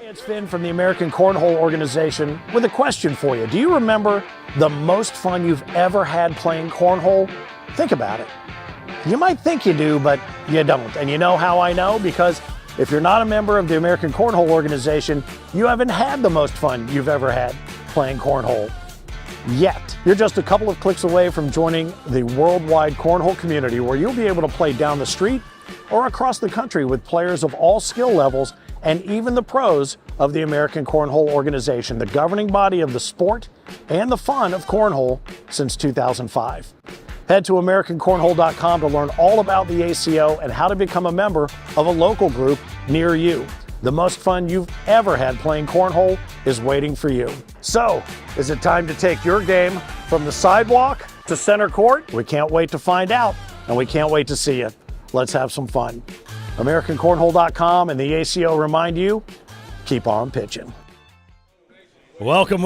It's Finn from the American Cornhole organization with a question for you. Do you remember the most fun you've ever had playing cornhole? Think about it. You might think you do, but you don't. And you know how I know? Because if you're not a member of the American Cornhole organization, you haven't had the most fun you've ever had playing cornhole yet. You're just a couple of clicks away from joining the worldwide cornhole community, where you'll be able to play down the street or across the country with players of all skill levels and even the pros of the American Cornhole organization, the governing body of the sport and the fun of cornhole since 2005. Head to AmericanCornhole.com to learn all about the ACO and how to become a member of a local group near you. The most fun you've ever had playing cornhole is waiting for you. So, is it time to take your game from the sidewalk to center court? We can't wait to find out, and we can't wait to see you. Let's have some fun. AmericanCornhole.com and the ACO remind you, keep on pitching. Welcome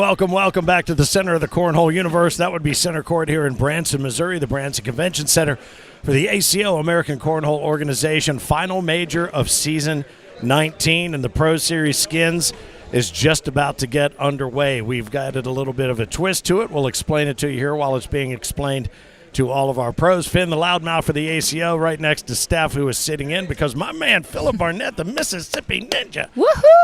back to the center of the cornhole universe. That would be center court here in Branson, Missouri, the Branson Convention Center for the ACO, American Cornhole Organization. Final major of season 19, and the Pro Series Skins is just about to get underway. We've got a little bit of a twist to it. We'll explain it to you here while it's being explained to all of our pros. Finn, the loudmouth for the ACO, right next to Steph, who is sitting in because my man Philip Barnett, the Mississippi Ninja,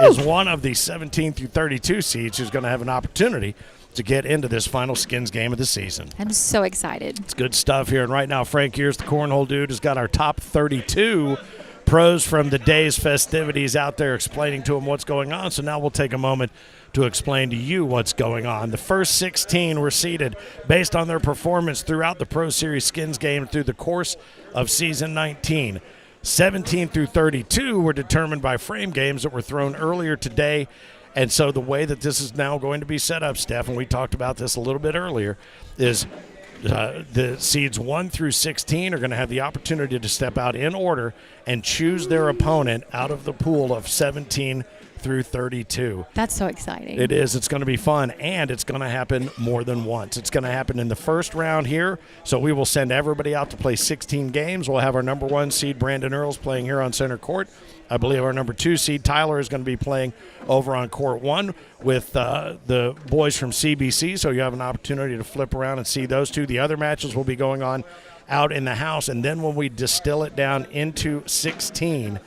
is one of the 17 through 32 seeds who's going to have an opportunity to get into this final skins game of the season. I'm so excited. It's good stuff here. And right now, Frank Ears, the cornhole dude, has got our top 32 pros from the day's festivities out there explaining to them what's going on. So now we'll take a moment to explain to you what's going on. The first 16 were seeded based on their performance throughout the Pro Series Skins game through the course of season 19. 17 through 32 were determined by frame games that were thrown earlier today. And so the way that this is now going to be set up, Steph, and we talked about this a little bit earlier, is the seeds 1 through 16 are going to have the opportunity to step out in order and choose their opponent out of the pool of 17 through 32. That's so exciting. It is. It's going to be fun, and it's going to happen more than once. It's going to happen in the first round here, so we will send everybody out to play 16 games. We'll have our number 1 seed, Brandon Earls, playing here on center court. I believe our number 2 seed, Tyler, is going to be playing over on court 1 with the boys from CBC, so you have an opportunity to flip around and see those two. The other matches will be going on out in the house, and then when we distill it down into 16,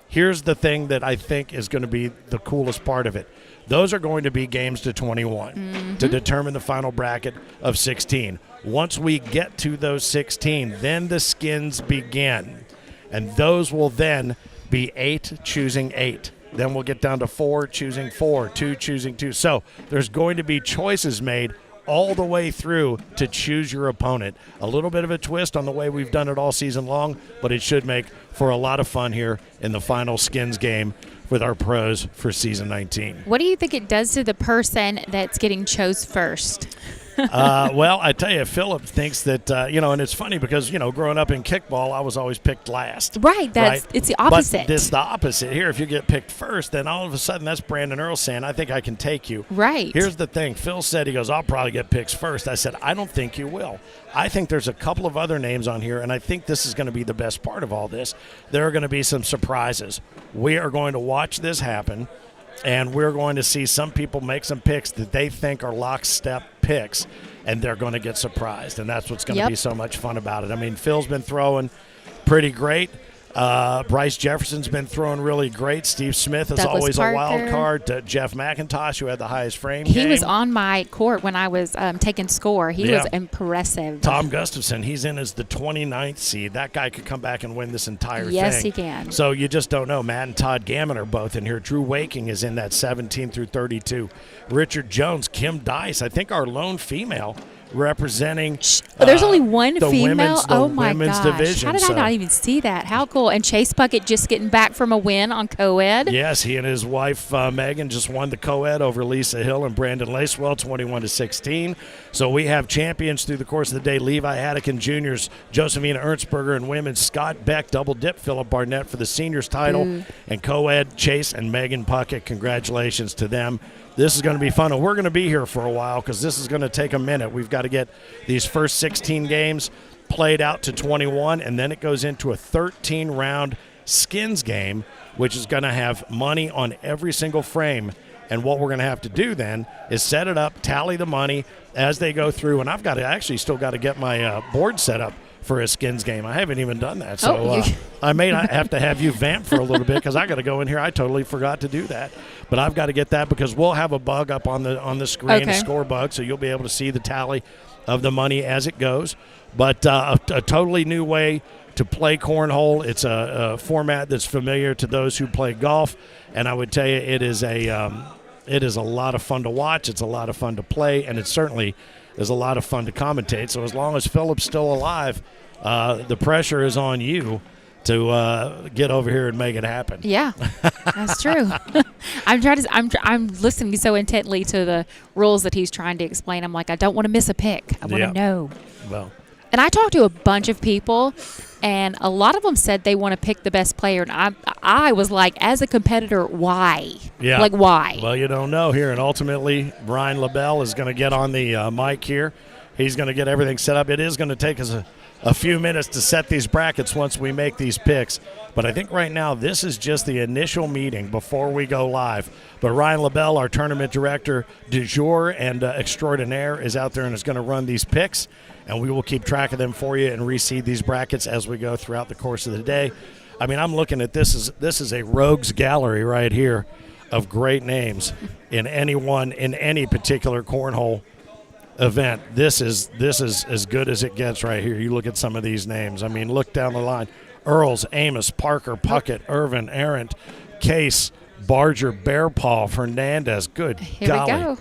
here's the thing that I think is going to be the coolest part of it. Those are going to be games to 21 to determine the final bracket of 16. Once we get to those 16, then the skins begin, and those will then be 8 choosing 8. Then we'll get down to 4 choosing 4, 2 choosing 2. So there's going to be choices made all the way through to choose your opponent. A little bit of a twist on the way we've done it all season long, but it should make for a lot of fun here in the final skins game with our pros for season 19. What do you think it does to the person that's getting chose first? Well, I tell you, Philip thinks that, and it's funny because, growing up in kickball, I was always picked last. Right. It's the opposite. But it's the opposite here. If you get picked first, then all of a sudden that's Brandon Earl saying, I think I can take you. Right. Here's the thing. Phil said, he goes, I'll probably get picked first. I said, I don't think you will. I think there's a couple of other names on here, and I think this is going to be the best part of all this. There are going to be some surprises. We are going to watch this happen. And we're going to see some people make some picks that they think are lockstep picks, and they're going to get surprised. And that's what's going to be so much fun about it. I mean, Phil's been throwing pretty great. Bryce Jefferson's been throwing really great. Steve Smith is Douglas always Parker. A wild card. Jeff McIntosh, who had the highest frame He game. was on my court when I was taking score. He was impressive. Tom Gustafson, he's in as the 29th seed. That guy could come back and win this entire thing. Yes, he can. So you just don't know. Matt and Todd Gammon are both in here. Drew Waking is in that 17 through 32. Richard Jones, Kim Dice, I think our lone female representing there's only one female. Oh my gosh. Division. How did I not even see that? How cool. And Chase Puckett just getting back from a win on co-ed. Yes, he and his wife Megan just won the co-ed over Lisa Hill and Brandon Lacewell 21-16. So we have champions through the course of the day. Levi Haddocken Jr.'s Josephina Ernstberger, and women's Scott Beck double dip Philip Barnett for the seniors title. And co-ed Chase and Megan Puckett, congratulations to them. This is going to be fun, and we're going to be here for a while because this is going to take a minute. We've got to get these first 16 games played out to 21, and then it goes into a 13-round skins game which is going to have money on every single frame. And what we're going to have to do then is set it up, tally the money as they go through. And I've got to actually still got to get my board set up for a skins game. I haven't even done that. So I may not have to have you vamp for a little bit because I got to go in here. I totally forgot to do that. But I've got to get that because we'll have a bug up on the screen, a score bug, so you'll be able to see the tally of the money as it goes. But a totally new way to play cornhole. It's a format that's familiar to those who play golf, and I would tell you it is a lot of fun to watch. It's a lot of fun to play, and it certainly is a lot of fun to commentate. So as long as Philip's still alive, the pressure is on you to get over here and make it happen. Yeah, that's true. I'm listening so intently to the rules that he's trying to explain. I'm like, I don't want to miss a pick. I want to know. Well, and I talked to a bunch of people, and a lot of them said they want to pick the best player. And I was like, as a competitor, why? Yeah. Like, why? Well, you don't know here. And ultimately, Ryan LaBelle is going to get on the mic here. He's going to get everything set up. It is going to take us a few minutes to set these brackets once we make these picks. But I think right now this is just the initial meeting before we go live. But Ryan LaBelle, our tournament director du jour and extraordinaire, is out there and is going to run these picks. And we will keep track of them for you and reseed these brackets as we go throughout the course of the day. I mean, I'm looking at this is a rogues gallery right here of great names in any particular cornhole event. This is as good as it gets right here. You look at some of these names. I mean, look down the line. Earls, Amos, Parker, Puckett, Irvin, Arendt, Case, Barger, Bearpaw, Fernandez. Good golly. Here we go.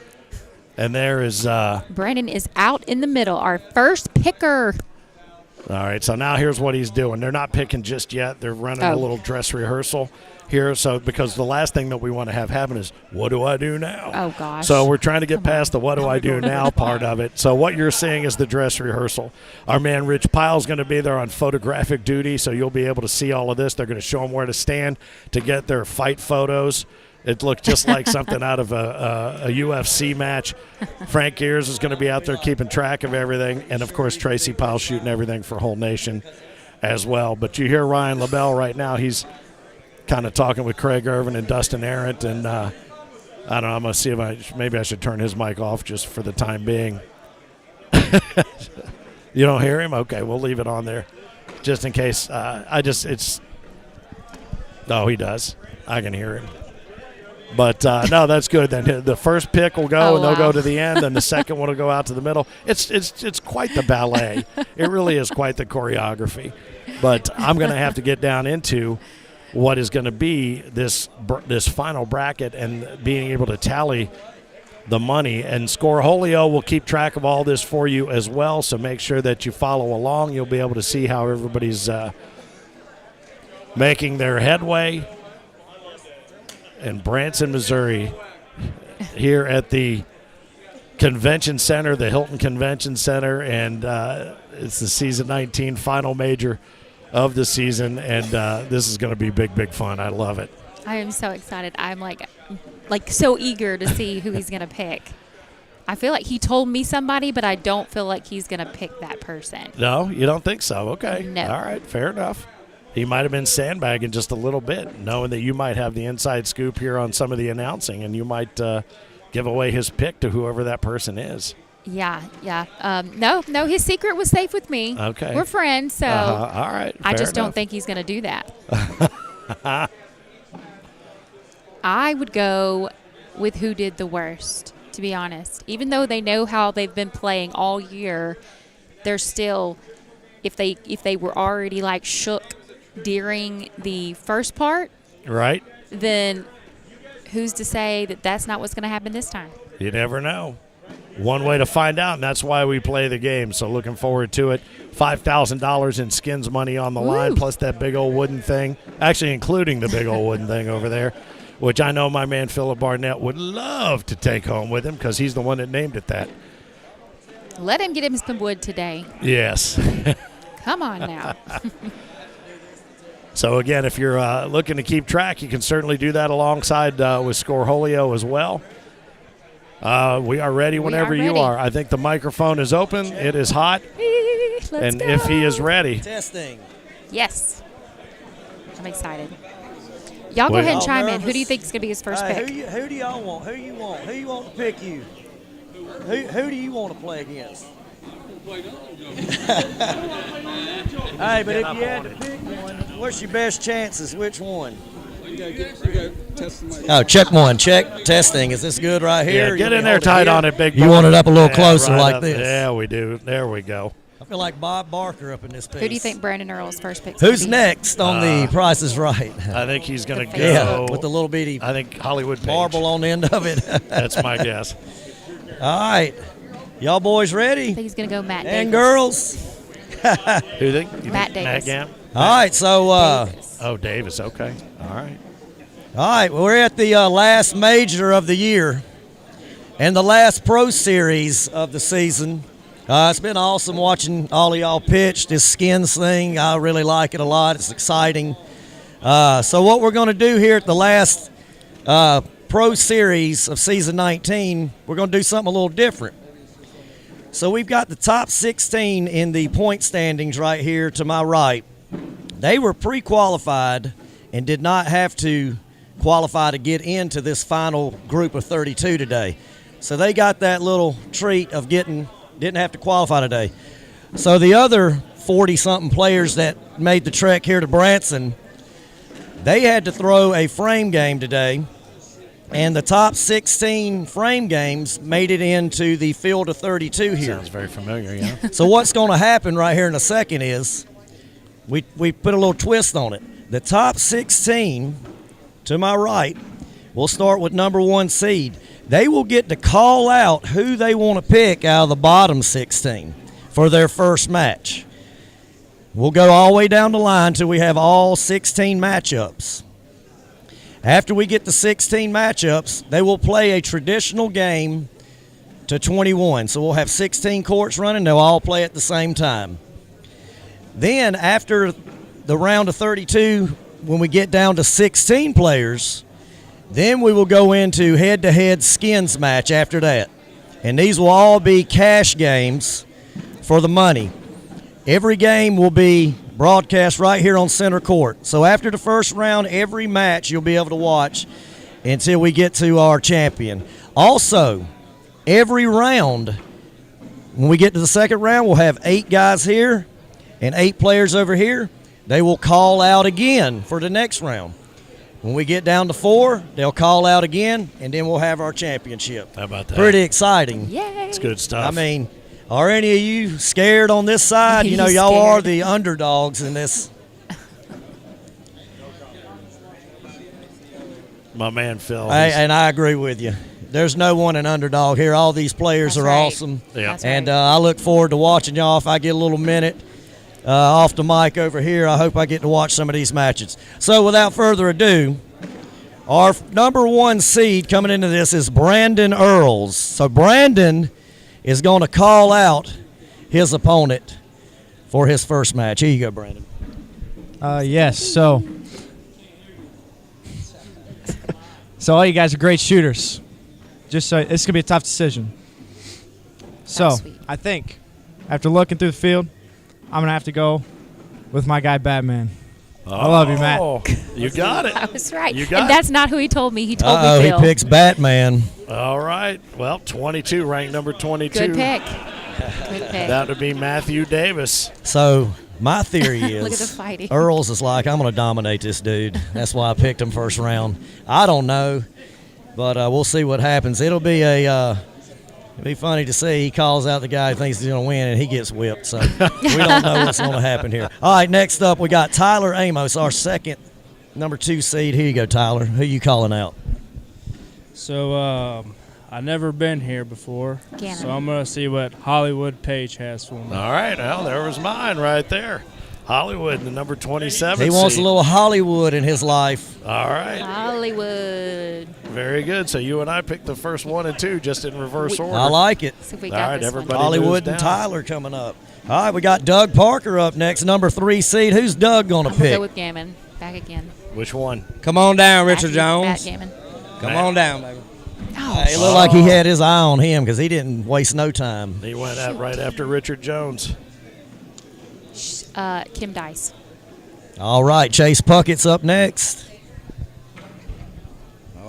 And there is Brandon is out in the middle, our first picker. All right, so now here's what he's doing. They're not picking just yet. They're running a little dress rehearsal here. So because the last thing that we want to have happen is, what do I do now? Oh, gosh. So we're trying to get past the what do I do now part of it. So what you're seeing is the dress rehearsal. Our man Rich Pyle's going to be there on photographic duty, so you'll be able to see all of this. They're going to show them where to stand to get their fight photos. It looked just like something out of a UFC match. Frank Gears is going to be out there keeping track of everything. And, of course, Tracy Powell shooting everything for Whole Nation as well. But you hear Ryan LaBelle right now. He's kind of talking with Craig Irvin and Dustin Arendt. And I don't know. I'm going to see if maybe I should turn his mic off just for the time being. You don't hear him? Okay, we'll leave it on there just in case. No, he does. I can hear him. But, no, that's good. Then the first pick will go, and they'll go to the end, and the second one will go out to the middle. It's quite the ballet. It really is quite the choreography. But I'm going to have to get down into what is going to be this final bracket and being able to tally the money. And Scorholio will keep track of all this for you as well, so make sure that you follow along. You'll be able to see how everybody's making their headway. In Branson, Missouri, here at the Convention Center, the Hilton Convention Center, and it's the season 19 final major of the season, and this is going to be big, big fun. I love it. I am so excited. I'm like so eager to see who he's going to pick. I feel like he told me somebody, but I don't feel like he's going to pick that person. No, you don't think so? Okay. No. All right, fair enough. He might have been sandbagging just a little bit, knowing that you might have the inside scoop here on some of the announcing, and you might give away his pick to whoever that person is. Yeah. No, his secret was safe with me. Okay. We're friends, so all right. I just enough. don't think he's going to do that. I would go with who did the worst, to be honest. Even though they know how they've been playing all year, they're still, if they were already like shook during the first part, right? Then who's to say that that's not what's going to happen this time? You never know. One way to find out, and that's why we play the game. So looking forward to it. $5,000 in skins money on the line, plus that big old wooden thing, actually including the big old wooden thing over there, which I know my man Philip Barnett would love to take home with him because he's the one that named it that. Let him get him some wood today. Yes. Come on now. So, again, if you're looking to keep track, you can certainly do that alongside with Scorholio as well. We are ready whenever you are. I think the microphone is open. It is hot. Let's go. If he is ready. Testing. Yes. I'm excited. Y'all go Wait. ahead and Y'all chime in. nervous? Who do you think is going to be his first Hey, pick? who do y'all want? Who you want? Who you want to pick you? Who do you want to play against? Hey, but if you had to pick one, what's your best chances? Which one? Oh, check one. Check testing. Is this good right here? Yeah, get You in there hold tight here? on it, big You boy. want it up a little Yeah, closer right like up. this. Yeah, we do. There we go. I feel like Bob Barker up in this piece. Who do you think Brandon Earl's first pick? Who's next on the Price is Right? I think he's going to The go. Yeah, with the little bitty I think Hollywood Page. marble on the end of it. That's my guess. All right. Y'all boys I ready? think he's going to go Matt Davis. And girls? Who you think? Matt Davis. Matt Gant? All right, so Davis. Oh, Davis. Okay. All right. all right, we're at the last major of the year and the last pro series of the season. It's been awesome watching all of y'all pitch this skins thing. I really like it a lot. It's exciting. So what we're going to do here at the last pro series of season 19, we're going to do something a little different. So we've got the top 16 in the point standings right here to my right. They were pre-qualified and did not have to qualify to get into this final group of 32 today. So they got that little treat of didn't have to qualify today. So the other 40-something players that made the trek here to Branson, they had to throw a frame game today. And the top 16 frame games made it into the field of 32 here. Sounds very familiar, yeah. So what's going to happen right here in a second is we put a little twist on it. The top 16 to my right, we'll start with number 1 seed. They will get to call out who they want to pick out of the bottom 16 for their first match. We'll go all the way down the line until we have all 16 matchups. After we get the 16 matchups, they will play a traditional game to 21. So we'll have 16 courts running. They'll all play at the same time. Then after the round of 32, when we get down to 16 players, then we will go into head-to-head skins match after that. And these will all be cash games for the money. Every game will be broadcast right here on center court. So after the first round, every match you'll be able to watch until we get to our champion. Also, every round, when we get to the second round, we'll have 8 guys here and 8 players over here. They will call out again for the next round. When we get down to 4, they'll call out again, and then we'll have our championship. How about that? Pretty exciting. Yay. It's good stuff. I mean, are any of you scared on this side? You know, He's y'all scared. are the underdogs in this. My man Phil. And I agree with you. There's no one an underdog here. All these players That's are right. awesome. Yeah. That's And right. I look forward to watching y'all. If I get a little minute off the mic over here, I hope I get to watch some of these matches. So without further ado, our number 1 seed coming into this is Brandon Earls. So Brandon is going to call out his opponent for his first match. Here you go, Brandon. Yes. So all you guys are great shooters. Just so it's gonna be a tough decision. So sweet. I think after looking through the field, I'm gonna have to go with my guy Batman. I love you, Matt. Oh, you got it. I was right. You got and it. that's not who he told me. He told Uh-oh, me he Phil. picks Batman. All right. Well, 22, ranked number 22. Good pick. Good pick. That would be Matthew Davis. So my theory is Look at the fighting. Earls is like, I'm going to dominate this dude. That's why I picked him first round. I don't know, but we'll see what happens. It'll be it'll be funny to see. He calls out the guy who thinks he's going to win, and he gets whipped. So we don't know what's going to happen here. All right, next up we got Tyler Amos, our second number 2 seed. Here you go, Tyler. Who you calling out? So I've never been here before, Gannon. so I'm going to see what Hollywood Page has for me. All right. Well, there was mine right there. Hollywood, the number 27. He wants a seed. little Hollywood in his life. All right. Hollywood. Very good. So you and I picked the first 1 and 2 just in reverse order. I like it. So we All got right, this everybody. one. Hollywood moves and down. Tyler coming up. All right, we got Doug Parker up next, number 3 seed. Who's Doug going to I'm gonna pick? go with Gammon. Back again. Which one? Come on down, Richard Matt Jones. Gammon. Come on down, baby. Oh, It looked like he had his eye on him because he didn't waste no time. He went out right after Richard Jones. Kim Dice. All right, Chase Puckett's up next.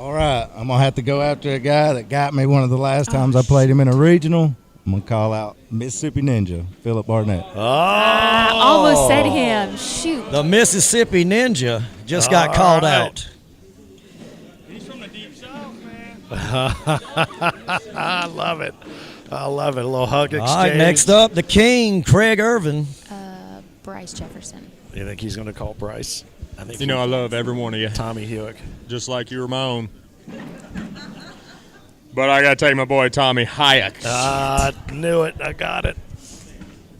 All right, I'm going to have to go after a guy that got me one of the last times I played him in a regional. I'm going to call out Mississippi Ninja, Philip Barnett. I almost said him. Shoot. The Mississippi Ninja just got called out. He's from the deep south, man. I love it. I love it. A little hug exchange. All right, next up, the King, Craig Irvin. Bryce Jefferson. You think he's going to call Bryce? I think I love every one of you. Tommy Hewitt. Just like you were my own. But I got to take my boy Tommy Hayek. Knew it. I got it.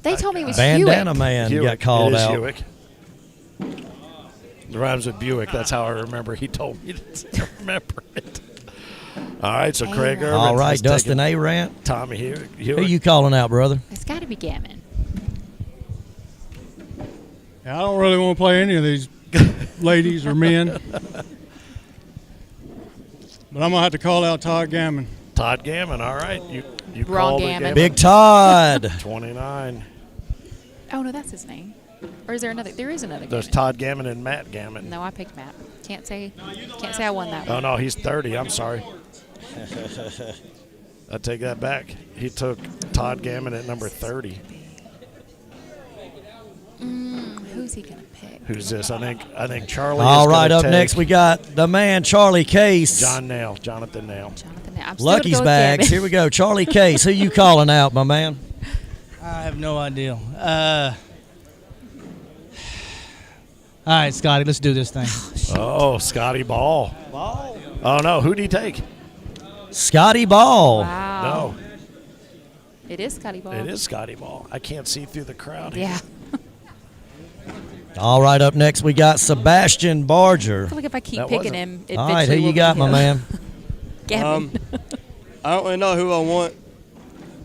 They told me it was Bandana Hewitt. Man Hewitt. got called It is out. Hewitt. It rhymes with Buick. That's how I remember. He told me to remember it. All right, so Craig Irvin. All right, Dustin Arant. Tommy Hewitt. Who you calling out, brother? It's got to be Gammon. Yeah, I don't really want to play any of these ladies or men. But I'm going to have to call out Todd Gammon. Todd Gammon. All right. You Wrong called Gammon. it. Big Todd. 29. Oh, no, that's his name. Or is there another? There is another There's Gammon. Todd Gammon and Matt Gammon. No, I picked Matt. Can't say I won that Oh, one. no, he's 30. I'm sorry. I take that back. He took Todd Gammon at number 30. Who's he going to pick? Who's this? I think Charlie All is right, gonna up take next we got the man, Charlie Case. Jonathan Nail. Jonathan, I'm still gonna Lucky's go with bags. Gammon. Here we go. Charlie Case. Who you calling out, my man? I have no idea. All right, Scotty, let's do this thing. Oh, Scotty Ball. Oh, no. Who'd he take? Scotty Ball. Wow. No, It is Scotty Ball. it is Scotty Ball. I can't see through the crowd. Yeah. All right, up next we got Sebastian Barger. I feel like if I keep That picking wasn't- him, All right, who eventually you will got, be my him. man? Gammon. I don't really know who I want,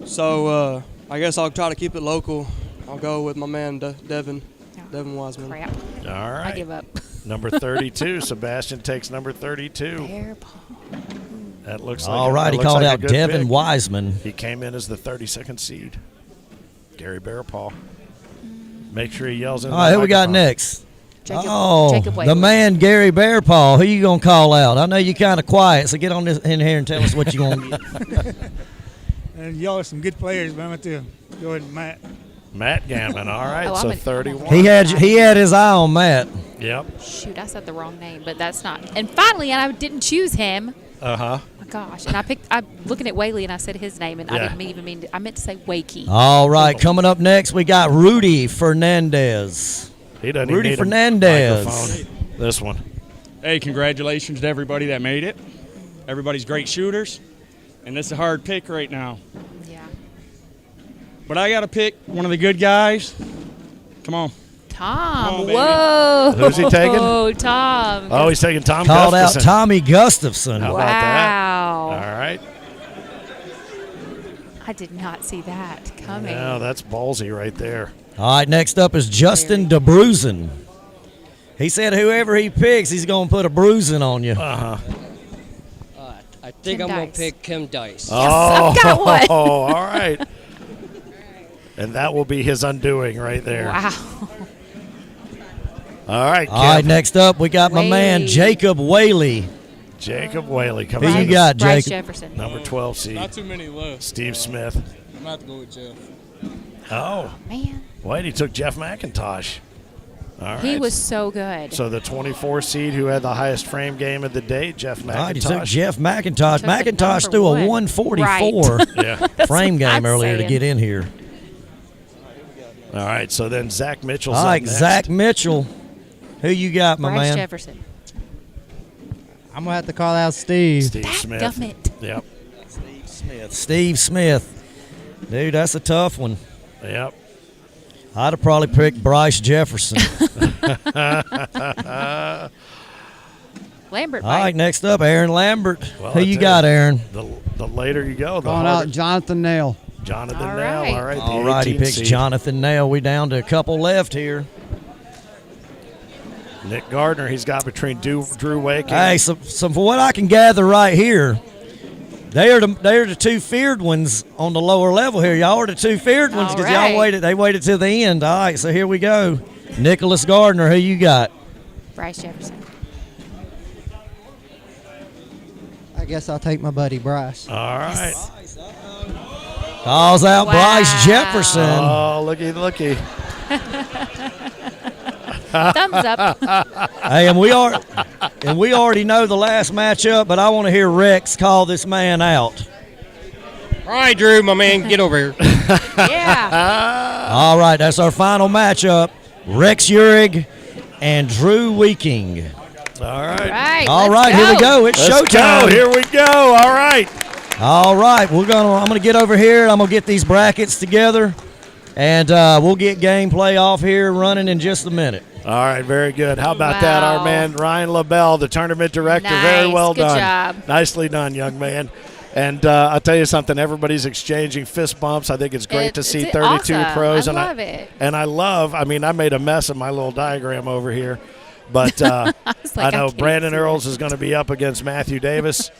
so I guess I'll try to keep it local. I'll go with my man Devin Wiseman. Crap. All I right. give up. Number 32. Sebastian takes number 32. Bear Paul. That looks like All right, that he looks called like a out good Devin pick. Wiseman. He came in as the 32nd seed. Gary Bearpaw. Make sure he yells in. All right, the who we got microphone. next? Jacob the Whaley. man, Gary Bearpaw. Who you going to call out? I know you kind of quiet, so get on this in here and tell us what you going to get. And y'all are some good players, but I'm going to go ahead and Matt. Matt Gammon. All right, Oh, so I'm 31. He had his eye on Matt. Yep. Shoot, I said the wrong name, but that's not. And finally, I didn't choose him. Uh-huh. Oh my gosh! And I'm looking at Whaley, and I said his name, and I Yeah. didn't even mean. I meant to say Wakey. All right, coming up next, we got Rudy Fernandez. He doesn't Rudy even need Fernandez. a microphone. This one. Hey, congratulations to everybody that made it. Everybody's great shooters, and this is a hard pick right now. Yeah. But I got to pick one of the good guys. Come on. Tom. on, baby. Whoa. Who's he taking? Oh, Tom. Oh, he's taking Tom Called out Gustafson. Tommy Gustafson. How about that? Wow. All right. I did not see that coming. Yeah, that's ballsy right there. All right, next up is Justin DeBruzen. He said whoever he picks, he's going to put a bruising on you. Uh-huh. I think Kim I'm going Dice. to pick Kim Dice. Oh, I've got one. all right. And that will be his undoing right there. Wow. All right, Kim. All right, next up, we got my man, Whaley. Jacob Whaley. Jacob Whaley coming Who in you got, Bryce Jacob? Jefferson. number 12 seed. Not too many left. Steve Smith. I'm going to have to go with Jeff. Oh, Man, wait, he took Jeff McIntosh. All right. he was so good. So the 24 seed who had the highest frame game of the day, Jeff All right, he took McIntosh. Jeff McIntosh. Took the McIntosh number threw a one. 144 Yeah. frame what game I'm earlier to saying. get in here. All right, so then Zach Mitchell's All up right, next. Zach Mitchell. Who you got, my Bryce man? Jefferson. I'm going to have to call out Steve. Steve That Smith. gummit. Yep. Steve Smith. Dude, that's a tough one. Yep. I'd have probably picked Bryce Jefferson. Lambert. All right, next up, Aaron Lambert. Well, Who I you tell got, Aaron? The later you go, the Calling harder. out Jonathan Nail. Jonathan All Nail. right. All right. the All right, he 18 picks seed. Jonathan Nail. We down to a couple left here. Nick Gardner, he's got between Drew Wake Hey, and so from what I can gather right here, they are the two feared ones on the lower level here. Y'all are the two feared ones All because right. y'all waited. They waited till the end. All right, so here we go. Nicholas Gardner, who you got? Bryce Jefferson. guess I'll take my buddy Bryce. All right. Calls out Wow. Bryce Jefferson. Oh, looky. Thumbs up. Hey, and we already know the last matchup, but I want to hear Rex call this man out. All right, Drew, my man, get over here. Yeah. All right, that's our final matchup. Rex Uhrig and Drew Weeking. All right. Right. All let's right, here we go. It's Let's showtime. go. Here we go. All right. All right, I'm gonna get over here. I'm gonna get these brackets together, and we'll get gameplay off here running in just a minute. All right, very good. How about that, our Wow. man Ryan LaBelle, the tournament director? Very Nice. well Good done. job. Nicely done, young man. And I'll tell you something. Everybody's exchanging fist bumps. I think it's great to see It's 32 awesome. pros. I and love it. And I made a mess of my little diagram over here, but was like, I know I can't Brandon see Earls is going to be up against Matthew Davis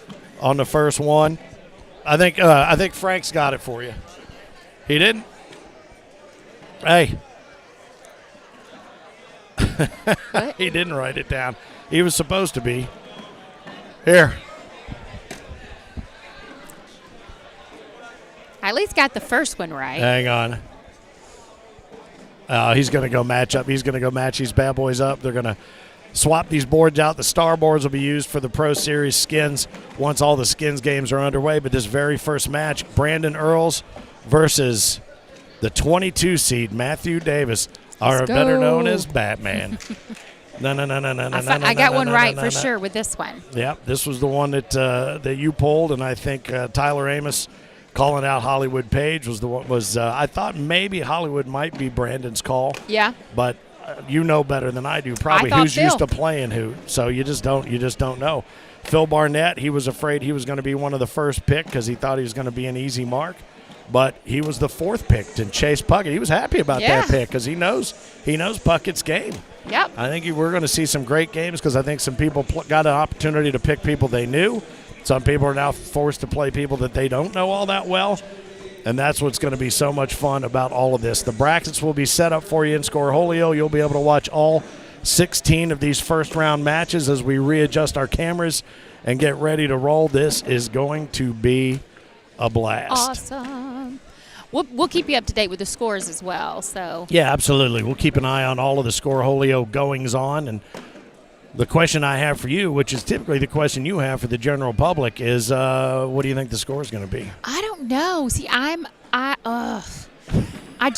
on the first one. I think Frank's got it for you. He didn't? Hey. He didn't write it down. He was supposed to be. Here. I at least got the first one right. Hang on. He's going to go match up. He's going to go match these bad boys up. They're going to swap these boards out. The star boards will be used for the Pro Series skins once all the skins games are underway. But this very first match, Brandon Earls versus the 22 seed, Matthew Davis, are Let's better go. known as Batman. No. I got one right for sure with this one. Yeah, this was the one that you pulled, and I think Tyler Amos calling out Hollywood Page was the one. I thought maybe Hollywood might be Brandon's call. Yeah. But you know better than I do. Probably I thought who's used Phil. to playing who. So you just don't know. Phil Barnett, he was afraid he was going to be one of the first pick because he thought he was going to be an easy mark. But he was the fourth pick and Chase Puckett. He was happy about that pick because he knows Puckett's game. Yep. I think we're going to see some great games because I think some people got an opportunity to pick people they knew. Some people are now forced to play people that they don't know all that well. And that's what's going to be so much fun about all of this. The brackets will be set up for you in Scorholio. You'll be able to watch all 16 of these first-round matches as we readjust our cameras and get ready to roll. This is going to be a blast. Awesome. We'll keep you up to date with the scores as well. So Yeah, absolutely. We'll keep an eye on all of the Scorholio goings-on. And the question I have for you, which is typically the question you have for the general public, is what do you think the score is going to be? I don't know. See, I have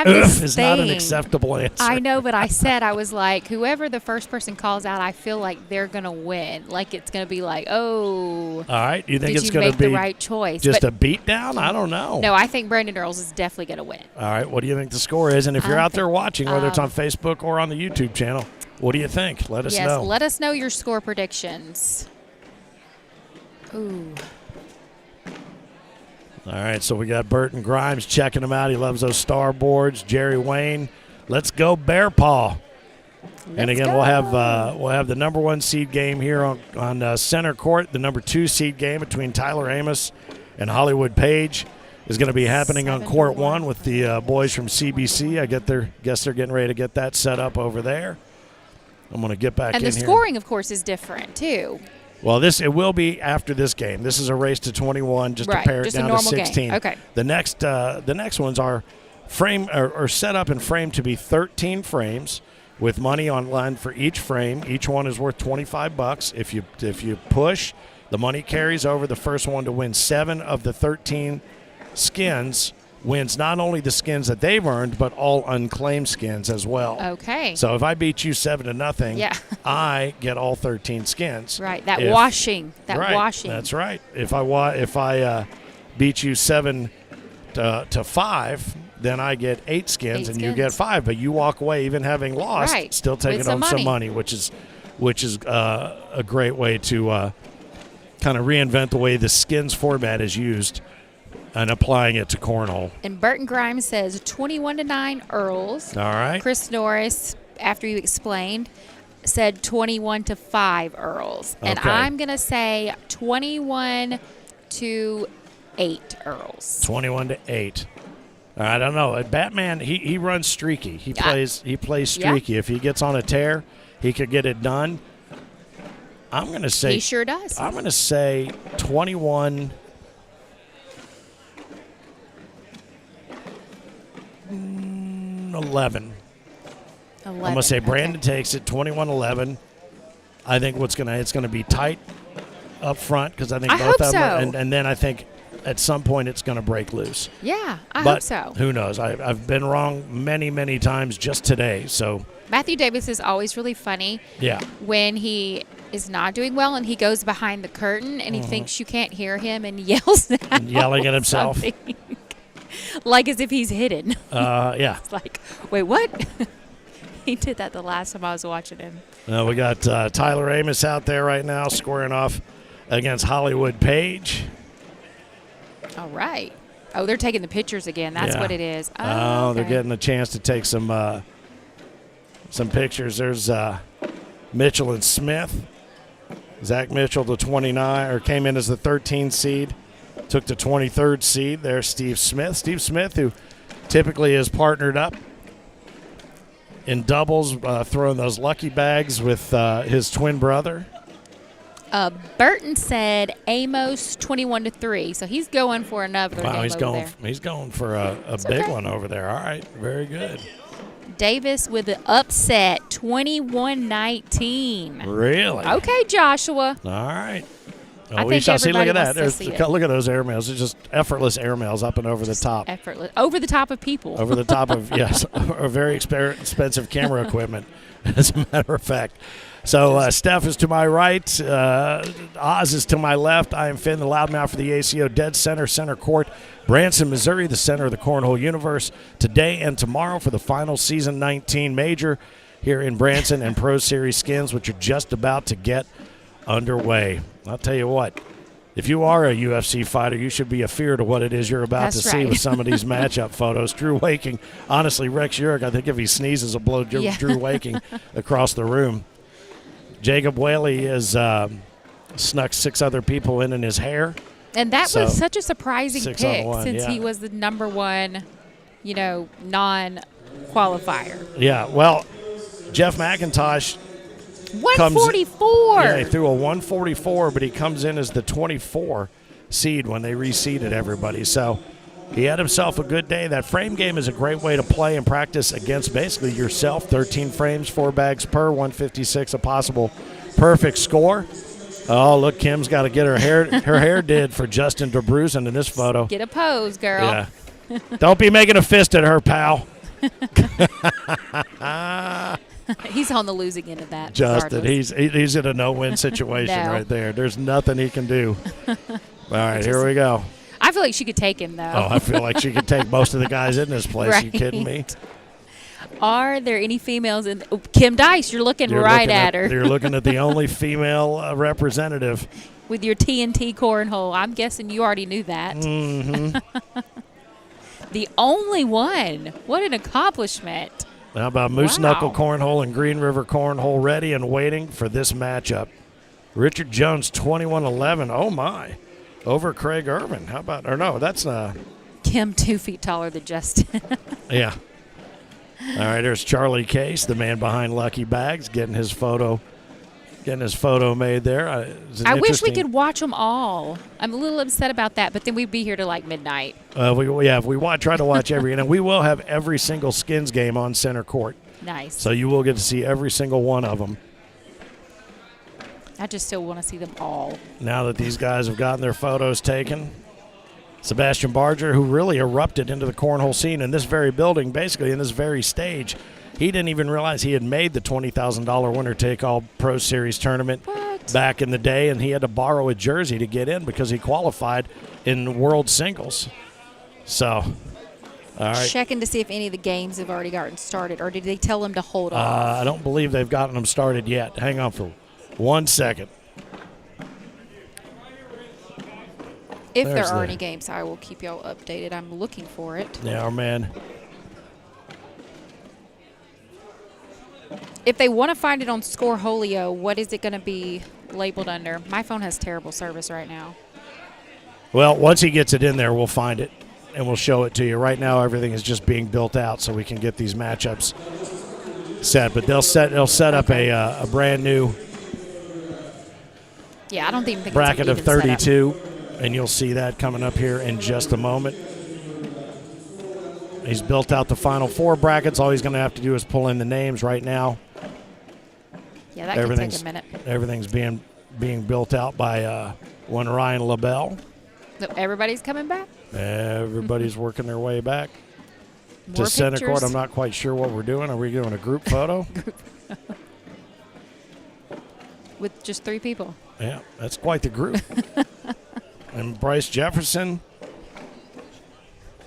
this It's thing. not an acceptable answer. I know, but I was like, whoever the first person calls out, I feel like they're gonna win. Like it's gonna be like, oh. All right. You think did it's you going to make be the right choice? just But a beatdown? I don't know. no, I think Brandon Earls is definitely gonna win. All right. What do you think the score is? And if you're I out there think, watching, whether it's on Facebook or on the YouTube channel, what do you think? Let us Yes, know. let us know your score predictions. Ooh. All right, so we got Burton Grimes checking him out. He loves those star boards. Jerry Wayne, let's go Bear Paw. And again, we'll have the number 1 seed game here on center court. The number 2 seed game between Tyler Amos and Hollywood Page is going to be happening on court 1 with the boys from CBC. Guess they're getting ready to get that set up over there. I'm going to get back And in the here. scoring, of course, is different too. Well, it will be after this game. This is a race to 21, just Right, to pare it just a down to normal game. 16. Okay. The next ones are set up and framed to be 13 frames with money online for each frame. Each one is worth $25. If you push, the money carries over. The first one to win 7 of the 13 skins wins not only the skins that they've earned, but all unclaimed skins as well. Okay. So if I beat you 7-0, Yeah. I get all 13 skins. Right. That If- washing. Right, Washing. That's right. If I beat you 7-5, then I get 8 skins, and you get 5. But you walk away, even having lost, Right, still taking with home some some money. money, which is a great way to kind of reinvent the way the skins format is used and applying it to Cornhole. And Burton Grimes says 21-9 Earls. All right. Chris Norris, after you explained, said 21-5 Earls. And Okay. I'm going to say 21-8 Earls. 21-8. All right, I don't know. Batman, he runs streaky. He plays Yeah. streaky. If he gets on a tear, he could get it done. I'm going to say He sure does. I'm going to say 21. 11. I'm going to say Brandon takes it 21-11. I think it's going to be tight up front because I think both of them and then I think at some point it's going to break loose. Yeah, I but hope so. Who knows? I've been wrong many, many times just today. So Matthew Davis is always really funny. Yeah. When he is not doing well and he goes behind the curtain and he thinks you can't hear him and yells out yelling at himself. something. Like as if he's hidden. Yeah. It's like, wait, what? He did that the last time I was watching him. We got Tyler Amos out there right now squaring off against Hollywood Page. All right. Oh, they're taking the pictures again. That's what it is. Oh, okay. They're getting a chance to take some pictures. There's Mitchell and Smith. Zach Mitchell, the 29, or came in as the 13 seed, took the 23rd seed. There's Steve Smith. Steve Smith, who typically is partnered up in doubles, throwing those lucky bags with his twin brother. Burton said Amos 21-3, so he's going for another game he's over going. there. He's going for a big one over there. All right, very good. Davis with the upset, 21-19. Really? Okay, Joshua. All right. I think shall see. Look at everybody that. wants to see it. Look at those airmails. It's just effortless airmails up and over the top. Effortless. Over the top of people. Over the top of, yes, a very expensive camera equipment, as a matter of fact. So Steph is to my right. Oz is to my left. I am Finn, the loudmouth for the ACO Dead Center Court. Branson, Missouri, the center of the Cornhole universe. Today and tomorrow for the final Season 19 major here in Branson and Pro Series skins, which are just about to get underway. I'll tell you what, if you are a UFC fighter, you should be afeared of what it is you're about to see with some of these matchup photos. Drew Waking, honestly, Rex Urich, I think if he sneezes, will blow Drew Waking across the room. Jacob Whaley has snuck 6 other people in his hair. And that was such a surprising pick since he was the number one, non-qualifier. Yeah, well, Jeff McIntosh 144. Yeah, he threw a 144, but he comes in as the 24 seed when they reseeded everybody. So he had himself a good day. That frame game is a great way to play and practice against basically yourself. 13 frames, 4 bags per, 156, a possible perfect score. Oh, look, Kim's got to get her hair did for Justin DeBrusen in this photo. Get a pose, girl. Yeah. Don't be making a fist at her, pal. He's on the losing end of that. Justin, he's in a no-win situation right there. There's nothing he can do. All right, here we go. I feel like she could take him, though. Oh, I feel like she could take most of the guys in this place. Right. You kidding me? Are there any females in Kim Dice? You're looking at her. You're looking at the only female representative. With your TNT cornhole. I'm guessing you already knew that. Mm-hmm. The only one. What an accomplishment. How about Moose Knuckle Cornhole and Green River Cornhole ready and waiting for this matchup? Richard Jones, 21-11. Oh, my. Over Craig Irvin. How about – or no, that's Kim 2 feet taller than Justin. Yeah. All right, there's Charlie Case, the man behind Lucky Bags, getting his photo made there. I wish we could watch them all. I'm a little upset about that, but then we'd be here till like midnight. If we try to watch every – and we will have every single skins game on center court. Nice. So you will get to see every single one of them. I just still want to see them all. Now that these guys have gotten their photos taken, Sebastian Barger, who really erupted into the cornhole scene in this very building, basically in this very stage, he didn't even realize he had made the $20,000 winner-take-all Pro Series tournament back in the day, and he had to borrow a jersey to get in because he qualified in World Singles. So, all right. Checking to see if any of the games have already gotten started, or did they tell them to hold off? I don't believe they've gotten them started yet. Hang on for 1 second. If there are any games, I will keep y'all updated. I'm looking for it. Yeah, our man. If they want to find it on Scoreholio, what is it going to be labeled under? My phone has terrible service right now. Well, once he gets it in there, we'll find it, and we'll show it to you. Right now, everything is just being built out so we can get these matchups set. But they'll set up a brand new Yeah, I don't even think bracket it's of 32, and you'll see that coming up here in just a moment. He's built out the final 4 brackets. All he's going to have to do is pull in the names right now. Yeah, that could take a minute. Everything's being built out by one Ryan LaBelle. So everybody's coming back? Everybody's working their way back. More to center pictures. court, I'm not quite sure what we're doing. Are we doing a group photo? With just 3 people. Yeah, that's quite the group. And Bryce Jefferson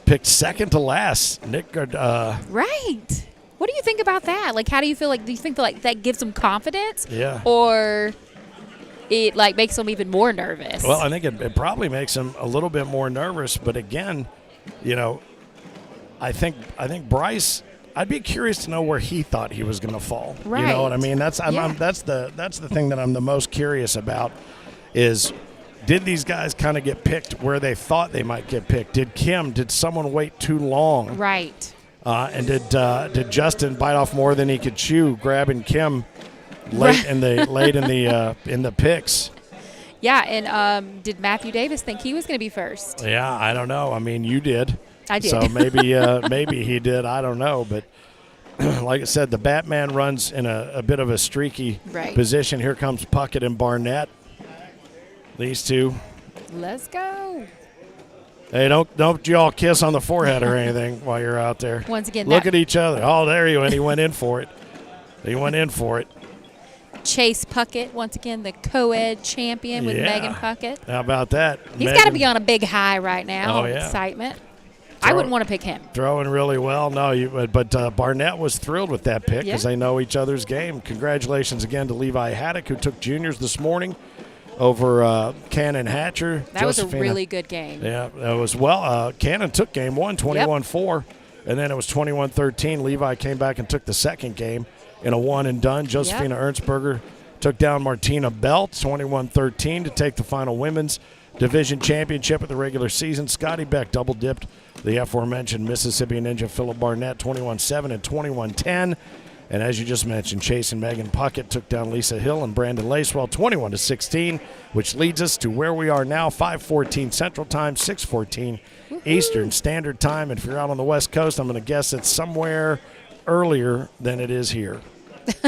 picked second to last. Nick, Right. What do you think about that? Like, how do you feel? Like, do you think that gives them confidence? Yeah. Or it makes them even more nervous? Well, I think it probably makes them a little bit more nervous. But again, I think Bryce. I'd be curious to know where he thought he was going to fall. Right. You know what I mean? That's the thing that I'm the most curious about is. Did these guys kind of get picked where they thought they might get picked? Did someone wait too long? Right. And did Justin bite off more than he could chew, grabbing Kim late in the picks? Yeah, and did Matthew Davis think he was going to be first? Yeah, I don't know. I mean, you did. I did. So maybe he did. I don't know. But like I said, the Batman runs in a bit of a streaky position. Here comes Puckett and Barnett. These two. Let's go. Hey, don't you all kiss on the forehead or anything while you're out there. Once again, look at each other. Oh, there you went. He went in for it. Chase Puckett, once again, the co-ed champion with Megan Puckett. How about that? He's got to be on a big high right now of excitement. I wouldn't want to pick him. Throwing really well. No, but Barnett was thrilled with that pick because they know each other's game. Congratulations again to Levi Haddock, who took juniors this morning over Cannon Hatcher. That was a really good game. Yeah, that was Cannon took game 1, 21-4, and then it was 21-13. Levi came back and took the second game in a one and done. Josephina Ernstberger took down Martina Belt 21-13 to take the final women's division championship of the regular season. Scotty Beck double dipped the aforementioned Mississippi Ninja Philip Barnett 21-7 and 21-10. And as you just mentioned, Chase and Megan Puckett took down Lisa Hill and Brandon Lacewell 21-16, which leads us to where we are now, 5:14 Central Time, 6:14 Eastern Standard Time. And if you're out on the West Coast, I'm going to guess it's somewhere earlier than it is here.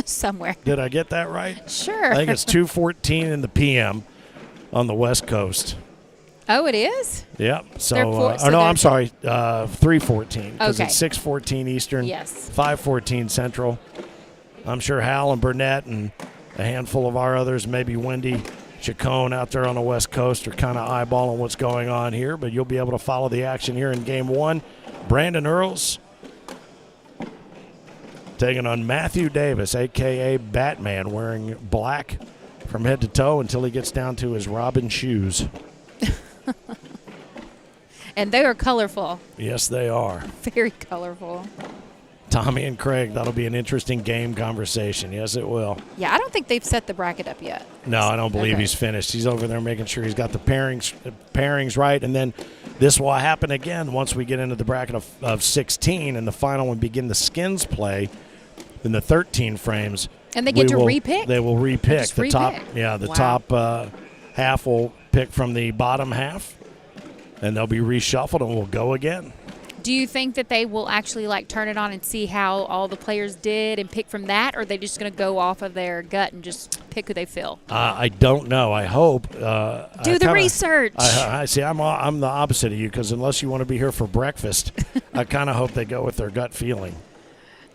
Somewhere. Did I get that right? Sure. I think it's 2:14 in the p.m. on the West Coast. Oh, it is? Yep. So, I'm sorry, 3:14 because it's 6:14 Eastern. Yes. 5:14 Central. I'm sure Hal and Burnett and a handful of our others, maybe Wendy Chacon out there on the West Coast, are kind of eyeballing what's going on here, but you'll be able to follow the action here in Game 1. Brandon Earls taking on Matthew Davis, a.k.a. Batman, wearing black from head to toe until he gets down to his Robin shoes. And they are colorful. Yes, they are. Very colorful. Tommy and Craig, that'll be an interesting game conversation. Yes, it will. Yeah, I don't think they've set the bracket up yet. No, I don't believe he's finished. He's over there making sure he's got the pairings right, and then this will happen again once we get into the bracket of 16 and the final one begin the skins play in the 13 frames. And they get to repick? They will repick. The top. Yeah, the top half will pick from the bottom half, and they'll be reshuffled, and we'll go again. Do you think that they will actually turn it on and see how all the players did and pick from that, or are they just going to go off of their gut and just pick who they feel? I don't know. I hope. Do the research. I see. I'm the opposite of you because unless you want to be here for breakfast, I kind of hope they go with their gut feeling.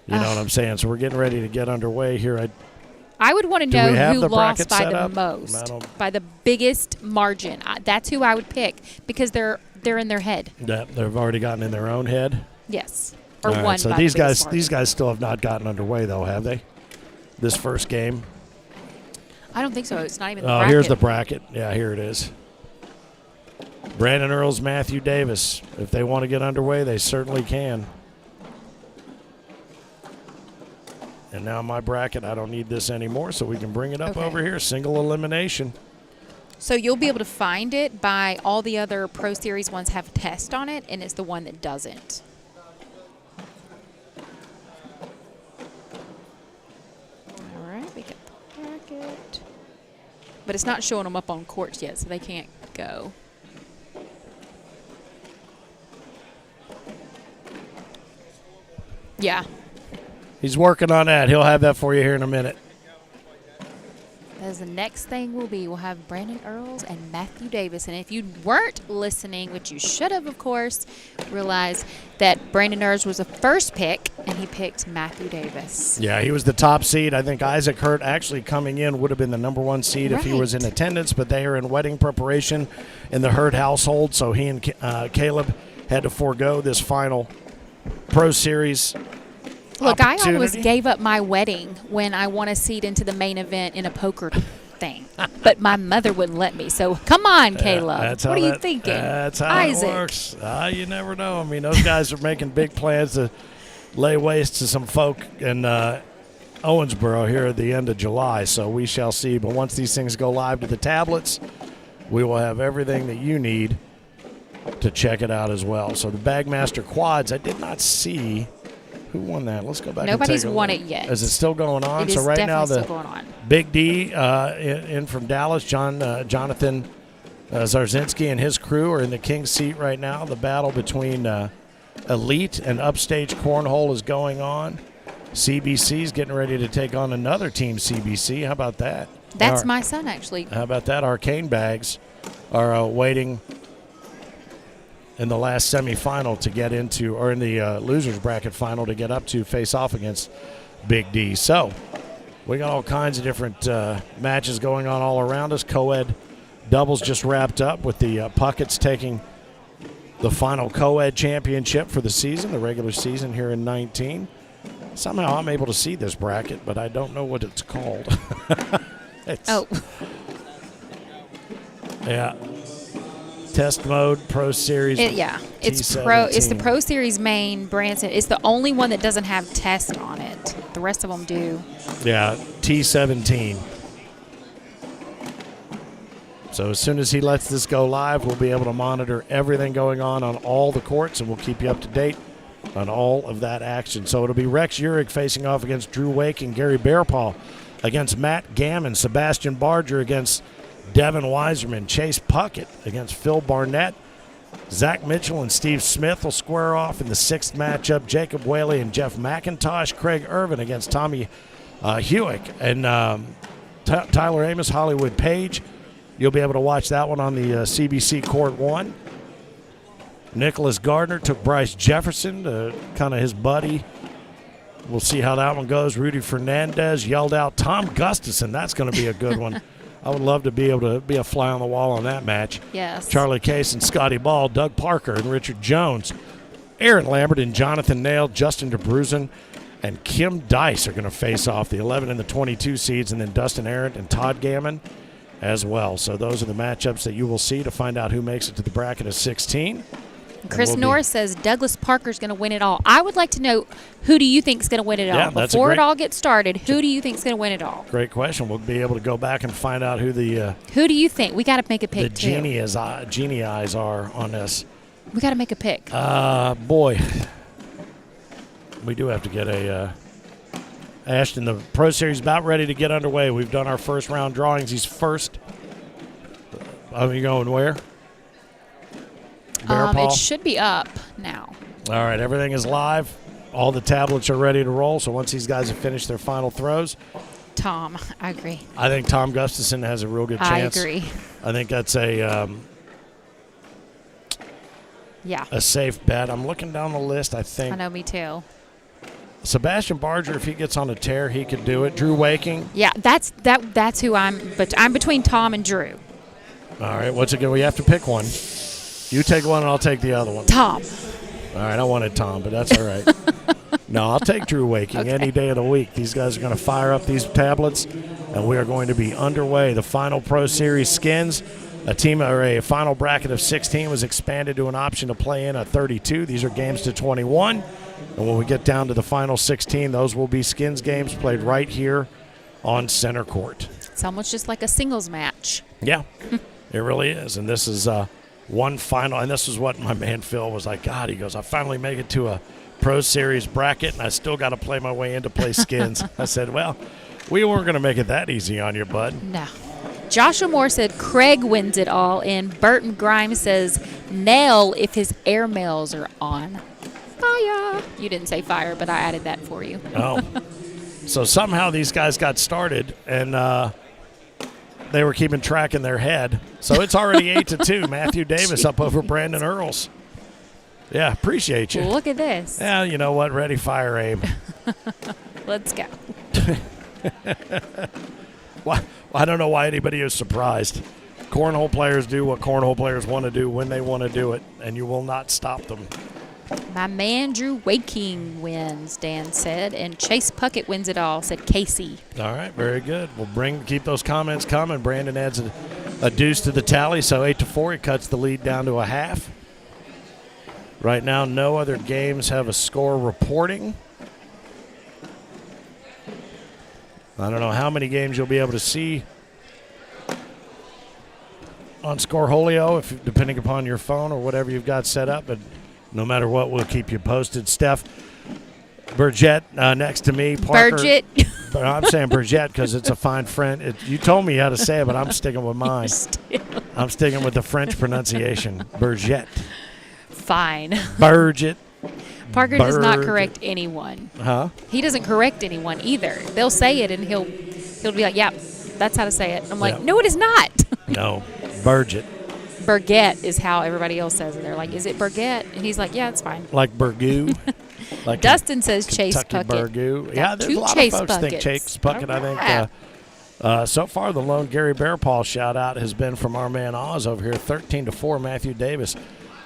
You know what I'm saying? So we're getting ready to get underway here. I would want to know who lost by the up? most, by the biggest margin. That's who I would pick because they're in their head. Yeah, they've already gotten in their own head. Yes, or all right, one. So by these the biggest margin. these guys still have not gotten underway though, have they? This first game. I don't think so. It's not even the bracket. Oh, here's the bracket. Yeah, here it is. Brandon Earls, Matthew Davis. If they want to get underway, they certainly can. And now my bracket, I don't need this anymore, so we can bring it up over here. Single elimination. So you'll be able to find it by all the other Pro Series ones have a test on it, and it's the one that doesn't. All right, we got the bracket. But it's not showing them up on courts yet, so they can't go. Yeah. He's working on that. He'll have that for you here in a minute. As the next thing will be, we'll have Brandon Earls and Matthew Davis. And if you weren't listening, which you should have, of course, realize that Brandon Earls was the first pick, and he picked Matthew Davis. Yeah, he was the top seed. I think Isaac Hurt actually coming in would have been the number 1 seed if he was in attendance, but they are in wedding preparation in the Hurt household, so he and Caleb had to forego this final Pro Series. Look, I almost gave up my wedding when I won a seat into the main event in a poker thing. But my mother wouldn't let me. So come on, Caleb. What are you thinking? That's how Isaac. it works. You never know. I mean, those guys are making big plans to lay waste to some folk in Owensboro here at the end of July. So we shall see. But once these things go live to the tablets, we will have everything that you need to check it out as well. So the Bagmaster Quads, I did not see who won that. Let's go back. Nobody's and take a won look. it yet. Is it still going on? It is so right now definitely the still going on. Big D in from Dallas, Jonathan Zarzinski and his crew are in the King's seat right now. The battle between Elite and Upstage Cornhole is going on. CBC is getting ready to take on another team, CBC. How about that? That's my son, actually. How about that? Arcane Bags are waiting in the last semifinal to get into, or in the losers bracket final to get up to face off against Big D. So we got all kinds of different matches going on all around us. Co-ed doubles just wrapped up with the Pucketts taking the final co-ed championship for the season, the regular season here in 19. Somehow I'm able to see this bracket, but I don't know what it's called. Yeah. Test mode, Pro Series. It's Pro. It's the Pro Series main, Branson. It's the only one that doesn't have test on it. The rest of them do. Yeah, T17. So as soon as he lets this go live, we'll be able to monitor everything going on all the courts, and we'll keep you up to date on all of that action. So it'll be Rex Urich facing off against Drew Wake and Gary Bearpaw, against Matt Gammon, Sebastian Barger against Devin Weiserman, Chase Puckett against Phil Barnett. Zach Mitchell and Steve Smith will square off in the 6th matchup. Jacob Whaley and Jeff McIntosh. Craig Irvin against Tommy Hewick. And Tyler Amos, Hollywood Page. You'll be able to watch that one on the CBC Court 1. Nicholas Gardner took Bryce Jefferson, kind of his buddy. We'll see how that one goes. Rudy Fernandez yelled out Tom Gustafson. That's going to be a good one. I would love to be able to be a fly on the wall on that match. Yes. Charlie Case and Scotty Ball, Doug Parker and Richard Jones, Aaron Lambert and Jonathan Nail, Justin DeBruzen, and Kim Dice are going to face off, the 11 and the 22 seeds, and then Dustin Arendt and Todd Gammon as well. So those are the matchups that you will see to find out who makes it to the bracket of 16. Chris Norris says Douglas Parker's going to win it all. I would like to know, who do you think is going to win it all? Before it all gets started, who do you think is going to win it all? Great question. We'll be able to go back and find out who the who do you think? We got to make a pick, too. Genie eyes are on this. We got to make a pick. Boy, we do have to get a Ashton. The Pro Series about ready to get underway. We've done our first round drawings. He's first. Are you going where? It should be up now. All right, everything is live. All the tablets are ready to roll. So once these guys have finished their final throws, Tom, I agree. I think Tom Gustafson has a real good chance. I agree. I think that's a safe bet. I'm looking down the list. I think. I know, me too. Sebastian Barger, if he gets on a tear, he could do it. Drew Waking. Yeah, that's who I'm. But I'm between Tom and Drew. All right, what's it going? We have to pick one. You take one and I'll take the other one. Tom. All right, I wanted Tom, but that's all right. No, I'll take Drew Waking any day of the week. These guys are going to fire up these tablets, and we are going to be underway. The final Pro Series skins, a final bracket of 16 was expanded to an option to play in a 32. These are games to 21. And when we get down to the final 16, those will be skins games played right here on center court. It's almost just like a singles match. Yeah, it really is. And this is one final, and this is what my man Phil was like, God, he goes, I finally make it to a Pro Series bracket, and I still got to play my way in to play skins. I said, well, we weren't going to make it that easy on you, bud. No. Joshua Moore said Craig wins it all, and Burton Grimes says Nell if his airmails are on. Fire. You didn't say fire, but I added that for you. Oh. So somehow these guys got started, and they were keeping track in their head. So it's already 8-2. Matthew Davis up over Brandon Earls. Yeah, appreciate you. Look at this. Yeah, you know what? Ready, fire, aim. Let's go. Well, I don't know why anybody is surprised. Cornhole players do what cornhole players want to do when they want to do it, and you will not stop them. My man Drew Waking wins, Dan said, and Chase Puckett wins it all, said Casey. All right, very good. We'll keep those comments coming. Brandon adds a deuce to the tally, so 8-4. He cuts the lead down to a half. Right now, no other games have a score reporting. I don't know how many games you'll be able to see on Scoreholio, depending upon your phone or whatever you've got set up, but no matter what, we'll keep you posted. Steph Burgett next to me. Parker, Burgett. But I'm saying Burgett because it's a fine French. You told me how to say it, but I'm sticking with mine. I'm sticking with the French pronunciation. Burgett. Fine. Burgett. Parker does not correct anyone. Huh? He doesn't correct anyone either. They'll say it, and he'll be like, "Yeah, that's how to say it." I'm like, "No, it is not." No, Burgett. Burgett is how everybody else says it. They're like, "Is it Burgett?" And he's like, "Yeah, it's fine." Like Burgoo. Like Dustin says Chase Kentucky Puckett. Burgoo. Yeah, there's a lot Chase of folks think Pucketts. Chase Puckett. Right. I think so far the lone Gary Bearpaw shout out has been from our man Oz over here. 13-4. Matthew Davis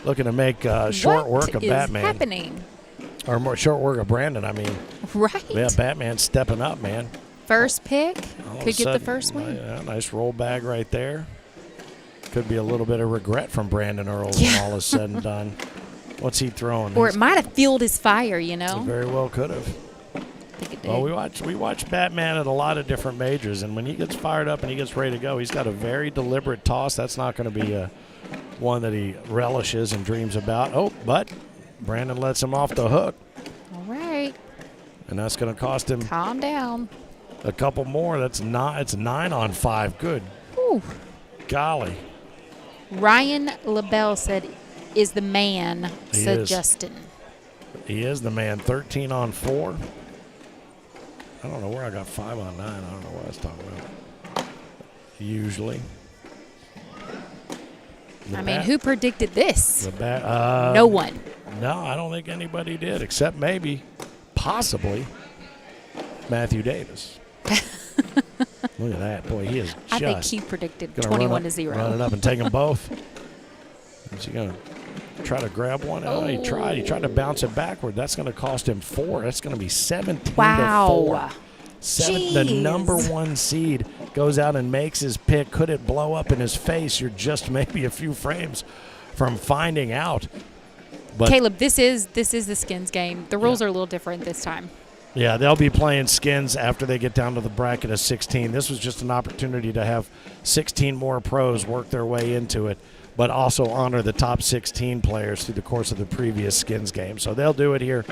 looking to make short work of Batman. What is happening? Or more short work of Brandon, I mean. Right. Yeah, Batman stepping up, man. First pick. All of Could a get the sudden, first win. Yeah, nice roll bag right there. Could be a little bit of regret from Brandon Earls when all is said and done. What's he throwing? Or it might have fueled his fire, you know? It very well could have. I think it did. Well, we watch Batman at a lot of different majors, and when he gets fired up and he gets ready to go, he's got a very deliberate toss. That's not going to be one that he relishes and dreams about. Oh, but Brandon lets him off the hook. All right. And that's going to cost him Calm down. a couple more. It's 9 on 5. Good. Whew. Golly. Ryan LaBelle said, is the man, He said is. Justin. He is the man. 13 on 4. I don't know where I got 5 on 9. I don't know what I was talking about. Usually. I mean, who predicted this? No No one. No, I don't think anybody did, except maybe, possibly, Matthew Davis. Look at that. Boy, he is just I think he predicted gonna 21-0. Run it up and take them both. Is he going to try to grab one? Oh, he tried. He tried to bounce it backward. That's going to cost him 4. That's going to be 17-4. Wow. The number 1 seed goes out and makes his pick. Could it blow up in his face? You're just maybe a few frames from finding out. But Caleb, this is the skins game. The rules are a little different this time. yeah, they'll be playing skins after they get down to the bracket of 16. This was just an opportunity to have 16 more pros work their way into it, but also honor the top 16 players through the course of the previous skins game. So they'll do it here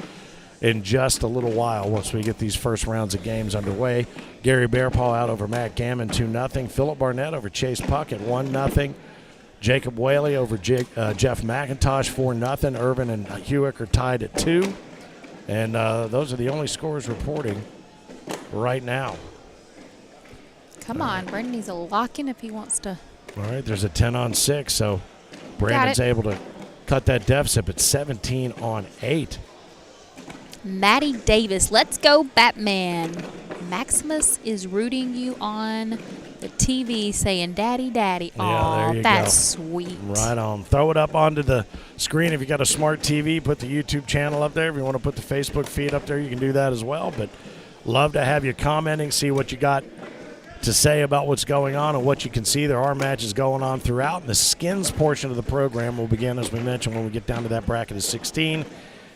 in just a little while once we get these first rounds of games underway. Gary Bearpaw out over Matt Gammon 2-0. Philip Barnett over Chase Puckett 1-0. Jacob Whaley over Jeff McIntosh 4-0. Irvin and Hewick are tied at 2. And those are the only scores reporting right now. Come on, Brandon needs a lock in if he wants to. All right, there's a 10 on 6, so Brandon's able to cut that deficit at 17 on 8. Maddie Davis, let's go Batman. Maximus is rooting you on the TV saying, Daddy, Daddy. Yeah, there you that's go. Sweet. Right on. Throw it up onto the screen. If you got a smart TV, put the YouTube channel up there. If you want to put the Facebook feed up there, you can do that as well. But love to have you commenting, see what you got to say about what's going on and what you can see. There are matches going on throughout. And the skins portion of the program will begin, as we mentioned, when we get down to that bracket of 16.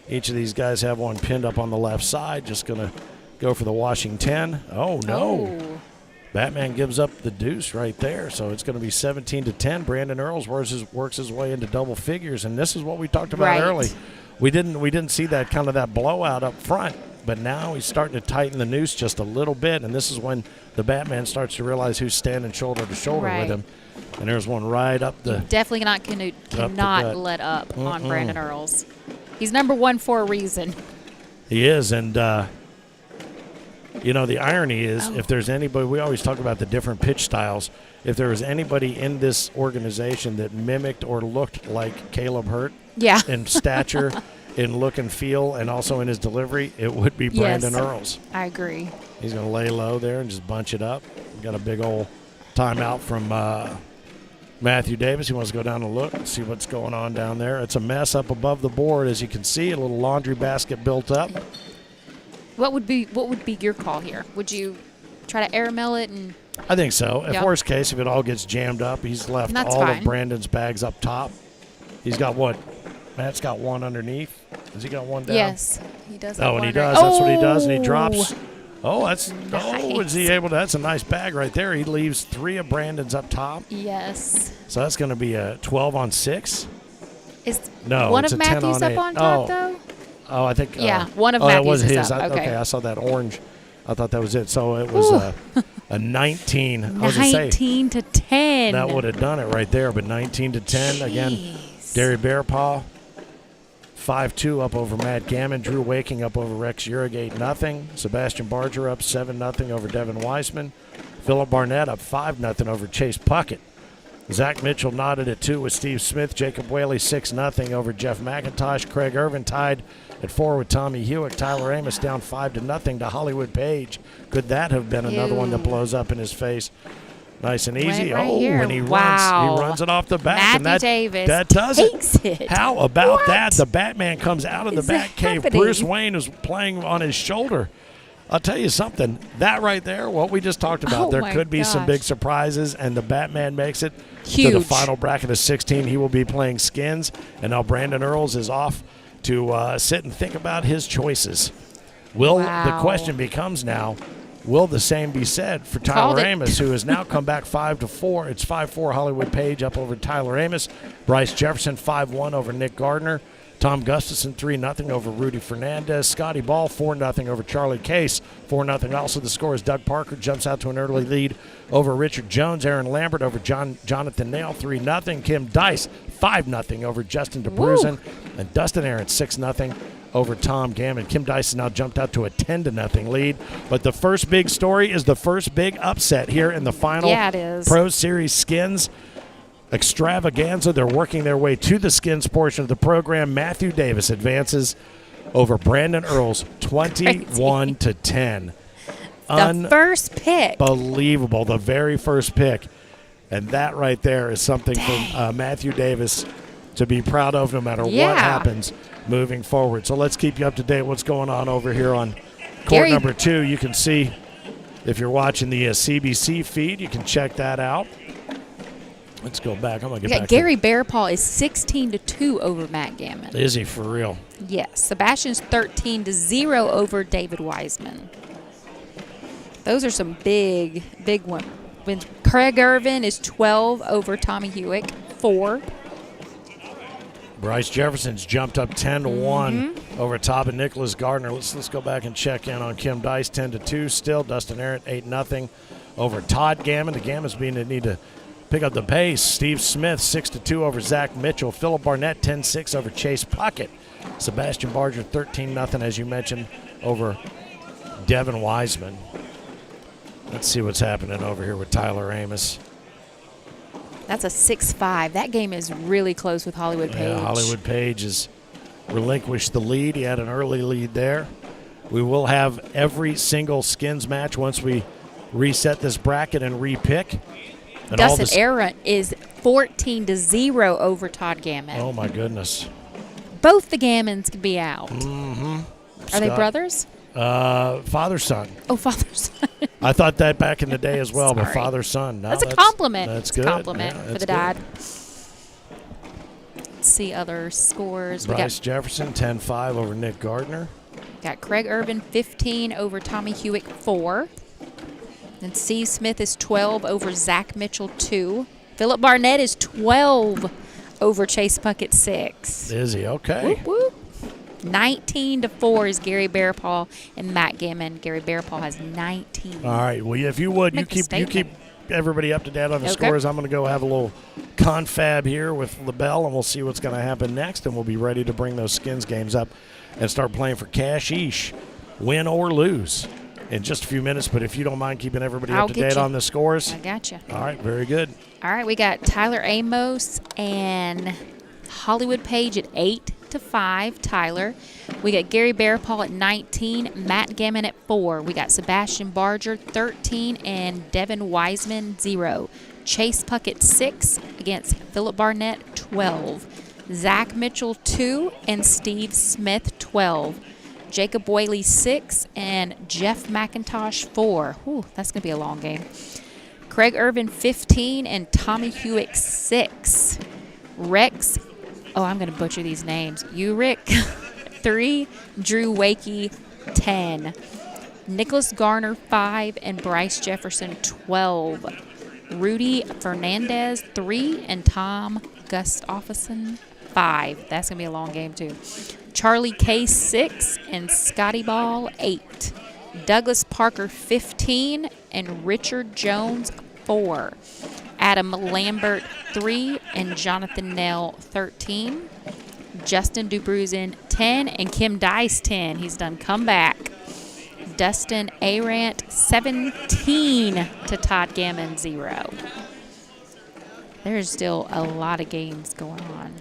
Each of these guys have one pinned up on the left side. Just going to go for the Washington. Oh, no. Oh. Batman gives up the deuce right there. So it's going to be 17-10. Brandon Earls works his way into double figures. And this is what we talked about early. we didn't see that kind of that blowout up front, but now he's starting to tighten the noose just a little bit, and this is when the Batman starts to realize who's standing shoulder to shoulder with him. And there's one right up the. Definitely cannot let up on Brandon Earls. He's number one for a reason. He is, and you know, the irony is, if there's anybody, we always talk about the different pitch styles. If there was anybody in this organization that mimicked or looked like Caleb Hurt, in stature, in look and feel, and also in his delivery, it would be Brandon Earls. I agree. He's going to lay low there and just bunch it up. We got a big old timeout from Matthew Davis. He wants to go down and look and see what's going on down there. It's a mess up above the board, as you can see. A little laundry basket built up. What would be your call here? Would you try to air mail it? And I think so. If worst case, if it all gets jammed up, he's left all of Brandon's bags up top. He's got what? Matt's got one underneath. Has he got one down? Yes, he does. Oh, and he does. That's what he does, and he drops. Oh, that's nice. Oh, is he able to? That's a nice bag right there. He leaves 3 of Brandon's up top. Yes. So that's going to be a 12 on 6. Is no, one it's of a 10 Matthew's on up 8. on top though? Oh, I think. Yeah, one of Matthew's that was his. up. Okay. I saw that orange. I thought that was it. So it was a 19. 19 to 10. That would have done it right there. But 19 to 10 again. Derry Bearpaw. 5-2 up over Matt Gammon. Drew Waking up over Rex Urig 8-0. Sebastian Barger up 7-0 over Devin Weissman. Philip Barnett up 5-0 over Chase Puckett. Zach Mitchell nodded at 2 with Steve Smith. Jacob Whaley 6-0 over Jeff McIntosh. Craig Irvin tied at 4 with Tommy Hewitt. Tyler Amos down 5-0 to Hollywood Page. Could that have been another one that blows up in his face? Nice and easy. And he runs it off the back. Matthew Davis that does it. How about that? The Batman comes out of the back cave. Bruce Wayne is playing on his shoulder. I'll tell you something. That right there, what we just talked about, there could be some big surprises, and the Batman makes it to the final bracket of 16. He will be playing skins, and now Brandon Earls is off to sit and think about his choices. The question becomes now, will the same be said for Tyler Amos, who has now come back 5-4? It's 5-4 Hollywood Page up over Tyler Amos. Bryce Jefferson 5-1 over Nick Gardner. Tom Gustafson 3-0 over Rudy Fernandez. Scotty Ball 4-0 over Charlie Case. 4-0. Also the score is Doug Parker jumps out to an early lead over Richard Jones. Aaron Lambert over Jonathan Nail 3-0. Kim Dice 5-0 over Justin DeBruzen. And Dustin Aaron 6-0 over Tom Gammon. Kim Dice has now jumped out to a 10-0 lead. But the first big story is the first big upset here in the final Pro Series Skins extravaganza. They're working their way to the skins portion of the program. Matthew Davis advances over Brandon Earls 21-10. The first pick. Unbelievable. The very first pick. And that right there is something for Matthew Davis to be proud of no matter what happens moving forward. So let's keep you up to date what's going on over here on court number 2. You can see, if you're watching the CBC feed, you can check that out. Let's go back. I'm going to get back. Gary Bearpaw is 16-2 over Matt Gammon. Is he for real? Yes. Sebastian's 13-0 over David Wiseman. Those are some big ones. Craig Irvin is 12 over Tommy Hewitt, 4. Bryce Jefferson's jumped up 10-1 over top of Nicholas Gardner. Let's go back and check in on Kim Dice, 10-2 still. Dustin Arrett 8-0 over Todd Gammon. The Gammon's need to pick up the pace. Steve Smith 6-2 over Zach Mitchell. Philip Barnett 10-6 over Chase Puckett. Sebastian Barger 13-0, as you mentioned, over Devin Wiseman. Let's see what's happening over here with Tyler Amos. That's a 6-5. That game is really close with Hollywood Page. Yeah, Hollywood Page has relinquished the lead. He had an early lead there. We will have every single skins match once we reset this bracket and repick. And Dustin Aaron is 14-0 over Todd Gammon. Oh, my goodness. Both the Gammons could be out. Mm-hmm. Are they brothers? Father-son. Oh, father-son. I thought that back in the day as well, but father-son. No, that's a compliment. That's good. It's a compliment for the dad. Good. Let's see other scores. Bryce Jefferson, 10-5 over Nick Gardner. Got Craig Irvin, 15 over Tommy Hewitt, 4. And Steve Smith is 12 over Zach Mitchell, 2. Philip Barnett is 12 over Chase Puckett, 6. Is he? Okay. Whoop, whoop. 19-4 is Gary Bearpaw and Matt Gammon. Gary Bearpaw has 19. All right. Well, if you would, you keep everybody up to date on the scores. I'm going to go have a little confab here with LaBelle, and we'll see what's going to happen next, and we'll be ready to bring those skins games up and start playing for cash-ish, win or lose, in just a few minutes. But if you don't mind keeping everybody up to date on the scores. I got you. All right. Very good. All right. We got Tyler Amos and Hollywood Page at 8-5, Tyler. We got Gary Bearpaw at 19, Matt Gammon at 4. We got Sebastian Barger 13 and Devin Wiseman 0. Chase Puckett 6 against Philip Barnett 12. Zach Mitchell 2 and Steve Smith 12. Jacob Whaley 6 and Jeff McIntosh 4. Whew, that's going to be a long game. Craig Irvin 15 and Tommy Hewitt 6. Rex, I'm going to butcher these names. Urick 3, Drew Wakey 10. Nicholas Garner 5 and Bryce Jefferson 12. Rudy Fernandez 3 and Tom Gustafson 5. That's going to be a long game too. Charlie K 6 and Scotty Ball 8. Douglas Parker 15 and Richard Jones 4. Adam Lambert 3 and Jonathan Nell 13. Justin Dubruzen 10 and Kim Dice 10. He's done comeback. Dustin Arant 17 to Todd Gammon 0. There's still a lot of games going on.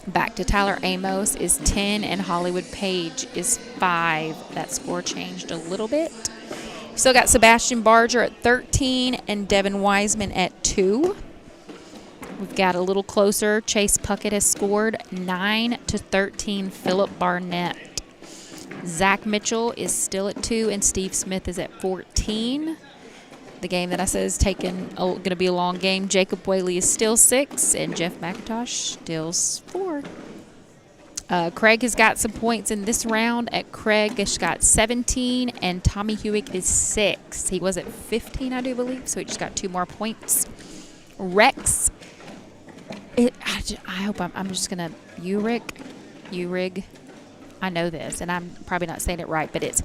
Back to Tyler Amos is 10 and Hollywood Page is 5. That score changed a little bit. Still got Sebastian Barger at 13 and Devin Wiseman at 2. We've got a little closer. Chase Puckett has scored 9-13. Philip Barnett. Zach Mitchell is still at 2 and Steve Smith is at 14. The game that I said is going to be a long game. Jacob Whaley is still 6 and Jeff McIntosh still 4. Craig has got some points in this round. Craig has got 17 and Tommy Hewitt is 6. He was at 15, I do believe, so he just got 2 more points. Rex, I hope I'm just going to, Urig, I know this, and I'm probably not saying it right, but it's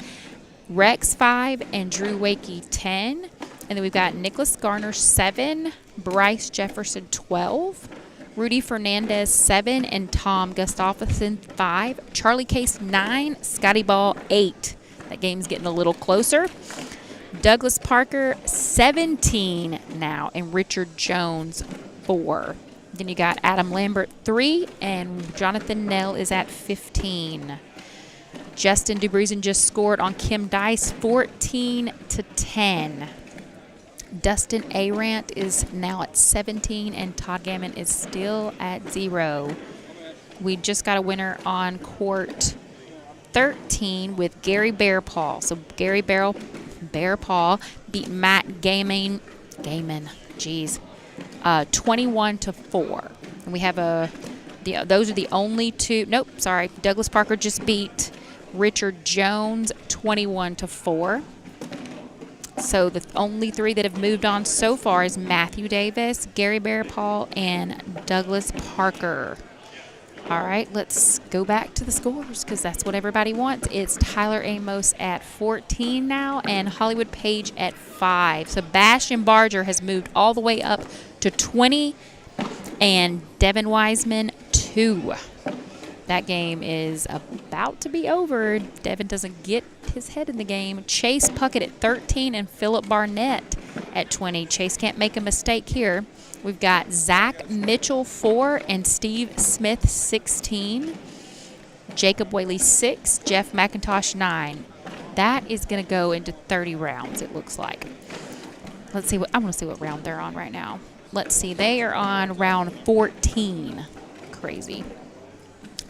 Rex 5 and Drew Wakey 10. And then we've got Nicholas Garner 7, Bryce Jefferson 12, Rudy Fernandez 7, and Tom Gustafson 5. Charlie Case 9, Scotty Ball 8. That game's getting a little closer. Douglas Parker 17 now, and Richard Jones 4. Then you got Adam Lambert 3, and Jonathan Nell is at 15. Justin Dubruzen just scored on Kim Dice 14-10. Dustin Arant is now at 17, and Todd Gammon is still at 0. We just got a winner on court 13 with Gary Bearpaw. So Gary Bearpaw beat Matt Gammon, 21-4. And we have those are the only two. Nope, sorry. Douglas Parker just beat Richard Jones 21-4. So the only 3 that have moved on so far is Matthew Davis, Gary Bearpaw, and Douglas Parker. All right, let's go back to the scores because that's what everybody wants. It's Tyler Amos at 14 now and Hollywood Page at 5. Sebastian Barger has moved all the way up to 20 and Devin Wiseman 2. That game is about to be over. Devin doesn't get his head in the game. Chase Puckett at 13 and Philip Barnett at 20. Chase can't make a mistake here. We've got Zach Mitchell 4 and Steve Smith 16. Jacob Whaley 6. Jeff McIntosh 9. That is going to go into 30 rounds, it looks like. I want to see what round they're on right now. Let's see. They are on round 14. Crazy.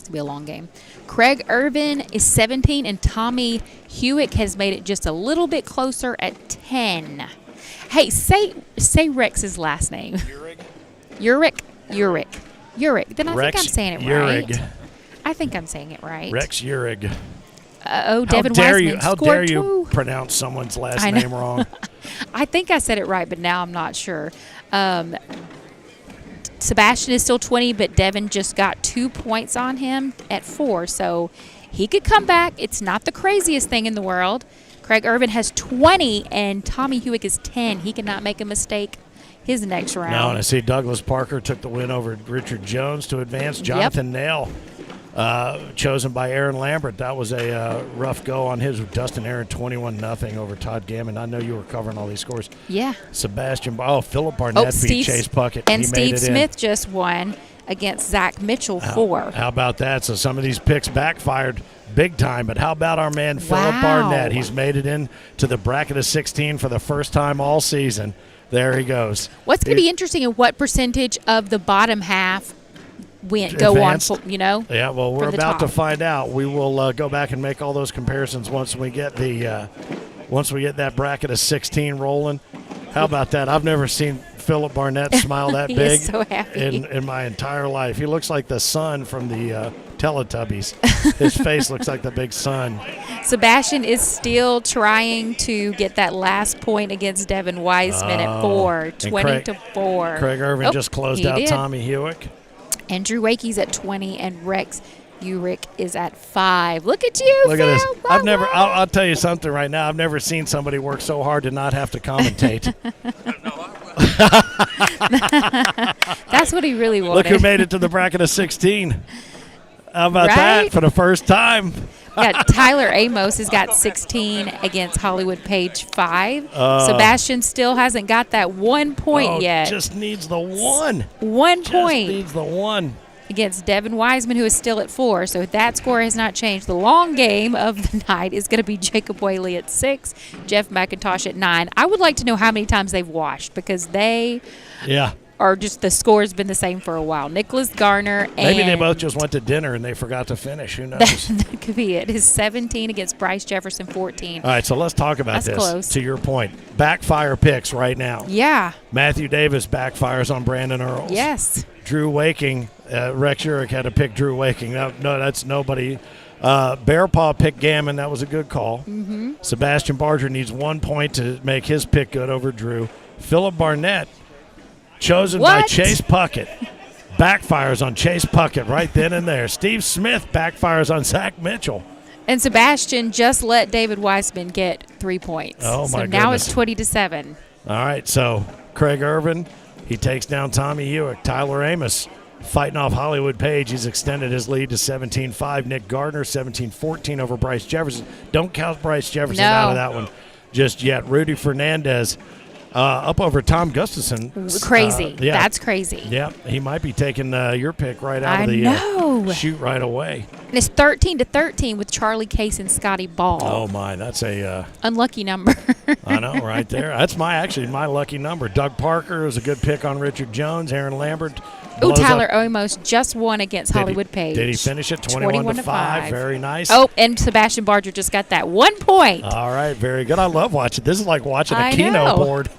To be a long game. Craig Irvin is 17 and Tommy Hewitt has made it just a little bit closer at 10. Hey, say Rex's last name. Urick. Then I think I'm saying it right. I think I'm saying it right. Rex Urig. Devin Wiseman. How dare you pronounce someone's last name wrong? I think I said it right, but now I'm not sure. Sebastian is still 20, but Devin just got 2 points on him at 4. So he could come back. It's not the craziest thing in the world. Craig Irvin has 20, and Tommy Hewitt is 10. He cannot make a mistake his next round. No, and I see Douglas Parker took the win over Richard Jones to advance. Jonathan Nail, chosen by Aaron Lambert. That was a rough go on his. Dustin Aaron 21-0 over Todd Gammon. I know you were covering all these scores. Yeah. Philip Barnett beat Chase Puckett. And he Steve made it Smith in. just won against Zach Mitchell 4. How about that? So some of these picks backfired big time, but how about our man Philip Barnett? He's made it in to the bracket of 16 for the first time all season. There he goes. What's going to be interesting in what percentage of the bottom half go on, Yeah, well, we're about top. to find out. We will go back and make all those comparisons once we get that bracket of 16 rolling. How about that? I've never seen Philip Barnett smile that He big is so happy. in my entire life. He looks like the sun from the Teletubbies. His face looks like the big sun. Sebastian is still trying to get that last point against Devin Wiseman at 4, 20-4. Craig Irvin just closed out Tommy Hewitt. And Drew Wakey's at 20, and Rex Urich is at 5. Look at you, Look Phil. at this. I'll tell you something right now. I've never seen somebody work so hard to not have to commentate. That's what he really wanted. Look who made it to the bracket of 16. How about Right? that for the first time? Yeah, Tyler Amos has got 16 against Hollywood Page 5. Sebastian still hasn't got that 1 point yet. Just needs the one. 1 point. Just needs the one. Against Devin Wiseman, who is still at 4. So that score has not changed. The long game of the night is going to be Jacob Whaley at 6, Jeff McIntosh at 9. I would like to know how many times they've washed, because they are just, the score's been the same for a while. Nicholas Garner and Maybe they both just went to dinner and they forgot to finish. Who knows? that could be it. His 17 against Bryce Jefferson 14. All right, so let's talk about That's this. close. To your point, backfire picks right now. Yeah. Matthew Davis backfires on Brandon Earls. Yes. Drew Waking, Rex Urich had to pick Drew Waking. No, that's nobody. Bear Paw picked Gammon. That was a good call. Mm-hmm. Sebastian Barger needs 1 point to make his pick good over Drew. Philip Barnett, chosen by Chase Puckett, backfires on Chase Puckett right then and there. Steve Smith backfires on Zach Mitchell. And Sebastian just let David Wiseman get 3 points. Oh, my So now goodness. it's 20-7. All right, so Craig Irvin, he takes down Tommy Hewitt. Tyler Amos fighting off Hollywood Page. He's extended his lead to 17-5. Nick Gardner, 17-14 over Bryce Jefferson. Don't count Bryce Jefferson out of that one just yet. Rudy Fernandez up over Tom Gustafson. Crazy. That's crazy. Yeah, he might be taking your pick right out of the shoot right away. And it's 13-13 with Charlie Case and Scotty Ball. Oh, my. That's a unlucky number. I know, right there. That's my lucky number. Doug Parker was a good pick on Richard Jones. Aaron Lambert. Oh, Tyler Amos just won against Hollywood Page. Did he finish it 21-5? Very nice. Oh, and Sebastian Barger just got that 1 point. All right, very good. I love watching. This is like watching a Keno know. board.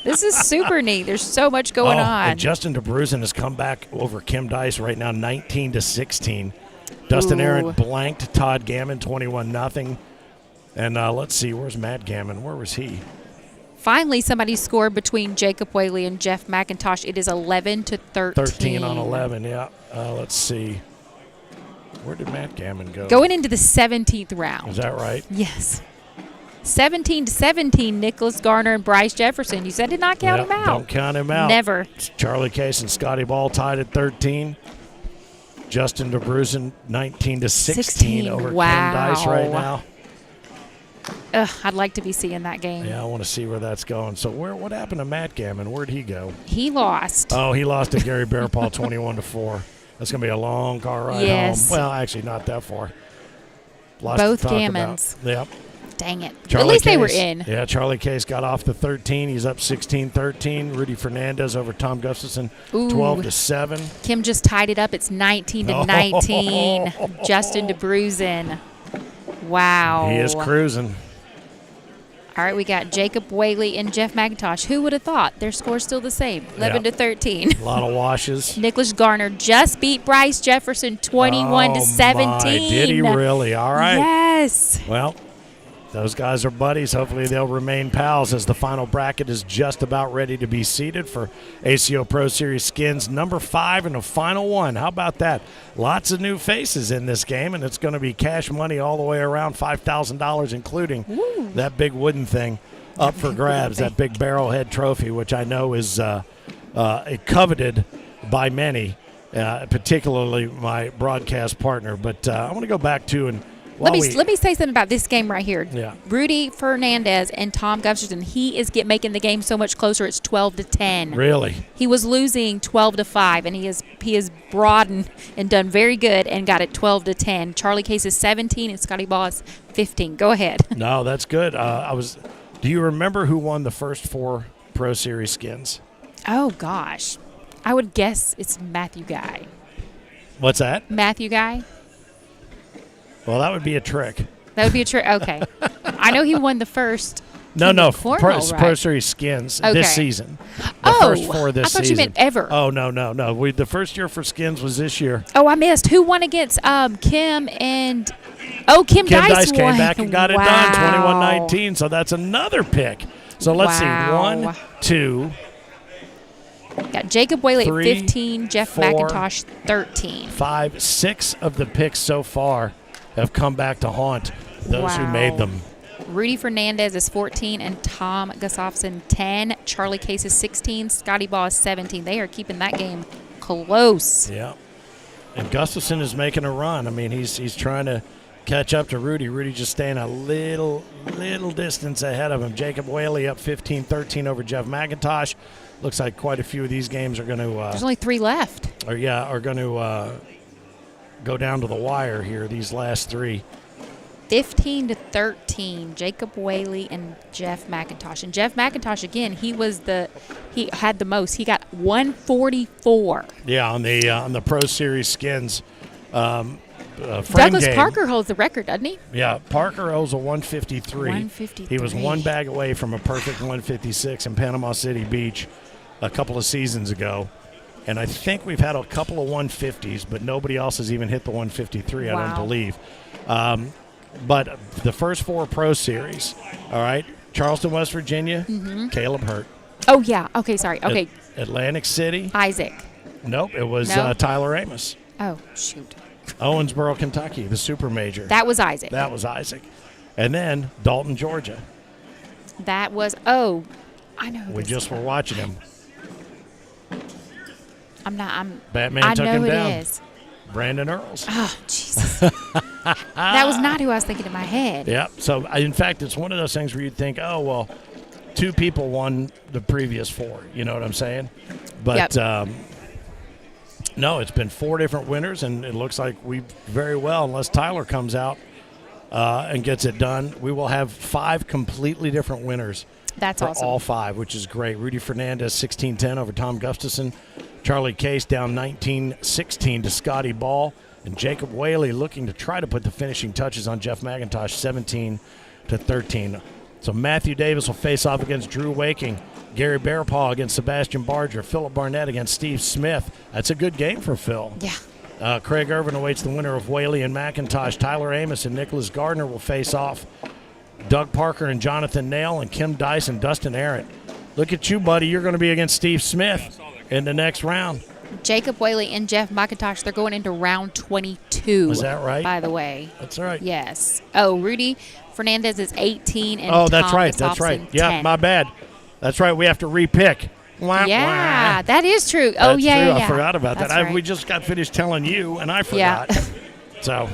This is super neat. There's so much going on. And Justin DeBruzen has come back over Kim Dice right now, 19-16. Dustin Aaron blanked Todd Gammon, 21-0. And let's see, where's Matt Gammon? Where was he? Finally, somebody scored between Jacob Whaley and Jeff McIntosh. It is 11-13. 13 on 11, yeah. Let's see. Where did Matt Gammon go? Going into the 17th round. Is that right? Yes. 17-17, Nicholas Garner and Bryce Jefferson. You said did not count him out. Don't count him out. Never. It's Charlie Case and Scotty Ball tied at 13. Justin DeBruzen, 19-16 over Kim Dice right now. I'd like to be seeing that game. Yeah, I want to see where that's going. So what happened to Matt Gammon? Where'd he go? He lost. Oh, he lost to Gary Bearpaw 21-4. That's going to be a long car ride home. Well, actually, not that far. Lots Both to talk Gammons. about. Yep. Dang it. Charlie At least Case, they were in. Yeah, Charlie Case got off the 13. He's up 16-13. Rudy Fernandez over Tom Gustafson, 12-7. Kim just tied it up. It's 19-19. Justin DeBruzen. Wow. He is cruising. All right, we got Jacob Whaley and Jeff McIntosh. Who would have thought? Their score's still the same, 11-13. A lot of washes. Nicholas Garner just beat Bryce Jefferson 21-17. My, did he really? All right. Yes. Well, Those guys are buddies. Hopefully they'll remain pals as the final bracket is just about ready to be seeded for ACO Pro Series Skins number 5 and the final one. How about that? Lots of new faces in this game, and it's going to be cash money all the way around, $5,000, including that big wooden thing up for grabs, that big barrelhead trophy, which I know is coveted by many, particularly my broadcast partner. But I want to go back to and let me say something about this game right here. Yeah. Rudy Fernandez and Tom Gustafson. He is making the game so much closer. It's 12-10. Really? He was losing 12-5, and he has broadened and done very good and got it 12-10. Charlie Case is 17 and Scotty Ball is 15. Go ahead. No, that's good. Do you remember who won the first 4 Pro Series skins? Oh gosh, I would guess it's Matthew Guy. What's that? Matthew Guy. Well, that would be a trick. That would be a trick. Okay. I know he won the first. No, Cornhole, right? Pro Series skins this season. The first 4 this season. I thought you meant ever. Oh, no. The first year for skins was this year. Oh, I missed. Who won against Kim and... Oh, Kim Dice came won. back and got it done, 21-19. So that's another pick. So let's see. 1, 2... Got Jacob Whaley 3, at 15, Jeff 4, McIntosh 13. 5, 6 of the picks so far have come back to haunt those who made them. Rudy Fernandez is 14 and Tom Gustafson 10. Charlie Case is 16. Scotty Ball is 17. They are keeping that game close. Yeah. And Gustafson is making a run. I mean, he's trying to catch up to Rudy. Rudy just staying a little distance ahead of him. Jacob Whaley up 15-13 over Jeff McIntosh. Looks like quite a few of these games are going to there's only 3 left. Are going to go down to the wire here, these last 3. 15-13, Jacob Whaley and Jeff McIntosh. And Jeff McIntosh, again, he had the most. He got 144. Yeah, on the Pro Series skins. Douglas Parker holds the record, doesn't he? Yeah, Parker owes a 153. 153. He was 1 bag away from a perfect 156 in Panama City Beach a couple of seasons ago. And I think we've had a couple of 150s, but nobody else has even hit the 153, I don't believe. But the first 4 Pro Series, all right, Charleston, West Virginia, Caleb Hurt. Oh, yeah. Okay, sorry. Okay. Atlantic City. Isaac. Nope, it was Tyler Amos. Oh, shoot. Owensboro, Kentucky, the super major. That was Isaac. And then Dalton, Georgia. That was, I know. We just were watching him. Batman took him down. I know who it is. Brandon Earls. Oh, Jesus. That was not who I was thinking in my head. Yeah. So, in fact, it's one of those things where you'd think, 2 people won the previous 4. You know what I'm saying? But, no, it's been 4 different winners, and it looks like we very well, unless Tyler comes out and gets it done, we will have 5 completely different winners. That's for awesome. All 5, which is great. Rudy Fernandez, 16-10 over Tom Gustafson. Charlie Case down 19-16 to Scotty Ball. And Jacob Whaley looking to try to put the finishing touches on Jeff McIntosh, 17-13. So Matthew Davis will face off against Drew Waking. Gary Bearpaw against Sebastian Barger. Philip Barnett against Steve Smith. That's a good game for Phil. Yeah. Craig Irvin awaits the winner of Whaley and McIntosh. Tyler Amos and Nicholas Gardner will face off. Doug Parker and Jonathan Nail and Kim Dice and Dustin Arrett. Look at you, buddy. You're going to be against Steve Smith in the next round. Jacob Whaley and Jeff McIntosh, they're going into round 22. Is that right? By the way. That's right. Yes. Oh, Rudy Fernandez is 18 and Tom Gustafson, that's right. 10. Yeah, my bad. That's right. We have to repick. Yeah, that is true. That's yeah, true. yeah. I forgot about that. Right. We just got finished telling you, and I forgot. Yeah. So.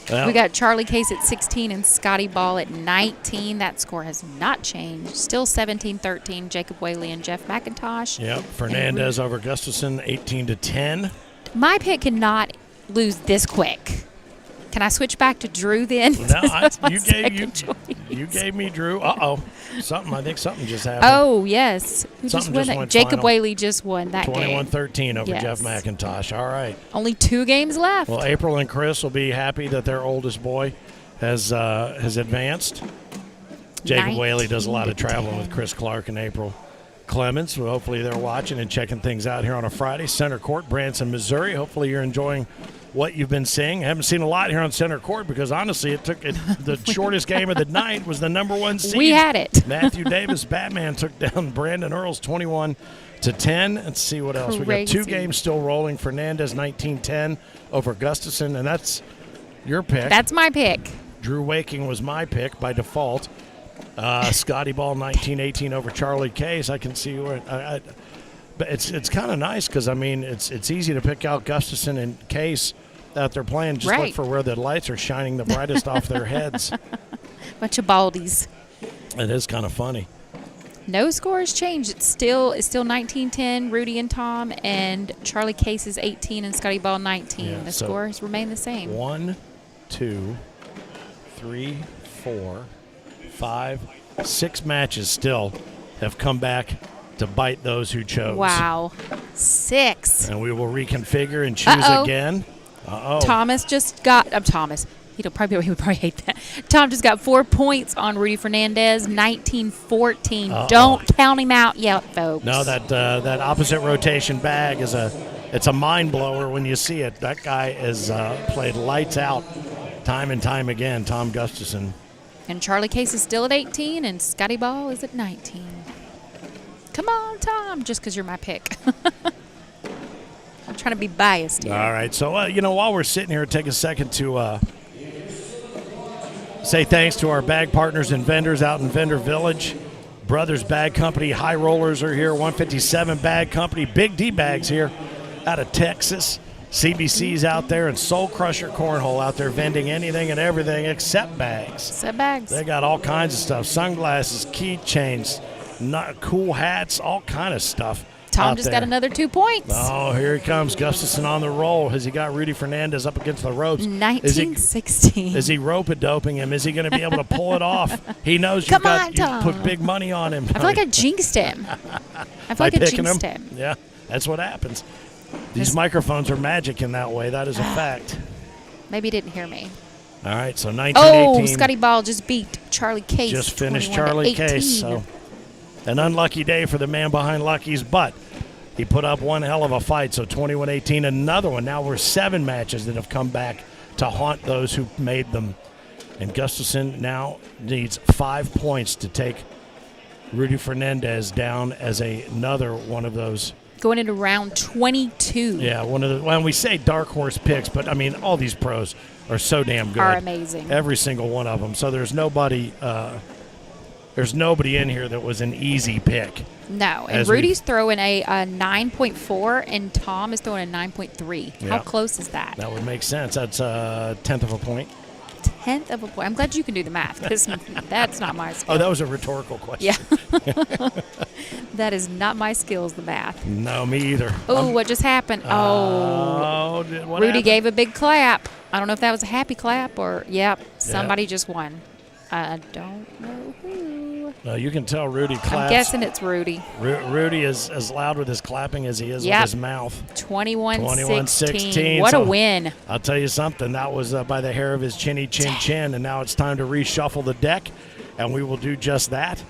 Well. We got Charlie Case at 16 and Scotty Ball at 19. That score has not changed. Still 17-13, Jacob Whaley and Jeff McIntosh. Yep, Fernandez over Gustafson, 18-10. My pick cannot lose this quick. Can I switch back to Drew then? No, you gave me Drew. I think something just happened. Oh, yes. Who something just won? Jacob Whaley just won that 21-13 game. 21-13 over Jeff McIntosh. All right. Only 2 games left. Well, April and Chris will be happy that their oldest boy has advanced. Jacob Whaley does a lot of traveling with Chris Clark and April Clemens. Well, hopefully they're watching and checking things out here on a Friday. Center Court, Branson, Missouri. Hopefully you're enjoying what you've been seeing. I haven't seen a lot here on center court because, honestly, the shortest game of the night was the number 1 seed. We had it. Matthew Davis, Batman, took down Brandon Earls 21-10. Let's see what else. We got 2 games still rolling. Fernandez 19-10 over Gustafson, and that's your pick. That's my pick. Drew Waking was my pick by default. Scotty Ball 19-18 over Charlie Case. I can see where but it's kind of nice because, I mean, it's easy to pick out Gustafson and Case out there playing. Just look for where the lights are shining the brightest off their heads. Bunch of baldies. It is kind of funny. No score has changed. It's still 19-10, Rudy and Tom, and Charlie Case is 18 and Scotty Ball 19. Yeah, the so scores remain the same. 1, 2, 3, 4, 5, 6 matches still have come back to bite those who chose. Wow. 6. And we will reconfigure and choose again. Thomas just got Thomas. He would probably hate that. Tom just got 4 points on Rudy Fernandez, 19-14. Don't count him out yet, folks. No, that opposite rotation bag it's a mind blower when you see it. That guy is played lights out time and time again, Tom Gustafson. And Charlie Case is still at 18, and Scotty Ball is at 19. Come on, Tom, just because you're my pick. I'm trying to be biased here. All right, so, while we're sitting here, take a second to say thanks to our bag partners and vendors out in Vendor Village. Brothers Bag Company, High Rollers are here, 157 Bag Company, Big D Bags here out of Texas. CBC's out there, and Soul Crusher Cornhole out there vending anything and everything except bags. Except bags. They got all kinds of stuff, sunglasses, keychains, cool hats, all kind of stuff. Tom just got another 2 points. Oh, here he comes. Gustafson on the roll. Has he got Rudy Fernandez up against the ropes? 19-16. Is he rope-a-doping him? Is he going to be able to pull it off? He knows you put big money on him. I feel like I jinxed him. Yeah, that's what happens. These microphones are magic in that way. That is a fact. Maybe he didn't hear me. All right, so 19-18. Oh, Scotty Ball just beat Charlie Case. Just finished Charlie Case. So an unlucky day for the man behind Lucky's, but he put up one hell of a fight. So 21-18, another one. Now we're 7 matches that have come back to haunt those who made them. And Gustafson now needs 5 points to take Rudy Fernandez down as another one of those. Going into round 22. Yeah, when we say dark horse picks, but I mean all these pros are so damn good. Are amazing. Every single one of them. So there's nobody in here that was an easy pick. No, and Rudy's throwing a 9.4, and Tom is throwing a 9.3. Yeah. How close is that? That would make sense. That's a tenth of a point. Tenth of a point. I'm glad you can do the math, because that's not my skill. Oh, that was a rhetorical question. Yeah. That is not my skills, the math. No, me either. Oh, what just happened? What Rudy happened? gave a big clap. I don't know if that was a happy clap or, somebody just won. I don't know who. No, you can tell Rudy claps. I'm guessing it's Rudy. Rudy is as loud with his clapping as he is with his mouth. 21-16. What a win. I'll tell you something. That was by the hair of his chinny chin, and now it's time to reshuffle the deck, and we will do just that.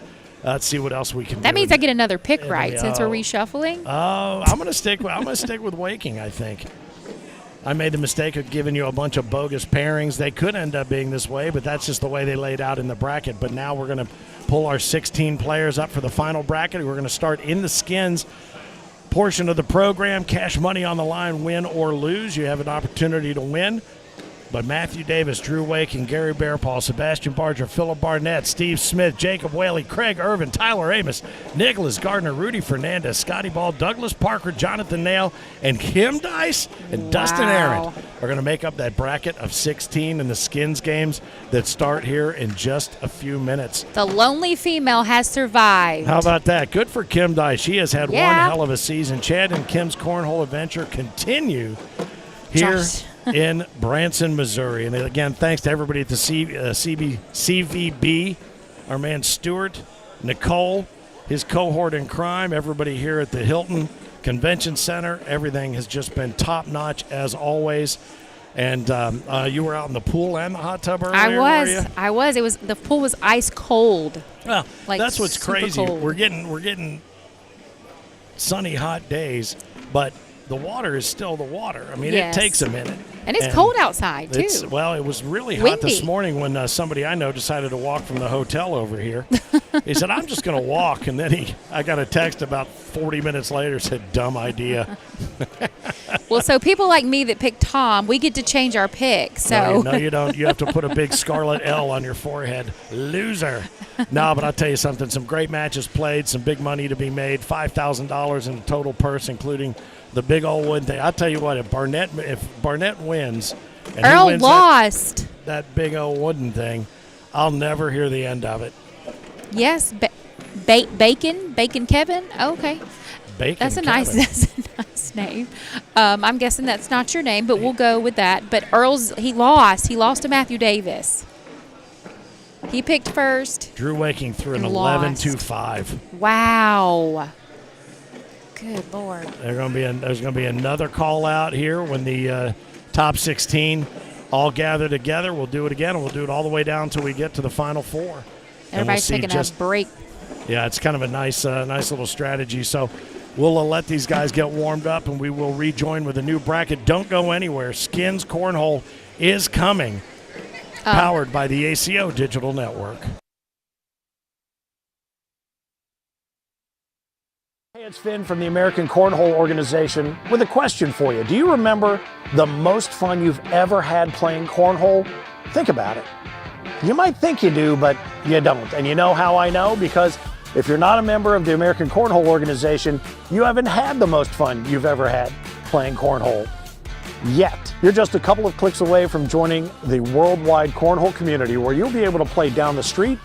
Let's see what else we can do. That means I get another pick right since we're reshuffling. Oh, I'm gonna stick with Waking, I think. I made the mistake of giving you a bunch of bogus pairings. They could end up being this way, but that's just the way they laid out in the bracket. But now we're going to pull our 16 players up for the final bracket. We're going to start in the skins portion of the program. Cash money on the line, win or lose. You have an opportunity to win. But Matthew Davis, Drew Waking, Gary Bearpaul, Sebastian Barger, Philip Barnett, Steve Smith, Jacob Whaley, Craig Irvin, Tyler Amos, Nicholas Gardner, Rudy Fernandez, Scotty Ball, Douglas Parker, Jonathan Nail, and Kim Dice and Dustin Arendt are going to make up that bracket of 16 in the skins games that start here in just a few minutes. The lonely female has survived. How about that? Good for Kim Dice. She has had one hell of a season. Chad and Kim's Cornhole adventure continue here in Branson, Missouri. And again, thanks to everybody at the CVB, our man Stuart, Nicole, his cohort in crime, everybody here at the Hilton Convention Center. Everything has just been top-notch as always. And you were out in the pool and the hot tub earlier, I was. The pool was ice cold. Well, that's what's crazy. Cold. We're getting sunny, hot days, but the water is still the water. I mean, Yes. it takes a minute. And it's cold outside, too. Well, it was really hot this Windy. morning when somebody I know decided to walk from the hotel over here. He said, I'm just going to walk. And then I got a text about 40 minutes later, said, dumb idea. Well, so people like me that pick Tom, we get to change our pick. So No, you don't. You have to put a big scarlet L on your forehead. Loser. No, but I'll tell you something. Some great matches played, some big money to be made, $5,000 in total purse, including the big old wooden thing. I'll tell you what, if Barnett wins, and he Earl wins lost. that big old wooden thing, I'll never hear the end of it. Yes, Bacon Kevin. Okay. Bacon That's a Kevin. nice name. I'm guessing that's not your name, but we'll go with that. But he lost. He lost to Matthew Davis. He picked first. Drew Waking threw an And 11-2-5. Wow. Good Lord. There's going to be another call out here when the top 16 all gather together. We'll do it again, and we'll do it all the way down until we get to the Final Four. Everybody's taking a break. Yeah, it's kind of a nice little strategy. So we'll let these guys get warmed up, and we will rejoin with a new bracket. Don't go anywhere. Skins Cornhole is coming, powered by the ACO Digital Network. Hey, it's Finn from the American Cornhole Organization with a question for you. Do you remember the most fun you've ever had playing cornhole? Think about it. You might think you do, but you don't. And you know how I know? Because if you're not a member of the American Cornhole Organization, you haven't had the most fun you've ever had playing cornhole yet. You're just a couple of clicks away from joining the worldwide cornhole community, where you'll be able to play down the street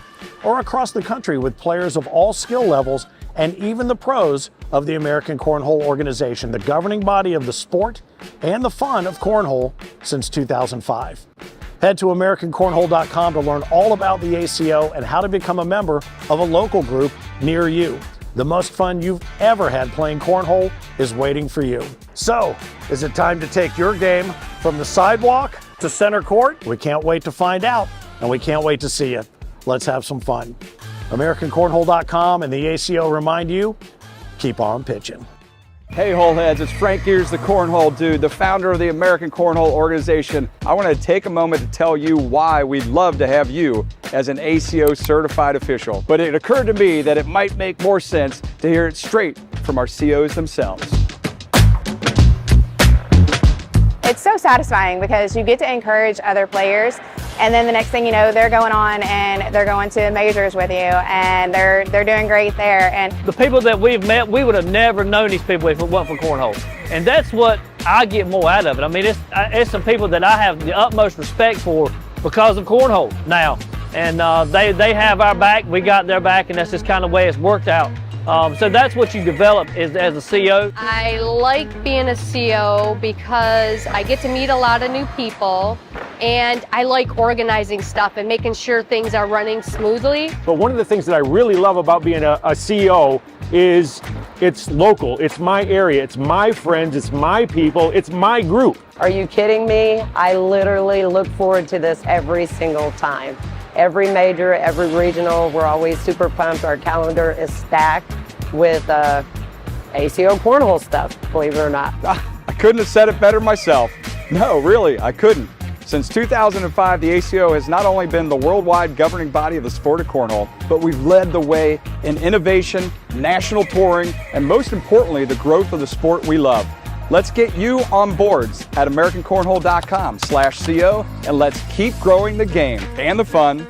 or across the country with players of all skill levels and even the pros of the American Cornhole Organization, the governing body of the sport and the fun of cornhole since 2005. Head to AmericanCornhole.com to learn all about the ACO and how to become a member of a local group near you. The most fun you've ever had playing cornhole is waiting for you. So, is it time to take your game from the sidewalk to center court? We can't wait to find out, and we can't wait to see you. Let's have some fun. AmericanCornhole.com and the ACO remind you, keep on pitching. Hey Holeheads, it's Frank Gears, the Cornhole Dude, the founder of the American Cornhole Organization. I want to take a moment to tell you why we'd love to have you as an ACO certified official. But it occurred to me that it might make more sense to hear it straight from our COs themselves. It's so satisfying because you get to encourage other players, and then the next thing you know, they're going on and they're going to majors with you, and they're doing great there. And the people that we've met, we would have never known these people if it wasn't for cornhole, and that's what I get more out of it. I mean, it's some people that I have the utmost respect for because of cornhole now, and they have our back, we got their back, and that's just kind of the way it's worked out. So that's what you develop as a CO. I like being a CO because I get to meet a lot of new people, and I like organizing stuff and making sure things are running smoothly. But one of the things that I really love about being a CO is it's local, it's my area, it's my friends, it's my people, it's my group. Are you kidding me? I literally look forward to this every single time. Every major, every regional, we're always super pumped. Our calendar is stacked with ACO cornhole stuff, believe it or not. I couldn't have said it better myself. No, really, I couldn't. Since 2005, the ACO has not only been the worldwide governing body of the sport of cornhole, but we've led the way in innovation, national touring, and most importantly, the growth of the sport we love. Let's get you on boards at AmericanCornhole.com/CO, and let's keep growing the game and the fun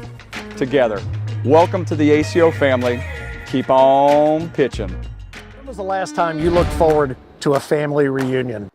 together. Welcome to the ACO family. Keep on pitching. When was the last time you looked forward to a family reunion?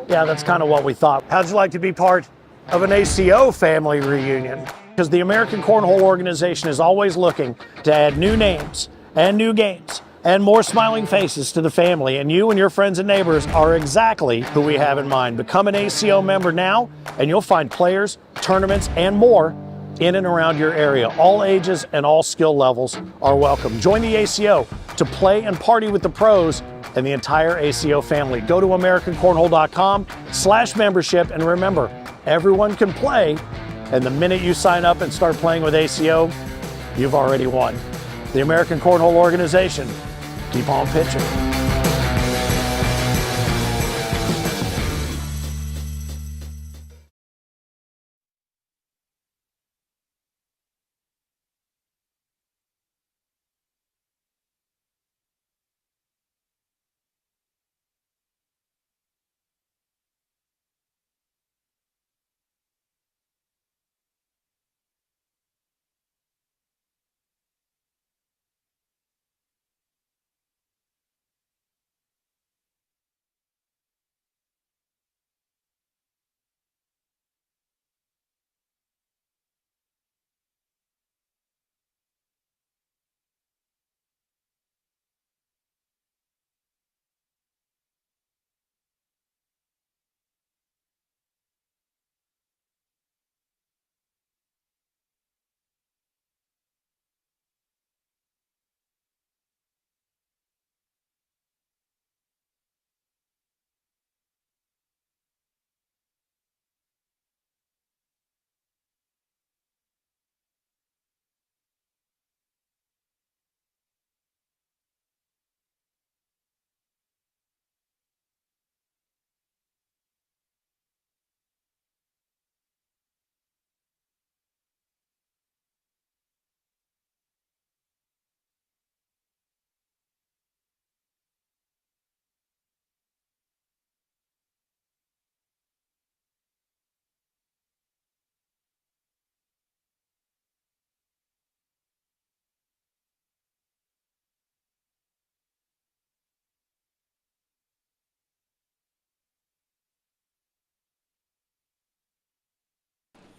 Yeah, that's kind of what we thought. How'd you like to be part of an ACO family reunion? Because the American Cornhole Organization is always looking to add new names and new games and more smiling faces to the family, and you and your friends and neighbors are exactly who we have in mind. Become an ACO member now, and you'll find players, tournaments, and more in and around your area. All ages and all skill levels are welcome. Join the ACO to play and party with the pros and the entire ACO family. Go to AmericanCornhole.com/membership, and remember, everyone can play, and the minute you sign up and start playing with ACO, you've already won. The American Cornhole Organization. Keep on pitching.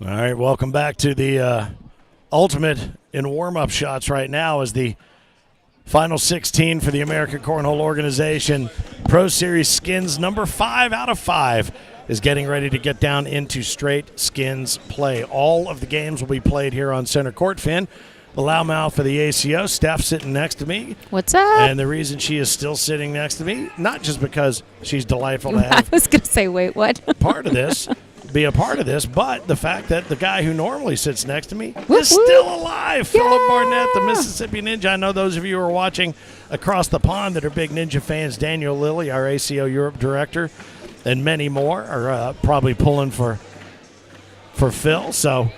All right, welcome back to the ultimate in warm-up shots right now as the final 16 for the American Cornhole Organization. Pro Series Skins number 5 out of 5 is getting ready to get down into straight skins play. All of the games will be played here on center court. Finn, the loudmouth for the ACO. Steph sitting next to me. What's up? And the reason she is still sitting next to me, not just because she's delightful to have I was going to say, wait, what? be a part of this, but the fact that the guy who normally sits next to me is still alive. Philip Barnett, the Mississippi Ninja. I know those of you who are watching across the pond that are big Ninja fans. Daniel Lilly, our ACO Europe director, and many more are probably pulling for Phil. So,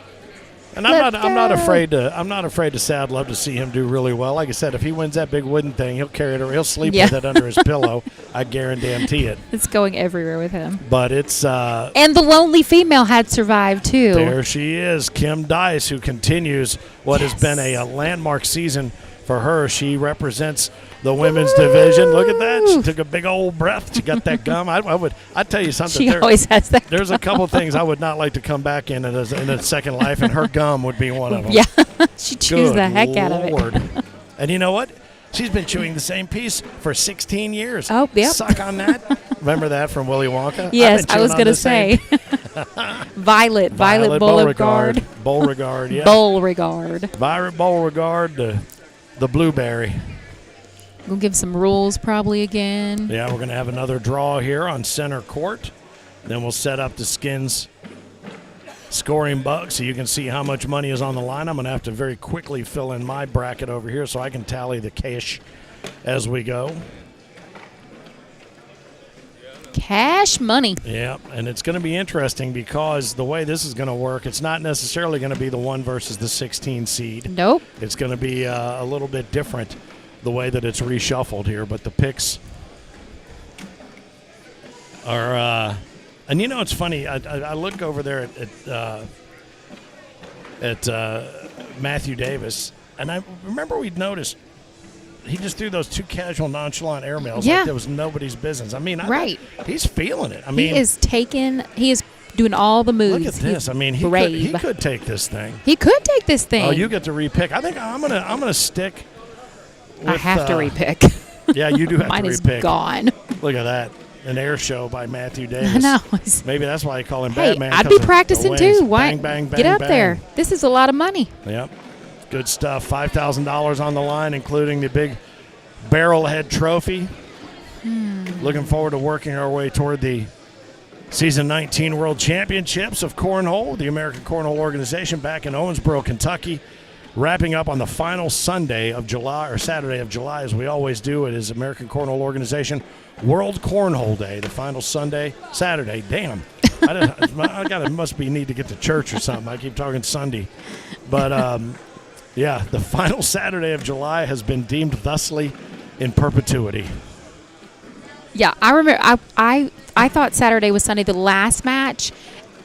and I'm not afraid to say I'd love to see him do really well. Like I said, if he wins that big wooden thing, he'll carry it or he'll sleep with it under his pillow. I guarantee it. It's going everywhere with him. But it's and the lonely female had survived too. There she is, Kim Dice, who continues what has been a landmark season for her. She represents the women's division. Look at that. She took a big old breath. She got that gum. I'd tell you something. She always has that. There's a couple things I would not like to come back in a second life, and her gum would be one of them. Yeah, she chews the heck out of it. And you know what? She's been chewing the same piece for 16 years. Oh, yep. Suck on that. Remember that from Willy Wonka? Yes, I was going to say. Violet Beauregard. Beauregard, yeah. Violet Beauregard, the blueberry. We'll give some rules probably again. Yeah, we're going to have another draw here on center court. Then we'll set up the skins scoring bug so you can see how much money is on the line. I'm going to have to very quickly fill in my bracket over here so I can tally the cash as we go. Cash money. Yeah, and it's going to be interesting because the way this is going to work, it's not necessarily going to be the 1 versus the 16 seed. Nope. It's going to be a little bit different the way that it's reshuffled here, but the picks are and you know it's funny, I look over there at Matthew Davis, and I remember we'd noticed he just threw those 2 casual nonchalant airmails like there was nobody's business. I mean, he's feeling it. I mean, he is doing all the moves. Look at this. I mean, he could take this thing. He could take this thing. Oh, you get to repick. I think I'm gonna stick with, I have to repick. Yeah, you do have Mine to is repick. Gone. Look at that. An air show by Matthew Davis. I know. Maybe that's why I call him Hey, Batman. I'd be practicing too. Why? Bang, bang, bang, get up bang. there. This is a lot of money. Yep. Good stuff. $5,000 on the line, including the big barrelhead trophy. Looking forward to working our way toward the Season 19 World Championships of Cornhole, the American Cornhole Organization back in Owensboro, Kentucky. Wrapping up on the final Sunday of July, or Saturday of July, as we always do. It is American Cornhole Organization World Cornhole Day, the final Saturday. Damn. Must need to get to church or something. I keep talking Sunday. But, yeah, the final Saturday of July has been deemed thusly in perpetuity. Yeah, I remember. I thought Saturday was Sunday, the last match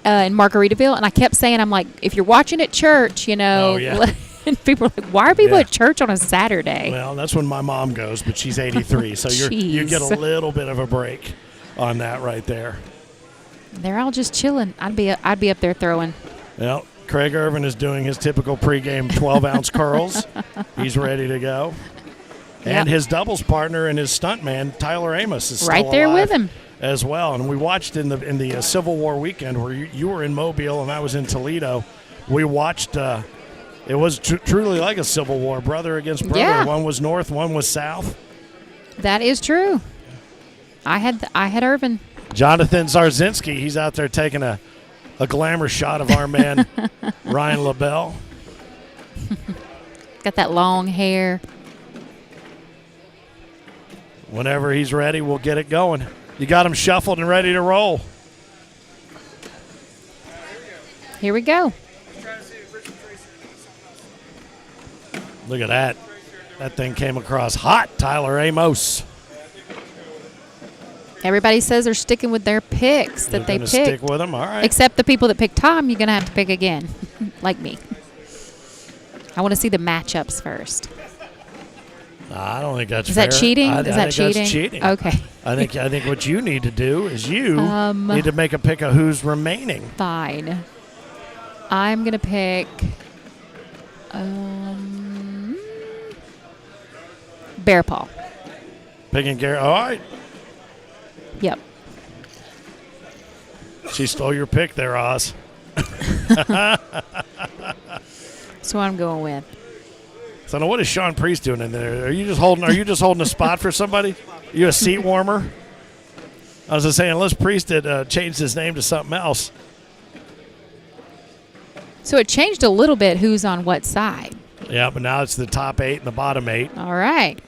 in Margaritaville, and I kept saying, I'm like, if you're watching at church, you know. Oh, yeah. And people are like, why are people at church on a Saturday? Well, that's when my mom goes, but she's 83, so you get a little bit of a break on that right there. They're all just chilling. I'd be up there throwing. Well, Craig Irvin is doing his typical pregame 12-ounce curls. He's ready to go. And his doubles partner and his stuntman, Tyler Amos, is still right there with him as well. And we watched in the Civil War weekend where you were in Mobile and I was in Toledo. We watched. It was truly like a Civil War, brother against brother. Yeah. One was north, one was south. That is true. I had Irvin. Jonathan Zarzinski, he's out there taking a glamour shot of our man Ryan LaBelle. Got that long hair. Whenever he's ready, we'll get it going. You got him shuffled and ready to roll. Here we go. Look at that. That thing came across hot, Tyler Amos. Everybody says they're sticking with their picks that they picked. Stick with them, all right. Except the people that picked Tom, you're going to have to pick again, like me. I want to see the matchups first. I don't think that's Is fair. that cheating? I Is think that cheating? That's cheating. Okay. I think what you need to do is you need to make a pick of who's remaining. Fine. I'm going to pick Bear Paw. Picking Gary. All right. Yep. She stole your pick there, Oz. So I'm going with. So now, what is Sean Priest doing in there? Are you just holding a spot for somebody? Are you a seat warmer? I was just saying, unless Priest had changed his name to something else. So it changed a little bit who's on what side. Yeah, but now it's the top 8 and the bottom 8. All right.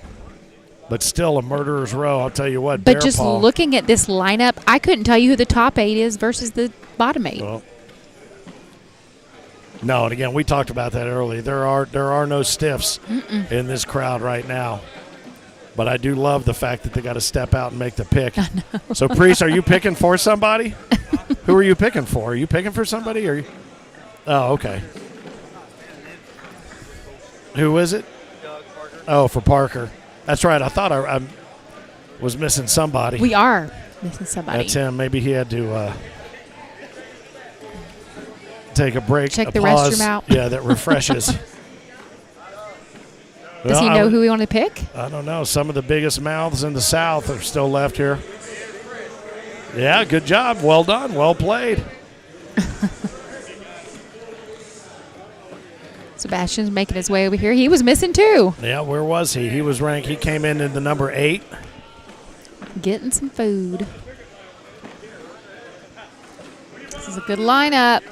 But still a murderer's row, I'll tell you what. But just looking at this lineup, I couldn't tell you who the top 8 is versus the bottom 8. Well, no, and again, we talked about that earlier. There are no stiffs in this crowd right now. But I do love the fact that they got to step out and make the pick. I know. So, Priest, are you picking for somebody? Who are you picking for? Are you picking for somebody? Or oh, okay. Who is it? Oh, for Parker. That's right. I thought I was missing somebody. We are missing somebody. That's him. Maybe he had to take a break. Check the pause. restroom out. Yeah, that refreshes. Does he know who we want to pick? I don't know. Some of the biggest mouths in the South are still left here. Yeah, good job. Well done. Well played. Sebastian's making his way over here. He was missing too. Yeah, where was he? He was ranked. He came in the number 8. Getting some food. This is a good lineup.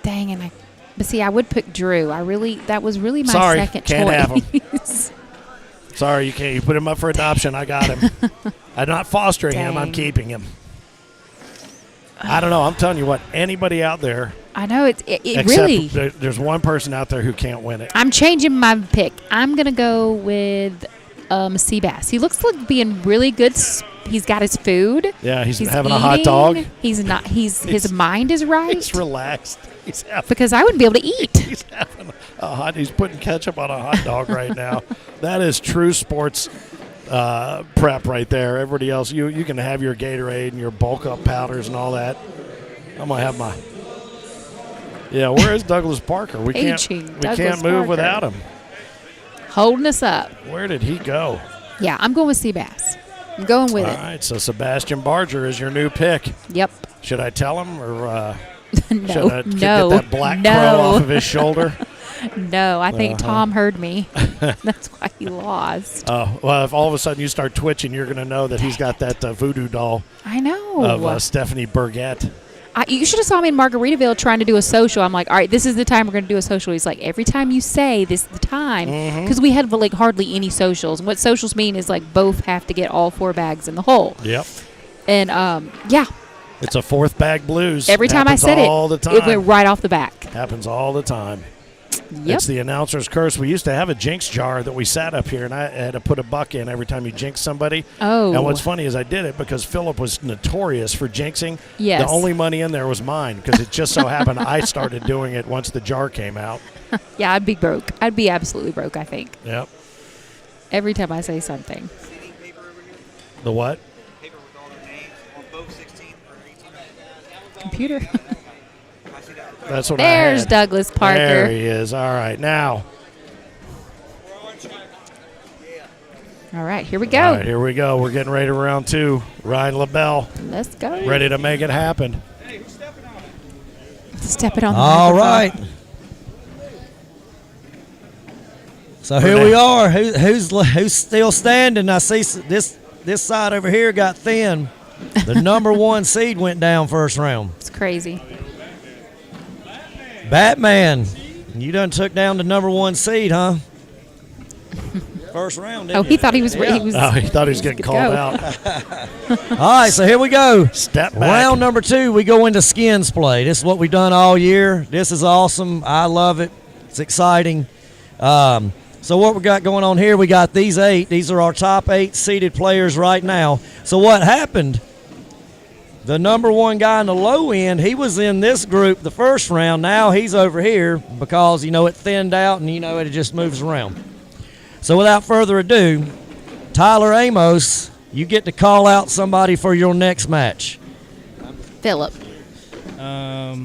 Dang it. But see, I would pick Drew. That was really my second can't choice. Have him. Sorry, you can't. You put him up for adoption. I got him. I'm not fostering him. I'm keeping him. I don't know. I'm telling you what. Anybody out there. I know it really. There's one person out there who can't win it. I'm changing my pick. I'm gonna go with Seabass. He looks like being really good. He's got his food. Yeah, he's having eating. a hot dog. He's not. His mind is right. He's relaxed. Because I wouldn't be able to eat. He's having he's putting ketchup on a hot dog right now. That is true sports prep right there. Everybody else, you can have your Gatorade and your bulk up powders and all that. I'm gonna have my. Yeah, where is Douglas Parker? We can't move without him. Holding us up. Where did he go? Yeah, I'm going with Seabass. I'm going with it. All right, so Sebastian Barger is your new pick. Yep. Should I tell him or no, should I get that black crow off of his shoulder? No, I think Tom heard me. That's why he lost. Well, if all of a sudden you start twitching, you're going to know that he's got that voodoo doll. I know. Of Stephanie Burgett. You should have saw me in Margaritaville trying to do a social. I'm like, all right, this is the time we're going to do a social. He's like, every time you say this is the time. Because we had like hardly any socials. And what socials mean is like both have to get all 4 bags in the hole. Yep. And yeah. It's a 4th bag blues. Every time I said it went right off the back. Happens all the time. Yep. It's the announcer's curse. We used to have a jinx jar that we sat up here, and I had to put a buck in every time you jinx somebody. Oh. And what's funny is I did it because Philip was notorious for jinxing. Yes. The only money in there was mine because it just so happened I started doing it once the jar came out. Yeah, I'd be broke. I'd be absolutely broke, I think. Yep. Every time I say something. The what? Computer. That's what There's I had. Douglas Parker. There he is. All right, now. All right, here we go. All right, here we go. We're getting ready to round 2. Ryan LaBelle. Let's go. Ready to make it happen. Stepping on the All microphone. right. So here we are. Who's still standing? I see this side over here got thin. The number 1 seed went down first round. It's crazy. Batman, you done took down the number 1 seed, huh? First round, didn't he thought he was. Yeah. He thought he was getting called out. All right, so here we go. Step back. Round number 2, we go into skins play. This is what we've done all year. This is awesome. I love it. It's exciting. So what we got going on here, we got these 8. These are our top 8 seeded players right now. So what happened? The number 1 guy in the low end, he was in this group the first round. Now he's over here because, it thinned out and, it just moves around. So without further ado, Tyler Amos, you get to call out somebody for your next match. Philip. All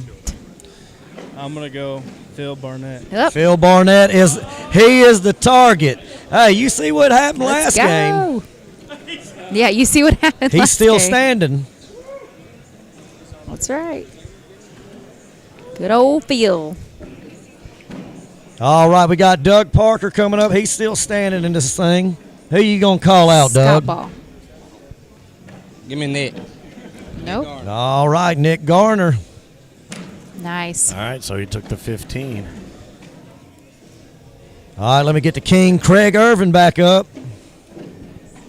I'm going to go Phil Barnett. Yep. Phil Barnett is the target. Hey, you see what happened last game? Yeah, you see what happened He's last still game. standing. That's right. Good old Phil. All right, we got Doug Parker coming up. He's still standing in this thing. Who you going to call out, Doug? Scott Ball. Give me Nick. Nope. All right, Nick Garner. Nice. All right, so he took the 15. All right, let me get the King, Craig Irvin, back up.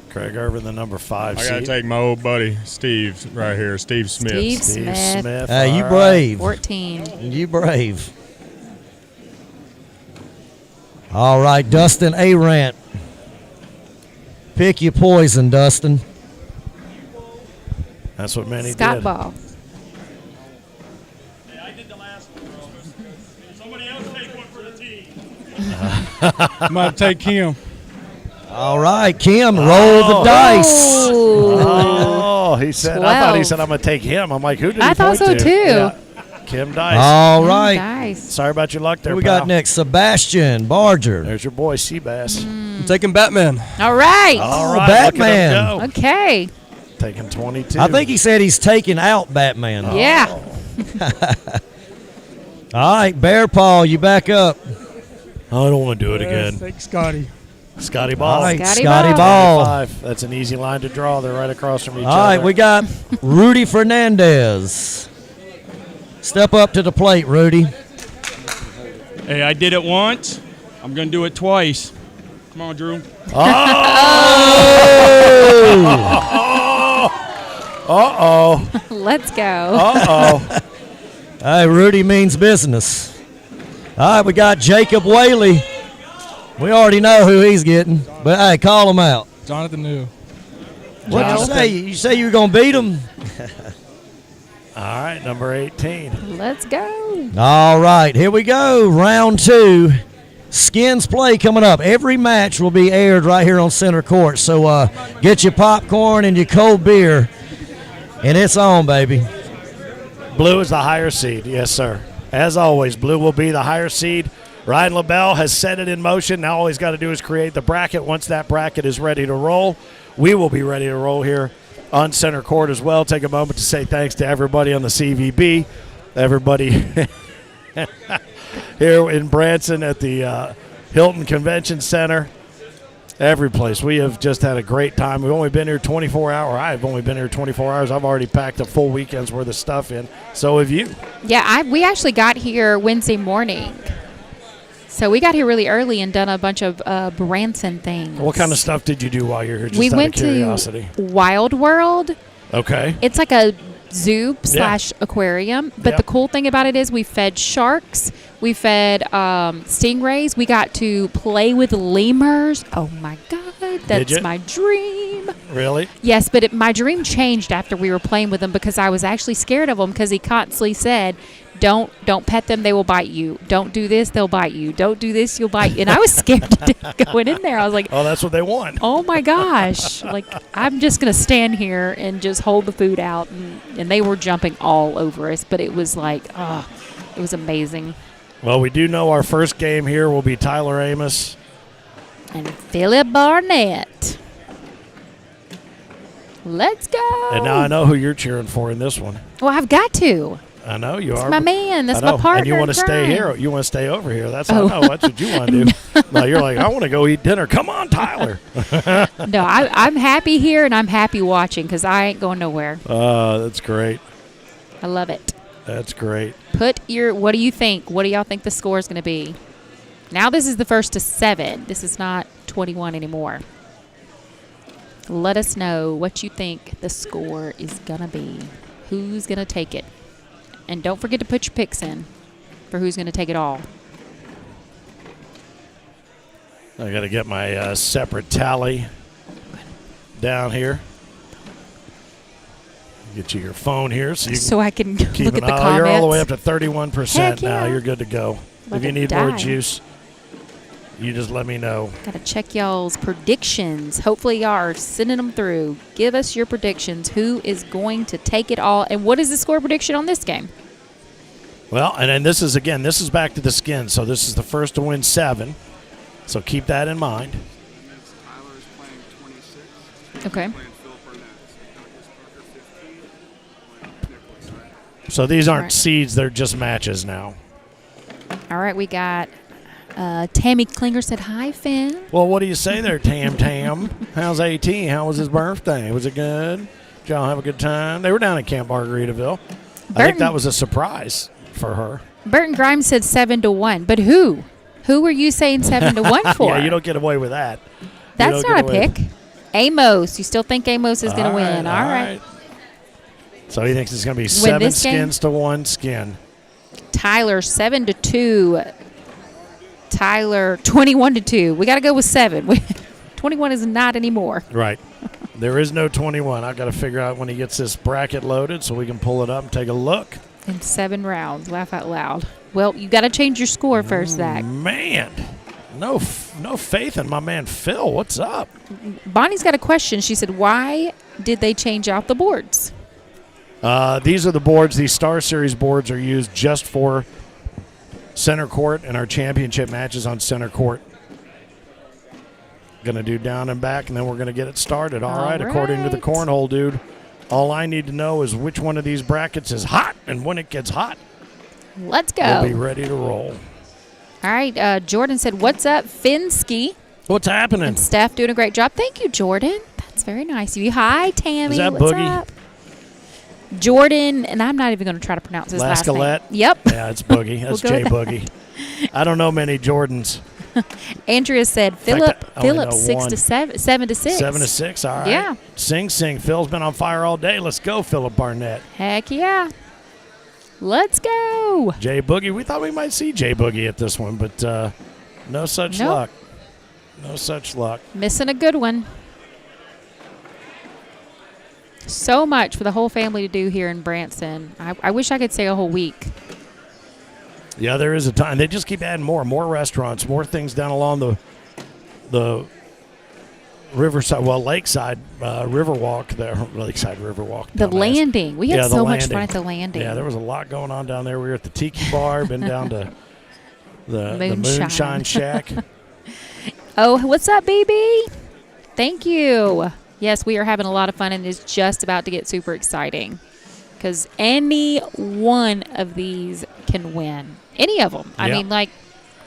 Craig Irvin, the number 5 I seed. got to take my old buddy Steve right here, Steve Smith. Steve Smith. Hey, you all brave. 14. You brave. All right, Dustin Arant. Pick your poison, Dustin. That's what many Scott did. Ball. I'm going to take him. All right, Kim, roll the dice. Oh, he said. I thought he 12. said I'm going to take him. I'm like, who did I he thought point so, to? too. Yeah. Kim Dice. All right. Nice. Sorry about your luck there, Who we pal. got next? Sebastian Barger. There's your boy, Seabass. I'm taking Batman. All right. All right, Batman. look at him go. Okay. Taking 22. I think he said he's taking out Batman. Yeah. All right, Bear Paw, you back up. I don't want to do it again. Take Scotty. Scotty Ball. All right, Scotty Scotty Ball. Ball. 5. That's an easy line to draw. They're right across from each All other. right, we got Rudy Fernandez. Step up to the plate, Rudy. Hey, I did it once. I'm going to do it twice. Come on, Drew. Uh-oh. Let's go. Uh-oh. Hey, Rudy means business. All right, we got Jacob Whaley. We already know who he's getting, but hey, call him out. Jonathan New. What'd you say? You say you were going to beat him? All right, number 18. Let's go. All right, here we go. Round 2. Skins play coming up. Every match will be aired right here on center court. So get your popcorn and your cold beer, and it's on, baby. Blue is the higher seed. Yes, sir. As always, blue will be the higher seed. Ryan LaBelle has set it in motion. Now all he's got to do is create the bracket. Once that bracket is ready to roll, we will be ready to roll here on center court as well. Take a moment to say thanks to everybody on the CVB, everybody here in Branson at the Hilton Convention Center, every place. We have just had a great time. We've only been here 24 hours. I've only been here 24 hours. I've already packed a full weekend's worth of stuff in. So have you. Yeah, we actually got here Wednesday morning. So we got here really early and done a bunch of Branson things. What kind of stuff did you do while you're here, just we out went of curiosity? to Wild World. Okay. It's like a zoo / aquarium. But the cool thing about it is we fed sharks. We fed stingrays. We got to play with lemurs. Oh, my God. That's my dream. Really? Yes, but my dream changed after we were playing with them because I was actually scared of them because he constantly said, don't pet them, they will bite you. Don't do this, they'll bite you. Don't do this, you'll bite you. And I was scared to death going in there. I was like, oh, that's what they want. Oh, my gosh. Like, I'm just going to stand here and just hold the food out. And they were jumping all over us. But it was like, it was amazing. Well, we do know our first game here will be Tyler Amos and Philip Barnett. Let's go. And now I know who you're cheering for in this one. Well, I've got to. I know you That's are. my man. That's I know. my partner. And you want to stay in here. crime. You want to stay over here. That's I know. That's what you want to do. No, you're like, I want to go eat dinner. Come on, Tyler. No, I'm happy here and I'm happy watching because I ain't going nowhere. That's great. I love it. That's great. What do you think? What do y'all think the score is going to be? Now this is the first to 7. This is not 21 anymore. Let us know what you think the score is going to be. Who's going to take it? And don't forget to put your picks in for who's going to take it all. I got to get my separate tally down here. Get you your phone here so I can keep look at the comments. You're all the way up to comments. 31% Heck now. yeah. You're good to go. Let if you it need more die. juice, you just let me know. Got to check y'all's predictions. Hopefully y'all are sending them through. Give us your predictions. Who is going to take it all? And what is the score prediction on this game? Well, and then this is back to the skin. So this is the first to win 7. So keep that in mind. Okay. So these aren't Right. seeds, they're just matches now. All right, we got Tammy Klinger said, hi, Finn. Well, what do you say there, Tam? How's AT? How was his birthday? Was it good? Did y'all have a good time? They were down at Camp Margaritaville. I think that was a surprise for her. Burton Grimes said 7-1. But who? Who were you saying 7-1 for? Yeah, you don't get away with that. That's not a pick. Amos. You still think Amos is going to win. All right. So he thinks it's going to be 7 skins to 1 skin. Tyler 7-2. Tyler 21-2. We got to go with 7. 21 is not anymore. Right. There is no 21. I've got to figure out when he gets this bracket loaded so we can pull it up and take a look. In 7 rounds. Laugh out loud. Well, you got to change your score first, Zach. Man, no faith in my man Phil. What's up? Bonnie's got a question. She said, why did they change out the boards? These are the boards. These Star Series boards are used just for center court and our championship matches on center court. Going to do down and back, and then we're going to get it started. All right, according to the Cornhole dude, all I need to know is which one of these brackets is hot, and when it gets hot, let's go. We'll be ready to roll. All right, Jordan said, what's up, Finsky? What's happening? And Steph doing a great job. Thank you, Jordan. That's very nice of you. Hi, Tammy. Is that what's Boogie? up? Jordan, and I'm not even going to try to pronounce his last name. Lascalette? Yep. Yeah, it's Boogie. That's We'll go Jay with Boogie. I don't know many Jordans. Andrea said, Philip 6 to 7, 7 to 6. 7 to 6, all right. Yeah. Sing. Phil's been on fire all day. Let's go, Philip Barnett. Heck yeah. Let's go. Jay Boogie. We thought we might see Jay Boogie at this one, but no such Nope. luck. No such luck. Missing a good one. So much for the whole family to do here in Branson. I wish I could stay a whole week. Yeah, there is a time. They just keep adding more restaurants, more things down along the riverside, lakeside Riverwalk there. Lakeside Riverwalk. The landing. We had so much landing. fun at the landing. Yeah, there was a lot going on down there. We were at the Tiki Bar, been down to the Moonshine Shack. Oh, what's up, BB? Thank you. Yes, we are having a lot of fun, and it's just about to get super exciting because any one of these can win. Any of them. I mean, like,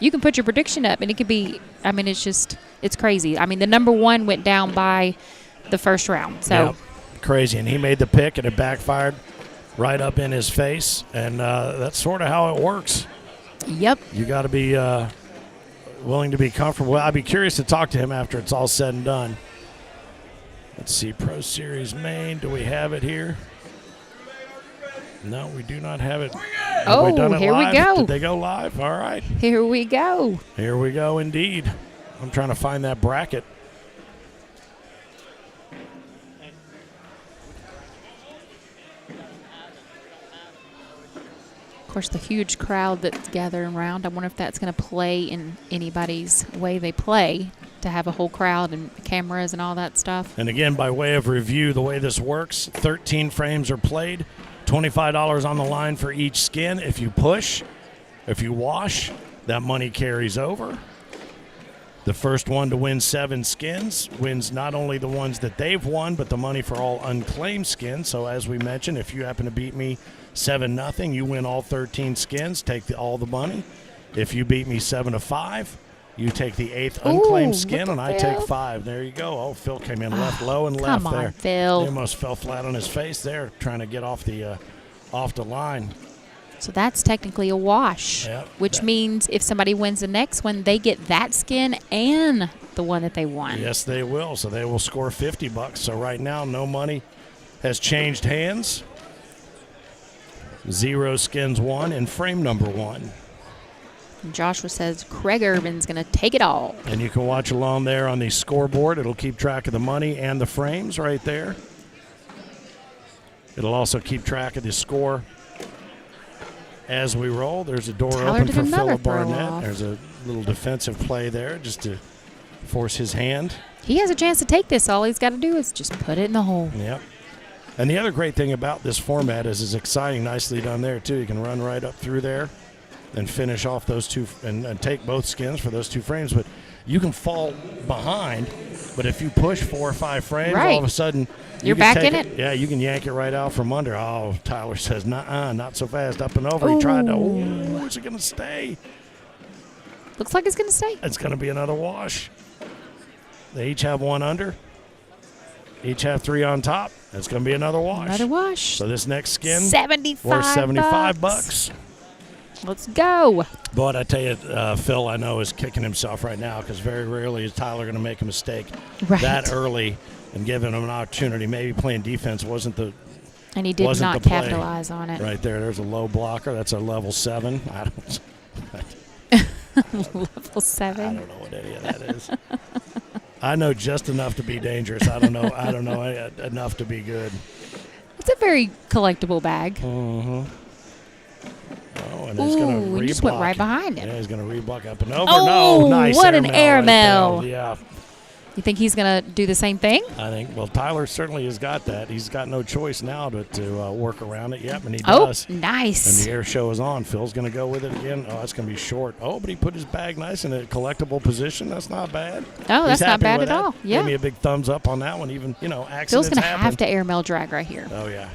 you can put your prediction up, and it could be, I mean, it's crazy. I mean, the number 1 went down by the first round. So yeah, crazy. And he made the pick, and it backfired right up in his face, and that's sort of how it works. Yep. You got to be willing to be comfortable. I'd be curious to talk to him after it's all said and done. Let's see, Pro Series Main. Do we have it here? No, we do not have it. Have we done it here live? we go. Did they go live? All right. Here we go. Here we go, indeed. I'm trying to find that bracket. Of course, the huge crowd that's gathering around, I wonder if that's going to play in anybody's way they play, to have a whole crowd and cameras and all that stuff. And again, by way of review, the way this works, 13 frames are played, $25 on the line for each skin. If you push, if you wash, that money carries over. The first one to win 7 skins wins not only the ones that they've won, but the money for all unclaimed skins. So as we mentioned, if you happen to beat me 7-0, you win all 13 skins, take all the money. If you beat me 7-5, you take the 8th unclaimed skin, and I take 5. There you go. Oh, Phil came in left low and left come on, there. Phil. He almost fell flat on his face there, trying to get off the line. So that's technically a wash, Yep, which means if somebody wins the next one, they get that skin and the one that they won. Yes, they will. So they will score $50. So right now, no money has changed hands. 0 skins won in frame number 1. And Joshua says Craig Urban's going to take it all. And you can watch along there on the scoreboard. It'll keep track of the money and the frames right there. It'll also keep track of the score as we roll. There's a door Tyler open did for another Philip throw Barnett. off. There's a little defensive play there just to force his hand. He has a chance to take this. All he's got to do is just put it in the hole. Yep. And the other great thing about this format is it's exciting nicely done there, too. You can run right up through there and finish off those two and take both skins for those 2 frames. But you can fall behind, but if you push 4 or 5 frames, all of a sudden you're back in it. Yeah, you can yank it right out from under. Oh, Tyler says, nuh-uh, not so fast. Up and over. He tried to, is it going to stay? Looks like it's going to stay. It's going to be another wash. They each have 1 under. Each have 3 on top. It's going to be another wash. Another wash. So this next skin, $75. worth $75. Let's go. But I tell you, Phil, I know, is kicking himself right now because very rarely is Tyler going to make a mistake that early and giving him an opportunity. Maybe playing defense wasn't the And he did not capitalize on it. Right there. There's a low blocker. That's a level 7. Level 7. I don't know what any of that is. I know just enough to be dangerous. I don't know enough to be good. It's a very collectible bag. Mm-hmm. Oh, and he's going to reblock. He just went right behind him. Yeah, he's going to reblock up and over. Oh, no, nice what an air mail. Right, yeah. You think he's going to do the same thing? I think, well, Tyler certainly has got that. He's got no choice now to work around it. Yep, and he does. Oh, nice. And the air show is on. Phil's going to go with it again. Oh, that's going to be short. Oh, but he put his bag nice in a collectible position. That's not bad. Oh, that's not bad at that. all. Yeah. Give me a big thumbs up on that one. Even, accidents Phil's going to happen. have to airmail drag right here. Oh, yeah.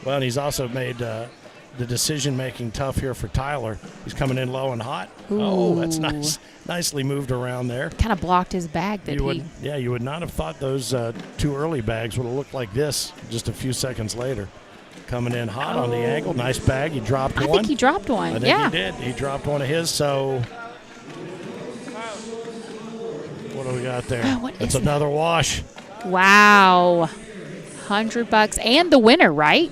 Well, and he's also made the decision-making tough here for Tyler. He's coming in low and hot. Ooh. Oh, that's nice. Nicely moved around there. Kind of blocked his bag. You would not have thought those 2 early bags would have looked like this just a few seconds later. Coming in hot on the angle. Nice bag. He dropped one. I think he dropped one. I think he did. He dropped one of his. So what do we got there? It's another wash. Wow. $100 and the winner, right?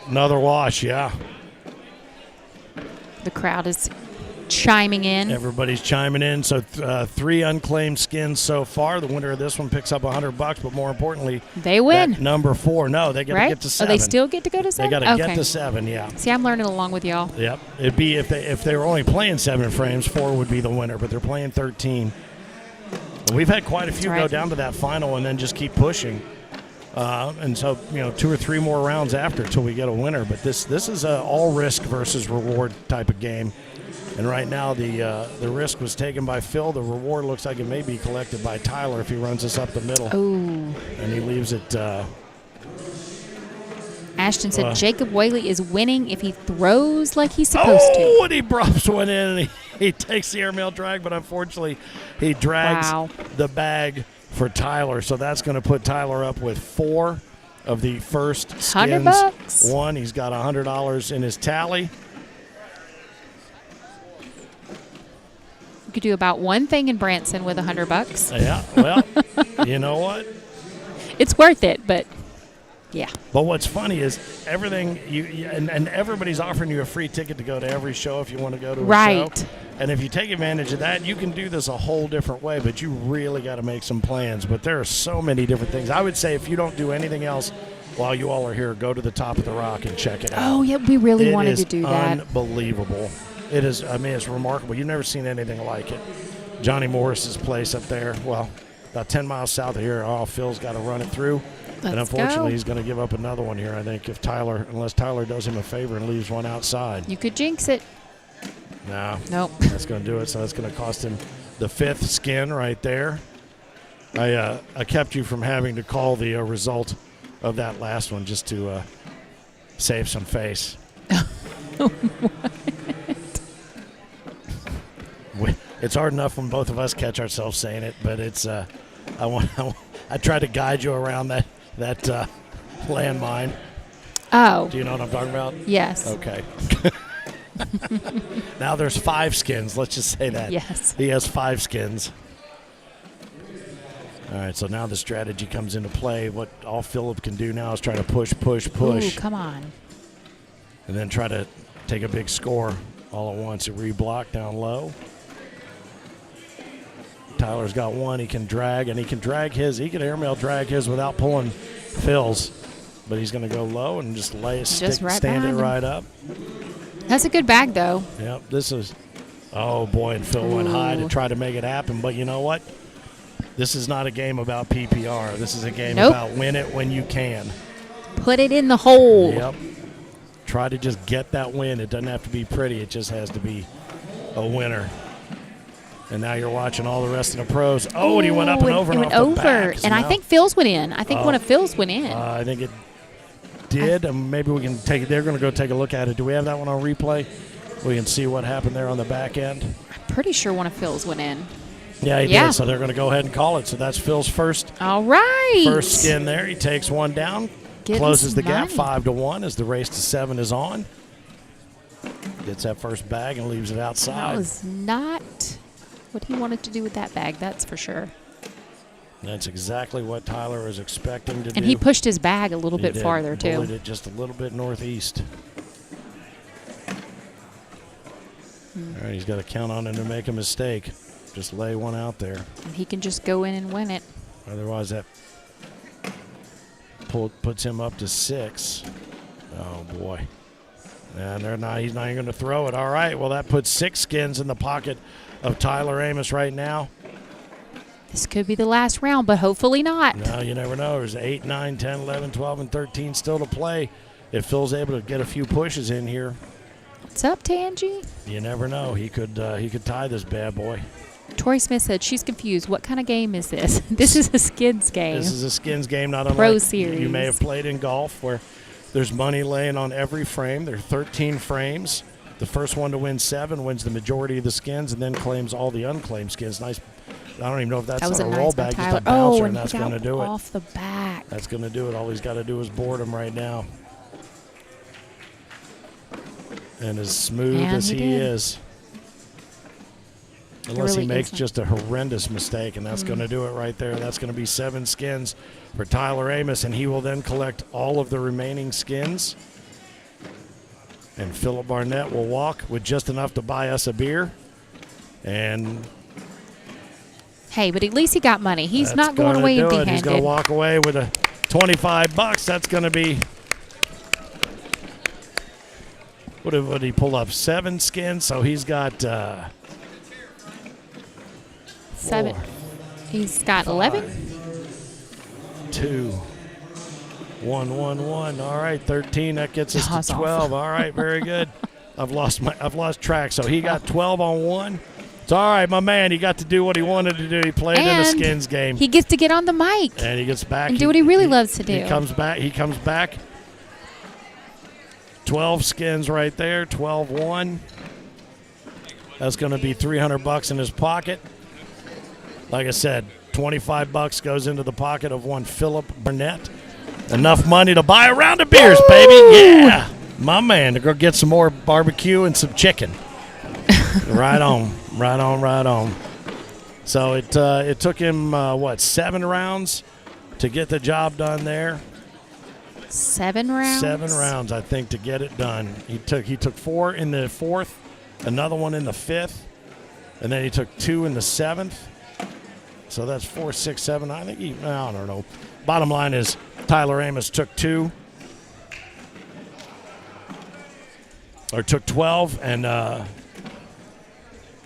Another wash, yeah. The crowd is chiming in. Everybody's chiming in. So 3 unclaimed skins so far. The winner of this one picks up $100, but more importantly, they win. Number 4. No, they got to get to 7. Oh, they still get to go to 7? They got to get to 7, yeah. See, I'm learning along with y'all. Yep. It'd be if they were only playing 7 frames, 4 would be the winner, but they're playing 13. And we've had quite a few go down to that final and then just keep pushing. And so, 2 or 3 more rounds after until we get a winner. But this is a all risk versus reward type of game. And right now the risk was taken by Phil. The reward looks like it may be collected by Tyler if he runs this up the middle. Ooh. And he leaves it. Ashton said Jacob Whaley is winning if he throws like he's supposed to. Oh, and he drops one in and he takes the airmail drag, but unfortunately he drags the bag for Tyler. So that's going to put Tyler up with 4 of the first skins. $100. One. He's got $100 in his tally. You could do about one thing in Branson with $100. Yeah, well, you know what? It's worth it, but yeah. But what's funny is everything and everybody's offering you a free ticket to go to every show if you want to go to a show. And if you take advantage of that, you can do this a whole different way, but you really got to make some plans. But there are so many different things. I would say if you don't do anything else while you all are here, go to the Top of the Rock and check it out. Oh, yeah, we really wanted to do that. Unbelievable. It is, it's remarkable. You've never seen anything like it. Johnny Morris's place up there, well, about 10 miles south of here. Oh, Phil's got to run it through. And unfortunately, he's going to give up another one here, I think, unless Tyler does him a favor and leaves one outside. You could jinx it. No. Nope. That's going to do it. So that's going to cost him the 5th skin right there. I kept you from having to call the result of that last one just to save some face. It's hard enough when both of us catch ourselves saying it, but it's I try to guide you around that landmine. Oh. Do you know what I'm talking about? Yes. Okay. Now there's 5 skins. Let's just say that. Yes. He has 5 skins. All right, so now the strategy comes into play. What all Philip can do now is try to push. Ooh, come on. And then try to take a big score all at once. A reblock down low. Tyler's got one. He can drag, and he can drag his. He can airmail drag his without pulling Phil's. But he's going to go low and just lay a stick, stand it right up. That's a good bag, though. Yep, this is, oh boy, and Phil went high to try to make it happen. But you know what? This is not a game about PPR. This is a game Nope. about win it when you can. Put it in the hole. Yep. Try to just get that win. It doesn't have to be pretty. It just has to be a winner. And now you're watching all the rest of the pros. Oh, and he went up and over. It and went off the over. back. And I No. think Phil's went in. I think one of Phil's went in. I think it did. And maybe we can take it. They're going to go take a look at it. Do we have that one on replay? We can see what happened there on the back end. I'm pretty sure one of Phil's went in. Yeah, he did. So they're going to go ahead and call it. So that's Phil's first. All right. First skin there. He takes one down. Getting Closes the some gap money. 5-1 as the race to 7 is on. Gets that first bag and leaves it outside. That was not what he wanted to do with that bag, that's for sure. That's exactly what Tyler was expecting to do. And he pushed his bag a little He bit did. farther, too. Bullied it just a little bit northeast. All right, he's got to count on him to make a mistake. Just lay one out there. And he can just go in and win it. Otherwise, that puts him up to 6. Oh, boy. And he's not even going to throw it. All right, well, that puts 6 skins in the pocket of Tyler Amos right now. This could be the last round, but hopefully not. No, you never know. There's 8, 9, 10, 11, 12, and 13 still to play. If Phil's able to get a few pushes in here, What's up, Tangy? you never know. He could tie this bad boy. Tori Smith said she's confused. What kind of game is this? This is a skins game. This is a skins game, not Pro unlike series. you may have played in golf, where there's money laying on every frame. There are 13 frames. The first one to win 7 wins the majority of the skins and then claims all the unclaimed skins. Nice. I don't even know if that's That was on a a roll nice one, bag, just Tyler. a bouncer, Oh, and that's he got going to do it. off the back. That's going to do it. All he's got to do is board him right now. And as smooth And as he he did. is, unless really he makes isn't. just a horrendous mistake, and that's going to do it right there. That's going to be 7 skins for Tyler Amos, and he will then collect all of the remaining skins. And Philip Barnett will walk with just enough to buy us a beer. And Hey, but at least he got money. He's that's not going gonna away do it. empty-handed. He's going to walk away with a $25. That's going to be, what did he pull up? 7 skins. So he's got 7. 4, He's got 11. 2, 1, 1, 1. All right, 13. That gets us That's to awful. 12. All right, very good. I've lost track. So he got 12 on 1. It's all right, my man. He got to do what he wanted to do. He played in a And skins game. He gets to get on the mic And he gets back. and do what he really loves to do. He comes back. 12 skins right there. 12-1. That's going to be $300 in his pocket. Like I said, $25 goes into the pocket of one Philip Burnett. Enough money to buy a round of beers, baby. Yeah, my man, to go get some more barbecue and some chicken. Right on. So it took him 7 rounds to get the job done there. 7 rounds. 7 rounds, I think, to get it done. He took 4 in the 4th, another one in the 5th, and then he took 2 in the 7th. So that's 4, 6, 7. I think I don't know. Bottom line is Tyler Amos took 2. Or took 12, and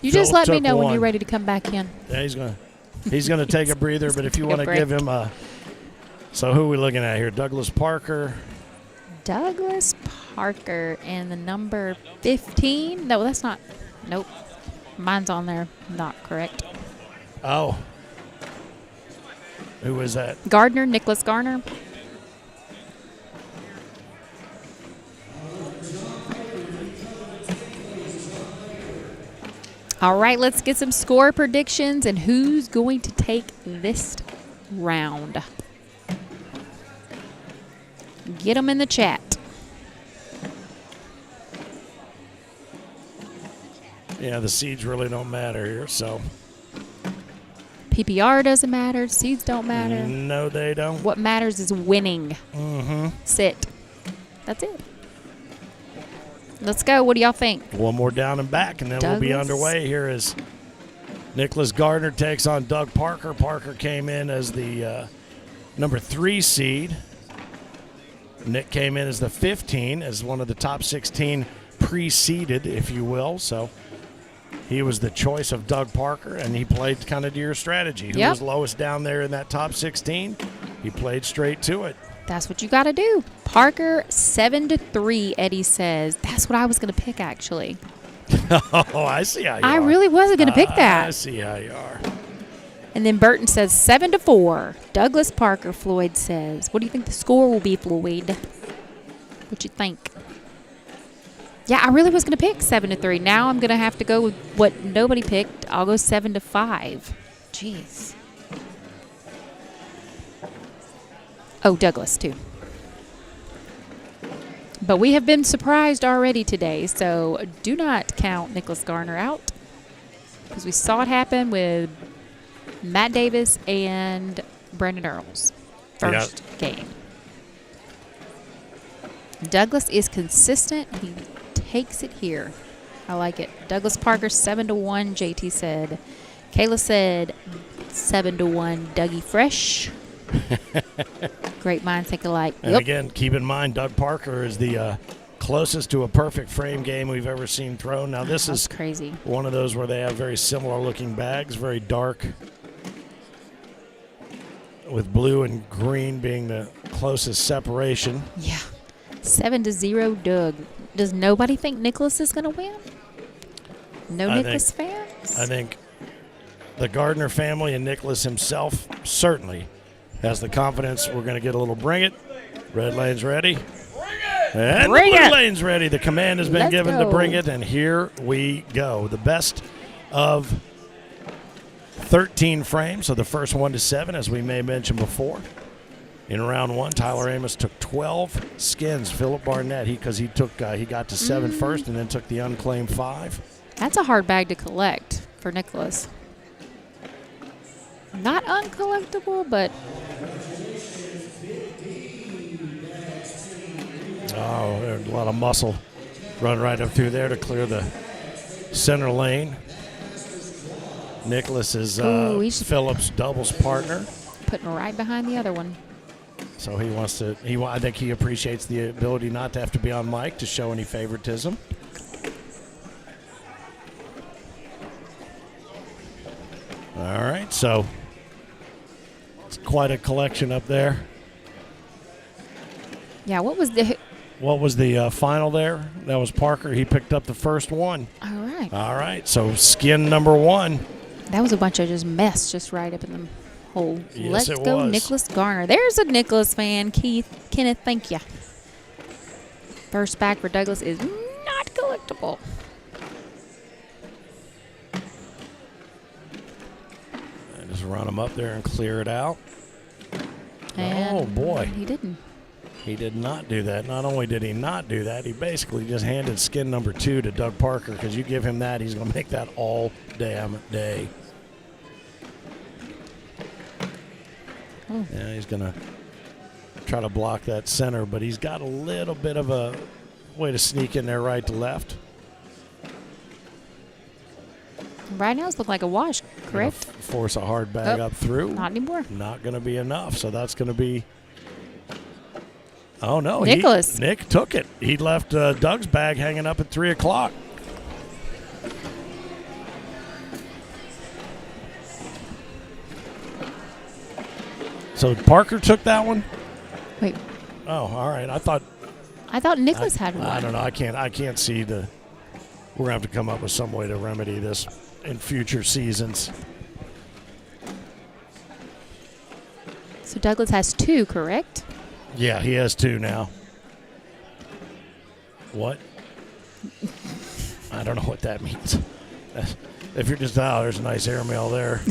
You just let me took know when 1. you're ready to come back in. Yeah, he's gonna take a breather. But if you take a want to break. give him a, so who are we looking at here? Douglas Parker. Douglas Parker and the number 15. No, that's not. Nope. Mine's on there. Not correct. Oh, who was that? Gardner, Nicholas Garner. All right, let's get some score predictions and who's going to take this round. Get them in the chat. Yeah, the seeds really don't matter here. So PPR doesn't matter. Seeds don't matter. no, they don't. What matters is winning. Mm-hmm. Sit. That's it. Let's go. What do y'all think? One more down and back, and then we'll be Douglas. underway here as Nicholas Gardner takes on Doug Parker. Parker came in as the number 3 seed. Nick came in as the 15, as one of the top 16 pre-seeded, if you will. So he was the choice of Doug Parker, and he played kind of to your strategy. Who Yep. was lowest down there in that top 16? He played straight to it. That's what you got to do. Parker 7-3. Eddie says that's what I was going to pick actually. Oh, I see how you are. I really wasn't going to pick that. I see how you are. And then Burton says 7-4. Douglas Parker. Floyd says, "What do you think the score will be, Floyd? What you think?" Yeah, I really was going to pick 7-3. Now I'm going to have to go with what nobody picked. I'll go 7-5. Jeez. Oh, Douglas too. But we have been surprised already today, so do not count Nicholas Garner out because we saw it happen with Matt Davis and Brandon Earls first game. Douglas is consistent. He takes it here. I like it. Douglas Parker 7-1. JT said. Kayla said 7-1. Dougie Fresh. Great minds think alike. And again, keep in mind, Doug Parker is the closest to a perfect frame game we've ever seen thrown. Now, this is crazy. One of those where they have very similar looking bags, very dark, with blue and green being the closest separation. Yeah. 7-0, Doug. Does nobody think Nicholas is going to win? No Nicholas fans? I think the Gardner family and Nicholas himself certainly has the confidence. We're going to get a little bring it. Red lane's ready. And Bring the blue it. lane's ready. The command has been Let's given go. to bring it, and here we go. The best of 13 frames, so the first 1 to 7, as we may mention before. In round 1, Tyler Amos took 12 skins. Philip Barnett, he got to 7 first, and then took the unclaimed 5. That's a hard bag to collect for Nicholas. Not uncollectible, but oh, there's a lot of muscle run right up through there to clear the center lane. Nicholas is Phillips' doubles partner. putting right behind the other one. So he wants to. I think he appreciates the ability not to have to be on mic to show any favoritism. All right, so it's quite a collection up there. Yeah, what was the final there? That was Parker. He picked up the first one. All right. All right, so skin number 1. That was a bunch of just mess just right up in the hole. Yes, Let's it go, was. Nicholas Garner. There's a Nicholas fan. Kenneth, thank you. First back for Douglas is not collectible. Just run him up there and clear it out. And oh, boy. He didn't. He did not do that. Not only did he not do that, he basically just handed skin number 2 to Doug Parker, because you give him that, he's going to make that all damn day. Oh. Yeah, he's going to try to block that center, but he's got a little bit of a way to sneak in there right to left. Right now it's looking like a wash, correct? Force a hard bag up through. Not anymore. Not going to be enough, so that's going to be... Oh, no. Nicholas. Nick took it. He left Doug's bag hanging up at 3 o'clock. So Parker took that one? Wait. Oh, all right. I thought Nicholas had one. I don't know. I can't see the... We're going to have to come up with some way to remedy this in future seasons. So Douglas has 2, correct? Yeah, he has 2 now. What? I don't know what that means. If you're just, there's a nice airmail there.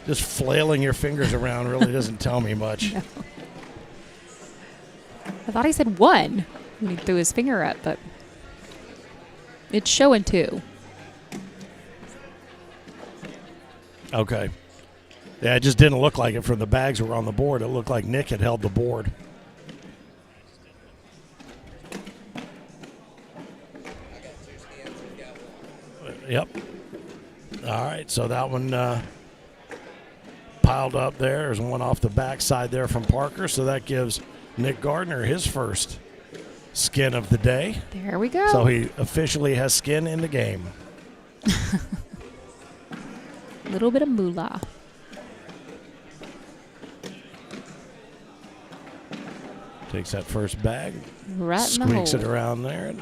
Just flailing your fingers around really doesn't tell me much. No. I thought he said 1 when he threw his finger up, but it's showing 2. Okay. Yeah, it just didn't look like it from the bags that were on the board. It looked like Nick had held the board. Yep. All right, so that one piled up there. There's one off the backside there from Parker, so that gives Nick Gardner his first skin of the day. There we go. So he officially has skin in the game. A little bit of moolah. Takes that first bag, Right in the squeaks it hole. around there. And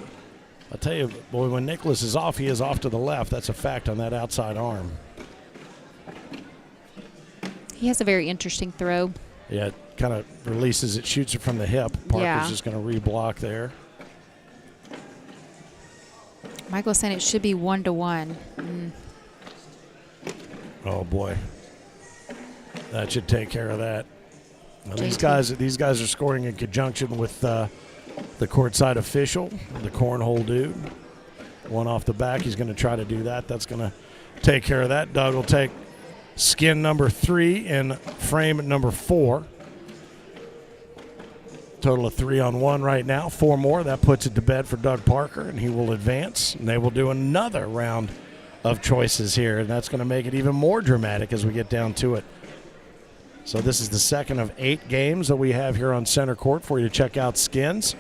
I'll tell you, boy, when Nicholas is off, he is off to the left. That's a fact on that outside arm. He has a very interesting throw. Yeah, it kind of releases it, shoots it from the hip. Parker's Yeah. just going to reblock there. Michael's saying it should be 1-1. Oh boy, that should take care of that. Now, JT. these guys are scoring in conjunction with the courtside official, the cornhole dude. One off the back, he's going to try to do that. That's going to take care of that. Doug will take skin number 3 and frame number 4. Total of 3 on 1 right now. 4 more. That puts it to bed for Doug Parker, and he will advance. And they will do another round of choices here, and that's going to make it even more dramatic as we get down to it. So this is the second of 8 games that we have here on center court for you to check out skins.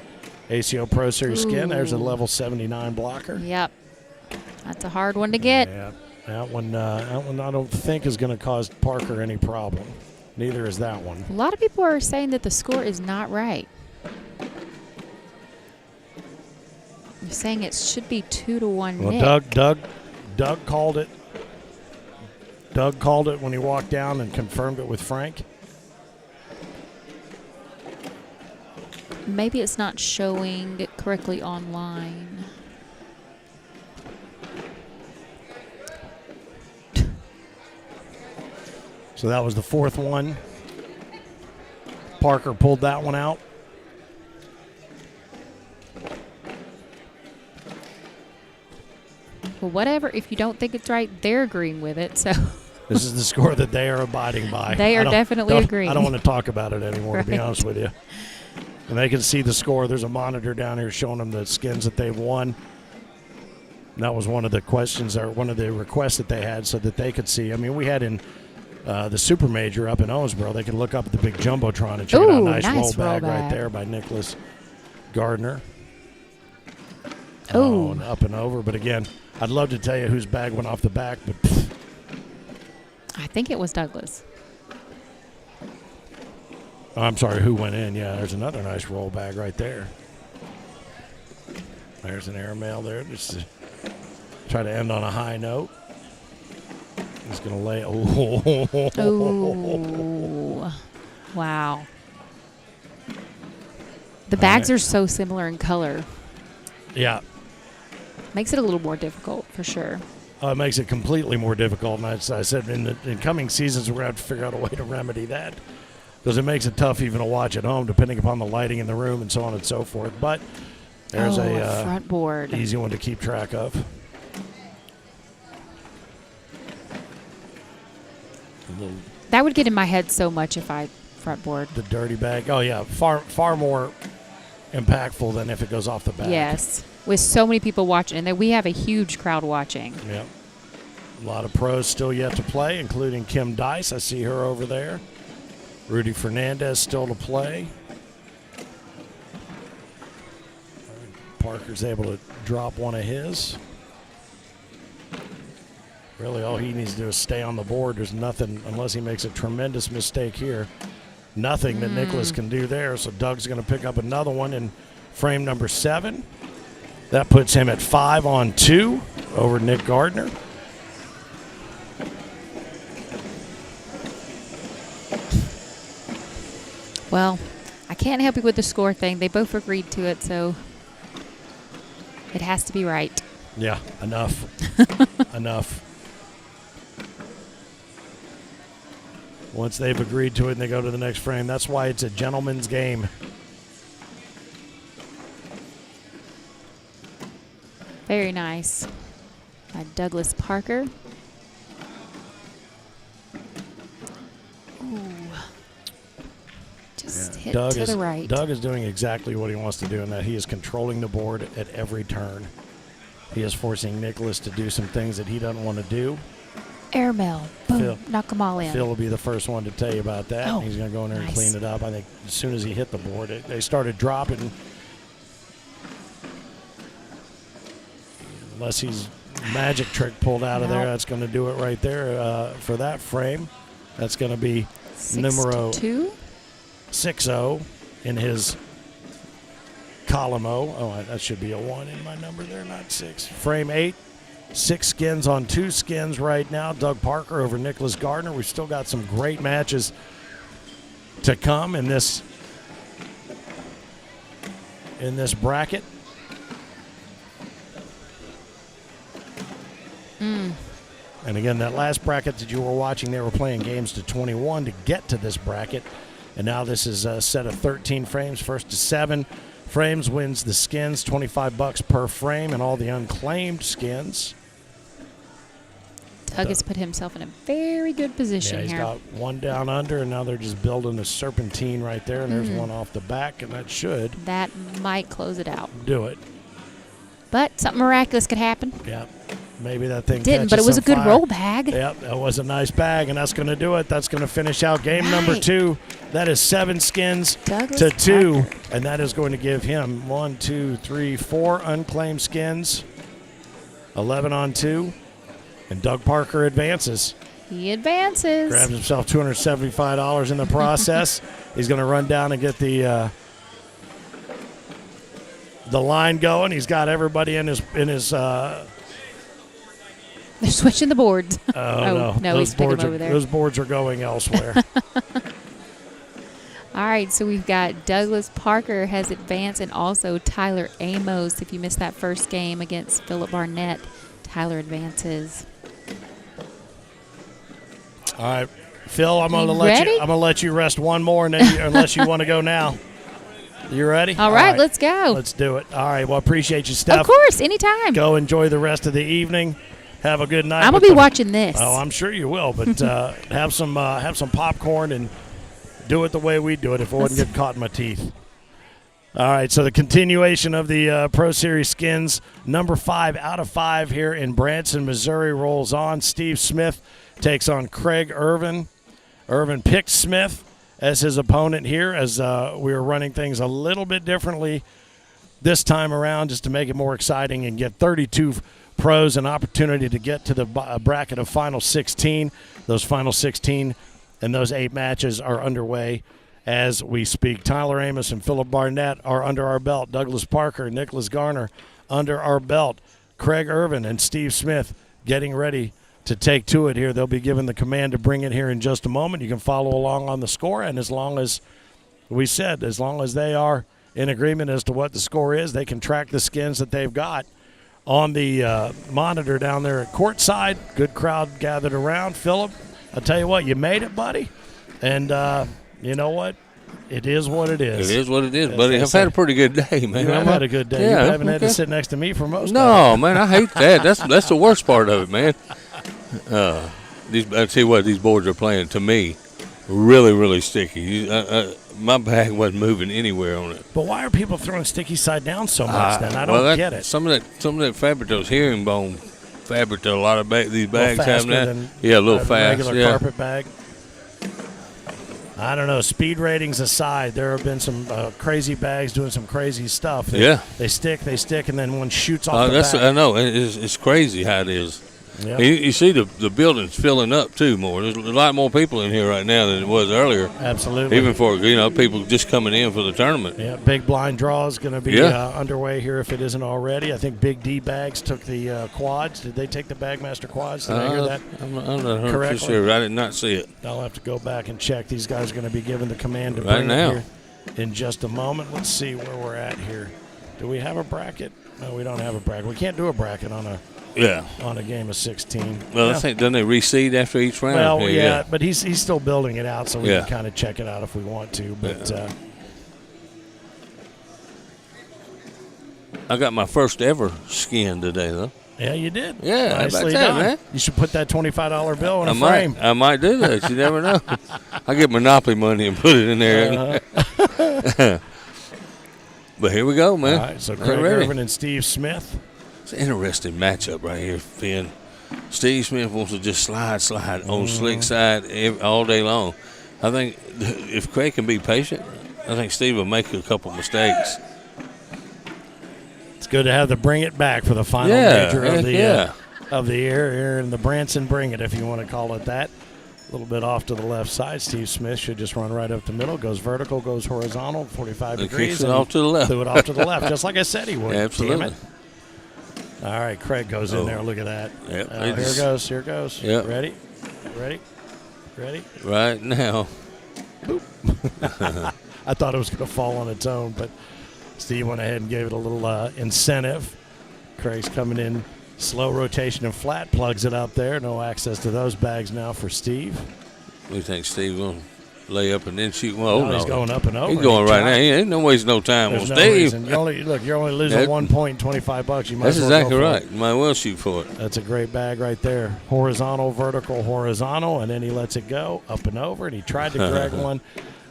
ACO Pro Series skin. There's a level 79 blocker. Yep. That's a hard one to get. Yeah, that one I don't think is going to cause Parker any problem. Neither is that one. A lot of people are saying that the score is not right. They're saying it should be 2-1 Well, Nick. Doug called it. Doug called it when he walked down and confirmed it with Frank. Maybe it's not showing correctly online. So that was the 4th one. Parker pulled that one out. Well, whatever. If you don't think it's right, they're agreeing with it. So This is the score that they are abiding by. They are definitely agreeing. I don't want to talk about it anymore, to be Right. honest with you. And they can see the score. There's a monitor down here showing them the skins that they've won. And that was one of the questions, or one of the requests that they had, so that they could see. I mean, we had in the Super Major up in Owensboro, they could look up at the big Jumbotron and check out a Ooh, nice nice roll bag roll right bag. there by Nicholas Gardner. Ooh. And up and over. But again, I'd love to tell you whose bag went off the back, but pfft. I think it was Douglas. Oh, I'm sorry, who went in? Yeah, there's another nice roll bag right there. There's an airmail there, just to try to end on a high note. He's going to lay. Oh. Ooh. Wow. The bags are so similar in color. Yeah. Makes it a little more difficult, for sure. It makes it completely more difficult. And I said in coming seasons, we're going to have to figure out a way to remedy that, because it makes it tough even to watch at home, depending upon the lighting in the room and so on and so forth. But there's a front board. easy one to keep track of. That would get in my head so much if I front board. The dirty bag. Oh, yeah. Far more impactful than if it goes off the back. Yes. With so many people watching, and then we have a huge crowd watching. Yep. A lot of pros still yet to play, including Kim Dice. I see her over there. Rudy Fernandez still to play. Parker's able to drop one of his. Really, all he needs to do is stay on the board. There's nothing, unless he makes a tremendous mistake here, nothing that Nicholas can do there. So Doug's going to pick up another one in frame number 7. That puts him at 5 on 2 over Nick Gardner. Well, I can't help you with the score thing. They both agreed to it, so it has to be right. Yeah, enough. Enough. Once they've agreed to it and they go to the next frame, that's why it's a gentleman's game. Very nice. By Douglas Parker. Ooh. Just hit to the right. Doug is doing exactly what he wants to do in that he is controlling the board at every turn. He is forcing Nicholas to do some things that he doesn't want to do. Airmail. Boom. Phil- Knock them all in. Phil will be the first one to tell you about that. Oh, He's going to go in there and nice. clean it up. I think as soon as he hit the board, they started dropping. Unless he's Magic trick pulled out of there. Nope. That's going to do it right there for that frame. That's going to be numero 6-0 in his column O. Oh, that should be a 1 in my number there, not 6. Frame 8. 6 skins on 2 skins right now. Doug Parker over Nicholas Gardner. We've still got some great matches to come in this bracket. And again, that last bracket that you were watching, they were playing games to 21 to get to this bracket. And now this is a set of 13 frames. First to 7 frames wins the skins, $25 per frame, and all the unclaimed skins. Doug has put himself in a very good position he's here. got one down under, and now they're just building a serpentine right there, and there's one off the back, and that should That might close it out. do it. But something miraculous could happen. Yeah, maybe that thing Didn't, but it catches was a some good fire. roll bag. Yep, that was a nice bag, and that's going to do it. That's going to finish out game number Right. 2. That is 7 skins Douglas to 2, Parker. and that is going to give him 4 unclaimed skins, 11 on 2, and Doug Parker advances. He advances. Grabs himself $275 in the process. He's going to run down and get the line going. He's got everybody in his. They're switching the boards. Oh, no, he's picking them over there. Those boards are going elsewhere. All right, so we've got Douglas Parker has advanced, and also Tyler Amos. If you missed that first game against Philip Barnett, Tyler advances. All right, Phil, I'm going to Ready? let you rest one more, and then unless you want to go now. You ready? All right, let's go. Let's do it. All right. Well, appreciate you, Steph. Of course, anytime. Go enjoy the rest of the evening. Have a good night. I'm gonna with be them. watching this. Oh, I'm sure you will. But have some popcorn and do it the way we do it. If it wouldn't get caught in my teeth. All right. So the continuation of the Pro Series skins, number 5 out of 5 here in Branson, Missouri, rolls on. Steve Smith takes on Craig Irvin. Irvin picked Smith as his opponent here, as we were running things a little bit differently this time around, just to make it more exciting and get 32 pros an opportunity to get to the bracket of final 16. Those final 16 and those 8 matches are underway as we speak. Tyler Amos and Philip Barnett are under our belt. Douglas Parker, Nicholas Garner under our belt. Craig Irvin and Steve Smith getting ready to take to it here. They'll be given the command to bring it here in just a moment. You can follow along on the score, and as long as we said, as long as they are in agreement as to what the score is, they can track the skins that they've got on the monitor down there at courtside. Good crowd gathered around. Philip, I'll tell you what, you made it, buddy. And you know what? It is what it is. It is what it is, buddy. I've had a pretty good day, man. I've had a good day. Yeah, you haven't had to sit next to me for most of it. No, man, I hate that. That's the worst part of it, man. I tell you what, these boards are playing, to me, really, really sticky. My bag wasn't moving anywhere on it. But why are people throwing sticky side down so much then? I don't get it. Some of that Fabito's herringbone fabric, a lot of these bags have that. A little fast. Regular carpet bag. I don't know. Speed ratings aside, there have been some crazy bags doing some crazy stuff. They stick, and then one shoots off the back. I know. It's crazy how it is. Yep. You see the building's filling up too more. There's a lot more people in here right now than it was earlier. Absolutely. Even for people just coming in for the tournament. Yeah, big blind draw is going to be underway here if it isn't already. I think Big D Bags took the quads. Did they take the Bagmaster quads? Did I hear that? I'm not 100% sure. I did not see it. I'll have to go back and check. These guys are going to be given the command to right bring now it here in just a moment. Let's see where we're at here. Do we have a bracket? No, we don't have a bracket. We can't do a bracket on a game of 16. Well, I think, doesn't they reseed after each round? Well, yeah, but he's still building it out, so we can kind of check it out if we want to. But I got my first ever skin today, though. Yeah, you did. Yeah, nicely how about done. that, man? You should put that $25 bill in a frame. I might do that. You never know. I get Monopoly money and put it in there. But here we go, man. All right, so Craig Irvin and Steve Smith. It's an interesting matchup right here, Finn. Steve Smith wants to just slide on slick side all day long. I think if Craig can be patient, I think Steve will make a couple mistakes. It's good to have the bring it back for the final major of of the year here in the Branson Bring It, if you want to call it that. A little bit off to the left side. Steve Smith should just run right up the middle. Goes vertical, goes horizontal, 45 degrees. Kicks it off to the left. Threw it off to the left, just like I said he would. Absolutely. Damn it. All right, Craig goes in there. Look at that. Yep. Here goes. Yep. Ready? Right now. I thought it was going to fall on its own, but Steve went ahead and gave it a little incentive. Craig's coming in, slow rotation and flat, plugs it up there. No access to those bags now for Steve. We think Steve will lay up and then shoot. Well, He's going up and over. He's going right now. He ain't no wasting no time There's on no Steve. reason. You're only losing 1 point and $25. You might That's as well exactly go for right. it. You might well shoot for it. That's a great bag right there. Horizontal, vertical, horizontal, and then he lets it go up and over, and he tried to drag one.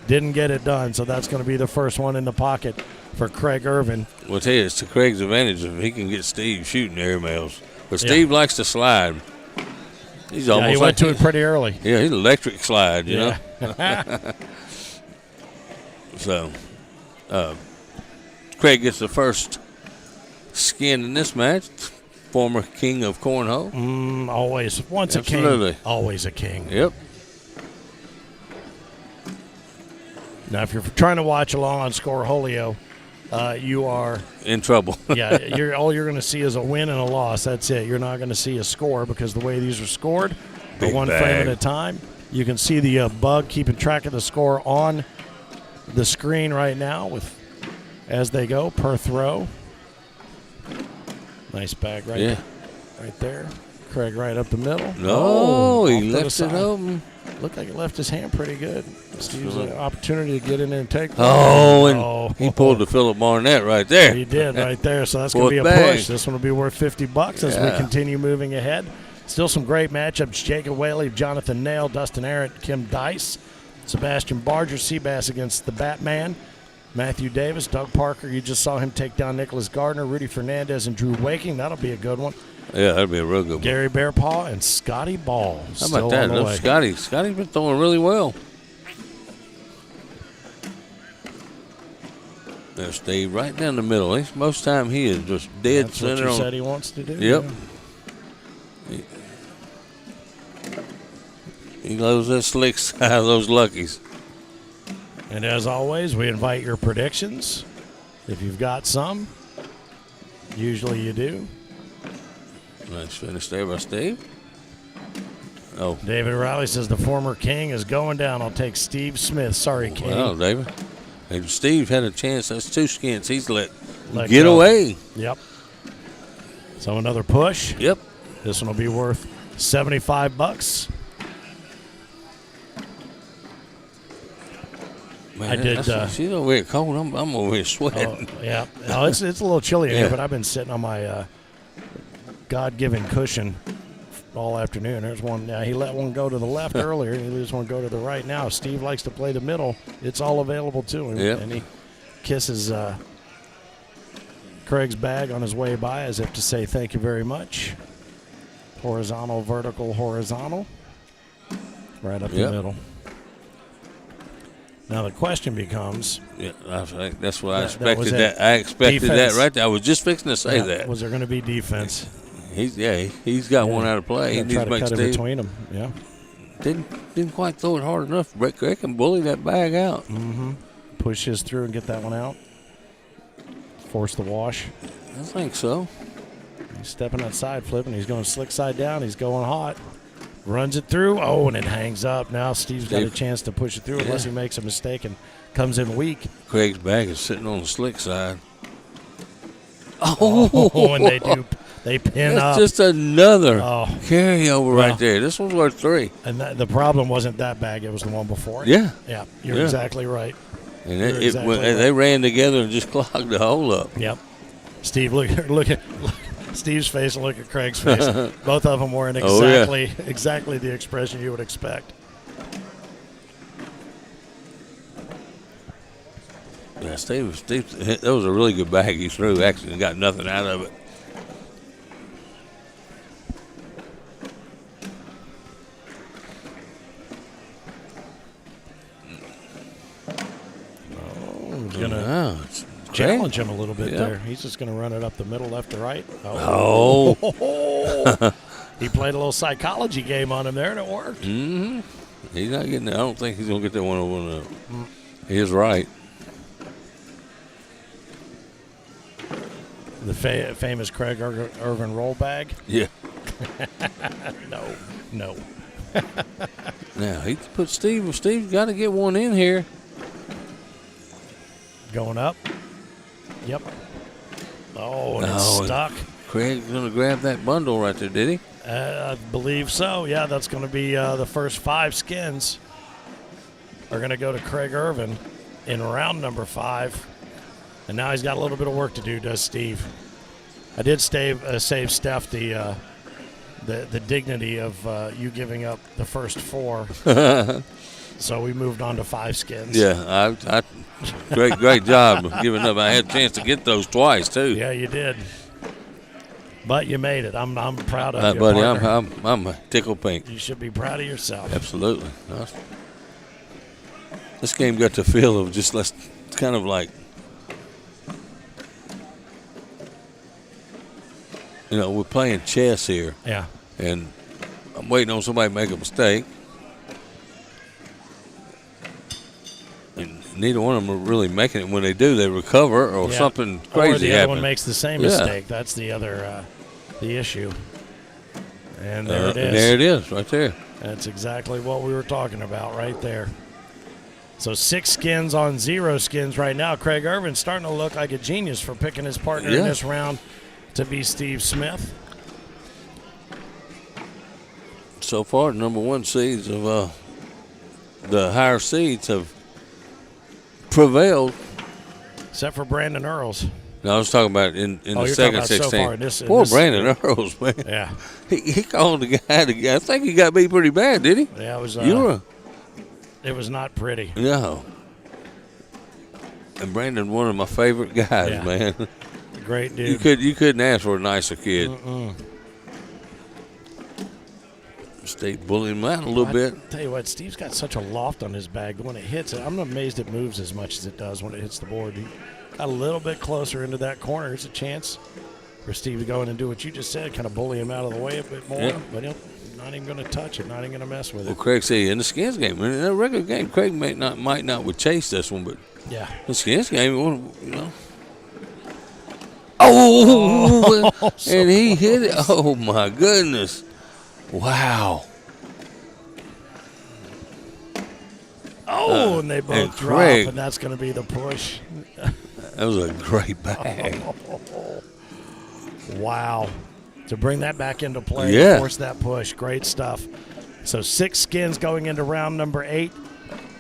Didn't get it done, so that's going to be the first one in the pocket for Craig Irvin. Well, I tell you, it's to Craig's advantage if he can get Steve shooting airmails. But Steve likes to slide. He's almost he went to it pretty early. Yeah, he's electric slide, you know. So, Craig gets the first skin in this match. Former king of cornhole. Always. Once Absolutely. a king, always a king. Yep. Now, if you're trying to watch along on Scoreholio, you are in trouble. Yeah, all you're going to see is a win and a loss. That's it. You're not going to see a score because the way these are scored, Big one bag. frame at a time. You can see the bug keeping track of the score on the screen right now with as they go per throw. Nice bag right there. Craig right up the middle. No, he off to the left it side. open. Looked like he left his hand pretty good. Steve's an opportunity to get in there and take one. Oh, and he pulled the Philip Barnett right there. He did right there, so that's going to be a bag. push. This one will be worth $50 as we continue moving ahead. Still some great matchups. Jacob Whaley, Jonathan Nail, Dustin Arrett, Kim Dice, Sebastian Barger, Seabass against the Batman, Matthew Davis, Doug Parker. You just saw him take down Nicholas Gardner, Rudy Fernandez, and Drew Waking. That'll be a good one. Yeah, that'd be a real good one. Gary Bearpaw and Scotty Ball. How about that? On the way. Scotty's been throwing really well. There's Steve right down the middle. Most time he is just dead That's center. what you on. said he wants to do. Yep. Yeah. He loves that slick side of those luckies. And as always, we invite your predictions. If you've got some, usually you do. Nice finish there by Steve. Oh. David Riley says the former king is going down. I'll take Steve Smith. Sorry, King. Well, David. And Steve had a chance. That's two skins he's let get away. Yep. So another push. Yep. This one will be worth $75. Man, I did. She's over here cold. I'm over here sweating. Yeah. No, it's a little chilly in Yeah. here, but I've been sitting on my God-given cushion all afternoon. There's one. He let one go to the left earlier. He let one go to the right now. Steve likes to play the middle. It's all available to him. Yep. And he kisses Craig's bag on his way by as if to say thank you very much. Horizontal, vertical, horizontal. Right up the middle. Now the question becomes. Yeah, I think that's what I was expected. it. I expected Defense. that right there. I was just fixing to say that. Was there going to be defense? He's got one out of play. He needs Try to to make cut in Steve. between them. Yeah. Didn't quite throw it hard enough. Craig can bully that bag out. Mm-hmm. Push his through and get that one out. Force the wash. I think so. He's stepping that side flip, and he's going slick side down. He's going hot. Runs it through. Oh, and it hangs up. Now Steve's got a chance to push it through unless he makes a mistake and comes in weak. Craig's bag is sitting on the slick side. Oh, and they pin That's up. just another Oh. carryover right there. This one's worth 3. And the problem wasn't that bag. It was the one before it. Yeah. Yeah, you're exactly right. And You're exactly right. they ran together and just clogged the hole up. Yep. Steve, look at Steve's face and look at Craig's face. Both of them were in exactly the expression you would expect. Yeah, Steve, that was a really good bag he threw. Actually, got nothing out of it. challenge him a little bit Yeah. there. He's just going to run it up the middle, left to right. Oh. He played a little psychology game on him there, and it worked. Mm-hmm. He's not getting that. I don't think he's going to get that one over. He is right. The famous Craig Irvin roll bag? Yeah. No. Now, he put Steve. Steve's got to get one in here. Going up. Yep. Oh, and it's stuck. Craig's going to grab that bundle right there, did he? I believe so. Yeah, that's going to be the first 5 skins are going to go to Craig Irvin in round number 5. And now he's got a little bit of work to do, does Steve. I did save Steph the dignity of you giving up the first 4. So we moved on to 5 skins. Yeah, I great job of giving up. I had a chance to get those twice, too. Yeah, you did. But you made it. I'm proud of you, buddy. partner. I'm a tickle pink. You should be proud of yourself. Absolutely. This game got the feel of just kind of like, we're playing chess here. Yeah. And I'm waiting on somebody to make a mistake. And neither one of them are really making it. When they do, they recover or something crazy or the happens. other one makes the same mistake. That's the other the issue. And there it is. There it is, right there. That's exactly what we were talking about right there. So 6 skins on 0 skins right now. Craig Irvin's starting to look like a genius for picking his partner in this round to be Steve Smith. So far, number 1 seeds of the higher seeds have prevailed. Except for Brandon Earls. No, I was talking about in the second 16. So far in this, Poor Brandon Earls, man. Yeah. He called the guy. I think he got beat pretty bad, did he? Yeah, it was. It was not pretty. No. And Brandon, one of my favorite guys, man. Great dude. You couldn't ask for a nicer kid. Steve bullied him out a little bit. Tell you what, Steve's got such a loft on his bag. When it hits it, I'm amazed it moves as much as it does when it hits the board. He got a little bit closer into that corner. There's a chance for Steve to go in and do what you just said, kind of bully him out of the way a bit more. Yeah. But he'll not even going to touch it, not even going to mess with it. Well, Craig said in the skins game, in a regular game, Craig might not would chase this one, but the skins game, and he hit it. Oh my goodness! Wow. And they both drop, and that's going to be the push. That was a great bag. Wow. To bring that back into play, and force that push. Great stuff. So 6 skins going into round number 8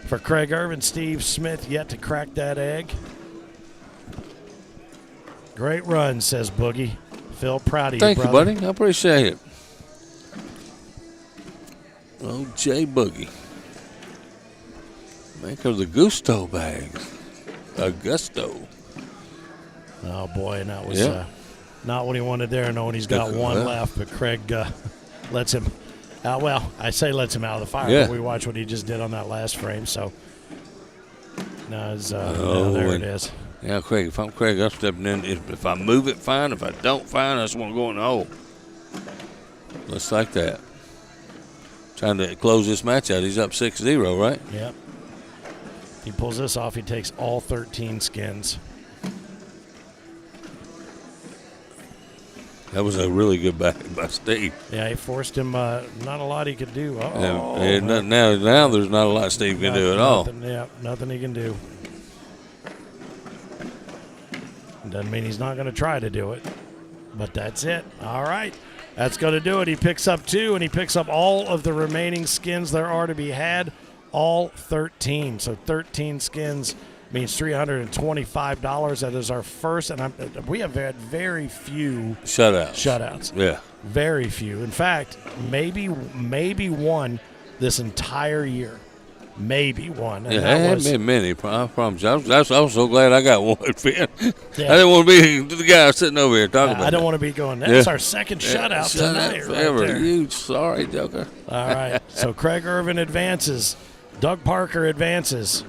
for Craig Irvin. Steve Smith yet to crack that egg. Great run, says Boogie. Phil, proud of you, Thank brother. you, buddy. I appreciate it. Oh, Jay Boogie. Make of the Gusto bags. Augusto. Oh, boy, and that was not what he wanted there, knowing he's got one left. But Craig lets him well, I say lets him out of the fire, but we watch what he just did on that last frame. So now, there it is. Yeah, Craig, if I'm Craig, I'm stepping in. If I move it, fine. If I don't, fine. I just want to go in the hole. Looks like that. Trying to close this match out. He's up 6-0, right? Yep. If he pulls this off, he takes all 13 skins. That was a really good back by Steve. Yeah, he forced him. Not a lot he could do. Now there's not a lot Steve can do at all. Yeah, nothing he can do. Doesn't mean he's not going to try to do it, but that's it. All right, that's going to do it. He picks up 2, and he picks up all of the remaining skins there are to be had, all 13. So 13 skins means $325. That is our first, and we have had very few shutouts. Yeah, very few. In fact, maybe one this entire year. Maybe one. And there haven't been many. I promise you. I was so glad I got one, Finn. I didn't want to be the guy sitting over here talking about I don't want to be going, that's our second shutout tonight. Forever. Right there. You sorry, Joker. All right. So Craig Irvin advances. Doug Parker advances.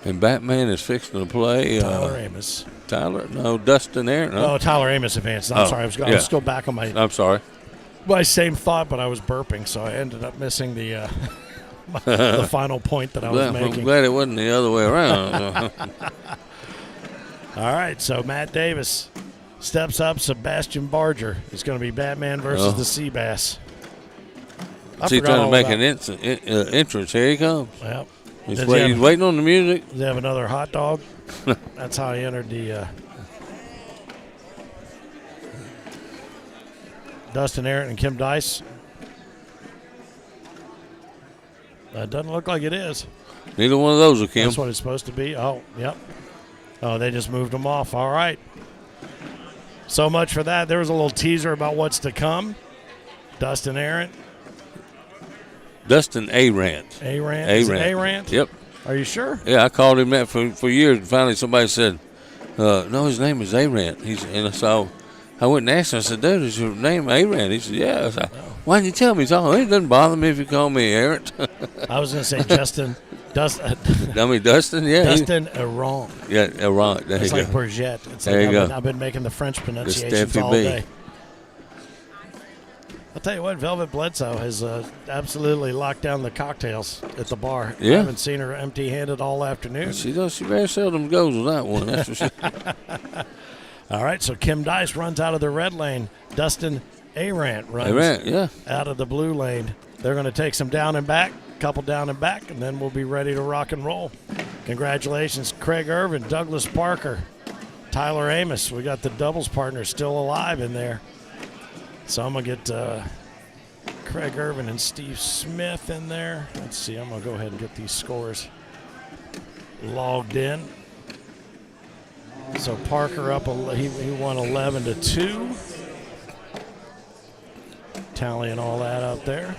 And Batman is fixing to play. Tyler Amos. Dustin Aaron. No? Oh, Tyler Amos advanced. I'm sorry. I was still back on my. I'm sorry. My same thought, but I was burping, so I ended up missing the the final point that I was making. I'm glad it wasn't the other way around. All right, so Matt Davis steps up. Sebastian Barger. It's going to be Batman versus the Sea Bass. Is he trying to make an entrance? Here he comes. Yep. He's waiting on the music. Does he have another hot dog? That's how he entered the Dustin Aaron and Kim Dice. Doesn't look like it is. Neither one of those are Kim. That's what it's supposed to be. Oh, yep. Oh, they just moved them off. All right. So much for that. There was a little teaser about what's to come. Dustin Aaron. Dustin Arant. Arant? Is it Arant? Yep. Are you sure? Yeah, I called him that for years. And finally, somebody said, no, his name is Arant. And so I went and asked him. I said, dude, is your name Arant? He said, yeah. I said, why didn't you tell me? He said, oh, it doesn't bother me if you call me Arant. I was going to say Dustin, yeah. Dustin Arant. Yeah, Arant. It's like Bourgette. It's there like you go. I've been making the French pronunciations all day. I'll tell you what, Velvet Bledsoe has absolutely locked down the cocktails at the bar. Yeah. I haven't seen her empty-handed all afternoon. She does. She very seldom goes with that one. That's for sure. All right, so Kim Dice runs out of the red lane. Dustin Arant runs out of the blue lane. They're going to take some down and back, couple down and back, and then we'll be ready to rock and roll. Congratulations, Craig Irvin, Douglas Parker, Tyler Amos. We got the doubles partner still alive in there. So I'm going to get Craig Irvin and Steve Smith in there. Let's see. I'm going to go ahead and get these scores logged in. So Parker up, he won 11-2. Tallying all that up there.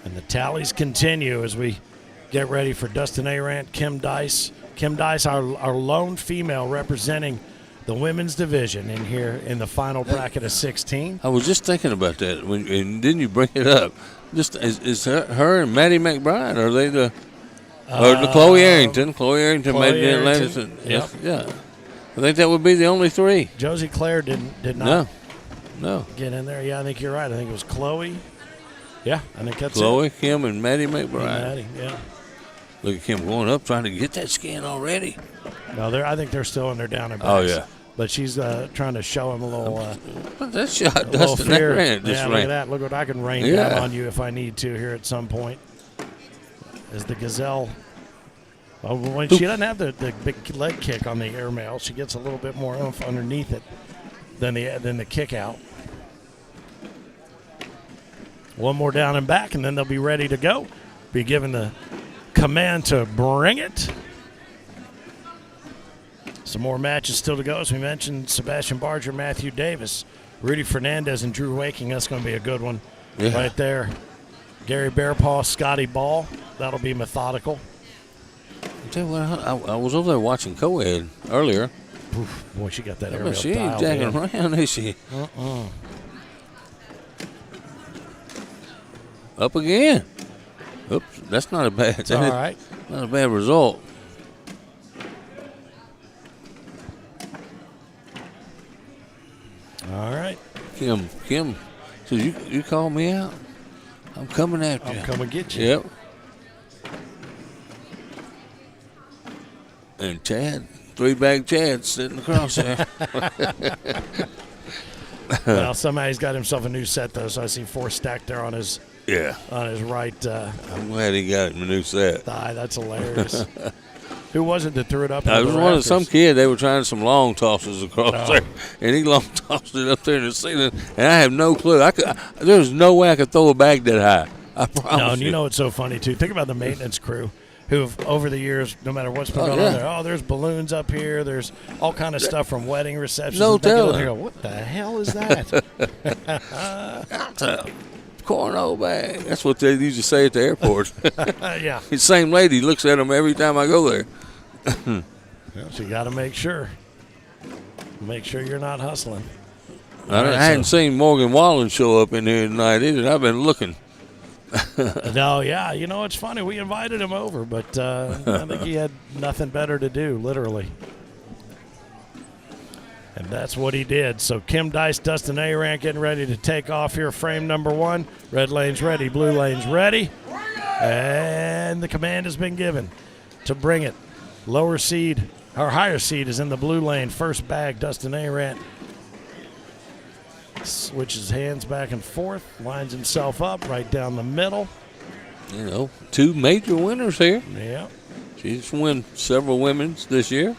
And the tallies continue as we get ready for Dustin Arant, Kim Dice. Kim Dice, our lone female representing the women's division in here in the final bracket of 16. I was just thinking about that, and didn't you bring it up? Just is her and Maddie McBride, are they the Chloe Arrington? Chloe Arrington made the Atlanta. Yep. Yeah. I think that would be the only three. Josie Claire did not no. get in there. Yeah, I think you're right. I think it was Chloe. Yeah, I think that's Chloe, it. Kim, and Maddie McBride. Maddie, yeah. Look at Kim going up, trying to get that skin already. No, I think they're still in there down in backs. Oh, yeah. But she's trying to show him a little that shot Dustin fear. Ran. Yeah, look at that. Look what I can rain down on you if I need to here at some point. As the Gazelle, when she doesn't have the big leg kick on the airmail, she gets a little bit more oomph underneath it than the kick out. One more down and back, and then they'll be ready to go. Be given the command to bring it. Some more matches still to go. As we mentioned, Sebastian Barger, Matthew Davis, Rudy Fernandez, and Drew Waking. That's going to be a good one right there. Gary Bearpaw, Scotty Ball. That'll be methodical. I tell you what, I was over there watching co-ed earlier. Oof, boy, she got that aerial she ain't jacking around, is she? Up again. Oops, that's not a bad. It's all right. Not a bad result. All right. Kim, so you call me out? I'm coming after you. I'm coming get you. Yep. And Chad, 3-bag Chad sitting across there. Well, somebody's got himself a new set, though, so I see 4 stacked there on his right. I'm glad he got him a new set. Thigh. That's hilarious. Who was it that threw it up? It was some kid. They were trying some long tosses across there, and he long tossed it up there in the ceiling, and I have no clue. There was no way I could throw a bag that high. I promise No, and you know it's so funny, too. Think about the maintenance crew who've, over the years, no matter what's been going on there, there's balloons up here, there's all kind of stuff from wedding receptions. No telling. Go, what the hell is that? That's a cornhole bag. That's what they used to say at the airport. Yeah. The same lady looks at them every time I go there. So you got to make sure. Make sure you're not hustling. I hadn't seen Morgan Wallen show up in here tonight either. I've been looking. No, yeah. You know, it's funny. We invited him over, but I think he had nothing better to do, literally. And that's what he did. So Kim Dice, Dustin Arant getting ready to take off here. Frame number 1. Red lane's ready. Blue lane's ready. And the command has been given to bring it. Lower seed, or higher seed, is in the blue lane. First bag, Dustin Arant switches hands back and forth, lines himself up right down the middle. You know, 2 major winners here. Yeah. She's won several women's this year,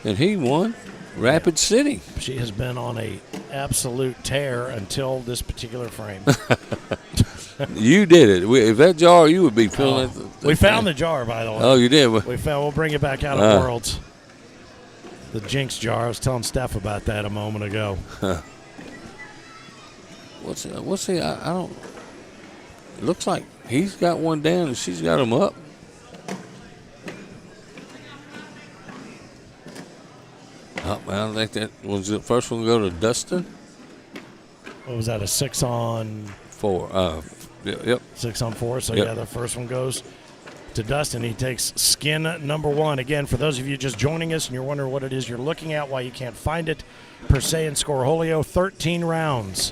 and he won Rapid City. She has been on a absolute tear until this particular frame. You did it. If that jar, you would be filling it. We found the jar, by the way. Oh, you did? We'll bring it back out of Worlds. The Jinx jar. I was telling Steph about that a moment ago. What's he? I don't. It looks like he's got one down and she's got him up. Oh, I think that was the first one to go to Dustin. What was that? A 6-on-4. Yep. 6-on-4. So yep. Yeah, the first one goes to Dustin. He takes skin number 1. Again, for those of you just joining us and you're wondering what it is you're looking at, why you can't find it, per se in Scorholio, 13 rounds.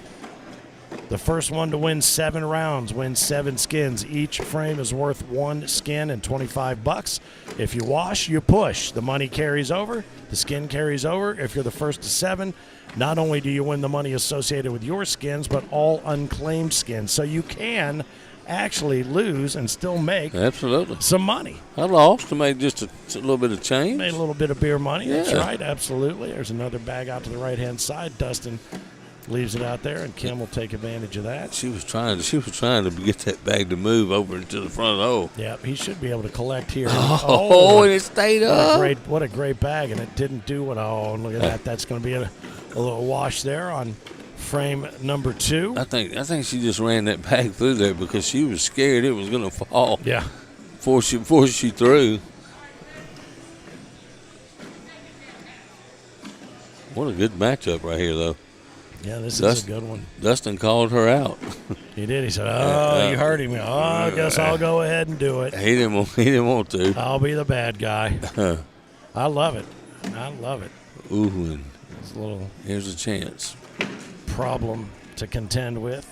The first one to win 7 rounds wins 7 skins. Each frame is worth 1 skin and $25. If you wash, you push. The money carries over. The skin carries over. If you're the first to 7, not only do you win the money associated with your skins, but all unclaimed skins. So you can actually lose and still make some money. I lost to make just a little bit of change. Made a little bit of beer money. Yeah. That's right, absolutely. There's another bag out to the right-hand side. Dustin leaves it out there, and Kim will take advantage of that. She was trying to get that bag to move over into the front hole. Yeah, he should be able to collect here. Oh, and it stayed up. What a great bag, and it didn't do it. Oh, and look at that. That's going to be a little wash there on frame number 2. I think she just ran that bag through there because she was scared it was going to fall. Yeah. Before she threw. What a good matchup right here, though. Yeah, this is a good one. Dustin called her out. He did. He said, you heard him. Oh, I guess I'll go ahead and do it. He didn't want to. I'll be the bad guy. I love it. Ooh, and here's a chance. Problem to contend with.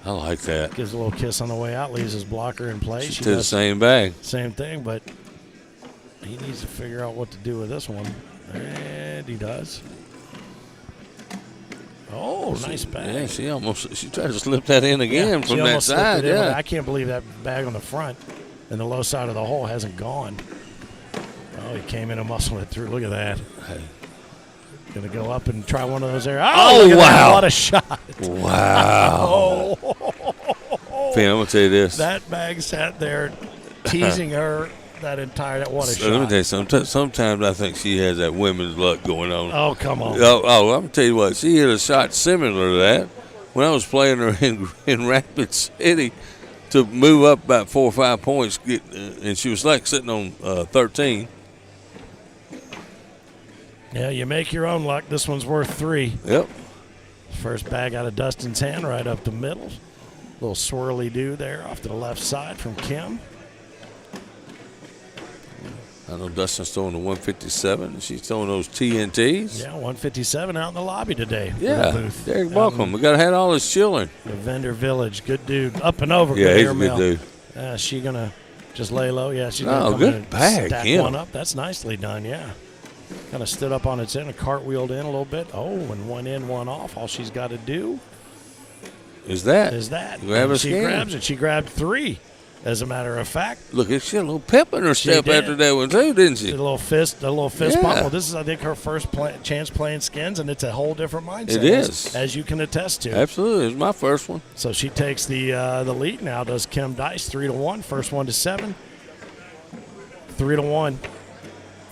I like that. Gives a little kiss on the way out, leaves his blocker in place. To the same bag. Same thing, but he needs to figure out what to do with this one. And he does. Oh, nice bag. Yeah, she tried to slip that in again from that side. Yeah. I can't believe that bag on the front and the low side of the hole hasn't gone. Oh, he came in and muscled it through. Look at that. Going to go up and try one of those there. Oh, wow. What a shot. Wow. Finn, I'm going to tell you this. That bag sat there teasing her what a shot. Let me tell you something. Sometimes I think she has that women's luck going on. Oh, come on. I'm going to tell you what. She hit a shot similar to that when I was playing her in Rapid City to move up about 4 or 5 points, and she was like sitting on 13. Yeah, you make your own luck. This one's worth 3. Yep. First bag out of Dustin's hand, right up the middle. Little swirly do there off to the left side from Kim. I know Dustin's throwing the 157. She's throwing those TNTs. Yeah, 157 out in the lobby today. Yeah, Derek Welcome. We got to have all his children. The Vendor Village. Good dude. Up and over. Yeah, he's a good dude. Is she going to just lay low? Yeah, she's going to come good in and bag, stack Kim. one up. That's nicely done, yeah. Kind of stood up on its end and cartwheeled in a little bit. Oh, and one in, one off. All she's got to do is that. Grab a skin. She grabs it. She grabbed 3. As a matter of fact, look, she had a little pep in her step after that one too, didn't she? A little fist bump. Well, this is, I think, her first chance playing skins, and it's a whole different mindset. It is, as you can attest to. Absolutely, it's my first one. So she takes the lead now. Does Kim Dice 3-1, first one to 7, 3-1,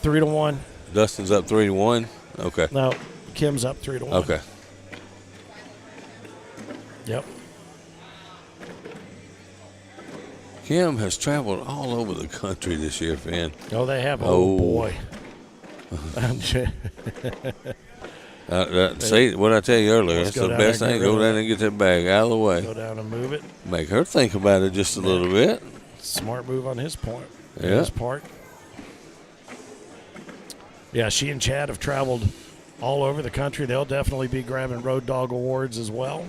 3-1. Dustin's up 3-1. Okay. No, Kim's up 3-1. Okay. Yep. Kim has traveled all over the country this year, Finn. Oh, they have. Oh boy. See what I tell you earlier. Let's That's go the down best there, thing. get rid Go of down and get that bag out of the way. Go down and move it. Make her think about it just a little bit. Smart move on his point. Yeah. His part. Yeah, she and Chad have traveled all over the country. They'll definitely be grabbing Road Dog Awards as well.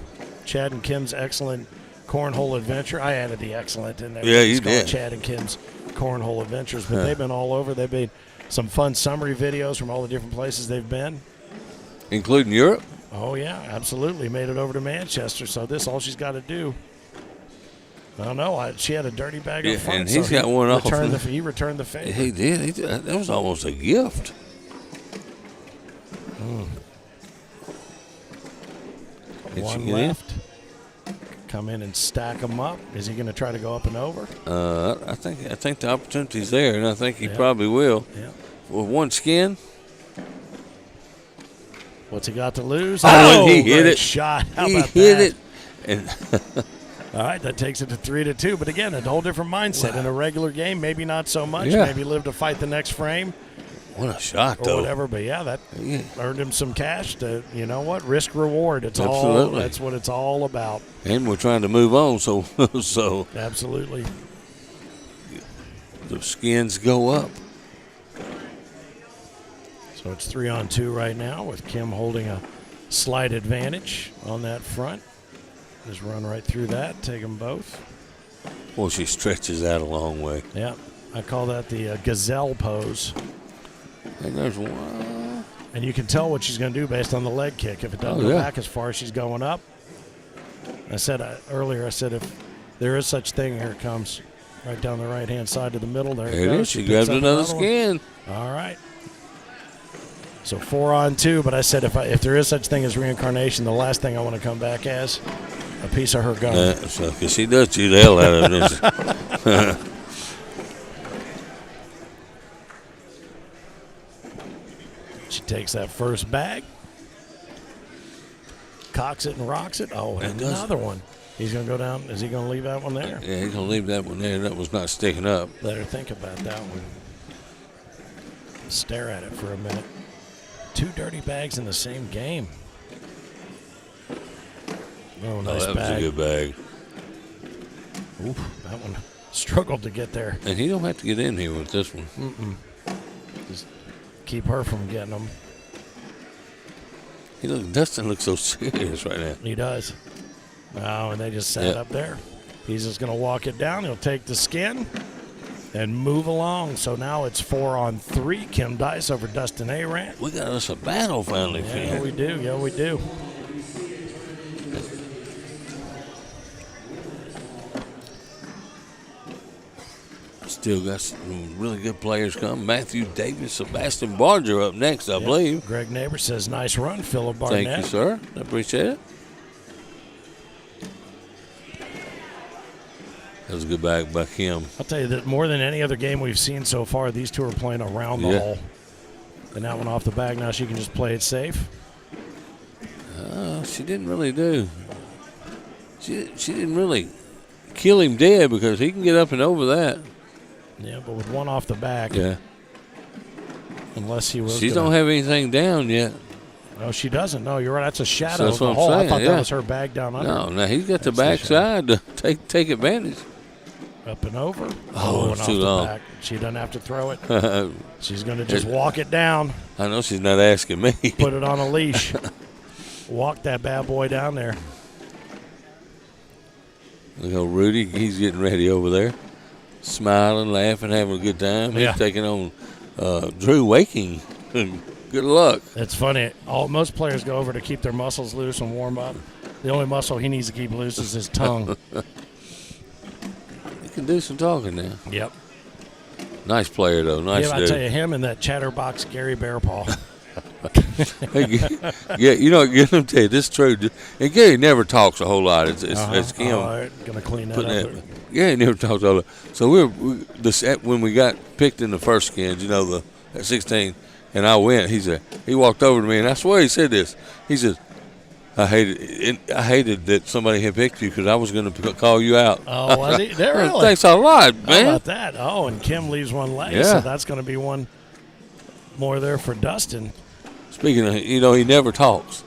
Chad and Kim's excellent cornhole adventure. I added the excellent in there. Yeah, It's you called did. Chad and Kim's cornhole adventures, but they've been all over. They've made some fun summary videos from all the different places they've been. Including Europe? Oh, yeah, absolutely. Made it over to Manchester, so this all she's got to do. I don't know. She had a dirty bag up front. And he's got one off. He returned the favor. He did. That was almost a gift. One left. Come in and stack them up. Is he going to try to go up and over? I think the opportunity's there, and I think he probably will. Yeah. With one skin. What's he got to lose? Oh, he hit great it. Shot. How He about hit that? it. And all right, that takes it to 3-2. But again, a whole different mindset. In a regular game, maybe not so much. Yeah. Maybe live to fight the next frame. What a shot, or though. whatever. But yeah, that earned him some cash. To you know what, risk reward. It's Absolutely. all. That's what it's all about. And we're trying to move on, so Absolutely. the skins go up. So it's 3-on-2 right now with Kim holding a slight advantage on that front. Just run right through that, take them both. Well, she stretches out a long way. Yeah, I call that the gazelle pose. And there's one. And you can tell what she's going to do based on the leg kick. If it doesn't go back as far as she's going up. I said earlier, if there is such thing, here it comes. Right down the right-hand side to the middle. There it goes. She picks grabs up another one. skin. All right. So 4-on-2, but I said if there is such thing as reincarnation, the last thing I want to come back as a piece of her gun. Because she does chew the hell out of it. She takes that first bag, cocks it and rocks it. Oh, and another one. He's going to go down. Is he going to leave that one there? Yeah, he's going to leave that one there. That was not sticking up. Let her think about that one. Stare at it for a minute. 2 dirty bags in the same game. Oh, nice that bag. was a good bag. Oof, that one struggled to get there. And he don't have to get in here with this one. Just keep her from getting them. Dustin looks so serious right now. He does. Oh, and they just sat up there. He's just going to walk it down. He'll take the skin and move along. So now it's 4-on-3. Kim Dice over Dustin Arant. We got us a battle finally. Yeah, we do. Yeah, we do. Still got some really good players coming. Matthew Davis, Sebastian Barger up next, I believe. Greg Neighbor says, nice run, Philip Barnett. Thank you, sir. I appreciate it. That was a good bag by Kim. I'll tell you that more than any other game we've seen so far, these two are playing around the hole. And that one off the bag, now she can just play it safe. She didn't really do. She didn't really kill him dead because he can get up and over that. Yeah, but with one off the back. Yeah. Unless he was. She don't have anything down yet. No, she doesn't. No, you're right. That's a shadow That's of the what I'm hole. saying, I thought that was her bag down under. No, now he's got the back side to take advantage. Up and over. Oh, and too off the long. back. She doesn't have to throw it. She's going to just walk it down. I know she's not asking me. Put it on a leash. Walk that bad boy down there. Look how Rudy, he's getting ready over there. Smiling, laughing, having a good time. He's taking on Drew Waking. Good luck. It's funny. Most players go over to keep their muscles loose and warm up. The only muscle he needs to keep loose is his tongue. He can do some talking now. Yep. Nice player, though. Nice Yeah, I dude. tell you, him and that chatterbox Gary Bearpaw. Yeah, you know, let me tell you, this is true. And Gary never talks a whole lot. It's Kim. Going to clean that up. Gary never talks a lot. So when we got picked in the first skins, you know, at 16, and I went, he walked over to me, and I swear he said this. He says, I hated that somebody had picked you because I was going to call you out. Oh, was he? Really? Thanks a lot, man. How about that? Oh, and Kim leaves one leg, Yeah. so that's going to be one more there for Dustin. Speaking of, he never talks.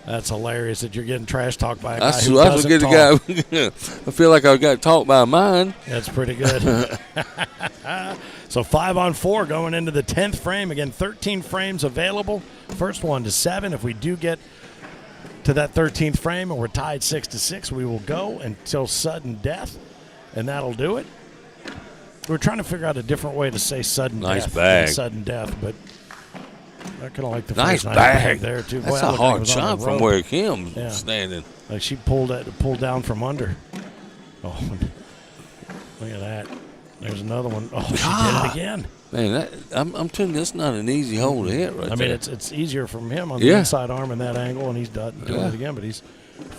That's hilarious that you're getting trash talked by a guy That's who doesn't talk. I feel like I got talked by mine. That's pretty good. So 5-on-4 going into the 10th frame. Again, 13 frames available. First one to 7. If we do get to that 13th frame and we're tied 6-6, we will go until sudden death, and that'll do it. We're trying to figure out a different way to say sudden Nice death. bag. Than sudden death, but I kind of like the Nice first bag there too. That's Boy, a I hard was on shot the from rope. where Kim's standing. Like she pulled down from under. Oh, look at that. There's another one. Oh, she did it again. Man, I'm telling you, that's not an easy hole to hit right there. I mean, it's easier from him on the inside arm in that angle, and he's doing it again, but he's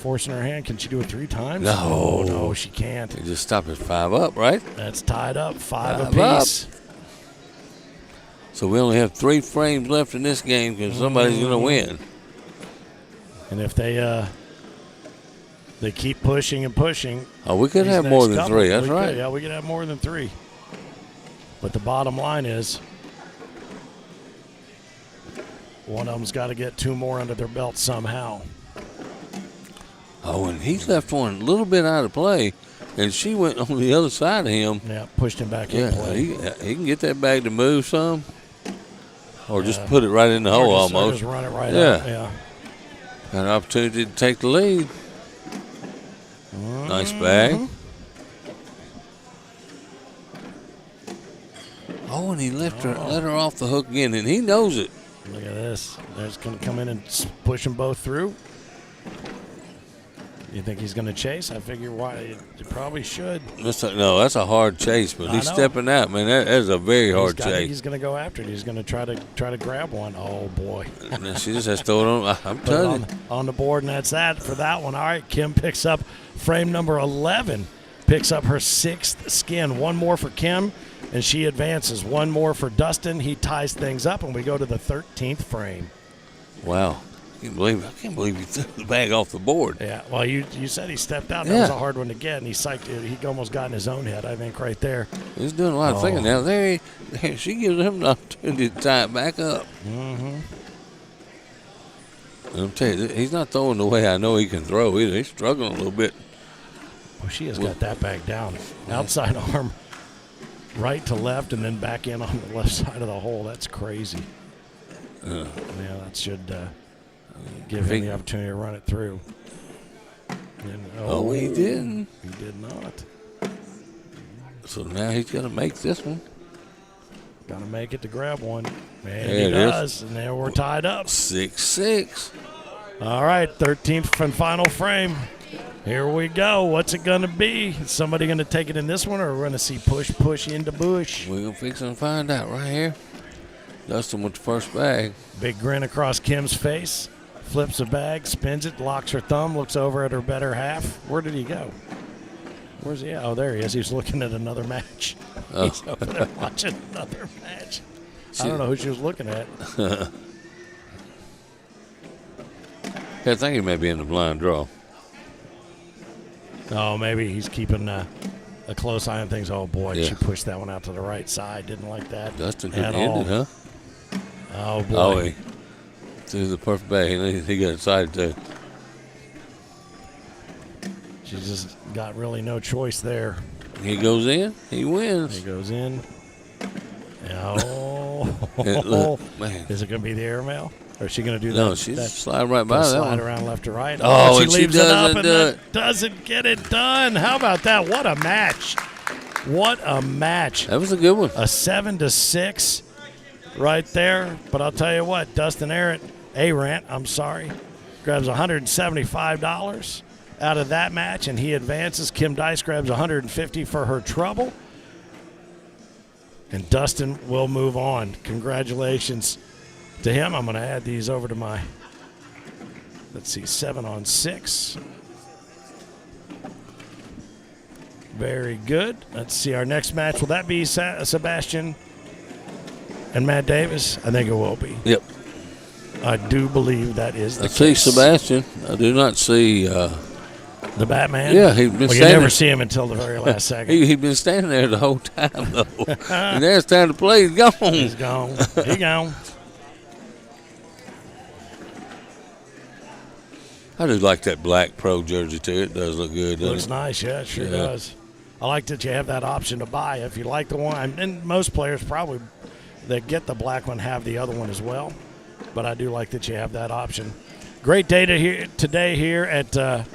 forcing her hand. Can she do it 3 times? No. Oh, no, she can't. You just stop at 5 up, right? That's tied up, 5 5 apiece. up. So we only have 3 frames left in this game because somebody's going to win. And if they keep pushing and pushing. Oh, we could these have next more than couple, 3. That's we right. could, yeah, we could have more than 3. But the bottom line is one of them's got to get 2 more under their belt somehow. Oh, and he left one a little bit out of play, and she went on the other side of him. Yeah, pushed him back in play. He can get that bag to move some, or just put it right in the hole Or almost. just run it right up, yeah. Got an opportunity to take the lead. Nice bag. Oh, and he let her off the hook again, and he knows it. Look at this. They're just going to come in and push them both through. You think he's going to chase? I figure you probably should. That's a hard chase, but he's stepping out, man. That is a very hard chase. He's going to go after it. He's going to try to grab one. Oh boy! And she just has to throw it on. I'm telling you. On the board, and that's that for that one. All right, Kim picks up frame number 11. Picks up her 6th skin. 1 more for Kim, and she advances. 1 more for Dustin. He ties things up, and we go to the 13th frame. Wow. I can't believe he threw the bag off the board. Yeah, well, you said he stepped out. That was a hard one to get, and he almost got in his own head, I think, right there. He's doing a lot of thinking now. She gives him an opportunity to tie it back up. Mm-hmm. And I'm telling you, he's not throwing the way I know he can throw either. He's struggling a little bit. Well, she has got that bag down. Outside arm, right to left, and then back in on the left side of the hole. That's crazy. Yeah, that should give him the opportunity to run it through. And, he didn't. He did not. So now he's got to make this one. Got to make it to grab one. And There he it is. does. And there we're tied up. 6-6. All right, 13th and final frame. Here we go. What's it going to be? Is somebody going to take it in this one, or we're going to see push into bush? We're going to fix and find out right here. Dustin with the first bag. Big grin across Kim's face. Flips the bag, spins it, locks her thumb, looks over at her better half. Where did he go? Where's he at? Oh, there he is. He's looking at another match. He's over there watching another match. I don't know who she was looking at. I think he may be in the blind draw. Oh, maybe he's keeping a close eye on things. Oh, boy, Yeah. she pushed that one out to the right side. Didn't like that Dustin at couldn't all. end it, huh? Oh, boy. Oh, he threw the perfect bag. He got excited, too. She just got really no choice there. He goes in. He wins. He goes in. Oh. Look, man. Is it going to be the airmail? Or is she going to do that? No, she's sliding right by that slide one. around left to right. Oh, she and she leaves it up doesn't and do that it. doesn't get it done. How about that? What a match. What a match. That was a good one. A 7-6 right there. But I'll tell you what, Dustin Arant, grabs $175 out of that match, and he advances. Kim Dice grabs $150 for her trouble. And Dustin will move on. Congratulations to him. I'm going to add these over to my, 7-on-6. Very good. Let's see our next match. Will that be Sebastian and Matt Davis? I think it will be. Yep. I do believe that is the I case. see Sebastian. I do not see The Batman? Yeah, he'd been you standing. never see him until the very last second. He'd been standing there the whole time, though. And there's time to play. He's gone. He's gone. He's gone. I just like that black pro jersey, too. It does look good, doesn't Looks it? nice, yeah, it sure does. I like that you have that option to buy if you like the one. And most players probably that get the black one have the other one as well. But I do like that you have that option. Great day today here at the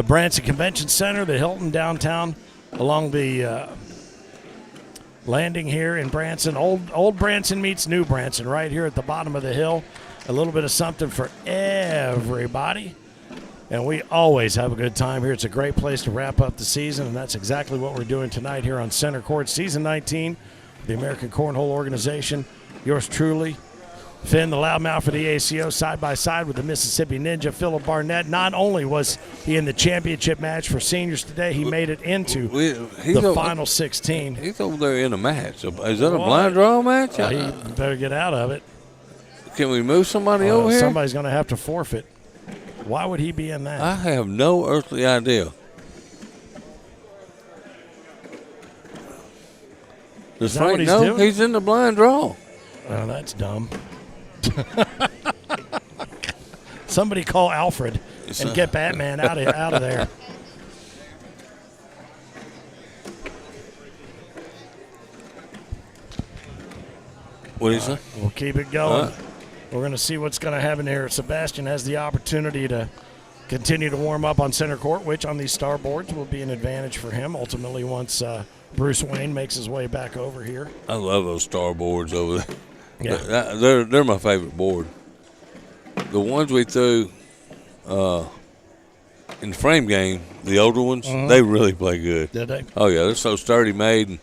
Branson Convention Center, the Hilton downtown, along the landing here in Branson. Old Branson meets New Branson right here at the bottom of the hill. A little bit of something for everybody. And we always have a good time here. It's a great place to wrap up the season, and that's exactly what we're doing tonight here on Center Court. Season 19, the American Cornhole Organization. Yours truly, Finn, the loudmouth for the ACO, side by side with the Mississippi Ninja, Philip Barnett. Not only was he in the championship match for seniors today, he made it into the final 16. He's over there in a match. Is that a blind draw match? He better get out of it. Can we move somebody over here? Somebody's going to have to forfeit. Why would he be in that? I have no earthly idea. Does Frank know? He's in the blind draw. Oh, that's dumb. Somebody call Alfred and get Batman out of there. What do you say? We'll keep it going. We're going to see what's going to happen here. Sebastian has the opportunity to continue to warm up on center court, which on these star boards will be an advantage for him ultimately once Bruce Wayne makes his way back over here. I love those star boards over there. Yeah. They're my favorite board. The ones we threw in the frame game, the older ones, they really play good. Did they? Oh, yeah. They're so sturdy made and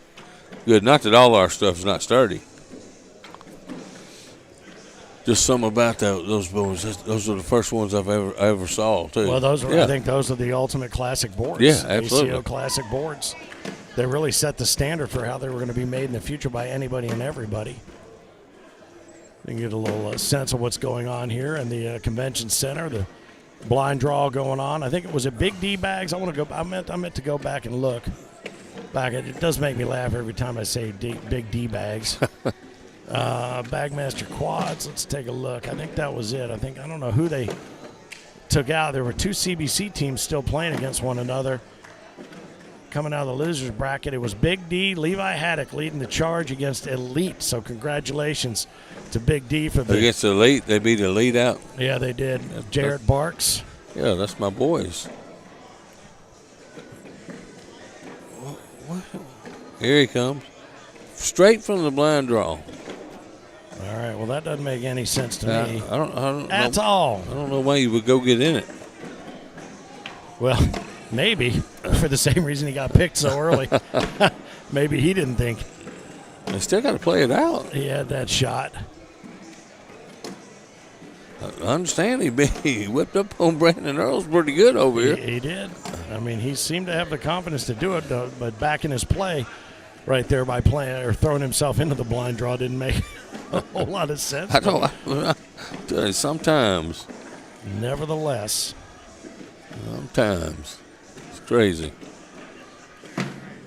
good. Not that all our stuff is not sturdy. Just something about those boards. Those are the first ones I ever saw, too. Well, I think those are the ultimate classic boards. Yeah, absolutely. ACO classic boards. They really set the standard for how they were going to be made in the future by anybody and everybody. You can get a little sense of what's going on here in the convention center. The blind draw going on. I think it was a Big D bags. I meant to go back and look. It does make me laugh every time I say Big D bags. Bagmaster quads. Let's take a look. I think that was it. I don't know who they took out. There were two CBC teams still playing against one another. Coming out of the losers bracket, it was Big D, Levi Haddock leading the charge against Elite. So congratulations to Big D for the against Elite. They beat Elite out. Yeah, they did. Jarrett Barks. Yeah, that's my boys. Here he comes, straight from the blind draw. All right, well, that doesn't make any sense to me. I don't at know, all. I don't know why you would go get in it. Well, maybe for the same reason he got picked so early. Maybe he didn't think. They still got to play it out. He had that shot. I understand he whipped up on Brandon Earls pretty good over here. He did. I mean, he seemed to have the confidence to do it, but back in his play right there by playing or throwing himself into the blind draw didn't make a whole lot of sense. I know. Sometimes. Nevertheless. Sometimes. It's crazy.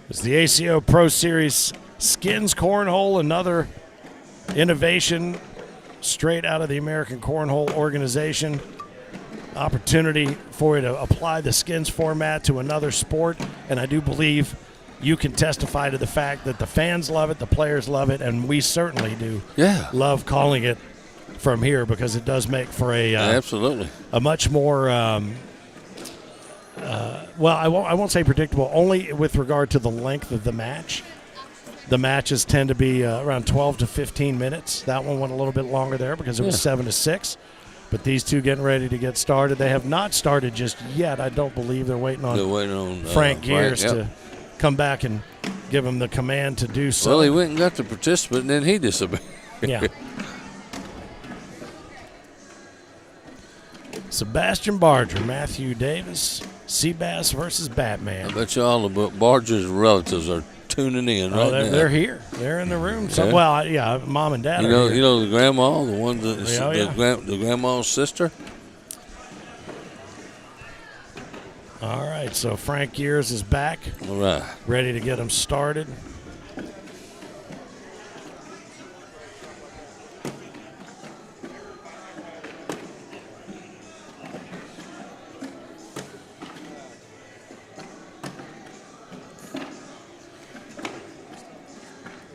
It's the ACO Pro Series Skins Cornhole, another innovation straight out of the American Cornhole Organization. Opportunity for you to apply the skins format to another sport, and I do believe you can testify to the fact that the fans love it, the players love it, and we certainly do love calling it from here because it does make for absolutely a much more well, I won't say predictable, only with regard to the length of the match. The matches tend to be around 12 to 15 minutes. That one went a little bit longer there because it was 7 to 6. But these two getting ready to get started. They have not started just yet. I don't believe they're waiting on Frank Gears to come back and give him the command to do so. Well, he went and got the participant, and then he disappeared. Yeah. Sebastian Barger, Matthew Davis, Seabass versus Batman. I bet you all the Barger's relatives are tuning in right now. They're here. They're in the room. So, well, Mom and Dad are here. You know the grandma, the one that the grandma's sister. All right, so Frank Gears is back. All right. Ready to get him started.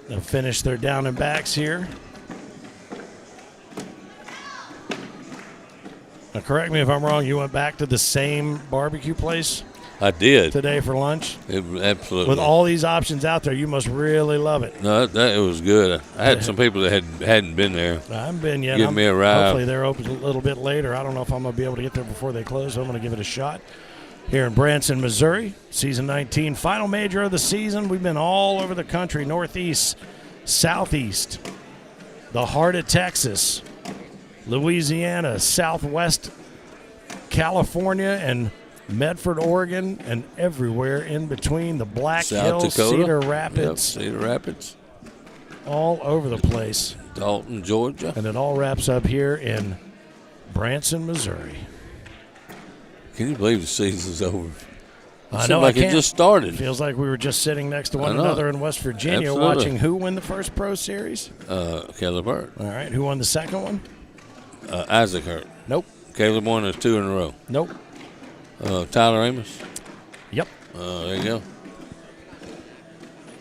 They'll finish their down and backs here. Now, correct me if I'm wrong, you went back to the same barbecue place I did. today for lunch? Absolutely. With all these options out there, you must really love it. No, it was good. I had some people that hadn't been there. I haven't been yet. Give me a ride. Hopefully they're open a little bit later. I don't know if I'm going to be able to get there before they close, so I'm going to give it a shot. Here in Branson, Missouri, season 19, final major of the season. We've been all over the country, northeast, southeast, the heart of Texas, Louisiana, southwest California, and Medford, Oregon, and everywhere in between. The Black South Hills, Dakota. Cedar Rapids. Yep, Cedar Rapids. All over the place. Dalton, Georgia. And it all wraps up here in Branson, Missouri. Can you believe the season's over? I Seemed know. like I can't. it just started. Feels like we were just sitting next to I one know. another in West Virginia Absolutely. watching who win the first Pro Series? Caleb Hurt. All right. Who won the second one? Isaac Hurt. Nope. Caleb won us 2 in a row. Nope. Tyler Amos. Yep. There you go.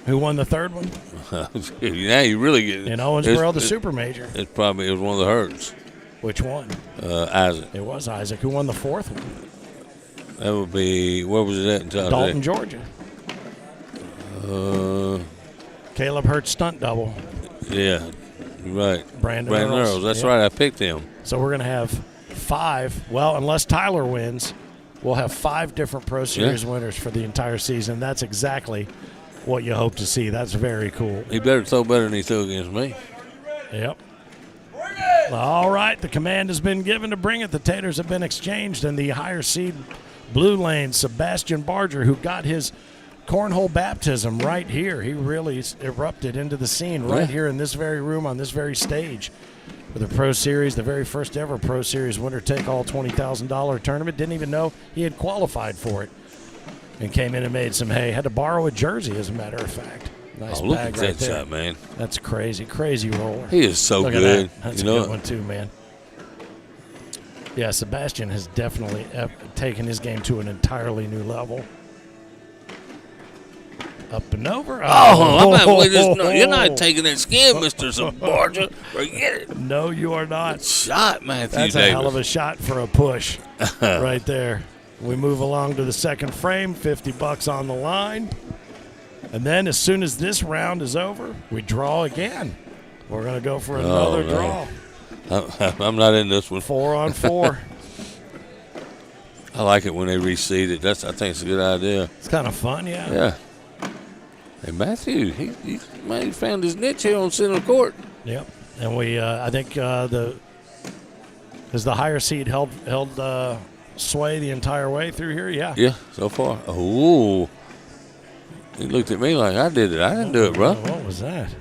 Who won the third one? Now you really get In Owensboro, the Super Major. It was one of the Hurts. Which one? Isaac. It was Isaac. Who won the fourth one? That would be, where was it at in Tyler? Dalton, Georgia. Caleb Hurt's stunt double. Yeah, right. Brandon Earls. Earls. That's Yep. right. I picked him. So we're going to have 5. Well, unless Tyler wins, we'll have 5 different Pro Series winners for the entire season. That's exactly what you hope to see. That's very cool. He better throw better than he threw against me. Yep. All right, the command has been given to bring it. The taters have been exchanged, and the higher seed blue lane, Sebastian Barger, who got his cornhole baptism right here. He really erupted into the scene right here in this very room on this very stage for the Pro Series, the very first ever Pro Series winner-take-all $20,000 tournament. Didn't even know he had qualified for it and came in and made some hay. Had to borrow a jersey, as a matter of fact. Nice look bag at right that there. shot, man. That's crazy, crazy roller. He is so Look at good. that. That's You a know good it. one too, man. Yeah, Sebastian has definitely taken his game to an entirely new level. Up and over. You're not taking that skin, Mr. Barger. Forget it. No, you are not. Shot, Matthew That's Davis. a hell of a shot for a push right there. We move along to the second frame, $50 on the line. And then as soon as this round is over, we draw again. We're going to go for another draw. I'm not in this one. 4 on 4. I like it when they reseed it. I think it's a good idea. It's kind of fun, yeah. Yeah. Hey, Matthew, he found his niche here on center court. Yep. And we, I think the higher seed held sway the entire way through here. Yeah. Yeah, so far. Oh, he looked at me like I did it. I didn't do it, bro. What was that?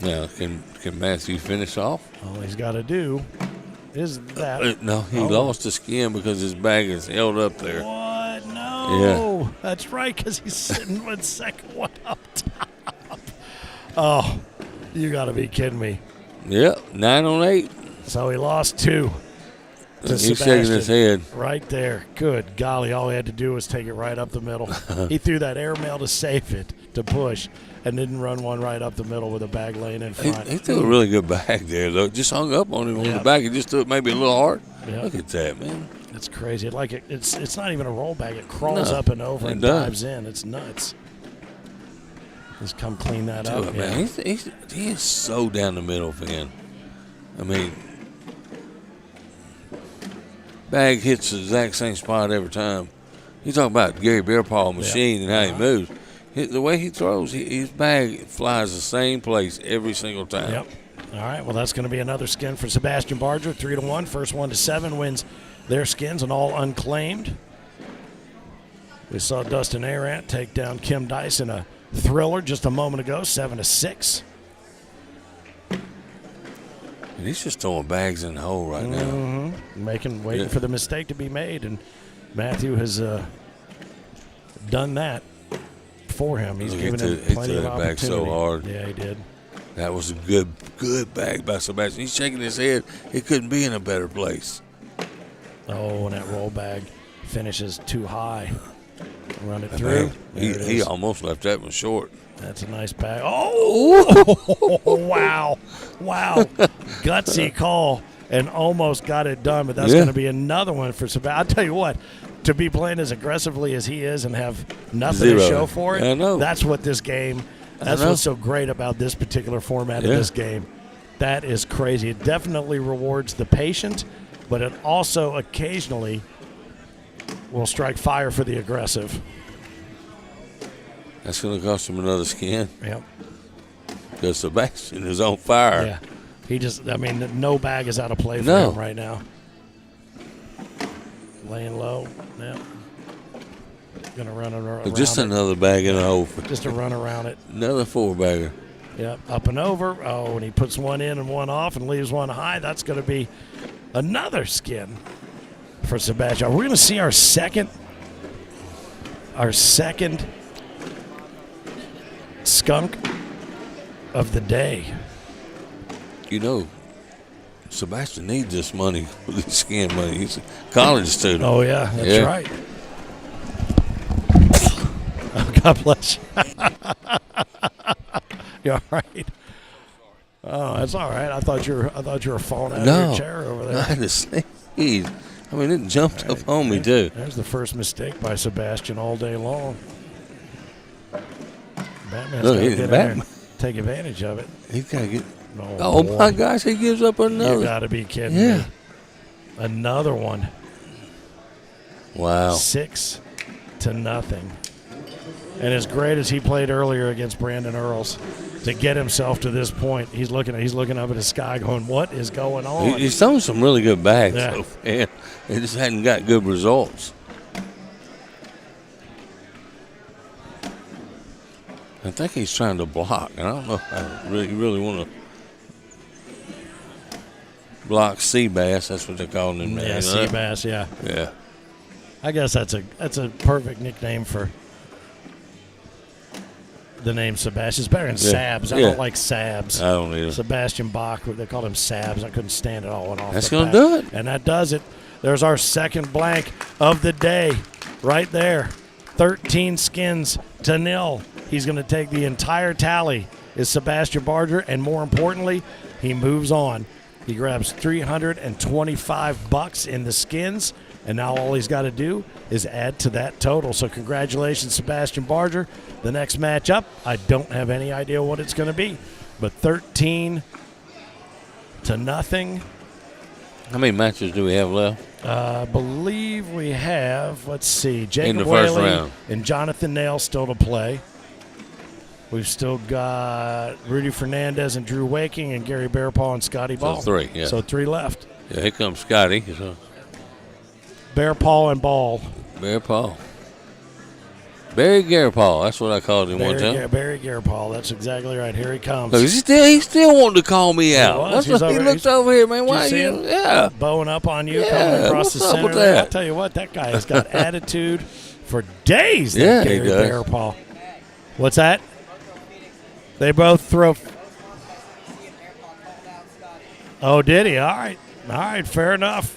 Now, can Matthew finish off? All he's got to do is that. No, he lost the skin because his bag is held up there. What? No. Yeah. That's right, because he's sitting with second one up top. Oh, you got to be kidding me. Yep, 9 on 8. So he lost 2. He's shaking his head. Right there. Good golly, all he had to do was take it right up the middle. He threw that airmail to save it, to push, and didn't run one right up the middle with a bag laying in front. He threw a really good bag there, though. Just hung up on him on the back. He just threw it maybe a little hard. Yep. Look at that, man. It's crazy. It's not even a roll bag. It crawls up and over and dives in. It's nuts. Just come clean that up. Man, he is so down the middle, man. I mean, bag hits the exact same spot every time. You talk about Gary Bearpaw machine and how he moves. The way he throws, his bag flies the same place every single time. Yep. All right. Well, that's going to be another skin for Sebastian Barger. 3-1. First one to 7 wins their skins, and all unclaimed. We saw Dustin Arant take down Kim Dice in a thriller just a moment ago, 7-6. And he's just throwing bags in the hole right now. Waiting for the mistake to be made, and Matthew has done that for him. He's given him plenty of opportunity. Back so hard. Yeah, he did. That was a good bag by Sebastian. He's shaking his head. He couldn't be in a better place. Oh, and that roll bag finishes too high. Run it through. He almost left that one short. That's a nice bag. Oh, wow. Gutsy call, and almost got it done, but that's going to be another one for Sebastian. I'll tell you what, to be playing as aggressively as he is and have nothing to show for it, that's what this game, that's what's so great about this particular format of this game. That is crazy. It definitely rewards the patient, but it also occasionally will strike fire for the aggressive. That's going to cost him another skin. Yep. Because Sebastian is on fire. Yeah. No bag is out of play for him right now. Laying low. Yep. Going to run around. Just another bag in the hole. Just a run around it. Another 4-bagger. Yep. Up and over. Oh, and he puts one in and one off and leaves one high. That's going to be another skin for Sebastian. We're going to see our second skunk of the day. You know, Sebastian needs this money, this skin money. He's a college student. Oh, yeah, that's right. Oh, God bless you. You all right? Oh, that's all right. I thought you were falling out of your chair over there. I had to sneeze. I mean, it jumped up on me, too. There's the first mistake by Sebastian all day long. Batman's got to get in there and take advantage of it. He's got to get. Oh my gosh, he gives up another. You got to be kidding me. Another one. Wow. 6-0. And as great as he played earlier against Brandon Earls, to get himself to this point, he's looking up at the sky going, what is going on? He's throwing some really good bags, though, and he just hadn't got good results. I think he's trying to block. I don't know if I really want to block sea bass. That's what they're calling him now. Yeah, sea bass, yeah. Yeah. I guess that's a perfect nickname for the name Sebastian. It's better than Sabs. I don't like Sabs. I don't either. Sebastian Bach, they called him Sabs. I couldn't stand it all. That's going to do it. And that does it. There's our second blank of the day right there. 13 skins to 0. He's going to take the entire tally is Sebastian Barger, and more importantly, he moves on. He grabs $325 in the skins, and now all he's got to do is add to that total. So congratulations, Sebastian Barger. The next matchup, I don't have any idea what it's going to be, but 13-0. How many matches do we have left? I believe we have, let's see, Jacob in the first Whaley round. And Jonathan Nail still to play. We've still got Rudy Fernandez and Drew Waking and Gary Bearpaw and Scotty Ball. So 3, yeah. So 3 left. Yeah, here comes Scotty. So. Bearpaw and Ball. Bearpaw. Barry Garepaw, that's what I called him one time. Barry Garepaw, that's exactly right. Here he comes. Look, he still wanted to call me out. He looked over here, man. Why you? Yeah. Bowing up on you, coming across the center. There. I'll tell you what, that guy has got attitude for days. Yeah, Gary he does. Bearpaw. What's that? They both throw. Oh, did he? All right. All right, fair enough.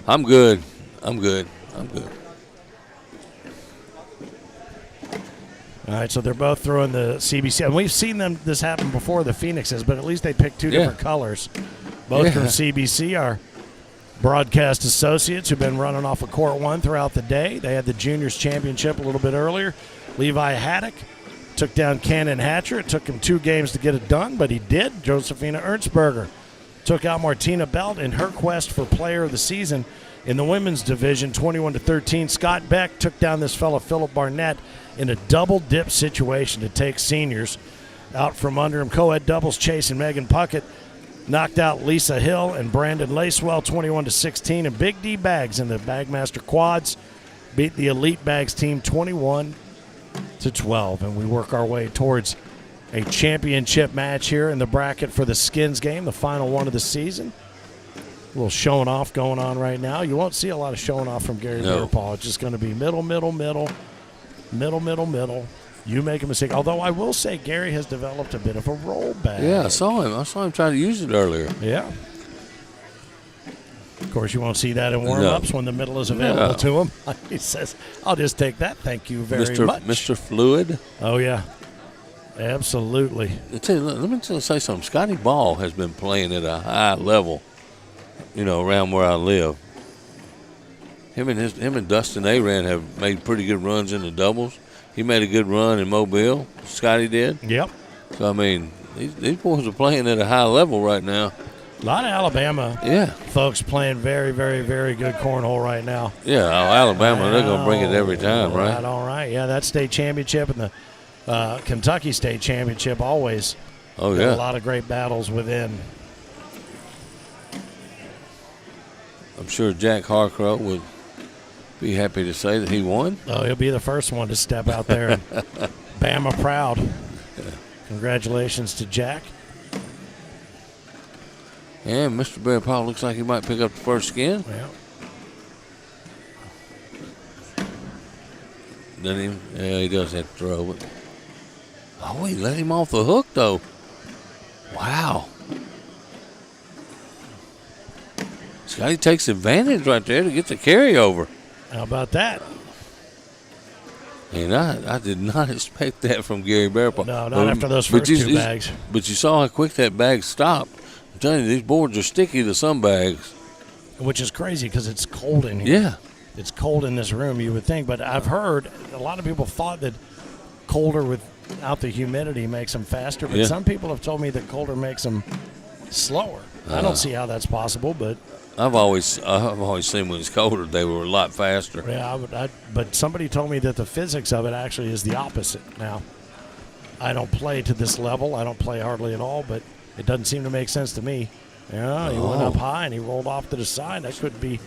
I'm good. I'm good. All right, so they're both throwing the CBC. And we've seen this happen before, the Phoenixes, but at least they picked 2 different colors. Both from CBC, our broadcast associates who've been running off of Court 1 throughout the day. They had the Juniors Championship a little bit earlier. Levi Haddock took down Cannon Hatcher. It took him 2 games to get it done, but he did. Josephina Ernstberger took out Martina Belt in her quest for Player of the Season in the women's division, 21-13. Scott Beck took down this fellow, Philip Barnett, in a double-dip situation to take seniors out from under him. Co-ed doubles, Chase and Megan Puckett knocked out Lisa Hill and Brandon Lacewell, 21-16. And Big D Bags in the Bagmaster quads beat the Elite Bags team 21-12. And we work our way towards a championship match here in the bracket for the Skins game, the final one of the season. A little showing off going on right now. You won't see a lot of showing off from Gary Bearpaw. It's just going to be middle. You make a mistake. Although I will say Gary has developed a bit of a roll bag. Yeah, I saw him try to use it earlier. Yeah. Of course, you won't see that in warm-ups when the middle is available to him. He says, I'll just take that. Thank you very much. Mr. Fluid. Oh, yeah. Absolutely. Let me say something. Scotty Ball has been playing at a high level, around where I live. Him and Dustin Aran have made pretty good runs in the doubles. He made a good run in Mobile. Scotty did. Yep. So, I mean, these boys are playing at a high level right now. A lot of Alabama folks playing very, very, very good cornhole right now. Yeah, Alabama, they're going to bring it every time, right? All right. Yeah, that state championship and the Kentucky state championship always. Oh, yeah. A lot of great battles within. I'm sure Jack Harcrow would be happy to say that he won. Oh, he'll be the first one to step out there and Bama proud. Yeah. Congratulations to Jack. And Mr. Bearpaw looks like he might pick up the first skin. Yeah. Doesn't he? Yeah, he does have to throw it. Oh, he let him off the hook, though. Wow. Scotty takes advantage right there to get the carryover. How about that? And I did not expect that from Gary Bearpaw. No, not after those first two bags. But you saw how quick that bag stopped. I'm telling you, these boards are sticky to some bags. Which is crazy because it's cold in here. Yeah. It's cold in this room, you would think. But I've heard a lot of people thought that colder without the humidity makes them faster. But some people have told me that colder makes them slower. I don't see how that's possible, but I've always seen when it's colder they were a lot faster. Yeah, but somebody told me that the physics of it actually is the opposite. Now, I don't play to this level. I don't play hardly at all, but it doesn't seem to make sense to me. Yeah, he went up high and he rolled off to the side. That could be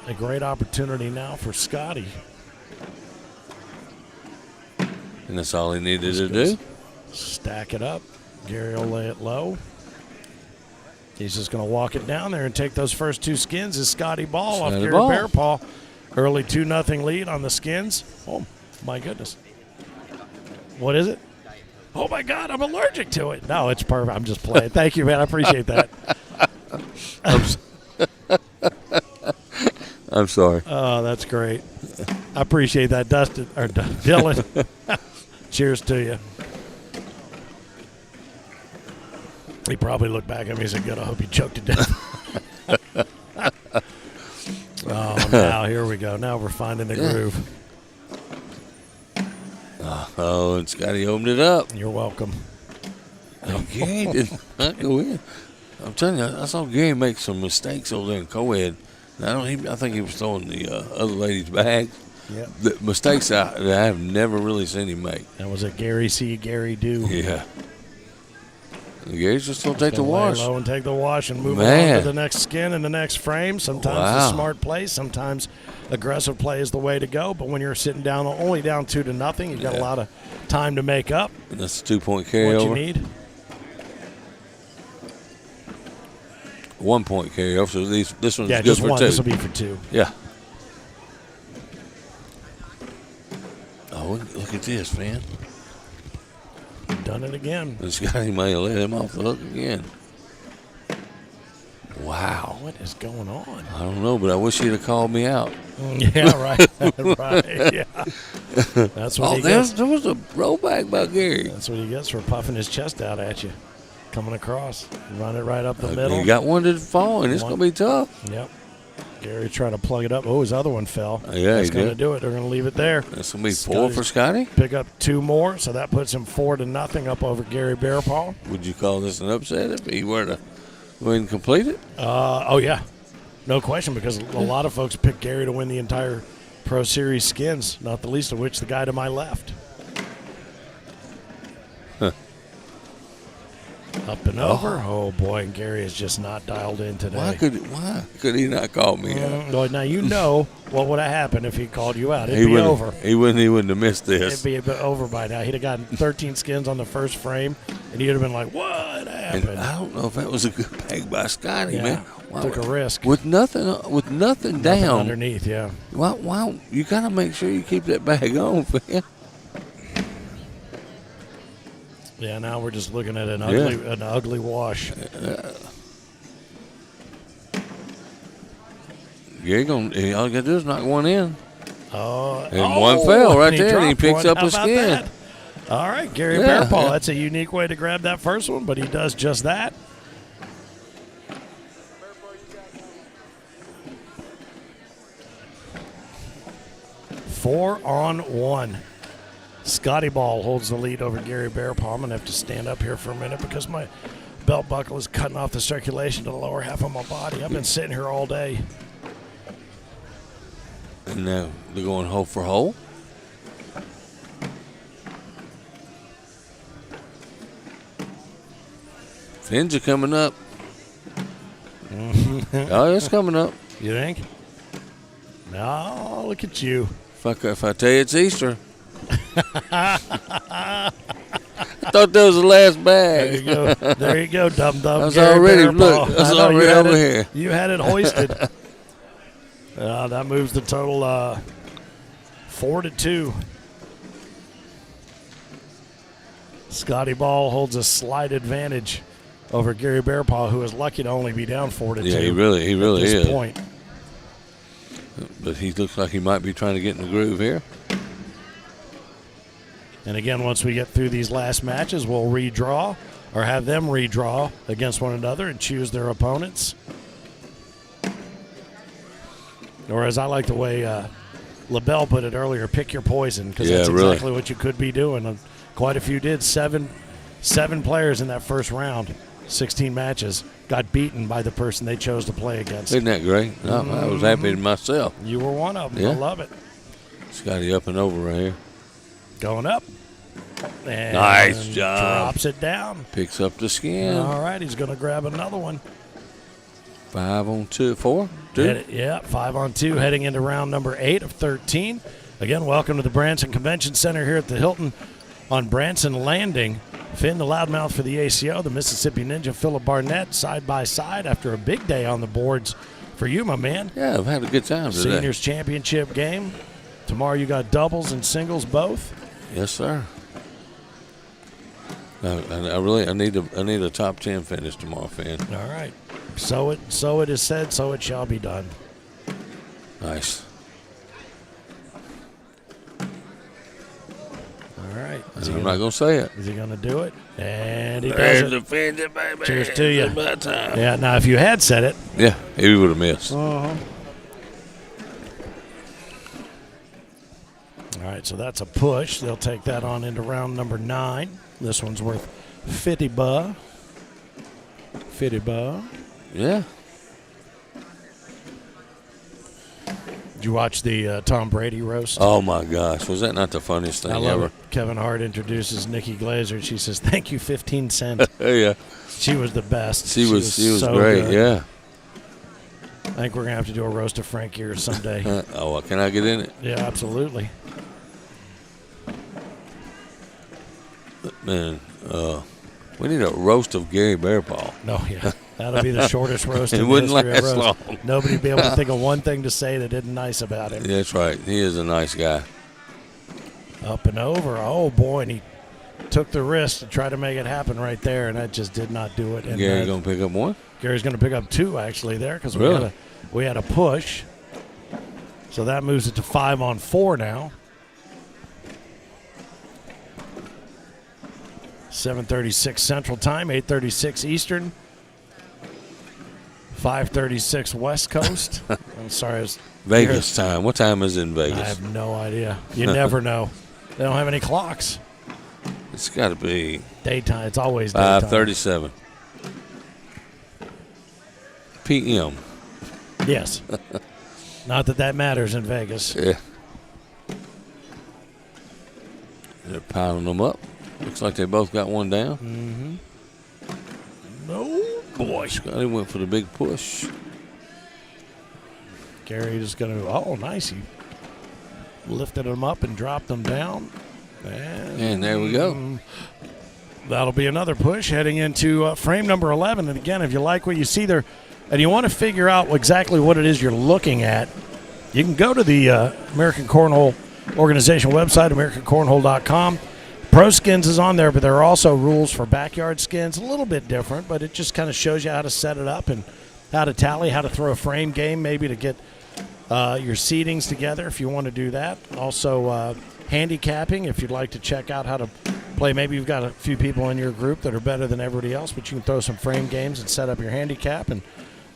a great opportunity now for Scotty. And that's all he needed to do. Stack it up. Gary will lay it low. He's just going to walk it down there and take those first two skins as Scotty Ball off Gary Bearpaw. Early 2-0 lead on the skins. Oh, my goodness. What is it? Oh, my God, I'm allergic to it. No, it's perfect. I'm just playing. Thank you, man. I appreciate that. I'm sorry. Oh, that's great. I appreciate that, Dustin or Dylan. Cheers to you. He probably looked back at me and said, good, I hope you choked to death. Oh, now here we go. Now we're finding the groove. Oh, and Scotty opened it up. You're welcome. Gary did not go in. I'm telling you, I saw Gary make some mistakes over there in co-ed. I think he was throwing the other lady's bag. Yep. The mistakes that I have never really seen him make. That was a Gary see, Gary do. Yeah. Gary's just going to take the wash. Lay low and take the wash and move on to the next skin and the next frame. Sometimes it's a smart play. Sometimes aggressive play is the way to go. But when you're sitting down, only down 2-0, you've got a lot of time to make up. And that's a 2-point carryover. What you need. 1 point carryover. So this one's good just for one. 2. This will be for 2. Yeah. Oh, look at this, man. Done it again. This guy may have let him off the hook again. Wow. What is going on? I don't know, but I wish he'd have called me out. Yeah, right. Right. Yeah. That's what he gets. There was a rollback by Gary. That's what he gets for puffing his chest out at you. Coming across. Run it right up the middle. You got one to fall, and it's going to be tough. Yep. Gary trying to plug it up. Oh, his other one fell. Yeah, That's going to do it. They're going to leave it there. That's going to be 4 for Scotty. Pick up 2 more, so that puts him 4-0 up over Gary Bearpaw. Would you call this an upset if he were to go ahead and complete it? Oh, yeah. No question, because a lot of folks picked Gary to win the entire Pro Series skins, not the least of which the guy to my left. Huh. Up and over. Oh, boy, and Gary is just not dialed in today. Why could he not call me out? Well, now you know what would have happened if he called you out. It'd be over. He wouldn't have missed this. It'd be over by now. He'd have gotten 13 skins on the first frame, and he'd have been like, what happened? And I don't know if that was a good peg by Scotty, man. Took a risk. With nothing down. Underneath, yeah. Why you got to make sure you keep that bag on, man. Yeah, now we're just looking at an ugly wash. Gary all you got to do is knock one in. And one fell right there, and he picks one. up How a about skin. that? All right, Gary Bearpaw. That's a unique way to grab that first one, but he does just that. Four on one. Scotty Ball holds the lead over Gary Bearpaw. I'm going to have to stand up here for a minute because my belt buckle is cutting off the circulation to the lower half of my body. I've been sitting here all day. And now they're going hole for hole. Fins are coming up. Oh, it's coming up. You think? No, look at you. If I tell you it's Easter. I thought that was the last bag. There you go. There you go, dum-dum. I was already over it, here. You had it hoisted. That moves the total 4-2. Scotty Ball holds a slight advantage over Gary Bearpaw, who is lucky to only be down 4-2. Yeah, he really at this is. Point. But he looks like he might be trying to get in the groove here. And again, once we get through these last matches, we'll redraw or have them redraw against one another and choose their opponents. Or as I like the way LaBelle put it earlier, pick your poison, because that's exactly what you could be doing. And quite a few did. Seven players in that first round, 16 matches, got beaten by the person they chose to play against. Isn't that great? I was happy myself. You were one of them. I love it. Scotty up and over right here. Going up. And nice job. Drops it down. Picks up the skin. All right, he's going to grab another one. 5 on 2, 4? 2? 5 on 2, heading into round number 8 of 13. Again, welcome to the Branson Convention Center here at the Hilton on Branson Landing. Finn, the loudmouth for the ACO, the Mississippi Ninja, Philip Barnett, side by side after a big day on the boards for you, my man. Yeah, I've had a good time today. Seniors Championship game. Tomorrow you got doubles and singles both. Yes, sir. I need a top 10 finish tomorrow, Finn. All right. So it is said, so it shall be done. Nice. All right. I'm not going to say it. Is he going to do it? And he does it. Baby. Cheers to you. It's about time. Yeah, now if you had said it. Yeah, he would have missed. Uh-huh. All right, so that's a push. They'll take that on into round number 9. This one's worth 50 bucks. 50 bucks. Yeah. Did you watch the Tom Brady roast? Oh, my gosh. Was that not the funniest thing ever? It. Kevin Hart introduces Nikki Glazer. She says, thank you, 15 cents. Yeah. She was the best. She was so great, good. yeah. I think we're going to have to do a roast of Frank here someday. Can I get in it? Yeah, absolutely. Man, we need a roast of Gary Bearpaw. No, yeah. That'll be the shortest roast It in the wouldn't history of last roast. long. Nobody would be able to think of one thing to say that isn't nice about him. That's right. He is a nice guy. Up and over. Oh, boy. And he took the risk to try to make it happen right there, and that just did not do it. And Gary's going to pick up one? Gary's going to pick up 2, actually, there, because really? we had a push. So that moves it to 5 on 4 now. 7:36 Central Time, 8:36 Eastern, 5:36 West Coast. I'm sorry. Vegas time. What time is it in Vegas? I have no idea. You never know. They don't have any clocks. It's got to be daytime. It's always daytime. 5:37 p.m. Yes. Not that matters in Vegas. Yeah. They're piling them up. Looks like they both got one down. Mm-hmm. boy. Scotty went for the big push. Gary just going to, oh, nice. He lifted them up and dropped them down. And there we go. That'll be another push heading into frame number 11. And again, if you like what you see there and you want to figure out exactly what it is you're looking at, you can go to the American Cornhole Organization website, AmericanCornhole.com. Pro Skins is on there, but there are also rules for backyard skins, a little bit different, but it just kind of shows you how to set it up and how to tally, how to throw a frame game, maybe to get your seedings together if you want to do that. Also, handicapping if you'd like to check out how to play. Maybe you've got a few people in your group that are better than everybody else, but you can throw some frame games and set up your handicap, and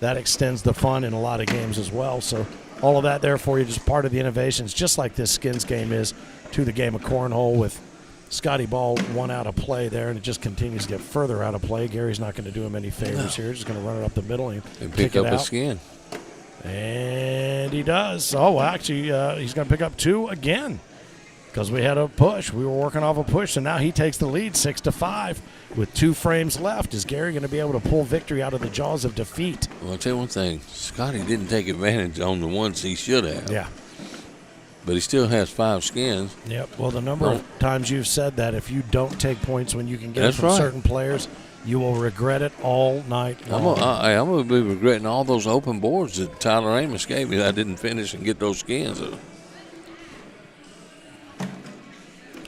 that extends the fun in a lot of games as well. So all of that there for you, just part of the innovations, just like this skins game is to the game of cornhole, with Scotty Ball one out of play there, and it just continues to get further out of play. Gary's not going to do him any favors here. Just going to run it up the middle and pick up a skin. And he does. Oh, well, actually, he's going to pick up 2 again because we had a push. We were working off a push, and now he takes the lead 6-5 with 2 frames left. Is Gary going to be able to pull victory out of the jaws of defeat? Well, I'll tell you one thing. Scotty didn't take advantage on the ones he should have. Yeah. But he still has 5 skins. Yep. Well, the number of times you've said that if you don't take points when you can get it from certain players, you will regret it all night long. I'm going to be regretting all those open boards that Tyler Amos gave me that I didn't finish and get those skins.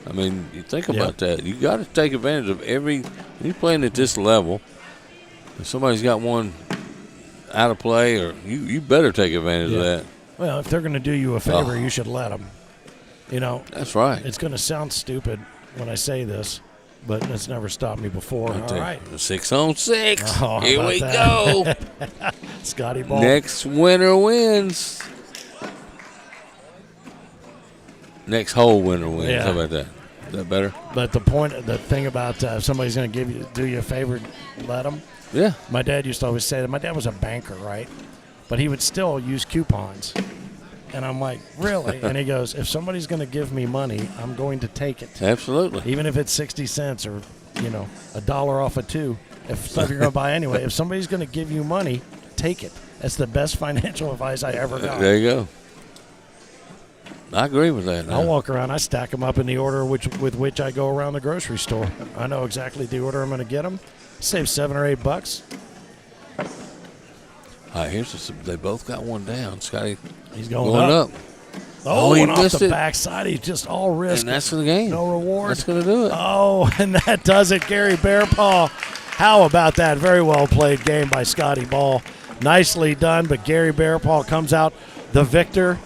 I mean, you think about that. You got to take advantage of every. When you're playing at this level, if somebody's got one out of play, or you better take advantage of that. Well, if they're going to do you a favor, you should let them. You know. That's right. It's going to sound stupid when I say this, but it's never stopped me before. All right. 6 on 6. Oh, here we go. Scotty Ball. Next winner wins. Next hole winner wins. Yeah. How about that? Is that better? But the thing about if somebody's going to do you a favor, let them. Yeah. My dad used to always say that. My dad was a banker, right? But he would still use coupons. And I'm like, really? And he goes, if somebody's going to give me money, I'm going to take it. Absolutely. Even if it's 60 cents or, $1 off of 2. If stuff you're going to buy anyway. If somebody's going to give you money, take it. That's the best financial advice I ever got. There you go. I agree with that. I'll walk around. I stack them up in the order with which I go around the grocery store. I know exactly the order I'm going to get them. Save $7 or $8. All right, they both got one down. Scotty, he's going up. Oh, he and off missed the it. backside. He's just all risk. And that's the game. No reward. That's going to do it. Oh, and that does it. Gary Bearpaw. How about that? Very well played game by Scotty Ball. Nicely done, but Gary Bearpaw comes out the victor.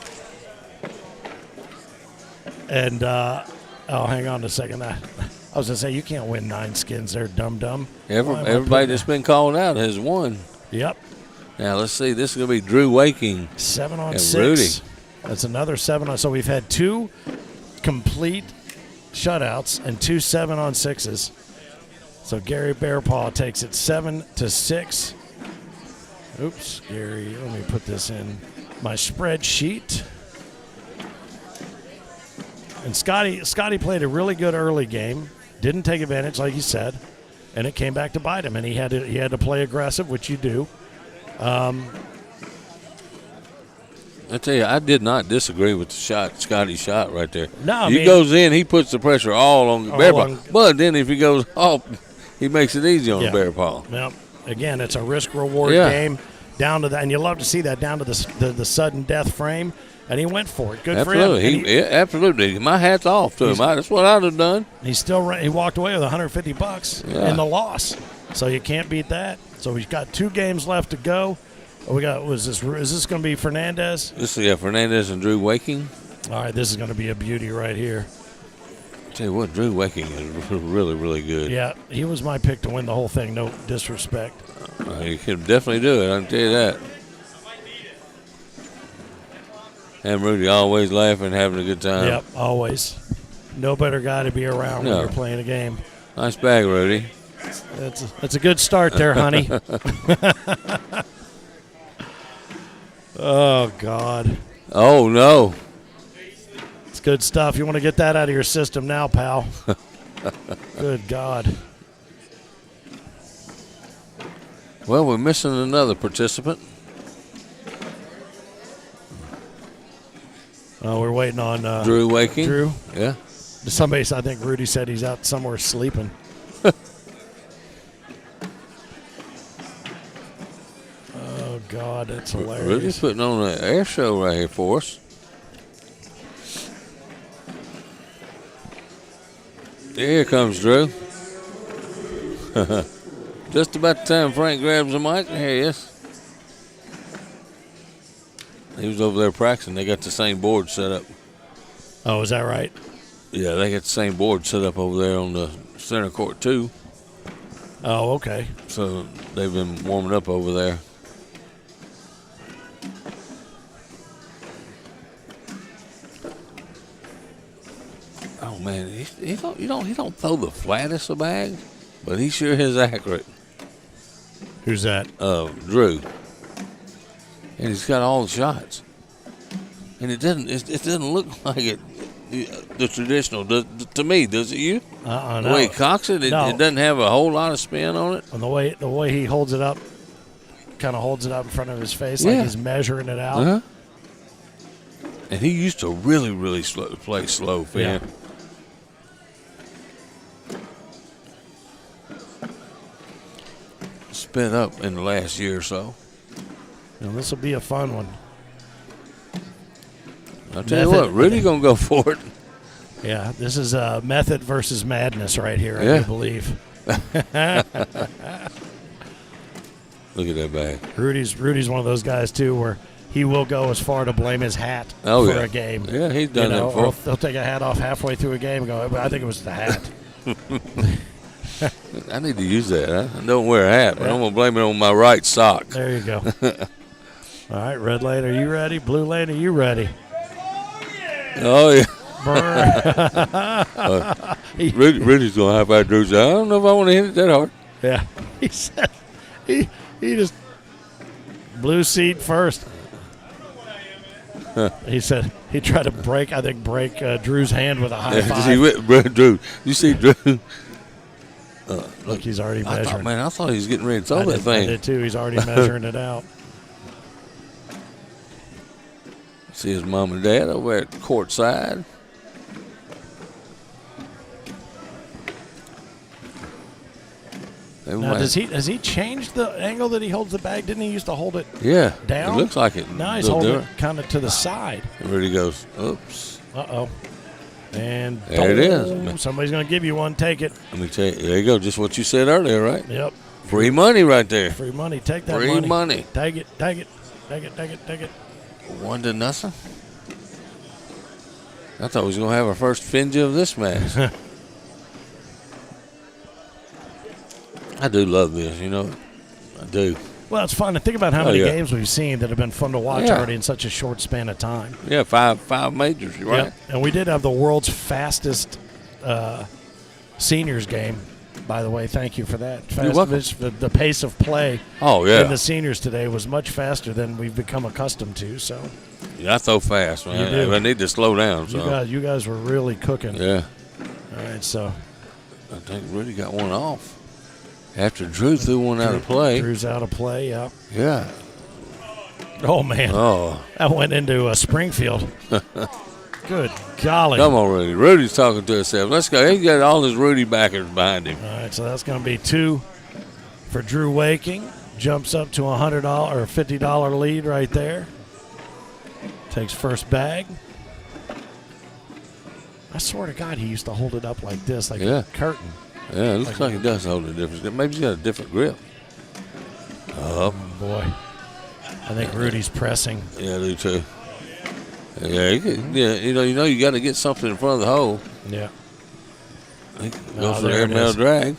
And, hang on a second. I was going to say, you can't win 9 skins there, dum-dum. Everybody that's been called out has won. Yep. Now, let's see. This is going to be Drew Waking. 7 on and 6. Rudy. That's another 7 on. So we've had 2 complete shutouts and 2 7 on 6s. So Gary Bearpaw takes it 7-6. Oops, Gary. Let me put this in my spreadsheet. And Scotty played a really good early game. Didn't take advantage, like you said, and it came back to bite him. And he had to play aggressive, which you do. I tell you, I did not disagree with the shot, Scotty's shot right there. No, he goes in, he puts the pressure all on the Bearpaw. But then if he goes off, he makes it easy on the Bearpaw. Well, again, it's a risk-reward game down to that, and you love to see that down to the sudden death frame. And he went for it. Good for him. Absolutely. My hat's off to him. That's what I'd have done. He walked away with $150 in the loss. So you can't beat that. So we've got 2 games left to go. Is this going to be Fernandez? This is Fernandez and Drew Waking. All right, this is going to be a beauty right here. I'll tell you what, Drew Waking is really, really good. Yeah, he was my pick to win the whole thing. No disrespect. He can definitely do it. I can tell you that. And Rudy always laughing, having a good time. Yep, always. No better guy to be around when you're playing a game. Nice bag, Rudy. That's a good start there, honey. Oh, God. Oh, no. It's good stuff. You want to get that out of your system now, pal. Good God. Well, we're missing another participant. We're waiting on Drew Waking. Drew. Yeah. Somebody, I think Rudy said he's out somewhere sleeping. Oh, God, that's hilarious. Rudy's putting on an air show right here for us. Here comes Drew. Just about the time Frank grabs the mic, here he is. He was over there practicing. They got the same board set up. Oh, is that right? Yeah, they got the same board set up over there on the center court, too. Oh, okay. So they've been warming up over there. Oh, man, he don't throw the flattest of bags, but he sure is accurate. Who's that? Drew. And he's got all the shots. And it doesn't look like it. The traditional, to me, does it you? No. The way he cocks it, it doesn't have a whole lot of spin on it. And the way he holds it up, kind of holds it up in front of his face, like he's measuring it out. Uh-huh. And he used to really, really play slow, Finn. Yeah. Sped up in the last year or so. Now, this will be a fun one. I'll tell you what, Rudy going to go for it. Yeah, this is method versus madness right here, I do believe. Look at that bag. Rudy's one of those guys, too, where he will go as far to blame his hat for a game. Yeah, he's done that before. He'll take a hat off halfway thugh a game and go, I think it was the hat. I need to use that. I don't wear a hat, but I'm going to blame it on my right sock. There you go. All right, red lane, are you ready? Blue lane, are you ready? Oh, yeah. Rudy's going to high-five Drew. I don't know if I want to hit it that hard. Yeah. He said he just blue seat first. He said he tried to break Drew's hand with a high five. Drew, you see Drew? Look, he's already measuring. I thought he was getting ready to throw that thing. I did too. He's already measuring it out. See his mom and dad over at courtside. Now, has he changed the angle that he holds the bag? Didn't he used to hold it down? It looks like it. Now he's holding it kind of to the side. And Rudy goes, oops. Uh-oh. And there it is. Somebody's going to give you one. Take it. Let me tell you. There you go. Just what you said earlier, right? Yep. Free money right there. Free money. Take that Free money. Take it. Take it. Take it. Take it. Take it. 1-0. I thought we was going to have our first Finja of this match. I do love this, you know. I do. Well, it's fun to think about how many games we've seen that have been fun to watch already in such a short span of time. Yeah, five majors, right? Yep. And we did have the world's fastest seniors game, by the way. Thank you for that. You're welcome. The pace of play in the seniors today was much faster than we've become accustomed to. So yeah, I throw fast, man. You do. I need to slow down. So. You guys were really cooking. Yeah. All right, so I think Rudy got one off. After Drew threw one out of play. Drew's out of play, yeah. Yeah. Oh, man. Oh. That went into Springfield. Good golly. Come on, Rudy. Rudy's talking to himself. Let's go. He's got all his Rudy backers behind him. All right, so that's going to be 2 for Drew Waking. Jumps up to $100 or $50 lead right there. Takes first bag. I swear to God, he used to hold it up like this, like a curtain. Yeah, it looks like he does hold a different. Maybe he's got a different grip. Oh, boy. I think Rudy's pressing. Yeah, I do too. Yeah, you know, you got to get something in front of the hole. Yeah. Go for the airmail drag.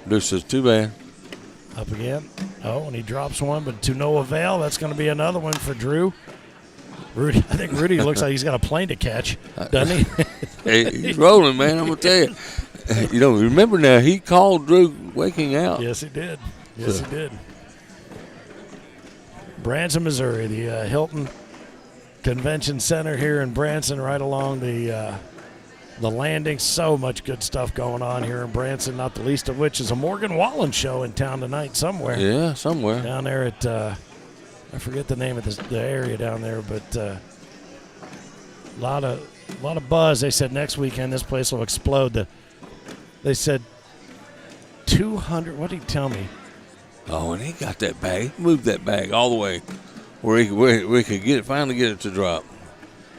Drew says, too bad. Up again. Oh, and he drops one, but to no avail. That's going to be another one for Drew. I think Rudy looks like he's got a plane to catch, doesn't he? Hey, he's rolling, man. I'm going to tell you. You know, remember now, he called Drew Waking out. Yes, he did. Yes, he did. Branson, Missouri, the Hilton Convention Center here in Branson, right along the the Landing. So much good stuff going on here in Branson, not the least of which is a Morgan Wallen show in town tonight somewhere. Yeah, somewhere. Down there at, I forget the name of the area down there, but a lot of buzz. They said next weekend this place will explode. They said 200, what did he tell me? Oh, and he got that bag. Moved that bag all the way where we could finally get it to drop.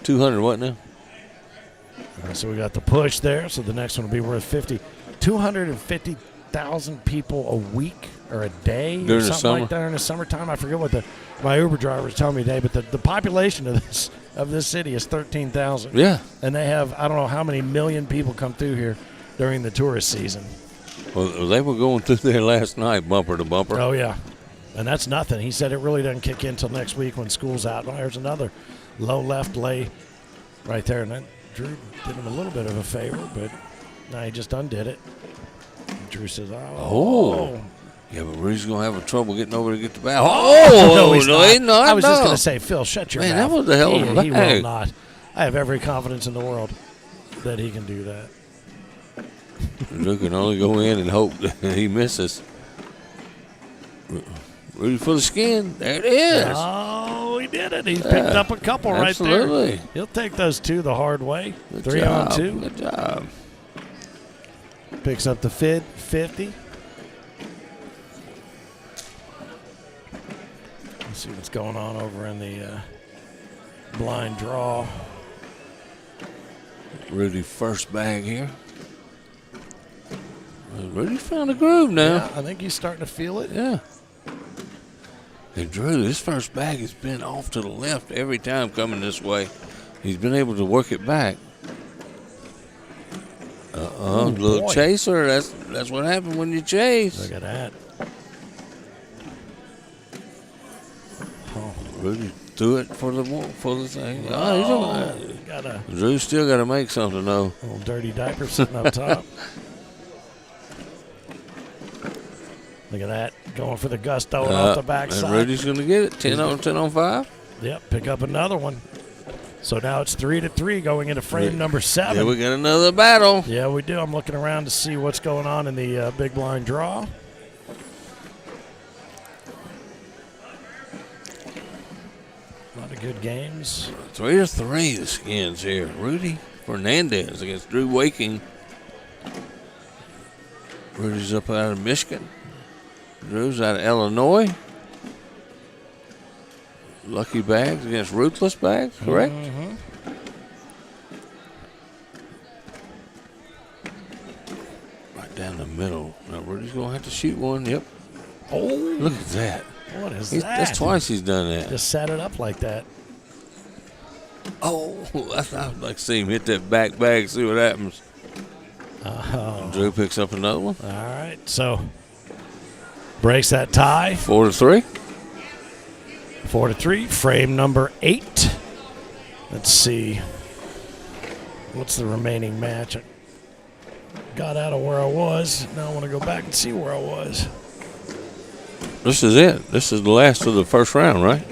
200, wasn't it? So we got the push there. So the next one will be worth 50. 250,000 people a week or a day during or the something summer. like that in the summertime. I forget what my Uber driver was telling me today, but the population of this city is 13,000. Yeah. And they have, I don't know how many million people come through here during the tourist season. Well, they were going through there last night, bumper to bumper. Oh, yeah. And that's nothing. He said it really doesn't kick in until next week when school's out. And there's another low left lay right there. And that Drew did him a little bit of a favor, but now he just undid it. And Drew says, oh. Yeah, but Rudy's going to have trouble getting over to get the bag. Oh, no, he's not. I was just going to say, Phil, shut your Man, mouth. that was a hell of a bag. He will not. I have every confidence in the world that he can do that. Drew can only go in and hope that he misses. Rudy for the skin. There it is. Oh, he did it. He picked up a couple right there. Absolutely. He'll take those two the hard way. Good 3 job. on 2. Good job. Picks up the 50. Let's see what's going on over in the blind draw. Rudy first bag here. Rudy found a groove now. Yeah, I think he's starting to feel it. Yeah. And Drew, his first bag has been off to the left every time coming this way. He's been able to work it back. Little boy. chaser. That's what happened when you chase. Look at that. Oh, Rudy threw it for the thing. Drew still got to make something though. Little dirty diaper sitting up top. Look at that. Going for the gusto off the backside. And Rudy's going to get it. 10 on 5. Yep, pick up another one. So now it's 3-3 going into frame number 7. Yeah, we got another battle. Yeah, we do. I'm looking around to see what's going on in the big blind draw. A lot of good games. 3-3 the skins here. Rudy Fernandez against Drew Waking. Rudy's up out of Michigan. Drew's out of Illinois. Lucky Bags against Ruthless Bags, correct? Mm-hmm. Right down the middle. Now Rudy's going to have to shoot one. Yep. Oh. Look at that. What is that? That's twice he's done that. Just set it up like that. Oh, I'd like to see him hit that back bag, see what happens. Drew picks up another one. All right, so breaks that tie. 4-3. 4-3, frame number 8. Let's see. What's the remaining match? I got out of where I was. Now I want to go back and see where I was. This is it. This is the last of the first round, right?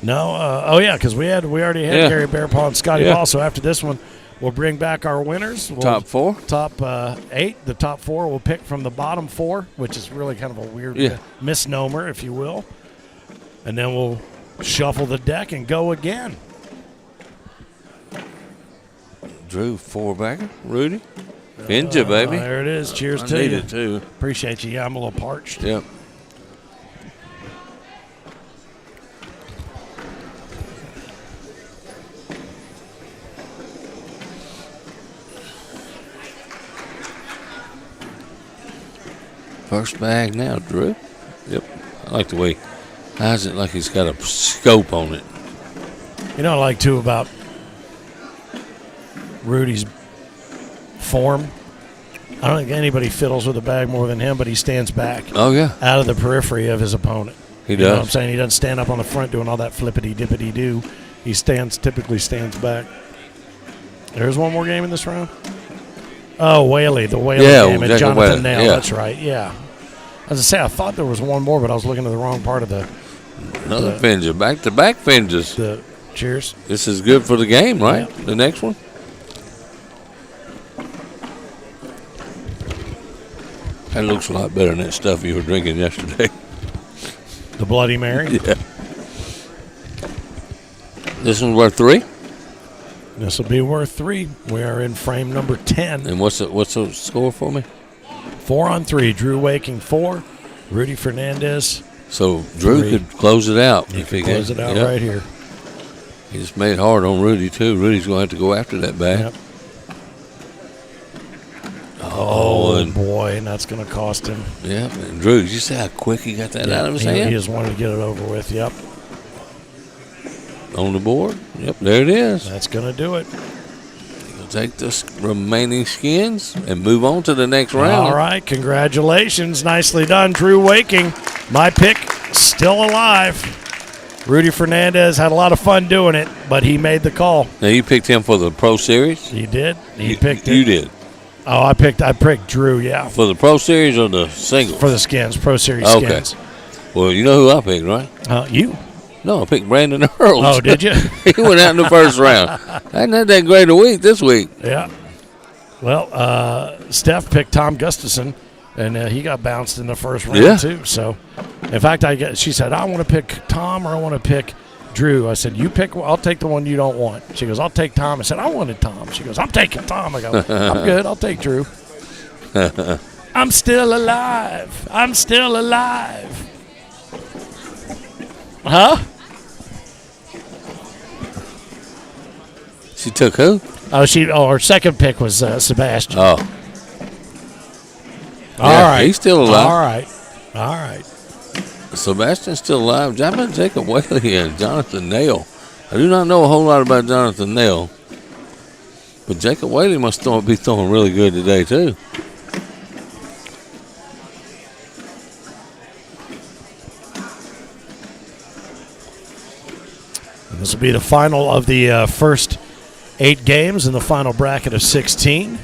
No. Yeah, because we already had Gary Bearpaw and Scotty Ball. So after this one, we'll bring back our winners. Top 4? Top 8. The top 4 we'll pick from the bottom 4, which is really kind of a weird misnomer, if you will. And then we'll shuffle the deck and go again. Drew 4-bagger. Rudy. Finja, baby. There it is. Cheers to I need you. it too. Appreciate you. Yeah, I'm a little parched. Yep. First bag now, Drew. Yep. I like the way he has it like he's got a scope on it. You know what I like, too, about Rudy's form? I don't think anybody fiddles with a bag more than him, but he stands back. Oh, yeah. Out of the periphery of his opponent. He You know does. what I'm saying? He doesn't stand up on the front doing all that flippity-dippity-do. He typically stands back. There's one more game in this round? Oh, Whaley, the Whaley game at Jonathan Nail. Yeah. That's right, yeah. As I say, I thought there was one more, but I was looking at the wrong part of the... Another Finja. Back-to-back Finjas. Cheers. This is good for the game, right? Yeah. The next one? That looks a lot better than that stuff you were drinking yesterday. The Bloody Mary? Yeah. This one's worth 3? This will be worth 3. We are in frame number 10. And what's the score for me? 4 on 3. Drew Waking 4. Rudy Fernandez. So Drew 3. could close it out. He could close it out right here. He just made it hard on Rudy, too. Rudy's going to have to go after that bag. Yep. Oh, boy, and that's going to cost him. Yeah, and Drew, did you see how quick he got that out of his hand? He just wanted to get it over with, yep. On the board. Yep, there it is. That's going to do it. He'll take the remaining skins and move on to the next round. All right, congratulations. Nicely done, Drew Waking. My pick, still alive. Rudy Fernandez had a lot of fun doing it, but he made the call. Now, you picked him for the Pro Series? He did. He picked it. You did? Oh, I picked Drew, yeah. For the Pro Series or the singles? For the skins, Pro Series skins. Well, you know who I picked, right? You. No, I picked Brandon Earls. Oh, did you? He went out in the first round. I hadn't had that great a week this week. Yeah. Well, Steph picked Tom Gustafson, and he got bounced in the first round, too. So, in fact, she said, I want to pick Tom or I want to pick Drew. I said, you pick. I'll take the one you don't want. She goes, I'll take Tom. I said, I wanted Tom. She goes, I'm taking Tom. I go, I'm good. I'll take Drew. I'm still alive. I'm still alive. Huh? She took who? Her second pick was Sebastian. Oh. All right. He's still alive. All right. Sebastian's still alive. How about Jacob Whaley and Jonathan Nail? I do not know a whole lot about Jonathan Nail, but Jacob Whaley must be throwing really good today, too. And this will be the final of the first 8 games in the final bracket of 16.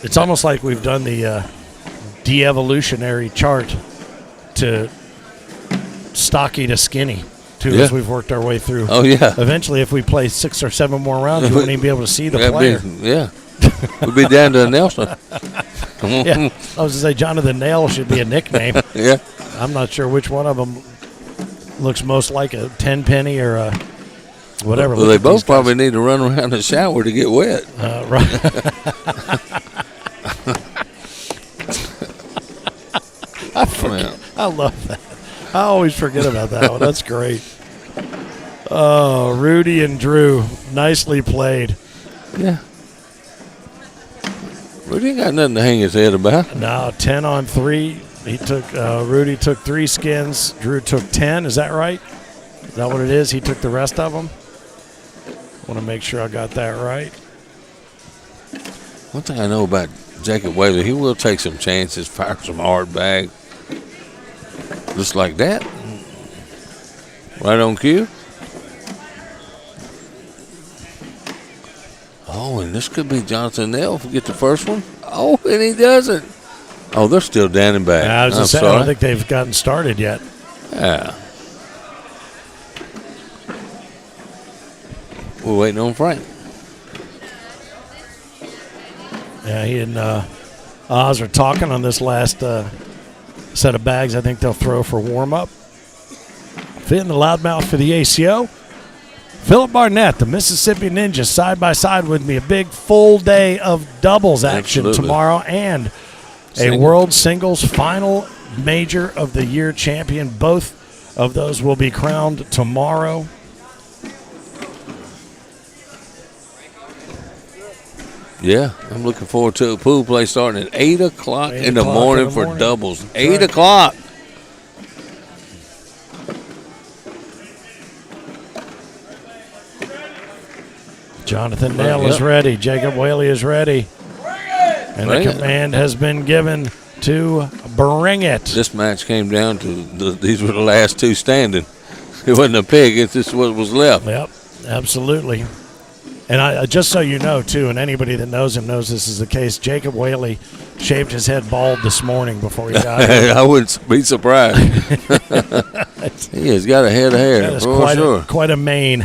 It's almost like we've done the de-evolutionary chart to stocky to skinny, too, as we've worked our way through. Oh, yeah. Eventually, if we play 6 or 7 more rounds, we won't even be able to see the player. We'll be down to Nelson. Yeah. I was going to say Jonathan Nail should be a nickname. Yeah. I'm not sure which one of them looks most like a 10-penny or a whatever. Well, they both probably need to run around the shower to get wet. Right. I love that. I always forget about that one. That's great. Oh, Rudy and Drew, nicely played. Yeah. Rudy ain't got nothing to hang his head about. No, 10 on 3. He took Rudy took 3 skins. Drew took 10. Is that right? Is that what it is? He took the rest of them. I want to make sure I got that right. One thing I know about Jacob Whaley, he will take some chances, fire some hard bag. Just like that. Right on cue. Oh, and this could be Jonathan Nell if we get the first one. Oh, and he doesn't. Oh, they're still down and back. I was just saying, I don't think they've gotten started yet. Yeah. We're waiting on Frank. Yeah, he and Oz are talking on this last set of bags. I think they'll throw for warm-up. Finn, the loudmouth for the ACO. Philip Barnett, the Mississippi Ninja, side by side with me. A big full day of doubles action tomorrow, and a World Singles Final Major of the Year champion. Both of those will be crowned tomorrow. Yeah, I'm looking forward to a pool play starting at 8 o'clock in the morning for doubles. 8 o'clock. Jonathan Nail is ready. Jacob Whaley is ready. And the command has been given to bring it. This match came down to these were the last 2 standing. It wasn't a pig. It's just what was left. Yep, absolutely. And I just so you know, too, and anybody that knows him knows this is the case, Jacob Whaley shaved his head bald this morning before he got here. I wouldn't be surprised. He has got a head of hair, that is for sure. Quite a mane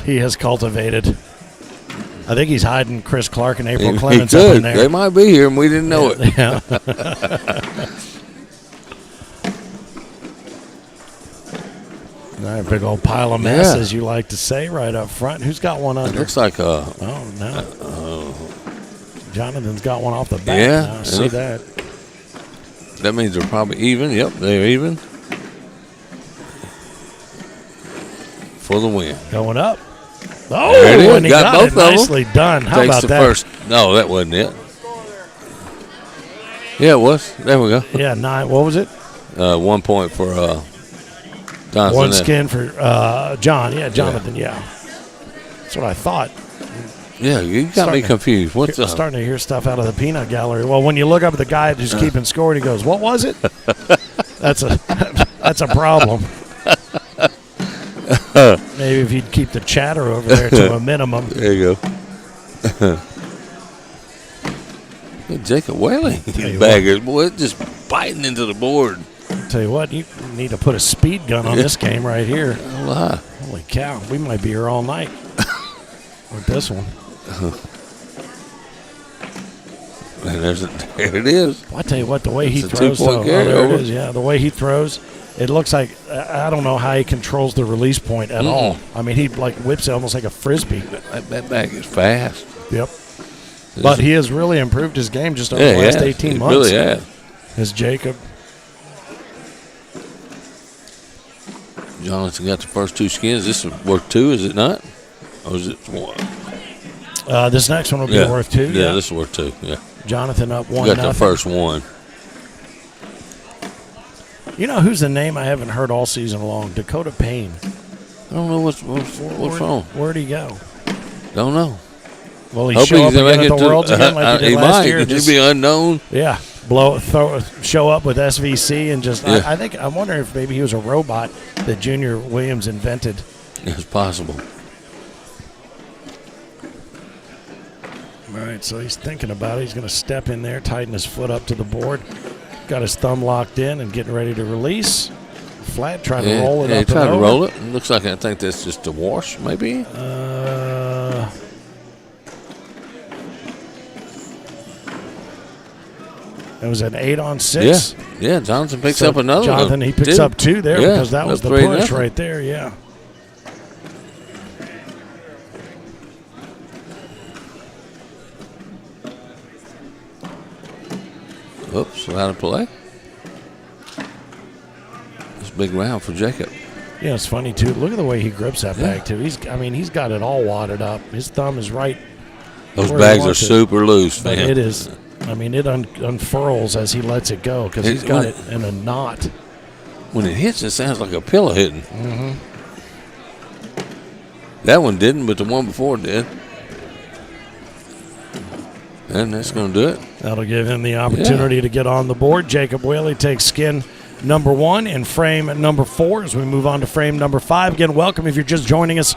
he has cultivated. I think he's hiding Chris Clark and April He Clemens up could. in there. They might be here and we didn't know it. Yeah. All right, big old pile of mess, as you like to say, right up front. Who's got one under? It looks like oh no, Jonathan's got one off the back. Yeah, now. I see that. That means they're probably even. Yep, they're even. For the win. Going up. There it Oh, is. and he Got got both it of them. nicely done. How Takes about the that? first. No, that wasn't it. Yeah, it was. There we go. Yeah, 9. What was it? 1 point for Johnson. One skin for John. Yeah, Jonathan. Yeah. That's what I thought. Yeah, you got me confused. What's up? Starting to hear stuff out of the peanut gallery. Well, when you look up at the guy who's keeping score, and he goes, "What was it?" That's a problem. Maybe if you'd keep the chatter over there to a minimum. There you go. Jacob Whaley, baggers, boy, it's just biting into the board. Tell you what, you need to put a speed gun on this game right here. Holy cow, we might be here all night with this one. And there it is. Well, I tell you what, the way he It's a throws, 2-point there carryover. it is. Yeah, the way he throws, it looks like I don't know how he controls the release point at all. I mean, he like whips it almost like a frisbee. That bag is fast. Yep. But he has really improved his game just over the last 18 months. Really has. As Jacob. Jonathan got the first 2 skins. This is worth 2, is it not? Or is it 1? This next one will be worth 2. Yeah, this is worth 2. Yeah. Jonathan up 1-0. Got the first one. You know who's the name I haven't heard all season long? Dakota Payne. I don't know what's wrong. Where'd he go? Don't know. Will he show up again at the Worlds again like he did last year? Could he be unknown? Yeah. Show up with SVC and just. I wonder if maybe he was a robot that Junior Williams invented. It's possible. All right, so he's thinking about it. He's going to step in there, tighten his foot up to the board. Got his thumb locked in and getting ready to release. Flat, try to roll it up. Yeah, try to over. roll it. It looks like I think that's just a wash, maybe. It was an 8-on-6. Yeah, Jonathan picks up another one. Jonathan, he picks up 2 there because that was the push 3-0. right there, yeah. Oops, out of play. It's a big round for Jacob. Yeah, it's funny, too. Look at the way he grips that bag, too. He's got it all wadded up. His thumb is right. Those bags are super loose, but man. It is. I mean, it unfurls as he lets it go because he's got it in a knot. When it hits, it sounds like a pillow hitting. Mm-hmm. That one didn't, but the one before did. And that's going to do it. That'll give him the opportunity to get on the board. Jacob Whaley takes skin number 1 and frame number 4 as we move on to frame number 5. Again, welcome if you're just joining us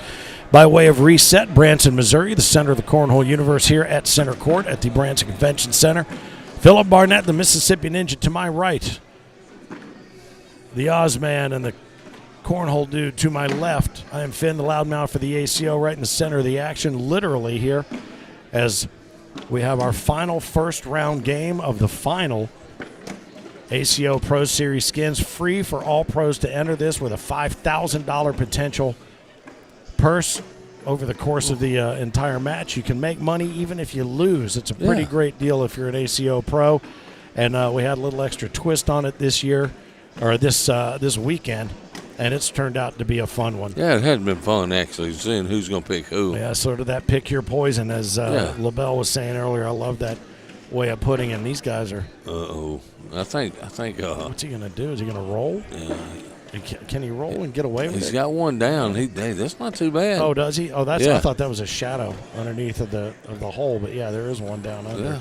by way of Reset, Branson, Missouri, the center of the Cornhole universe here at Center Court at the Branson Convention Center. Philip Barnett, the Mississippi Ninja, to my right. The Ozman and the Cornhole dude to my left. I am Finn, the loudmouth for the ACO, right in the center of the action, literally here, as we have our final first round game of the final ACO Pro Series skins. Free for all pros to enter this with a $5,000 potential purse over the course of the entire match. You can make money even if you lose. It's a pretty great deal if you're an ACO Pro. And we had a little extra twist on it this year, or this weekend, and it's turned out to be a fun one. Yeah, it had been fun, actually, seeing who's going to pick who. Yeah, sort of that pick your poison, as LaBelle was saying earlier. I love that way of putting it. And these guys are. I think. What's he gonna do? Is he gonna roll? Yeah. Can he roll and get away with it? He's got one down. That's not too bad. Oh, does he? Oh, that's. I thought that was a shadow underneath of the hole, but yeah, there is one down under. Yeah.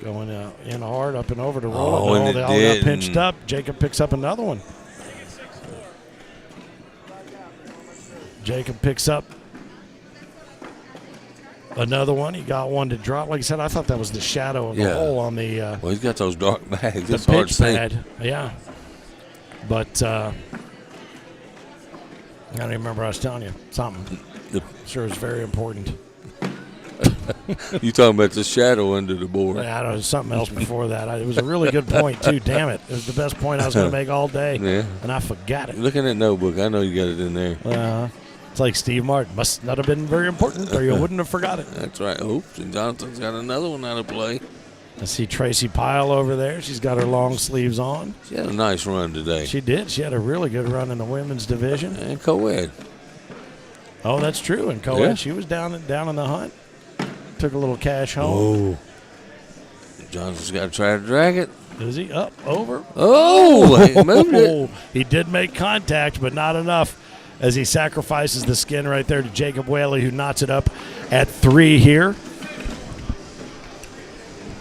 Going in hard, up and over to roll. And they all got pinched up. Jacob picks up another one. Jacob picks up another one. He got one to drop. Like I said, I thought that was the shadow of the hole on the. Well, he's got those dark bags. The It's hard to pitch see. pad. Yeah. But I don't even remember. I was telling you something. Sure is very important. You talking about the shadow under the board? Yeah, there was something else before that. It was a really good point too. Damn it! It was the best point I was going to make all day, and I forgot it. Look at that notebook. I know you got it in there. It's like Steve Martin. Must not have been very important, or you wouldn't have forgot it. That's right. Oops, and Jonathan's got another one out of play. I see Tracy Pyle over there. She's got her long sleeves on. She had a nice run today. She did. She had a really good run in the women's division. And co-ed. Oh, that's true. And co-ed, she was down in the hunt. Took a little cash home. Oh. Jonathan's got to try to drag it. Is he up, over? Oh, he moved it. He did make contact, but not enough as he sacrifices the skin right there to Jacob Whaley, who knots it up at 3 here.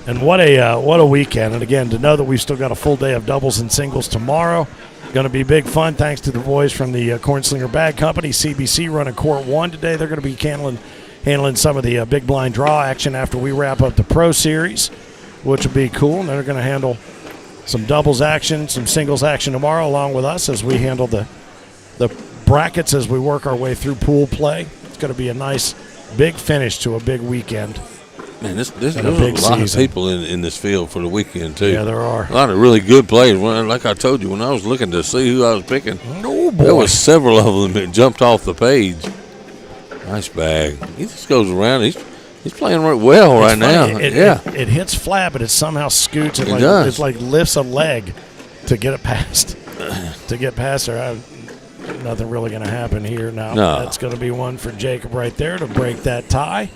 And what a weekend. And again, to know that we've still got a full day of doubles and singles tomorrow. Going to be big fun thanks to the boys from the Cornslinger Bag Company. CBC running Court 1 today. They're going to be handling some of the big blind draw action after we wrap up the Pro Series, which will be cool. And they're going to handle some doubles action, some singles action tomorrow, along with us as we handle the brackets as we work our way through pool play. It's going to be a nice big finish to a big weekend. Man, there's a lot of people in this field for the weekend, too. Yeah, there are. A lot of really good players. Like I told you, when I was looking to see who I was picking, oh, boy. There was several of them that jumped off the page. Nice bag. He just goes around. He's playing right well right now. It hits flat, but it somehow scoots. It like lifts a leg to get it past. To get past her. Nothing really going to happen here now. No. That's going to be one for Jacob right there to break that tie.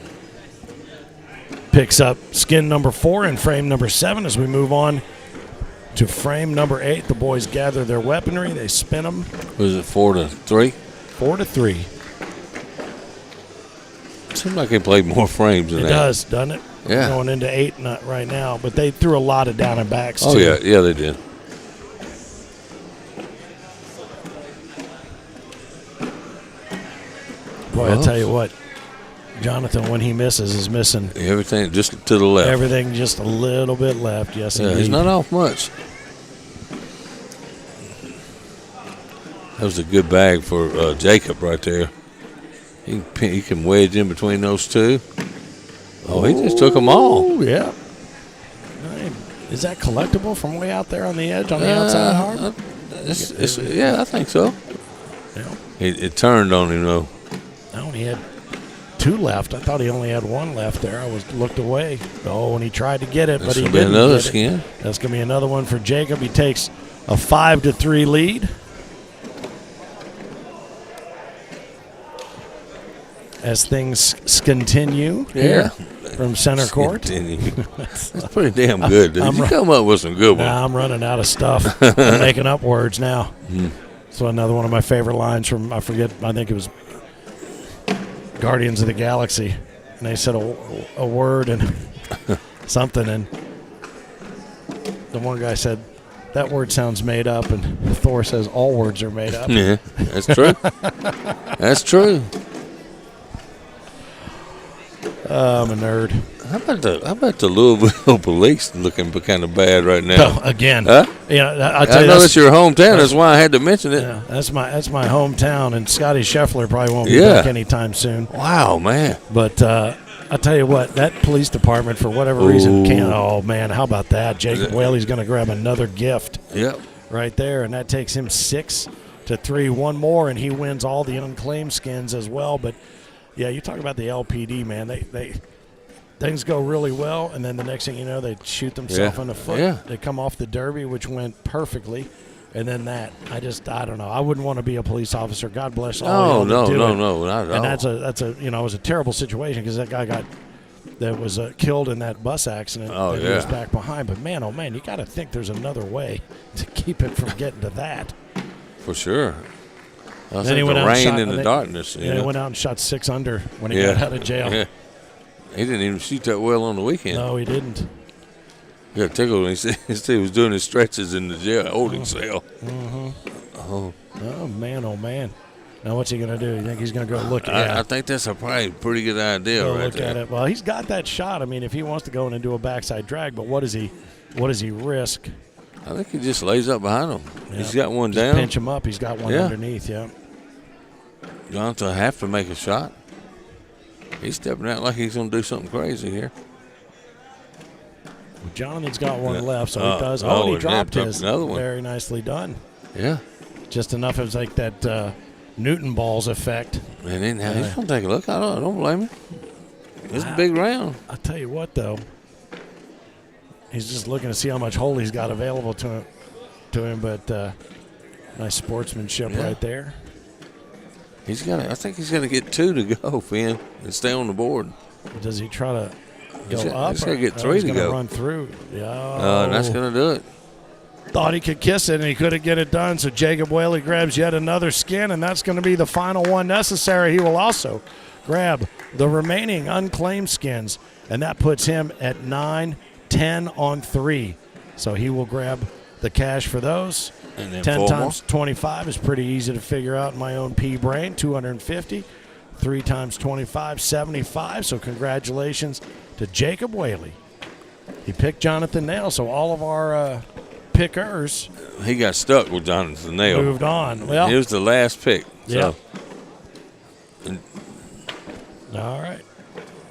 Picks up skin number 4 and frame number 7 as we move on to frame number 8. The boys gather their weaponry. They spin them. Was it 4-3? 4-3. Seems like they played more frames than that. It does, doesn't it? Yeah. Going into 8 right now, but they threw a lot of down and backs too. Oh, yeah, they did. Boy, I'll tell you what. Jonathan, when he misses, is missing everything just to the left. Everything just a little bit left. Yes, yeah, indeed. He's not off much. That was a good bag for Jacob right there. He can wedge in between those two. Oh, he just took them all. Oh, yeah. Is that collectible from way out there on the edge on the outside hard? Yeah, I think so. Yeah. It turned on him, though. I only had 2 left. I thought he only had 1 left there. I was looked away. Oh, and he tried to get it, but he didn't. Another skin. That's going to be another one for Jacob. He takes a 5-3 lead. As things continue here from center court. That's pretty damn good, dude. You come up with some good ones. Nah, I'm running out of stuff. I'm making up words now. So another one of my favorite lines from, I think it was Guardians of the Galaxy. And they said a word and something, and the one guy said, that word sounds made up, and Thor says all words are made up. Yeah, that's true. That's true. I'm a nerd. How about the Louisville police looking kind of bad right now? Oh, again, huh? Yeah, I know that's your hometown. That's why I had to mention it. Yeah, that's my hometown, and Scotty Scheffler probably won't be back anytime soon. Wow, man! But I tell you what, that police department for whatever reason can't. Oh man, how about that? Jacob Whaley's going to grab another gift. Yep. Right there, and that takes him 6-3. One more, and he wins all the unclaimed skins as well. But yeah, you talk about the LPD, man. They things go really well, and then the next thing you know, they shoot themselves in the foot. Yeah. They come off the Derby, which went perfectly, and then that. I don't know. I wouldn't want to be a police officer. God bless all. No, not at all. And that's a it was a terrible situation because that guy was killed in that bus accident. Oh, He was back behind. But man, oh man, you got to think there's another way to keep it from getting to that. For sure. Then he went the out rain and and the darkness. Yeah, he went out and shot 6 under when he got out of jail. Yeah. He didn't even shoot that well on the weekend. No, he didn't. He got tickled when he said he was doing his stretches in the jail holding cell. Mm-hmm. Oh man. Now what's he going to do? You think he's going to go look at it? I think that's probably a pretty good idea right look there. At it. Well, he's got that shot. I mean, if he wants to go in and do a backside drag, but what does he risk? I think he just lays up behind him. Yeah. He's got one Just down. pinch him up. He's got one underneath, yeah. Jonathan have to make a shot. He's stepping out like he's going to do something crazy here. Well, Jonathan's got one Yeah. left, so he does. Oh, And he and dropped then his. another one. Very nicely done. Yeah. Just enough. It was like that Newton balls effect. And then now he's going to take a look. I don't blame him. It's a big round. I'll tell you what, though. He's just looking to see how much hole he's got available to him. But nice sportsmanship right there. I think he's got to get 2 to go, Finn, and stay on the board. Does he try to go He's up? got to get or 3 he's to gonna go. Run through. Yeah. And that's going to do it. Thought he could kiss it, and he couldn't get it done. So Jacob Whaley grabs yet another skin, and that's going to be the final one necessary. He will also grab the remaining unclaimed skins, and that puts him at 9-10 on 3. So he will grab the cash for those. And then 10 4 times 25 is pretty easy to figure out in my own pea brain. 250. 3 times 25, 75. So congratulations to Jacob Whaley. He picked Jonathan Nail, so all of our pickers. He got stuck with Jonathan Nail. Moved on. Well, he was the last pick. Yeah. So. All right.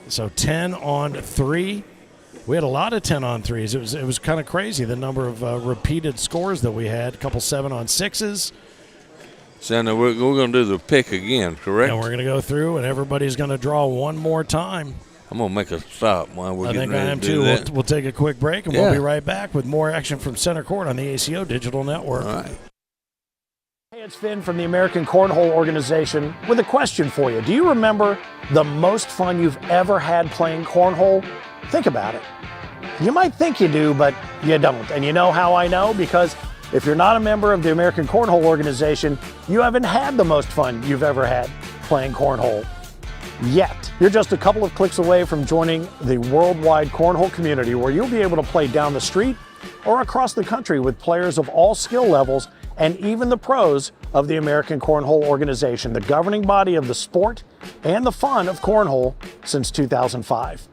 So 10 on 3. We had a lot of 10 on 3s. It was kind of crazy, the number of repeated scores that we had. A couple 7 on 6s. So now we're going to do the pick again, correct? And we're going to go through, and everybody's going to draw one more time. I'm going to make a stop while we're getting ready I am to do too. that. We'll take a quick break, and we'll be right back with more action from Center Court on the ACO Digital Network. All right. Hey, it's Finn from the American Cornhole Organization with a question for you. Do you remember the most fun you've ever had playing cornhole? Think about it. You might think you do, but you don't. And you know how I know? Because if you're not a member of the American Cornhole Organization, you haven't had the most fun you've ever had playing cornhole yet. You're just a couple of clicks away from joining the worldwide cornhole community, where you'll be able to play down the street or across the country with players of all skill levels and even the pros of the American Cornhole Organization, the governing body of the sport and the fun of cornhole since 2005.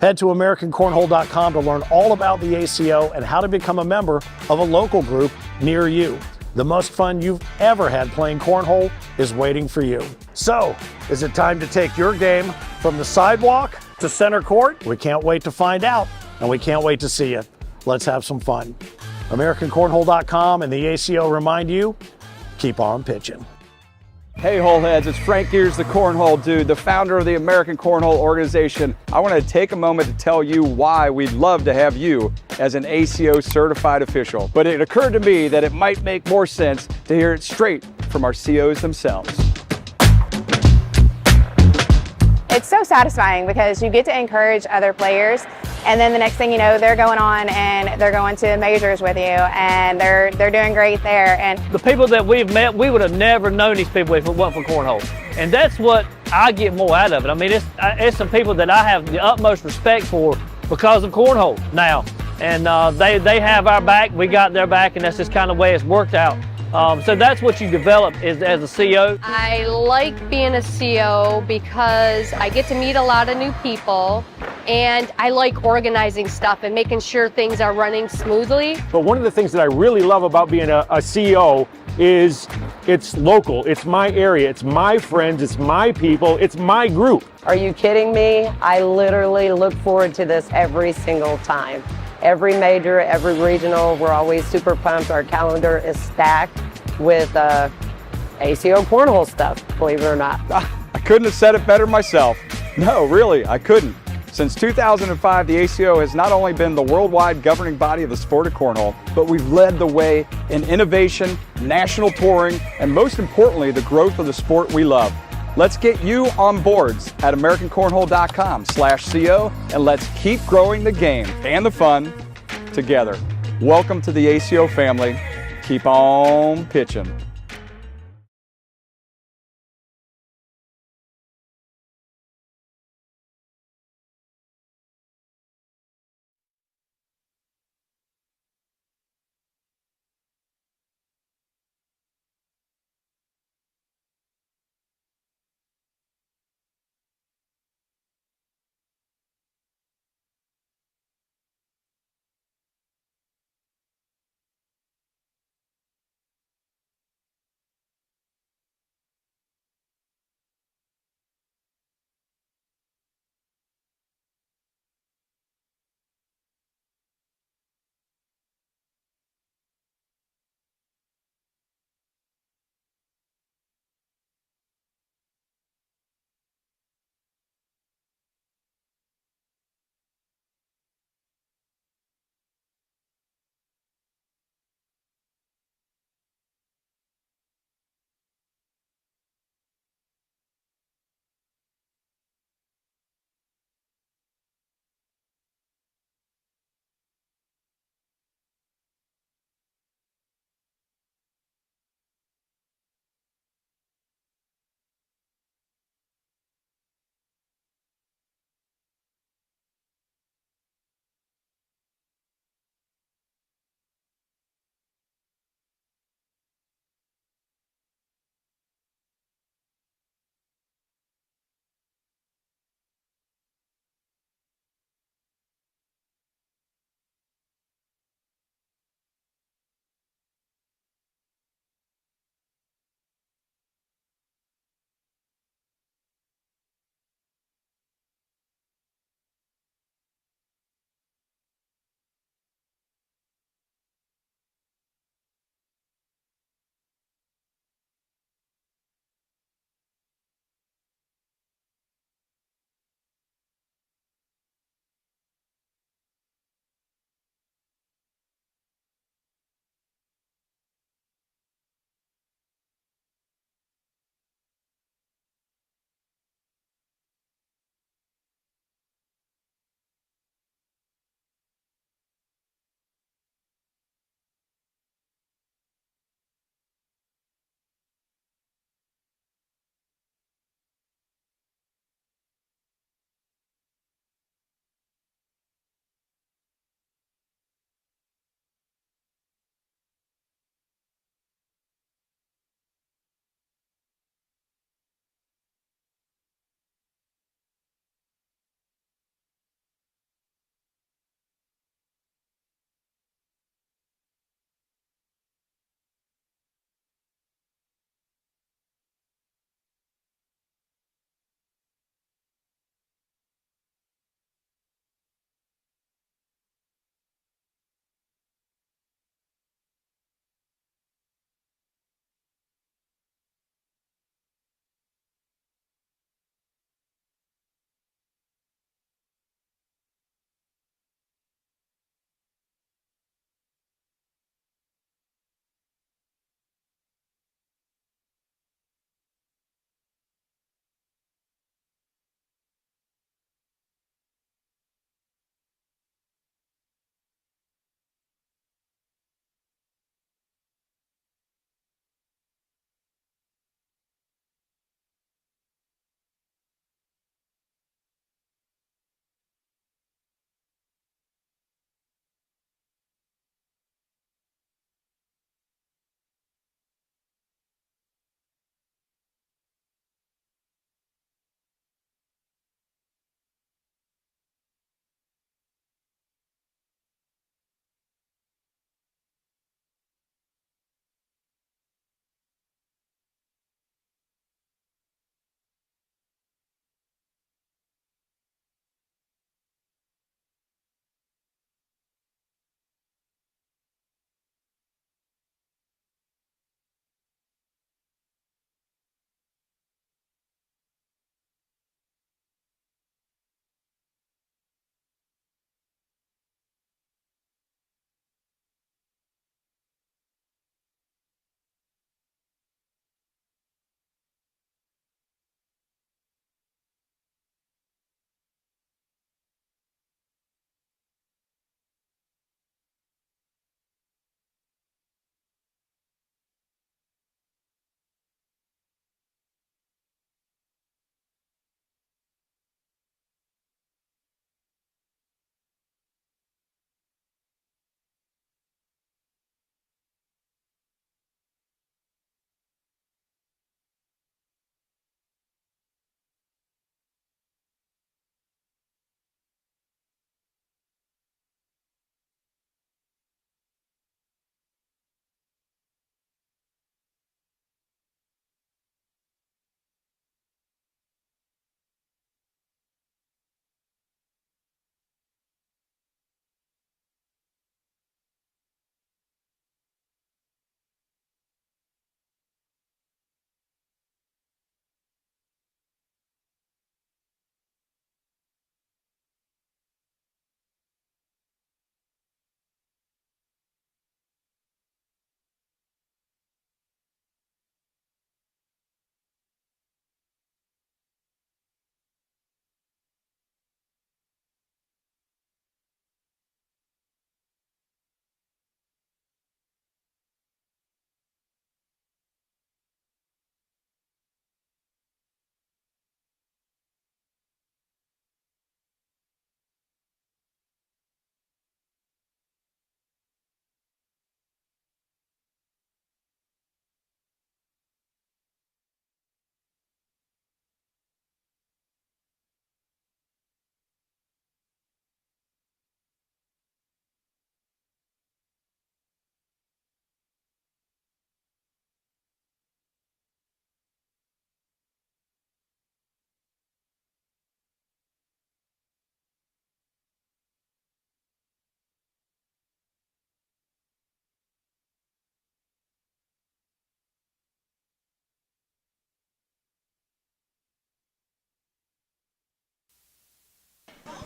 Head to AmericanCornhole.com to learn all about the ACO and how to become a member of a local group near you. The most fun you've ever had playing cornhole is waiting for you. So, is it time to take your game from the sidewalk to center court? We can't wait to find out, and we can't wait to see you. Let's have some fun. AmericanCornhole.com and the ACO remind you, keep on pitching. Hey Holeheads, it's Frank Gears, the Cornhole Dude, the founder of the American Cornhole Organization. I want to take a moment to tell you why we'd love to have you as an ACO certified official. But it occurred to me that it might make more sense to hear it straight from our COs themselves. It's so satisfying because you get to encourage other players, and then the next thing you know, they're going on and they're going to majors with you, and they're doing great there. And The people that we've met, we would have never known these people if it wasn't for cornhole. And that's what I get more out of it. I mean, it's some people that I have the utmost respect for because of cornhole now. And they have our back, we got their back, and that's just kind of the way it's worked out. So that's what you develop as a CO. I like being a CO because I get to meet a lot of new people, and I like organizing stuff and making sure things are running smoothly. But one of the things that I really love about being a CO is it's local, it's my area, it's my friends, it's my people, it's my group. Are you kidding me? I literally look forward to this every single time. Every major, every regional, we're always super pumped. Our calendar is stacked with ACO cornhole stuff, believe it or not. I couldn't have said it better myself. No, really, I couldn't. Since 2005, the ACO has not only been the worldwide governing body of the sport of cornhole, but we've led the way in innovation, national touring, and most importantly, the growth of the sport we love. Let's get you on boards at AmericanCornhole.com/CO, and let's keep growing the game and the fun together. Welcome to the ACO family. Keep on pitching.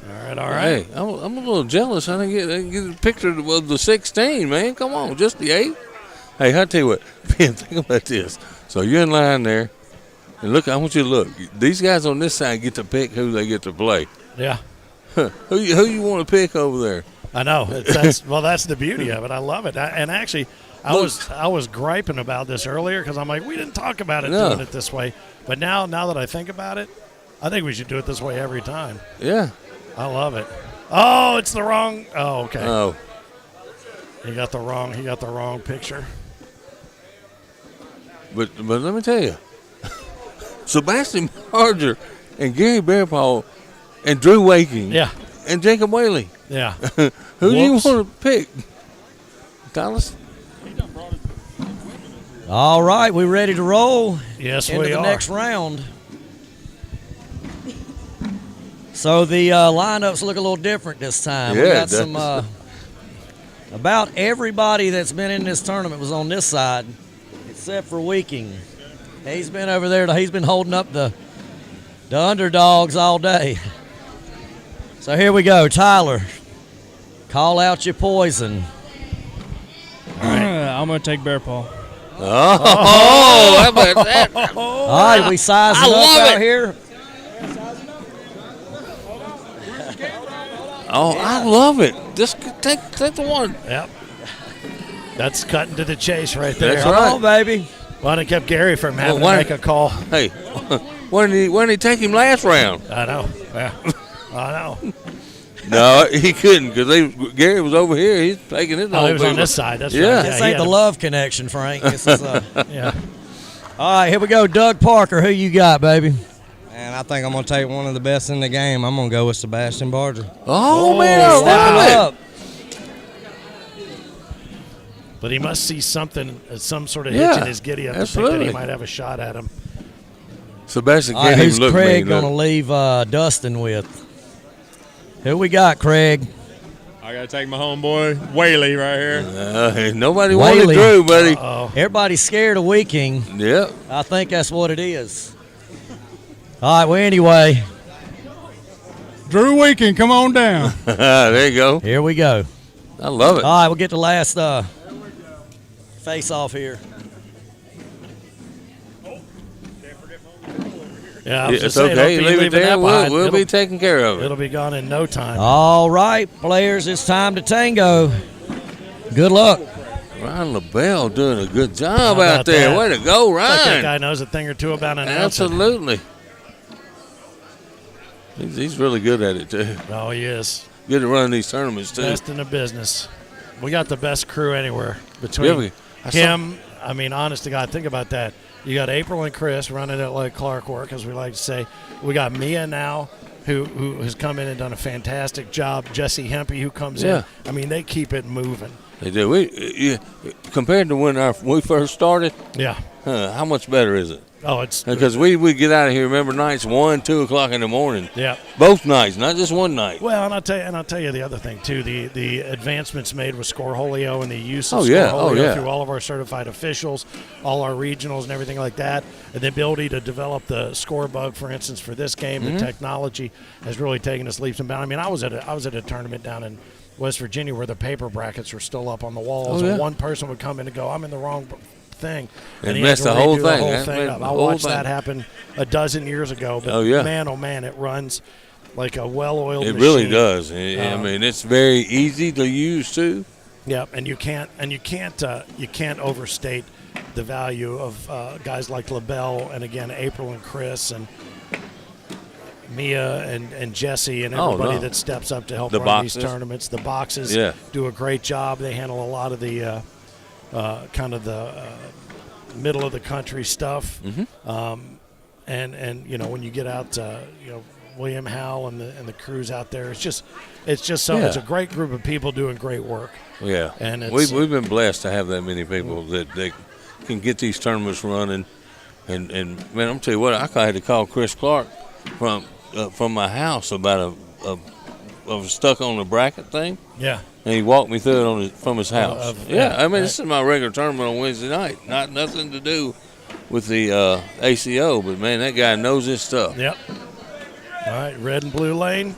All right. Hey, I'm a little jealous. I didn't get a picture of the 16, man. Come on, just the 8. Hey, I'll tell you what. Ben, think about this. So you're in line there, and look, I want you to look. These guys on this side get to pick who they get to play. Yeah. Who you want to pick over there? I know. That's the beauty of it. I love it. And actually, I was griping about this earlier because I'm like, we didn't talk about it doing it this way. But now that I think about it, I think we should do it this way every time. Yeah. I love it. Oh, it's the wrong. Oh, okay. Oh. He got the wrong picture. But let me tell you, Sebastian Barger and Gary Bearpaw and Drew Waking. Yeah. And Jacob Whaley. Yeah. Who do you want to pick? Dallas? All right, we ready to roll? Yes, into we the are. next round. So the lineups look a little different this time. Yeah, we it got does. some. About everybody that's been in this tournament was on this side, except for Weeking. He's been over there. He's been holding up the underdogs all day. So here we go, Tyler. Call out your poison. All right. I'm going to take Bear Paw. Oh, how about that? All right, we sizing up out here. Oh, I love it. Just take the one. Yep. That's cutting to the chase right there. That's right. Come on, baby. Well, it kept Gary from having to make a call. Hey, why didn't he take him last round? I know. Yeah. I know. No, he couldn't because Gary was over here. He's taking it. Oh, he was on this side. That's right. This ain't the love connection, Frank. This is yeah. All right, here we go. Doug Parker, who you got, baby? And I think I'm going to take one of the best in the game. I'm going to go with Sebastian Barger. Oh, man, I love it. But he must see something, some sort of hitch in his giddy up to think that he might have a shot at him. Sebastian All right, can't who's even look Craig mean, going to leave Dustin with? Who we got, Craig? I got to take my homeboy, Whaley, right here. Nobody wanted Drew, buddy. Everybody's scared of Weeking. Yep. I think that's what it is. All right, well, anyway. Drew Weeking, come on down. There you go. Here we go. I love it. All right, we'll get the last face-off here. Yeah, it's okay. Leave it there. We'll be taking care of it. It'll be gone in no time. All right, players, it's time to tango. Good luck. Ryan LaBelle doing a good job about out there. that? Way to go, It's like that Ryan. guy knows a thing or two about announcing. Absolutely. He's really good at it, too. Oh, he is. Good at running these tournaments, too. Best in the business. We got the best crew anywhere between him. I mean, honest to God, think about that. You got April and Chris running it like clockwork, as we like to say. We got Mia now, who has come in and done a fantastic job. Jesse Hempy, who comes in. I mean, they keep it moving. They do. Compared to when we first started, how much better is it? Oh, it's because we get out of here. Remember nights 1, 2 o'clock in the morning. Yeah, both nights, not just one night. Well, and I'll tell you the other thing too. The advancements made with Scoreholio and the use of Scoreholio Scoreholio through all of our certified officials, all our regionals and everything like that, and the ability to develop the score bug, for instance, for this game. The technology has really taken us leaps and bounds. I mean, I was at a tournament down in West Virginia where the paper brackets were still up on the walls, and one person would come in and go, "I'm in the wrong thing," and he messed had to the whole redo the thing. whole thing up. I watched that happen a dozen years ago, but man, oh man, it runs like a well-oiled machine. It really does. I mean, it's very easy to use too. Yep, and you can't overstate the value of guys like LaBelle and again April and Chris and Mia and Jesse and everybody that steps up to help run these tournaments. The boxes do a great job. They handle a lot of the kind of the middle of the country stuff. And you know, when you get out, you know, William Howell and the crews out there, it's just so it's a great group of people doing great work. Yeah, and it's, we've been blessed to have that many people that can get these tournaments running. And man, I'm tell you what, I had to call Chris Clark from my house about I was stuck on the bracket thing. Yeah. And he walked me through it from his house. I mean, this is my regular tournament on Wednesday night. Nothing to do with the ACO, but man, that guy knows his stuff. Yep. All right, red and blue lane.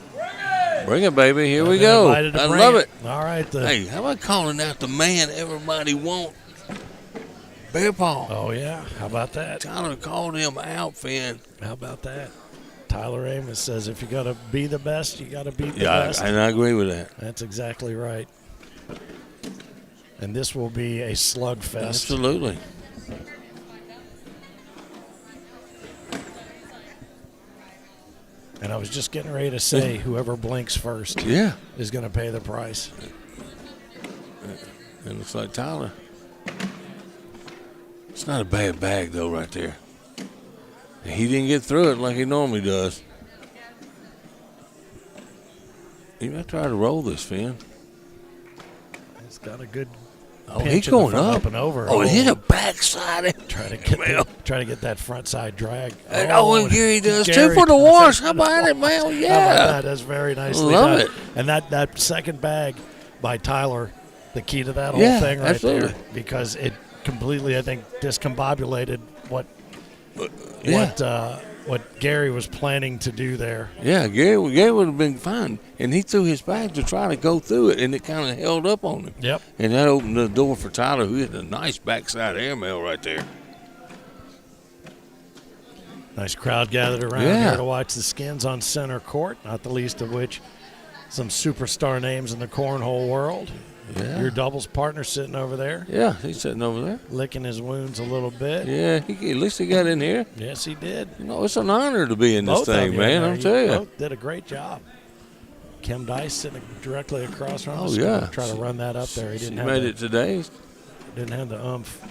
Bring it, baby. Here we I've been go. invited to I bring love it. All right. Hey, how about calling out the man everybody wants? Bear Paw. Oh, yeah. How about that? Tyler called him out, Finn. How about that? Tyler Amos says if you got to be the best, you got to beat the Yeah, best. and I agree with that. That's exactly right. And this will be a slugfest. Absolutely. And I was just getting ready to say whoever blinks first is going to pay the price. It looks like Tyler. It's not a bad bag, though, right there. And he didn't get through it like he normally does. You might try to roll this, Finn. It's got a good Oh, pinch he's in the going front, up. and over. Oh, it hit a backside. Try to get that front side drag. And Gary does Gary too for the does wash. it. How about it, man? How Yeah. about that? That's very nicely Love done. it. And that second bag by Tyler, the key to that whole Yeah, thing right absolutely. there, because it completely, I think, discombobulated what Gary was planning to do there. Yeah, Gary would have been fine. And he threw his bag to try to go through it, and it kind of held up on him. Yep. And that opened the door for Tyler, who hit a nice backside airmail right there. Nice crowd gathered around Yeah. here to watch the Skins on center court, not the least of which some superstar names in the cornhole world. Yeah. Your doubles partner sitting over there. Yeah, he's sitting over there. Licking his wounds a little bit. Yeah, at least he got in here. Yes, he did. You know, it's an honor to be in this Both of thing, you man. there. I'm telling you. Both did a great job. Kim Dice sitting directly across from Oh, us. yeah. Try to run that up there. He didn't She have made the, it today. Didn't have the oomph.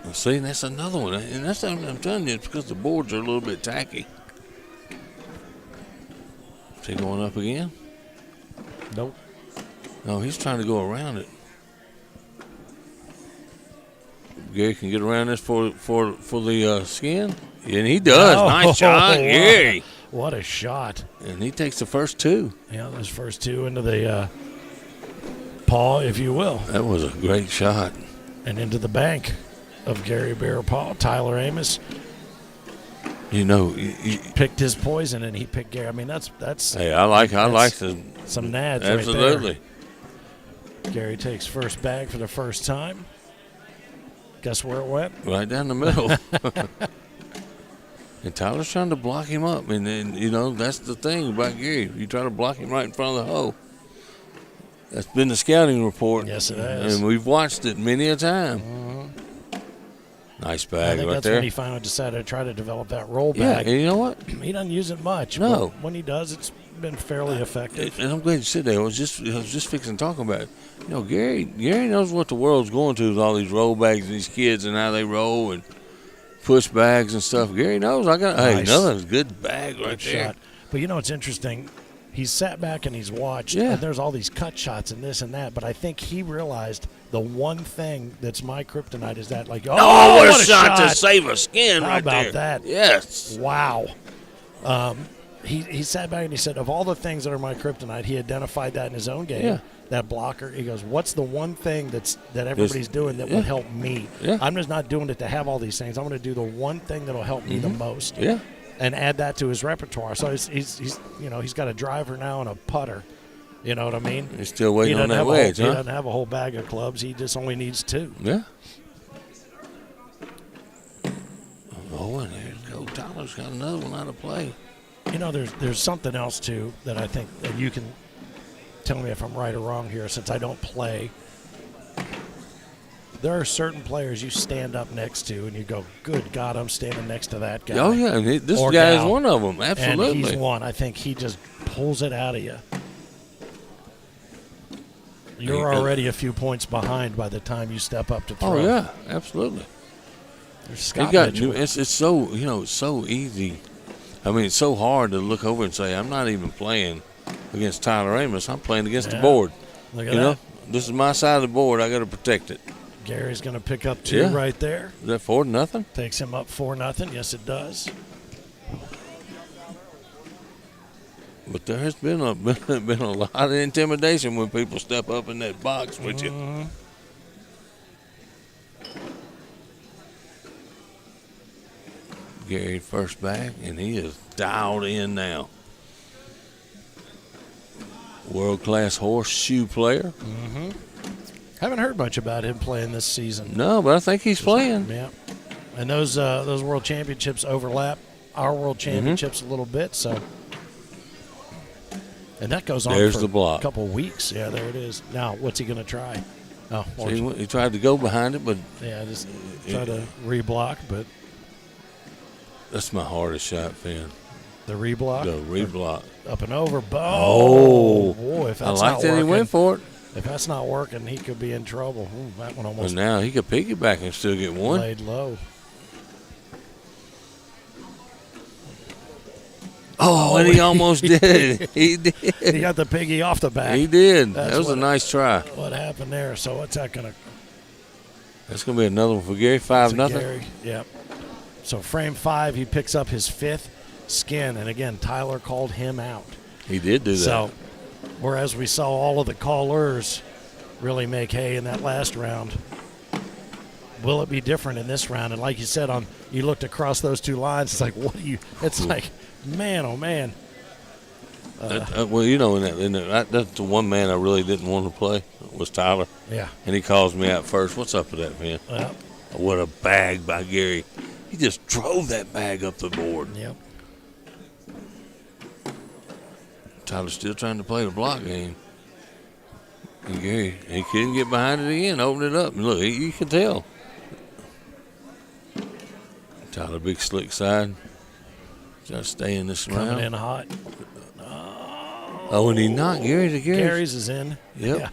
Well, see, that's another one. And that's what I'm telling you, it's because the boards are a little bit tacky. Is he going up again? Nope. No, he's trying to go around it. Gary can get around this for the skin. And he does. Oh, Nice shot, wow. Gary. What a shot. And he takes the first two. Yeah, those first two into the paw, if you will. That was a great shot. And into the bank of Gary Bear Paw. Tyler Amos You know, picked his poison, and he picked Gary. I mean, that's hey, I like the some nads absolutely. right there. Gary takes first bag for the first time. Guess where it went? Right down the middle. And Tyler's trying to block him up. And you know, that's the thing about Gary. You try to block him right in front of the hole. That's been the scouting report. Yes, it has. And we've watched it many a time. Nice I bag think right that's there. when he finally decided to try to develop that roll Yeah, bag. and you know what? He doesn't use it much. No. But when he does, it's been fairly effective. And I'm glad you said that. I was just fixing to talk about it. You know, Gary knows what the world's going to with all these roll bags and these kids and how they roll and push bags and stuff. Gary knows. Hey, another good bag right there. Shot. But you know what's interesting? He's sat back and he's watched, and there's all these cut shots and this and that. But I think he realized the one thing that's my kryptonite is that, like, what a shot to save a skin How right about there. that? Yes. Wow. He sat back and he said, of all the things that are my kryptonite, he identified that in his own game. Yeah. That blocker. He goes, what's the one thing that everybody's doing that would help me? Yeah. I'm just not doing it to have all these things. I'm going to do the one thing that'll help me the most. Yeah. And add that to his repertoire. So he's got a driver now and a putter. You know what I mean? He's still waiting on that He wedge, huh? doesn't have a whole bag of clubs. He just only needs two. Yeah. Oh, and there go. Tyler's got another one out of play. You know, there's something else too that I think that you can tell me if I'm right or wrong here, since I don't play. There are certain players you stand up next to and you go, good God, I'm standing next to that guy. Oh, yeah, and this Or guy is gal. one of them, absolutely. And he's one. I think he just pulls it out of you. You're already a few points behind by the time you step up to throw. Oh, yeah, absolutely. It's so, it's so easy. I mean, it's so hard to look over and say, I'm not even playing against Tyler Amos. I'm playing against the board. Look at that. This is my side of the board. I got to protect it. Gary's going to pick up two right there. Is that 4-0? Takes him up 4-0. Yes, it does. But there has been a lot of intimidation when people step up in that box with you. Gary first back, and he is dialed in now. World-class horseshoe player. Mm-hmm. Haven't heard much about him playing this season. No, but I think he's playing. Yeah. And those World Championships overlap our World Championships a little bit, so. And that goes on There's for the block. a couple of weeks. Yeah, there it is. Now, what's he going to try? Oh, So he tried to go behind it, but yeah, just try to reblock, but that's my hardest shot, Finn. the reblock. The reblock. Up and over. Boom. Oh. Boy, if I that's like not that working, he went for it. If that's not working, he could be in trouble. Ooh, that one But almost now he could piggyback and still get one. laid low. Oh, and he almost did it. He did. He got the piggy off the back. He did. That's That was a nice try. What happened there? So what's that going to? That's going to be another one for Gary. 5-0. Gary. Yep. So frame 5, he picks up his 5th skin, and again, Tyler called him out. He did do that. So, whereas we saw all of the callers really make hay in that last round, will it be different in this round? And like you said, you looked across those two lines, it's like, what do you? It's like, man, oh man. Well, you know, that's the one man I really didn't want to play was Tyler. Yeah. And he calls me out first. What's up with that, man? Well, What a bag by Gary. He just drove that bag up the board. Yep. Tyler's still trying to play the block game. And Gary, he couldn't get behind it again, open it up. And look, you can tell. Tyler, big slick side. Got to stay in this round. Coming in hot. Oh, and he knocked Gary to Gary. Gary's is in. Yep. Yeah.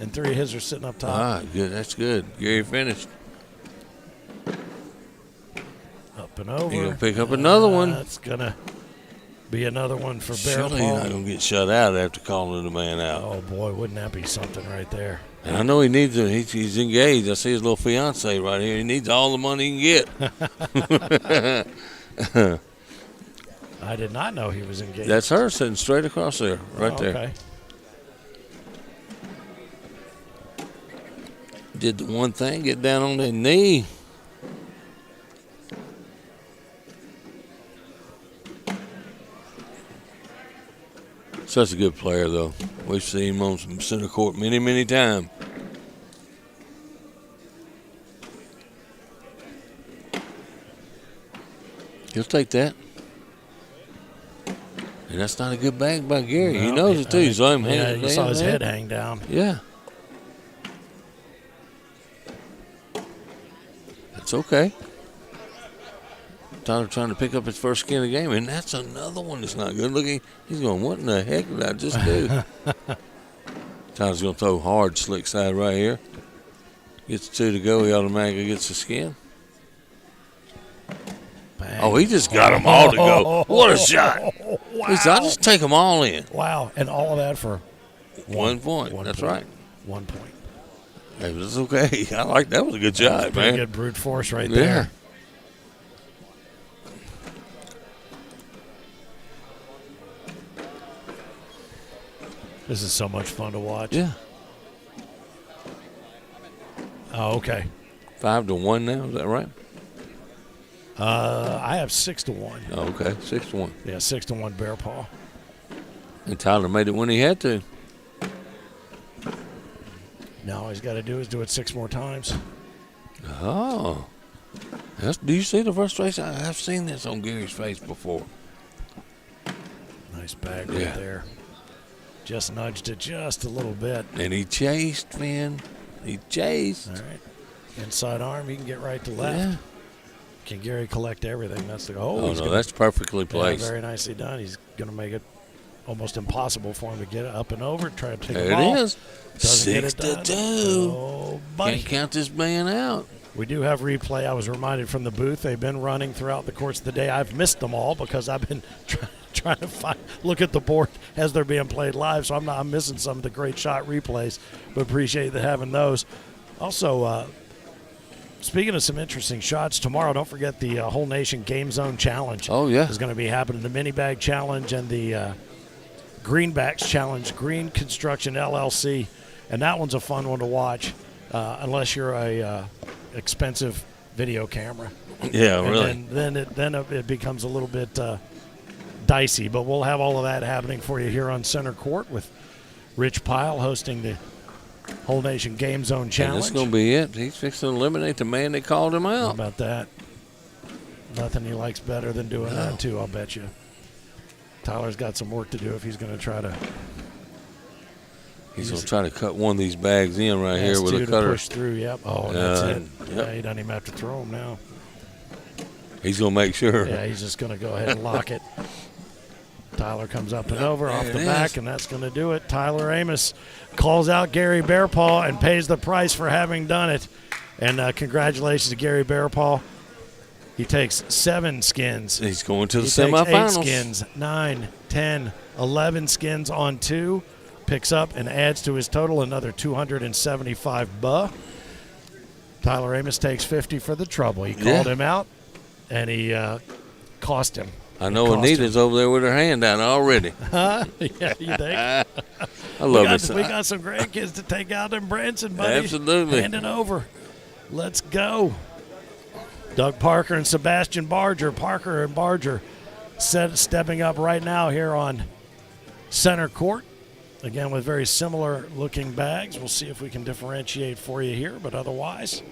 And 3 of his are sitting up top. Ah, good. That's good. Gary finished. Up and over. He's going to pick up another one. That's going to be another one for Bear Surely he's not Paul. going to get shut out after calling the man out. Oh, boy, wouldn't that be something right there? And I know he needs to. He's engaged. I see his little fiance right here. He needs all the money he can get. I did not know he was engaged. That's her sitting straight across there, right there. Okay. Did the one thing, get down on their knee. Such a good player, though. We've seen him on some center court many, many times. He'll take that. And that's not a good bag by Gary. No, he knows it, too. You saw him hang yeah, it you saw down his there. head hang down. Yeah. That's okay. Tyler trying to pick up his first skin of the game, and that's another one that's not good. Look, he's going, what in the heck did I just do? Tyler's going to throw hard, slick side right here. Gets 2 to go. He automatically gets the skin. Bang. Oh, he just got them all to go. What a shot. Wow. He said, I'll just take them all in. Wow. And all of that for 1 point. That's point. right. 1 point. Hey, but it's okay. I like that. Was a good shot, Pretty man. good brute force right Yeah. there. This is so much fun to watch. Yeah. Oh, okay. 5-1 now. Is that right? I have 6-1. Oh, okay. 6-1. Yeah, 6-1 Bear Paw. And Tyler made it when he had to. Now all he's got to do is do it 6 more times. Oh. Do you see the frustration? I've seen this on Gary's face before. Nice bag right there. Just nudged it just a little bit. And he chased, man. He chased. All right. Inside arm, he can get right to left. Yeah. Can Gary collect everything? That's the goal. Oh, no, that's perfectly placed. Yeah, very nicely done. He's going to make it almost impossible for him to get it up and over. Try to take There the ball. it is. Doesn't get it 6-2. done. Oh, buddy. Can't count this man out. We do have replay. I was reminded from the booth. They've been running throughout the course of the day. I've missed them all because I've been trying to look at the board as they're being played live. So I'm missing some of the great shot replays, but appreciate having those. Also, speaking of some interesting shots, tomorrow, don't forget the Whole Nation Game Zone Challenge. Oh, yeah. Is going to be happening. The Mini Bag Challenge and the Greenbacks Challenge, Green Construction LLC. And that one's a fun one to watch, unless you're a expensive video camera. Yeah, And really. Then it becomes a little bit dicey, but we'll have all of that happening for you here on Center Court with Rich Pyle hosting the Whole Nation Game Zone Challenge. And that's going to be it. He's fixing to eliminate the man that called him out. How about that? Nothing he likes better than doing that, too, I'll bet you. Tyler's got some work to do if he's going to try to. He's going to try to cut one of these bags in right here with a cutter. Push through, yep. Oh, that's it. Yeah, he doesn't even have to throw them now. He's going to make sure. Yeah, he's just going to go ahead and lock it. Tyler comes up and over off the back, and that's going to do it. Tyler Amos calls out Gary Bearpaw and pays the price for having done it. And congratulations to Gary Bearpaw. He takes 7 skins. He's going to the He takes semifinals. 8 skins, 9, 10, 11 skins on 2. Picks up and adds to his total another 275 buh. Tyler Amos takes 50 for the trouble. He called him out, and he cost him. I know Anita's over there with her hand out already. Yeah, you think? I love it. We got some grandkids to take out in Branson, buddy. Absolutely. Hand it over. Let's go. Doug Parker and Sebastian Barger. Parker and Barger stepping up right now here on Center Court. Again, with very similar looking bags. We'll see if we can differentiate for you here, but otherwise,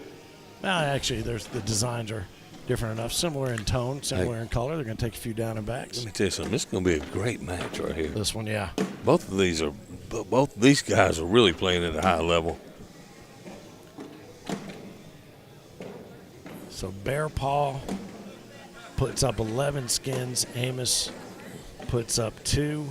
actually, the designs are different enough. Similar in tone, similar in color. They're going to take a few down in bags. Let me tell you something. This is going to be a great match right here. This one, yeah. Both of these guys are really playing at a high level. So Bearpaw puts up 11 skins. Amos puts up 2.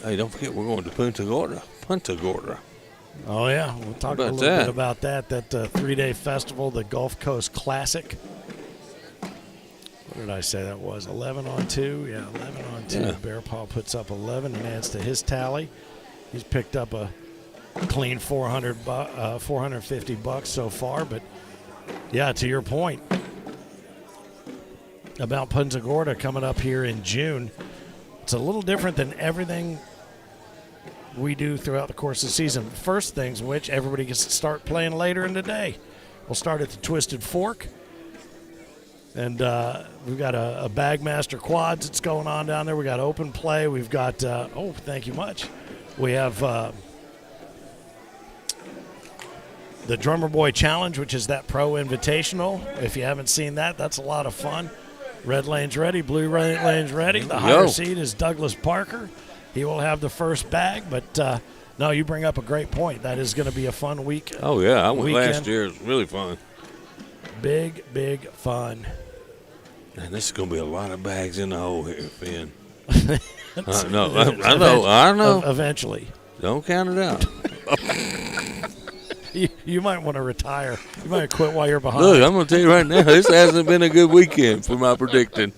Hey, don't forget we're going to Punta Gorda. Oh, yeah. We'll talk a little bit about that 3-day festival, the Gulf Coast Classic. What did I say that was? 11 on 2? Yeah, 11 on 2. Yeah. Bearpaw puts up 11 and adds to his tally. He's picked up a clean 450 bucks so far. But, yeah, to your point about Punta Gorda coming up here in June, it's a little different than everything we do throughout the course of the season. First things which everybody gets to start playing later in the day. We'll start at the Twisted Fork. And we've got a Bagmaster Quads that's going on down there. We got open play. We've got, thank you much. We have the Drummer Boy Challenge, which is that pro invitational. If you haven't seen that, that's a lot of fun. Red lane's ready, blue lane's ready. The higher seed is Douglas Parker. He will have the first bag, but no, you bring up a great point. That is going to be a fun week. Oh, yeah, I went last year. It was really fun. Big fun. And this is going to be a lot of bags in the hole here, Finn. I know. Eventually. Don't count it out. You might want to retire. You might quit while you're behind. Look, I'm going to tell you right now, this hasn't been a good weekend for my predicting.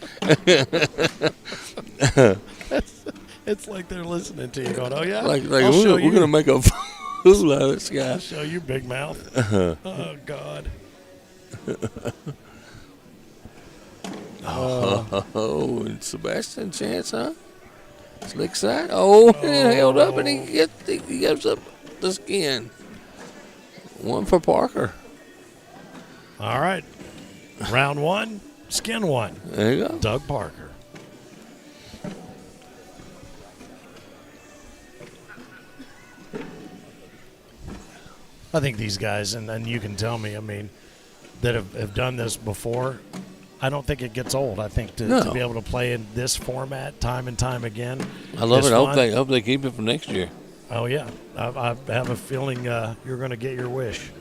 It's like they're listening to you going, oh, yeah? Like we're going to make a fool out of this guy. I'll show you, big mouth. Oh, God. And Sebastian chance, huh? Slick side. Oh, he held up and he gives up the skin. One for Parker. All right. Round 1, skin 1. There you go. Doug Parker. I think these guys, and you can tell me, I mean, that have done this before, I don't think it gets old. I think to be able to play in this format time and time again. I love it. I hope they keep it for next year. Oh, yeah. I have a feeling you're going to get your wish.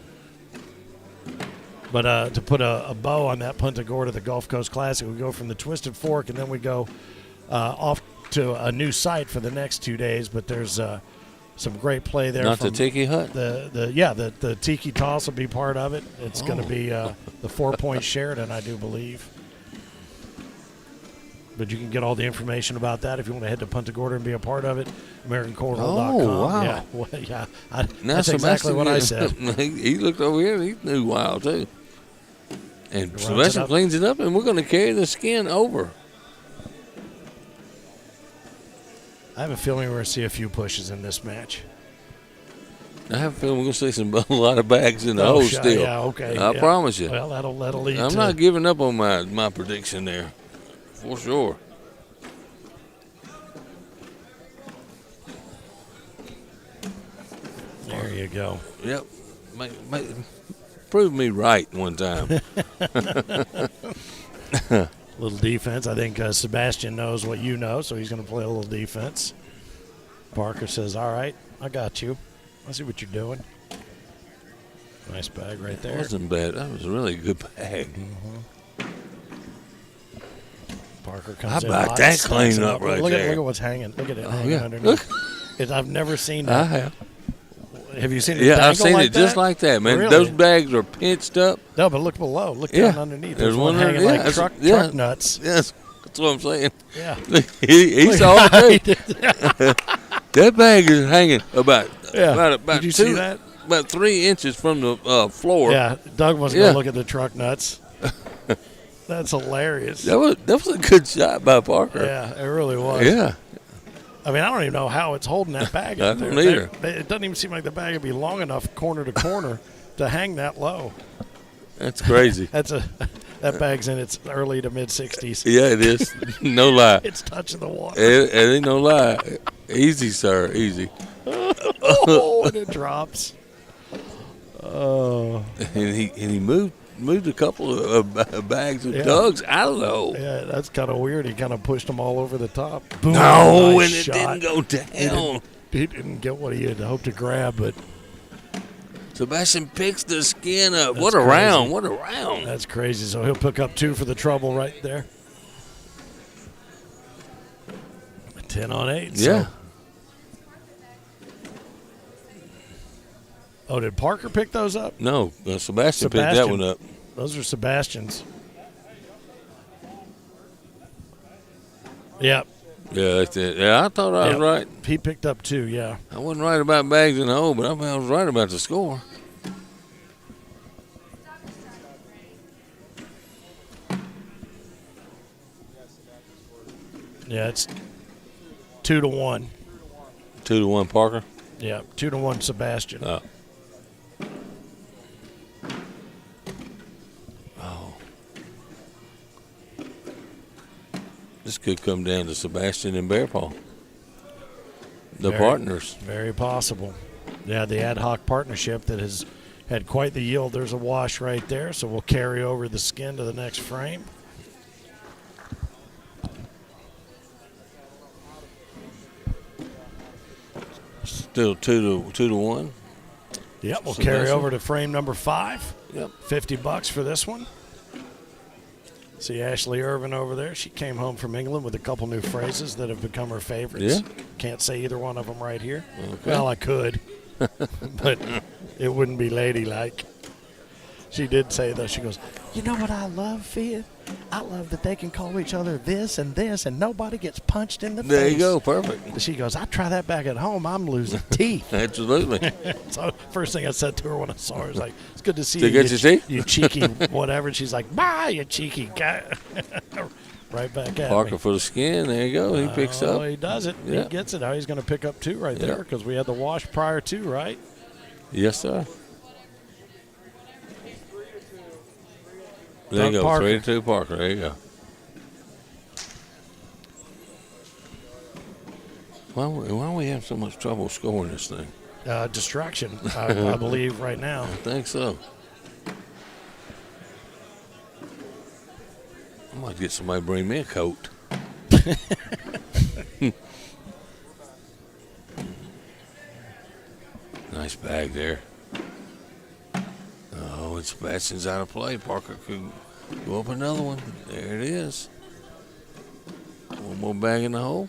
But to put a bow on that Punta Gorda, the Gulf Coast Classic, we go from the Twisted Fork, and then we go off to a new site for the next 2 days. But there's some great play there. Not the Tiki Hut? The Tiki Toss will be part of it. It's going to be the 4 Point Sheridan, I do believe. But you can get all the information about that if you want to head to Punta Gorda and be a part of it. AmericanCornhole.com. Oh, wow. Yeah, that's exactly what I said. He looked over here and he knew wild, too. And Sebastian cleans it up, and we're going to carry the skin over. I have a feeling we're going to see a few pushes in this match. I have a feeling we're going to see a lot of bags in the hole still. Yeah, okay. I promise you. Well, that'll lead I'm not giving up on my prediction there, for sure. There you go. Yep. Prove me right one time. Little defense. I think Sebastian knows what you know, so he's going to play a little defense. Parker says, all right, I got you. I see what you're doing. Nice bag right there. That wasn't bad. That was a really good bag. Parker comes How in. about that cleanup right look there? Look at what's hanging. Look at it hanging yeah. underneath. I've never seen that. I have. Have you seen it? Yeah, I've seen like it just like that, man. Really? Those bags are pinched up. No, but look below. Look down underneath. There's one hanging like truck nuts. Yes, that's what I'm saying. Yeah. he saw it too. That bag is hanging about Did you see that? About 3 inches from the floor. Yeah, Doug was going to look at the truck nuts. That's hilarious. That was a good shot by Parker. Yeah, it really was. Yeah. I mean, I don't even know how it's holding that bag I up there. don't either. It doesn't even seem like the bag would be long enough corner to corner to hang that low. That's crazy. That bag's in its early to mid 60s. Yeah, it is. No lie. It's touching the water. It ain't no lie. Easy, sir. Easy. Oh, and it drops. Oh. And he moved a couple of bags of Doug's out of the hole. Yeah, that's kind of weird. He kind of pushed them all over the top. Boom, nice and shot. it didn't go down. He didn't get what he had hoped to grab, but Sebastian picks the skin up. That's What a crazy. round. What a round. That's crazy. So he'll pick up 2 for the trouble right there. 10 on 8. Yeah. So. Oh, did Parker pick those up? No, Sebastian picked that one up. Those are Sebastian's. Yep. Yeah, that's it. Yeah, I thought I was right. He picked up 2, yeah. I wasn't right about bags in the hole, but I was right about the score. Yeah, it's 2-1. 2-1 Parker? Yeah, 2-1 Sebastian. Oh. This could come down to Sebastian and Bear Paw. The partners. Very possible. Yeah, the ad hoc partnership that has had quite the yield. There's a wash right there, so we'll carry over the skin to the next frame. Still 2-1. Yep, we'll carry over to frame number 5. Yep. $50 for this one. See Ashley Irvin over there. She came home from England with a couple new phrases that have become her favorites. Yeah. Can't say either one of them right here. Okay. Well, I could, but it wouldn't be ladylike. She did say, though, she goes, you know what I love, Fia? I love that they can call each other this, and nobody gets punched in the face. There you go. Perfect. She goes, I try that back at home. I'm losing teeth. Absolutely. So first thing I said to her when I saw her was like, it's good to see Did you. you get your teeth? You cheeky whatever. And she's like, bye, you cheeky guy. Right back at Parker me. for the skin. There you go. He picks up. Oh, he does it. Yeah. He gets it. Now he's going to pick up 2 right there because we had the wash prior to, right? Yes, sir. There you Doug go. Parker. 3-2 Parker. There you go. Why do we have so much trouble scoring this thing? Distraction, I believe, right now. I think so. I might get somebody to bring me a coat. Nice bag there. Oh, and Sebastian's out of play. Parker could go up another one. There it is. One more bag in the hole.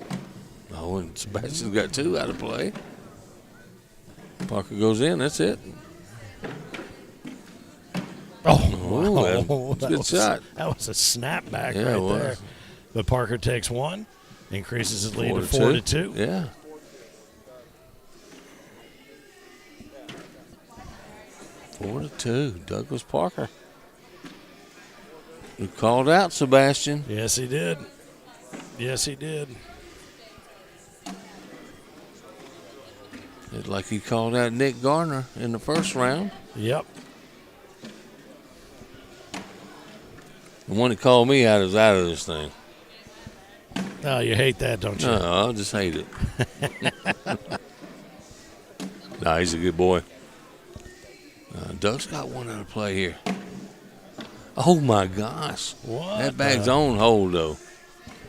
Oh, and Sebastian's got 2 out of play. Parker goes in. That's it. Oh, that's a good shot. That was a snapback Yeah, it right was. there. But Parker takes 1, increases his lead to 4-2. 4-2. Yeah. Four to 2. Douglas Parker. He called out Sebastian. Yes, he did. Yes, he did. It's like he called out Nick Garner in the first round. Yep. The one that called me out is out of this thing. Oh, you hate that, don't you? No, I just hate it. Nah, he's a good boy. Doug's got one out of play here. Oh my gosh! What? That bag's on hold though.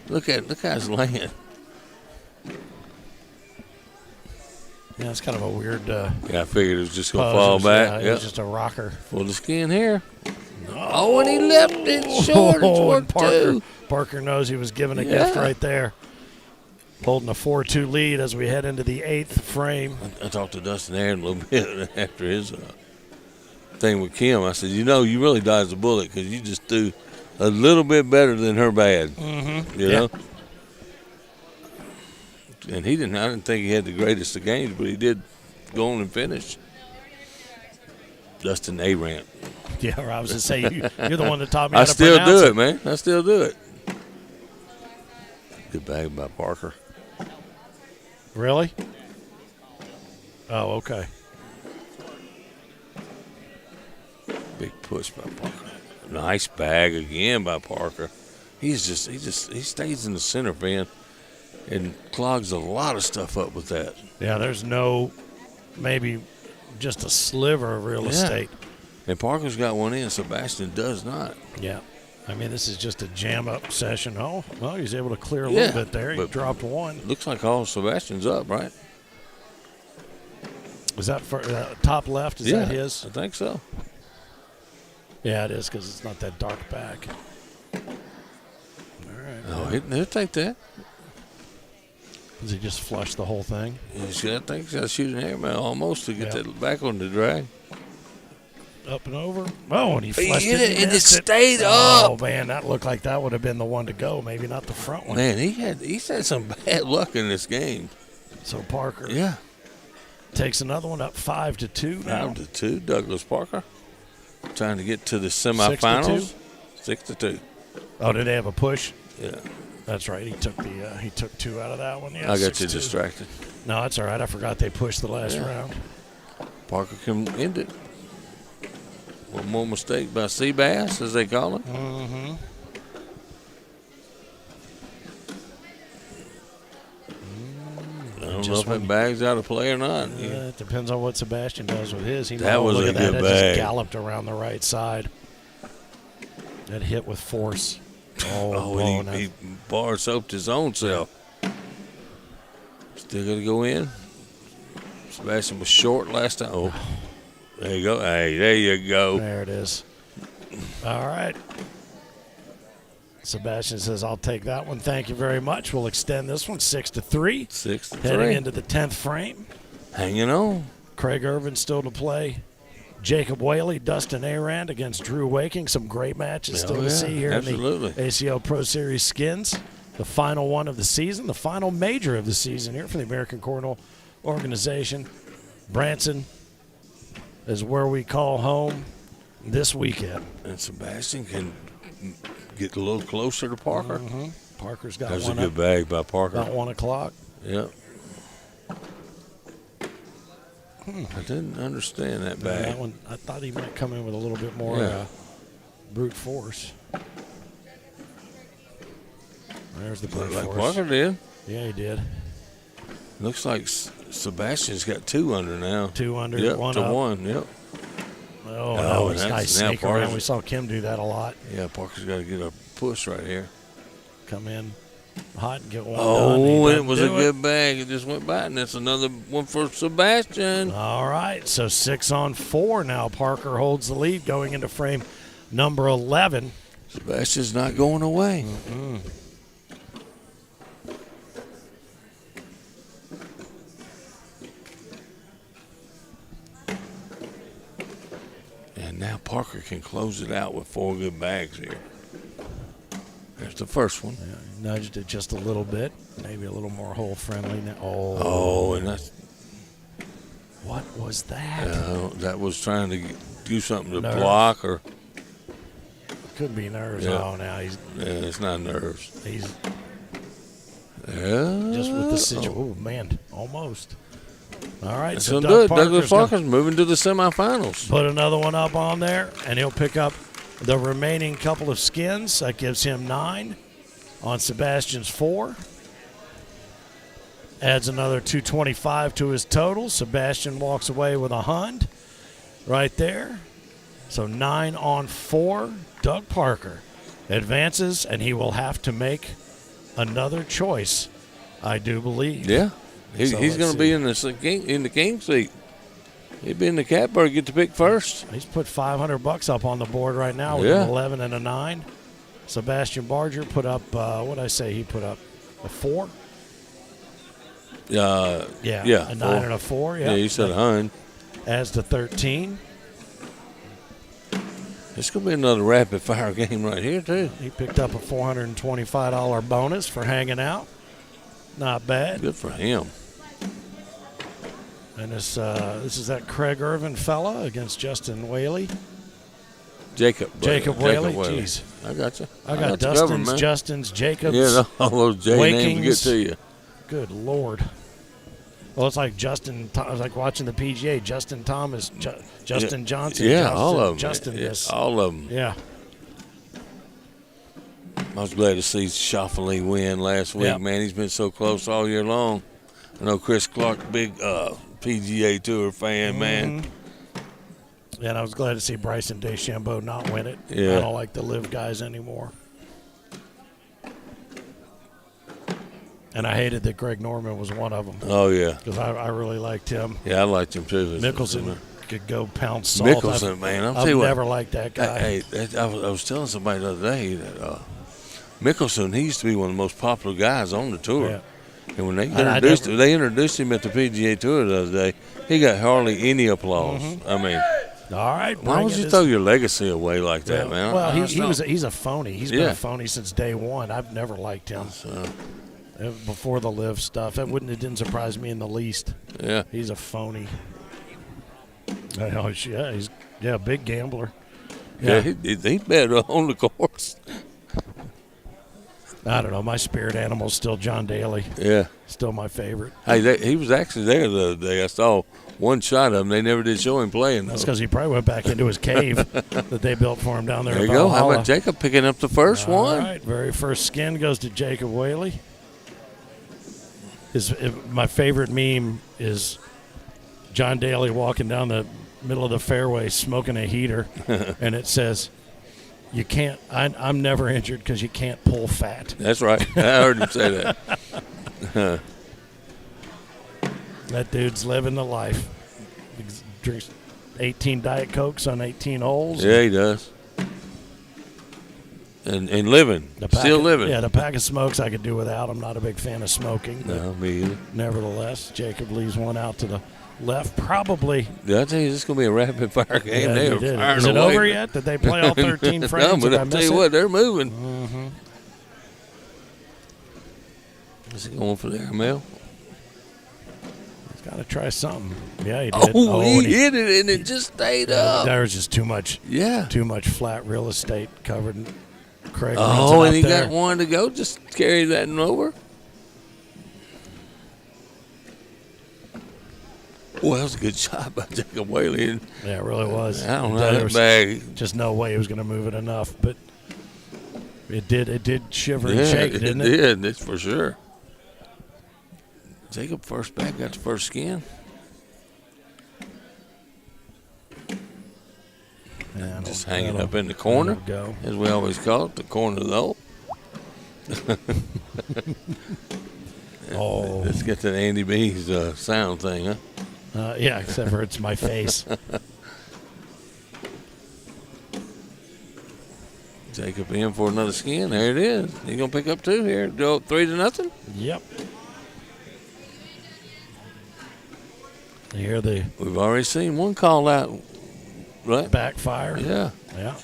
Look how it's laying. Yeah, it's kind of a weird. Yeah, I figured it was just gonna pose. fall back. Yeah, it was just a rocker. Full of skin here. Oh, and he left it short. It's worth two. Parker knows he was given a gift right there. Holding a 4-2 lead as we head into the 8th frame. I talked to Dustin Aaron a little bit after his thing with Kim. I said, you really dodged the bullet because you just threw a little bit better than her bad. Mm-hmm. You know? And I didn't think he had the greatest of games, but he did go on and finish. Dustin Aaron. Yeah, I was going to say, you're the one that taught me how to still pronounce do it, man. I still do it. Good bag by Parker. Really? Oh, okay. Big push by Parker. Nice bag again by Parker. He stays in the center, man, and clogs a lot of stuff up with that. Yeah, there's maybe just a sliver of real estate. And Parker's got one in. Sebastian does not. Yeah. I mean, this is just a jam-up session. Oh, well, he's able to clear a little bit there. He dropped one. Looks like all Sebastian's up, right? Is that for top left? Is that his? I think so. Yeah, it is because it's not that dark back. All right. Oh, he'll take that. Does he just flush the whole thing? I think he's got to shoot an airmail almost to get that back on the drag. Up and over. Oh, and he flushed hit it, and it missed stayed up. up. Oh, man, that looked like that would have been the one to go. Maybe not the front one. Man, he's had some bad luck in this game. So Parker takes another one up 5-2 now. 5-2. Douglas Parker trying to get to the semifinals. 6-2. Oh, did they have a push? Yeah. That's right. He took two out of that one. Yeah, I got you distracted. No, that's all right. I forgot they pushed the last round. Parker can end it. One more mistake by Seabass, as they call it. Mm-hmm. I don't know if that bag's out of play or not. It depends on what Sebastian does with his. That was a good bag. Just galloped around the right side. That hit with force. And he bar soaped his own self. Still got to go in. Sebastian was short last time. Oh, there you go. Hey, there you go. There it is. All right. Sebastian says, I'll take that one. Thank you very much. We'll extend this one 6-3. 6-3. Heading into the 10th frame. Hanging on. Craig Irvin still to play. Jacob Whaley, Dustin Arand against Drew Waking. Some great matches still to see here in the ACO Pro Series skins. The final one of the season, the final major of the season here for the American Cornhole Organization. Branson is where we call home this weekend. And Sebastian can get a little closer to Parker. Mm-hmm. Parker's got That's one a good bag by Parker. About 1 o'clock. Yep. I didn't understand that bag. That one, I thought he might come in with a little bit more brute force. There's the brute force. Like Parker did. Yeah, he did. Looks like Sebastian's got 2 under now. 2 under, yep, 1 to up. 1, yep. Oh, nice snake around. We saw Kim do that a lot. Yeah, Parker's got to get a push right here. Come in hot and get one done. Oh, it was a good bag. It just went by, and that's another one for Sebastian. All right, so 6-4 now. Parker holds the lead going into frame number 11. Sebastian's not going away. Mm-mm. And now Parker can close it out with 4 good bags here. There's the first one. Yeah, nudged it just a little bit. Maybe a little more hole friendly now. Oh, and that's. What was that? That was trying to do something to block or. Could be nerves. Yeah. Oh, now he's. Yeah, it's not nerves. He's Yeah. just with the situation. Oh, man, almost. All right, That's so gonna do it. Parker's Douglas gonna Parker's moving to the semifinals. put another one up on there, and he'll pick up the remaining couple of skins. That gives him 9 on Sebastian's 4. Adds another 225 to his total. Sebastian walks away with a Hund right there. So 9 on 4. Doug Parker advances, and he will have to make another choice, I do believe. Yeah, he's So going let's to be see. in the king seat. He'd be in the catbird, get to pick first. He's put $500 up on the board right now with an 11 and a 9. Sebastian Barger put up, what did I say? He put up a 4. Yeah, a 9 and a 4. Yeah, you said a Hund. Adds to 13. It's going to be another rapid fire game right here, too. He picked up a $425 bonus for hanging out. Not bad. Good for him. And this is that Craig Irvin fella against Justin Whaley. Jacob Whaley. Jeez. I got you. I got you Dustin's, covered, man. Justin's, Jacobs. Yeah, all those J names get to you. Good Lord. Well, it's like Justin. I was like watching the PGA. Justin Thomas, Justin Johnson. Yeah, Justin, all of them. Justin, this. All of them. Yeah. I was glad to see Schauffele win last week, man. He's been so close all year long. I know Chris Clark, big PGA Tour fan, man. And I was glad to see Bryson DeChambeau not win it. Yeah. I don't like the live guys anymore. And I hated that Greg Norman was one of them. Oh, yeah. Because I really liked him. Yeah, I liked him, too. Mickelson could go pound salt. Mickelson, man. I've never liked that guy. I was telling somebody the other day that Mickelson, he used to be one of the most popular guys on the tour. Yeah. And when they introduced him at the PGA Tour the other day, he got hardly any applause. I mean, all right. Why would you throw your legacy away like that, man? Well, he's a phoney. He's been a phony since day one. I've never liked him. Before the live stuff, it didn't surprise me in the least. Yeah, he's a phony. He's a big gambler. Yeah, he bet on the course. I don't know. My spirit animal is still John Daly. Yeah, still my favorite. Hey, he was actually there the other day. I saw one shot of him. They never did show him playing. That's because he probably went back into his cave that they built for him down there. There you go. How about Jacob picking up the first one? All right, very first skin goes to Jacob Whaley. My favorite meme is John Daly walking down the middle of the fairway smoking a heater, and it says, "You can't. I'm never injured because you can't pull fat." That's right. I heard him say that. That dude's living the life. He drinks 18 Diet Cokes on 18 holes. Yeah, he does. And living. Still living. Yeah, the pack of smokes I could do without. I'm not a big fan of smoking. No, me either. Nevertheless, Jacob leaves one out to the left. Probably. Did I tell you this is going to be a rapid fire game? Yeah, they are firing Is it away. over yet? Did they play all 13 frames? No, but I'll tell you what, they're moving. Mm-hmm. Is he going for the airmail? He's got to try something. Yeah, he did. He hit it, and it just stayed up. There was just too much. Yeah. Too much flat real estate covered. Craig and he got one to go. Just carry that one over. Well, that was a good shot by Jacob Whaley. Yeah, it really was. I don't know that bag. Just no way he was going to move it enough, but it did shiver and shake, didn't it? It did. That's for sure. Jacob first back got the first skin. Just hanging up in the corner, as we always call it, the corner of the hole. Let's get to the Andy B's sound thing, huh? Yeah, except for it's my face. Jacob in for another skin. There it is. He's going to pick up 2 here. Go 3-0. Yep. We've already seen one call out. Right. Backfire. Yeah. Yeah.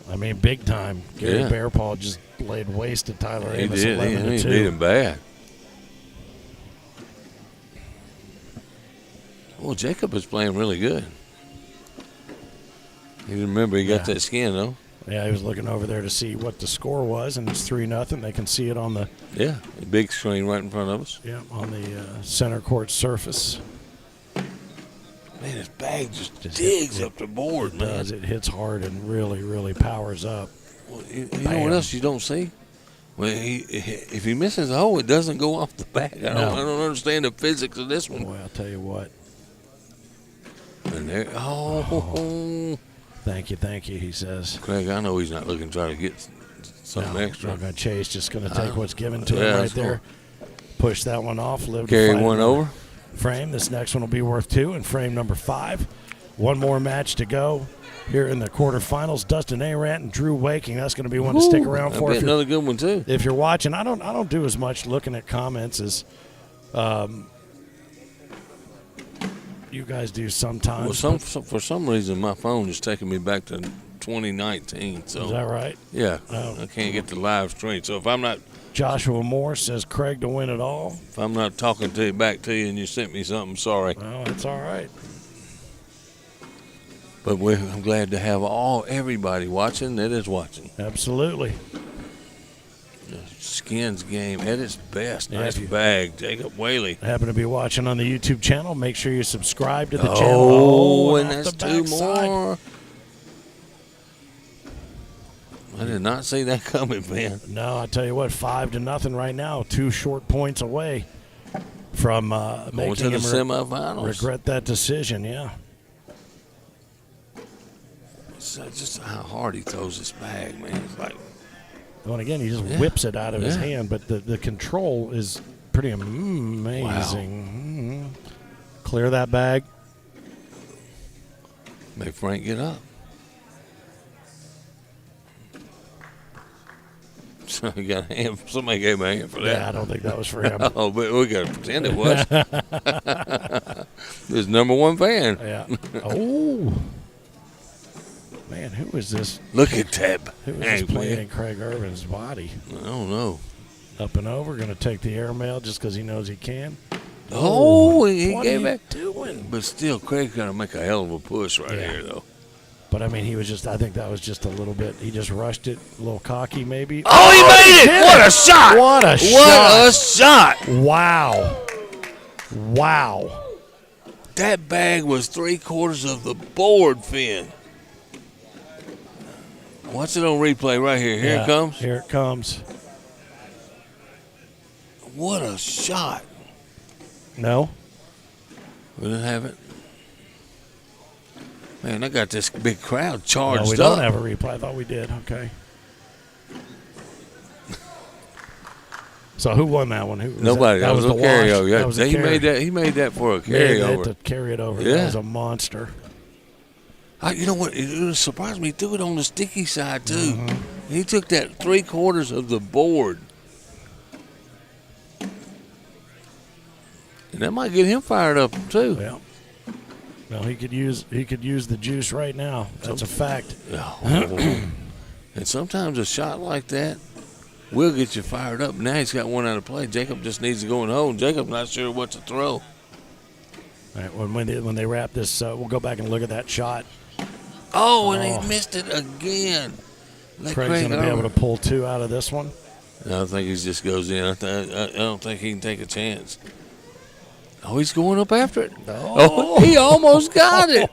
I mean, big time. Gary Bearpaw just laid waste to Tyler Amos. He did. He beat him bad. Well, Jacob is playing really good. You remember he got that skin, though. Yeah, he was looking over there to see what the score was, and it's 3-0. They can see it on the big screen right in front of us. Yeah, on the center court surface. Man, his bag just digs up the board, man. Does. It hits hard and really, really powers up. Well, you know what else you don't see? Well, if he misses a hole, it doesn't go off the bag. I don't understand the physics of this one. Boy, I'll tell you what. And there, Thank you, he says. Craig, I know he's not looking to try to get something extra. Not going to chase, just going to take what's given to him right there. Push that one off. Carry one over. Frame. This next one will be worth 2 in frame number 5. One more match to go here in the quarterfinals. Dustin Arant and Drew Waking. That's going to be one to stick around for. Another good one too. If you're watching, I don't do as much looking at comments as you guys do sometimes. Well, for some reason, my phone is taking me back to 2019. So is that right? Yeah, I can't get the live stream. So if I'm not, Joshua Moore says Craig to win it all. If I'm not talking to you back to you and you sent me something, sorry. No, it's all right. But I'm glad to have everybody watching that is watching. Absolutely. The skins game at its best. Nice bag, Jacob Whaley. Happen to be watching on the YouTube channel. Make sure you subscribe to the channel. Oh, and that's 2 more. I did not see that coming, man. No, I tell you what, 5-0 right now. 2 short points away from making to the him semifinals. Regret that decision, yeah. It's just how hard he throws this bag, man. It's like, well, and again, he just whips it out of his hand, but the control is pretty amazing. Wow. Clear that bag. Make Frank get up. So he got a hand. Somebody gave him a hand for that. Yeah, I don't think that was for him. Oh, but we got to pretend it was. His #1 fan. Yeah. Oh. Man, who is this? Look at Teb. Who is this playing in Craig Irvin's body? I don't know. Up and over, going to take the airmail just because he knows he can. Oh, he what gave are you it. doing? But still, Craig's got to make a hell of a push right here, though. But, I mean, I think that was just a little bit. He just rushed it, a little cocky maybe. Oh, he made it! What a shot! What a shot! What a shot! Wow. Wow. That bag was 3/4 of the board, Finn. Watch it on replay right here. Here it comes. Here it comes. What a shot. No. We didn't have it. Man, I got this big crowd charged up. No, we don't have a replay. I thought we did. Okay. So who won that one? Nobody. That was a carryover. That was a carry. He made that for a carryover. To carry it over. Yeah. That was a monster. You know what? It surprised me. He threw it on the sticky side, too. Mm-hmm. He took that 3/4 of the board. And that might get him fired up, too. Yeah. Well, he could use the juice right now. That's a fact. And sometimes a shot like that will get you fired up. Now he's got one out of play. Jacob just needs to go in home. Jacob's not sure what to throw. All right, when they wrap this, we'll go back and look at that shot. Oh, and he missed it again. Craig's going to be able to pull 2 out of this one. I think he just goes in. I don't think he can take a chance. Oh, he's going up after it. Oh, he almost got it.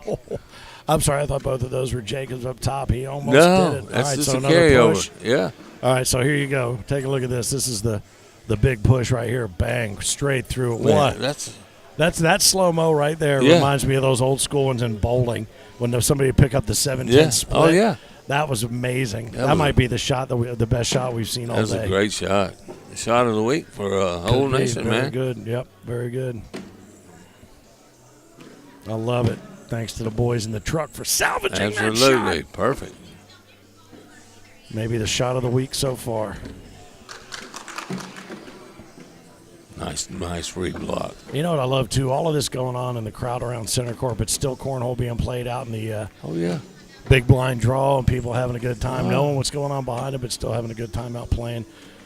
I'm sorry. I thought both of those were Jacobs up top. He almost did it. That's all right, just so a another carryover. push. Yeah. All right, so here you go. Take a look at this. This is the big push right here. Bang, straight through it. Man, what? That's that slow-mo right there. Yeah. Reminds me of those old school ones in bowling when somebody would pick up the 7-10 split. Oh, yeah. That was amazing. That might be the shot the best shot we've seen all day. That was a great shot. The shot of the week for whole nation, very man. Very good. Yep, very good. I love it. Thanks to the boys in the truck for salvaging that shot. Absolutely. Perfect. Maybe the shot of the week so far. Nice reblock. You know what I love, too? All of this going on in the crowd around center court, but still cornhole being played out in the big blind draw and people having a good time, knowing what's going on behind it, but still having a good time out playing.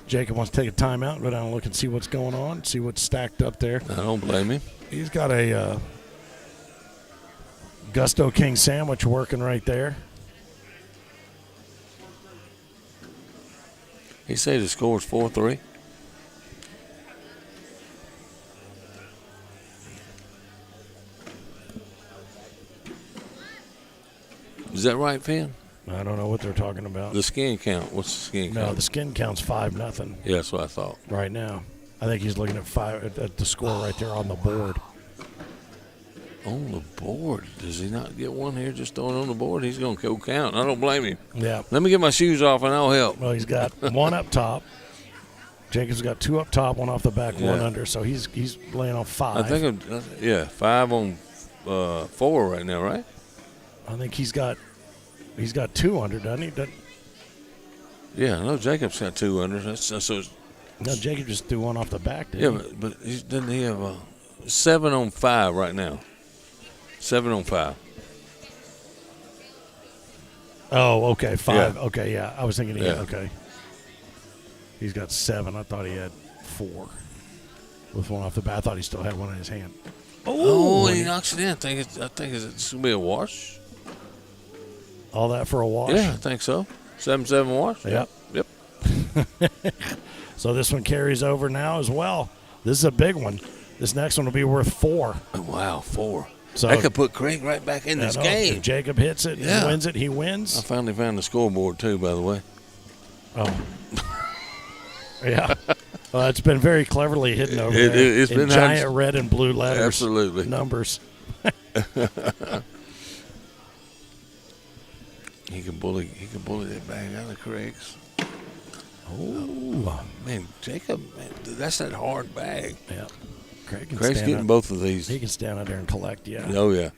Jacob wants to take a timeout and go down and look and see what's going on, see what's stacked up there. I don't blame him. He's got a Gusto King sandwich working right there. He said the score's 4-3. Is that right, Finn? I don't know what they're talking about. The skin count. What's the skin count? No, the skin count's 5-0. Yeah, that's what I thought. Right now. I think he's looking at the score right there on the board. On the board? Does he not get one here just throwing on the board? He's going to go count. I don't blame him. Yeah. Let me get my shoes off and I'll help. Well, he's got one up top. Jacob's got 2 up top, 1 off the back, 1 under. So he's laying on 5. I think, 5 on 4 right now, right? I think he's got 2 under, doesn't he? Yeah, I know Jacob's got 2 under. No, Jacob just threw 1 off the back, Yeah, didn't he? but doesn't he have 7 on 5 right now? 7 on 5. Oh, okay, 5. Yeah. Okay, yeah. I was thinking Yeah. okay. He's got 7. I thought he had 4 with 1 off the bat. I thought he still had 1 in his hand. Oh, he knocks it in. I think it's going to be a wash. All that for a wash? Yeah, I think so. 7-7 wash? Yep. Yep. So this one carries over now as well. This is a big one. This next one will be worth 4. Oh, wow, 4. So that could put Craig right back in this game. If Jacob hits it and wins it, he wins. I finally found the scoreboard, too, by the way. Oh. Yeah. Well, it's been very cleverly hidden over there. It's been giant red and blue letters. Absolutely. Numbers. He can bully that bag out of Craig's. Oh, man, Jacob, that's that hard bag. Yeah. Craig's getting both of these. He can stand out there and collect, yeah. Oh, yeah.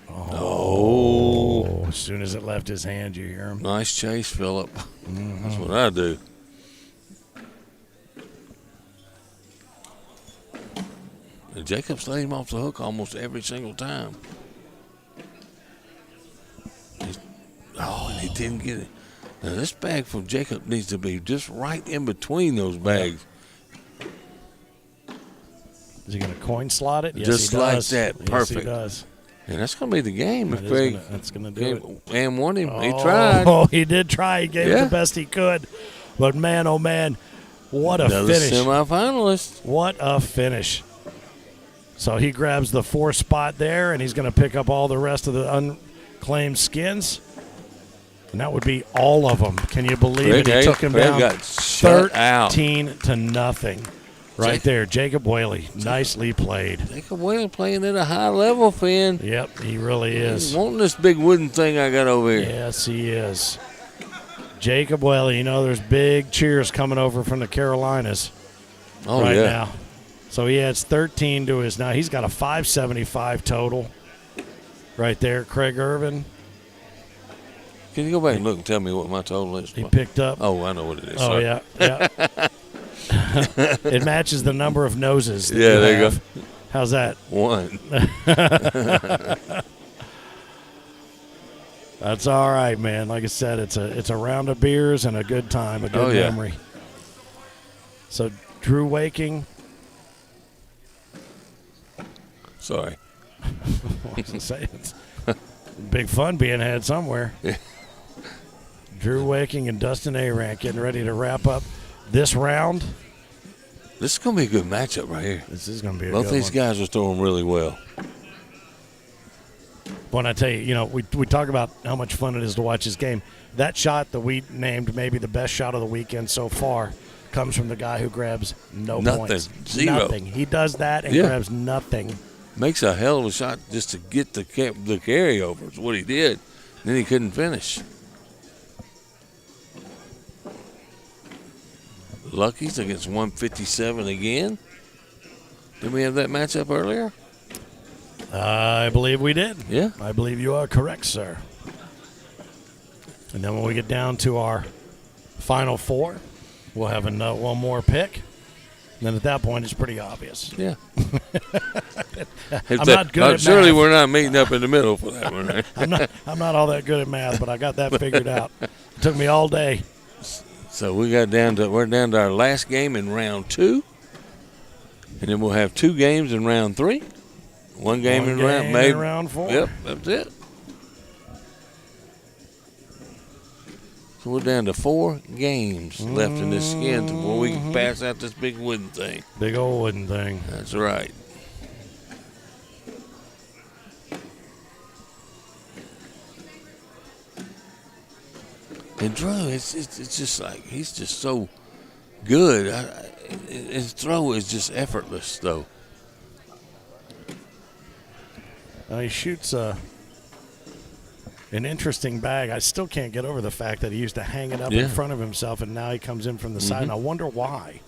Oh. As soon as it left his hand, you hear him. Nice chase, Phillip. Mm-hmm. That's what I do. And Jacob's let him off the hook almost every single time. And he didn't get it. Now, this bag from Jacob needs to be just right in between those bags. Is he going to coin slot it? Yes, Just he like does. that. Yes, Perfect. he does. And that's going to be the game. That If Craig that's going to do it. And won him. He tried. Oh, he did try. He gave it the best he could. But, man, oh, man, what a Another finish. semifinalist. What a finish. So he grabs the 4 spot there, and he's going to pick up all the rest of the unclaimed skins. And that would be all of them. Can you believe it? He took him down got shut out. 13-0. Right there, Jacob Whaley. Nicely played. Jacob Whaley playing at a high level, Finn. Yep, he really is. He's wanting this big wooden thing I got over here. Yes, he is. Jacob Whaley, you know there's big cheers coming over from the Carolinas right now. So he adds 13 to his now. He's got a 575 total right there. Craig Irvin. Can you go back and look and tell me what my total is? He picked up. Oh, I know what it is. Oh, Sorry. yeah. It matches the number of noses. That Yeah, there you have. go. How's that? 1. That's all right, man. Like I said, it's a round of beers and a good time, a good memory. So Drew Waking. Sorry. I was gonna say it's big fun being had somewhere. Yeah. Drew Waking and Dustin Arank getting ready to wrap up this round. This is going to be a good matchup right here. This is going to be a Both good these one. guys are throwing really well. When I tell you, we talk about how much fun it is to watch this game. That shot that we named maybe the best shot of the weekend so far comes from the guy who grabs Nothing. points. 0. Nothing. He does that and grabs nothing. Makes a hell of a shot just to get the carryover. Is what he did. Then he couldn't finish. Lucky's against 157 again. Did we have that matchup earlier? I believe we did. Yeah. I believe you are correct, sir. And then when we get down to our final 4, we'll have one more pick. And then at that point, it's pretty obvious. Yeah. I'm not good at math. Surely we're not meeting up in the middle for that one, right? I'm not all that good at math, but I got that figured out. It took me all day. So we're down to our last game in round 2. And then we'll have 2 games in round 3. One game in round 4. Yep, that's it. So we're down to 4 games left in this skin before we can pass out this big wooden thing. Big old wooden thing. That's right. And Drew, it's just like he's just so good. His throw is just effortless, though. He shoots an interesting bag. I still can't get over the fact that he used to hang it up in front of himself, and now he comes in from the side. And I wonder why.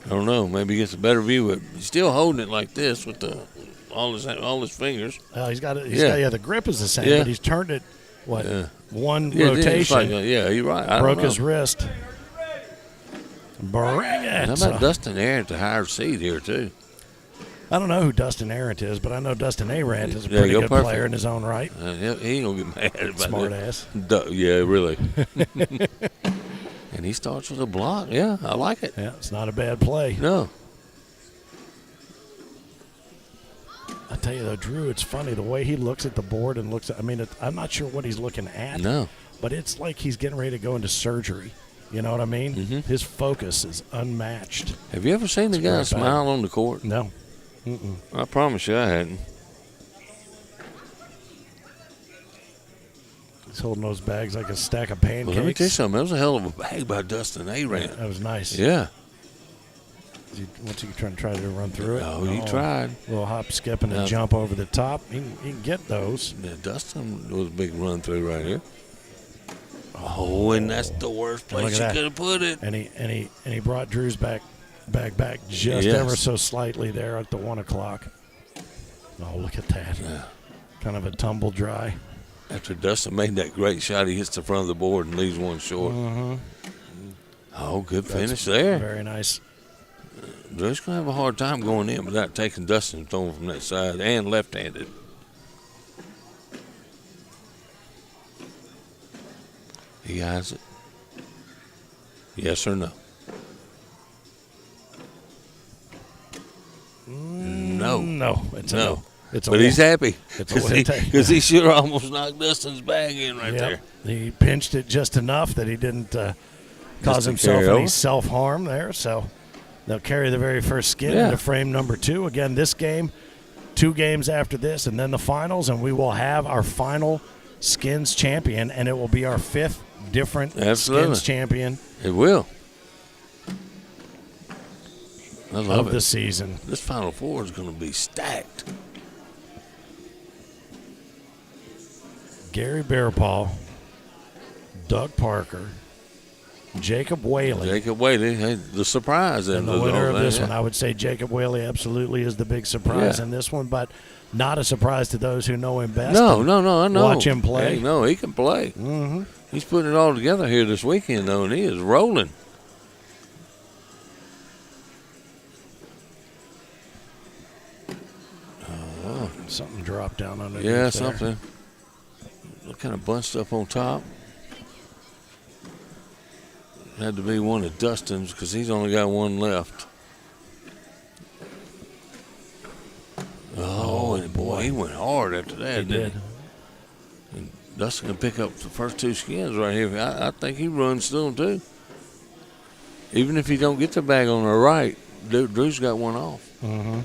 I don't know. Maybe he gets a better view. But he's still holding it like this with all his fingers. He's got the grip is the same, but he's turned it. One rotation. Like you're right. Broke his wrist. Bring it. How about Dustin Arrant, the higher seed here, too? I don't know who Dustin Arrant is, but I know Dustin Arrant is a pretty good player in his own right. He ain't going to get mad about Smart that. ass. Yeah, really. And he starts with a block. Yeah, I like it. Yeah, it's not a bad play. No. I tell you, though, Drew, it's funny the way he looks at the board and looks at, I'm not sure what he's looking at. No. But it's like he's getting ready to go into surgery. You know what I mean? Mm-hmm. His focus is unmatched. Have you ever seen the guy smile on the court? No. I promise you I hadn't. He's holding those bags like a stack of pancakes. Well, let me tell you something. That was a hell of a bag by Dustin Arrant. Yeah, that was nice. Yeah. What's he trying to run through it? Oh, he tried. A little hop, skip, and a jump over the top. He can get those. Yeah, Dustin was a big run through right here. Oh, and that's the worst place you could have put it. And he brought Drew's bag back just ever so slightly there at the 1 o'clock. Oh, look at that. Yeah. Kind of a tumble dry. After Dustin made that great shot, he hits the front of the board and leaves one short. Mm-hmm. Oh, good finish there. Very nice. Drew's going to have a hard time going in without taking Dustin and throwing from that side and left-handed. He has it. Yes or no? No. No. It's a no. It's a but he's happy because he should have almost knocked Dustin's bag in right there. He pinched it just enough that he didn't cause himself any self-harm there. So they'll carry the very first skin into frame number 2. Again, this game, 2 games after this, and then the finals, and we will have our final skins champion, and it will be our 5th different skins champion. It will. I love of the season. This Final Four is going to be stacked. Gary Bearpaw, Doug Parker, Jacob Whaley. Hey, the surprise. And the winner of this one, I would say Jacob Whaley absolutely is the big surprise in this one, but not a surprise to those who know him best. No, I know. Watch him play. Hey, no, he can play. Mm-hmm. He's putting it all together here this weekend, though, and he is rolling. Oh, something dropped down underneath there. Something. Kind of bunched up on top. Had to be one of Dustin's because he's only got one left. Oh, and boy, he went hard after that, he did. And Dustin can pick up the first 2 skins right here. I think he runs through them, too. Even if he don't get the bag on the right, Drew's got one off. Mm-hmm.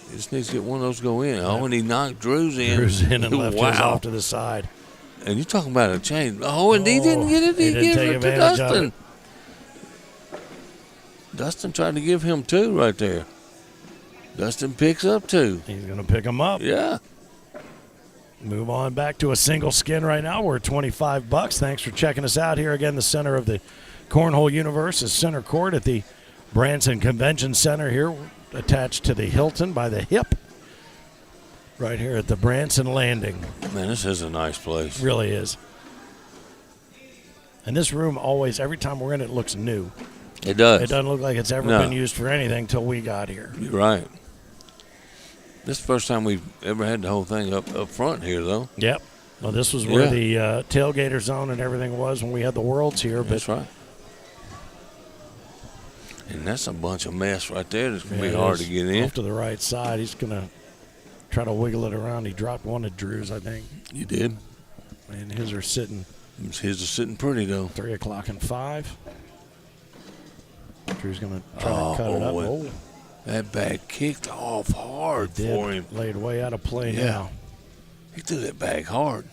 He just needs to get one of those to go in. Oh, and he knocked Drew's in. Drew's in and left his off to the side. And you're talking about a change. Oh, and he didn't get it. He didn't gave take it to advantage Dustin. of it. Dustin tried to give him 2 right there. Dustin picks up 2. He's going to pick them up. Yeah. Move on back to a single skin right now. We're at $25. Thanks for checking us out here again. The center of the Cornhole universe is center court at the Branson Convention Center here, attached to the Hilton by the hip. Right here at the Branson Landing. Man, this is a nice place. Really is. And this room always, every time we're in it, looks new. It does. It doesn't look like it's ever been used for anything till we got here. You're right. This is the first time we've ever had the whole thing up front here, though. Yep. Well, this was where the tailgater zone and everything was when we had the Worlds here. That's right. And that's a bunch of mess right there that's going to be hard to get in. Off to the right side. He's going to try to wiggle it around. He dropped one of Drew's, I think. You did. And his are sitting His is sitting pretty, though. 3 o'clock and 5. Drew's going to try to cut it up. Oh. That bag kicked off hard for him. Laid way out of play now. He threw that bag hard.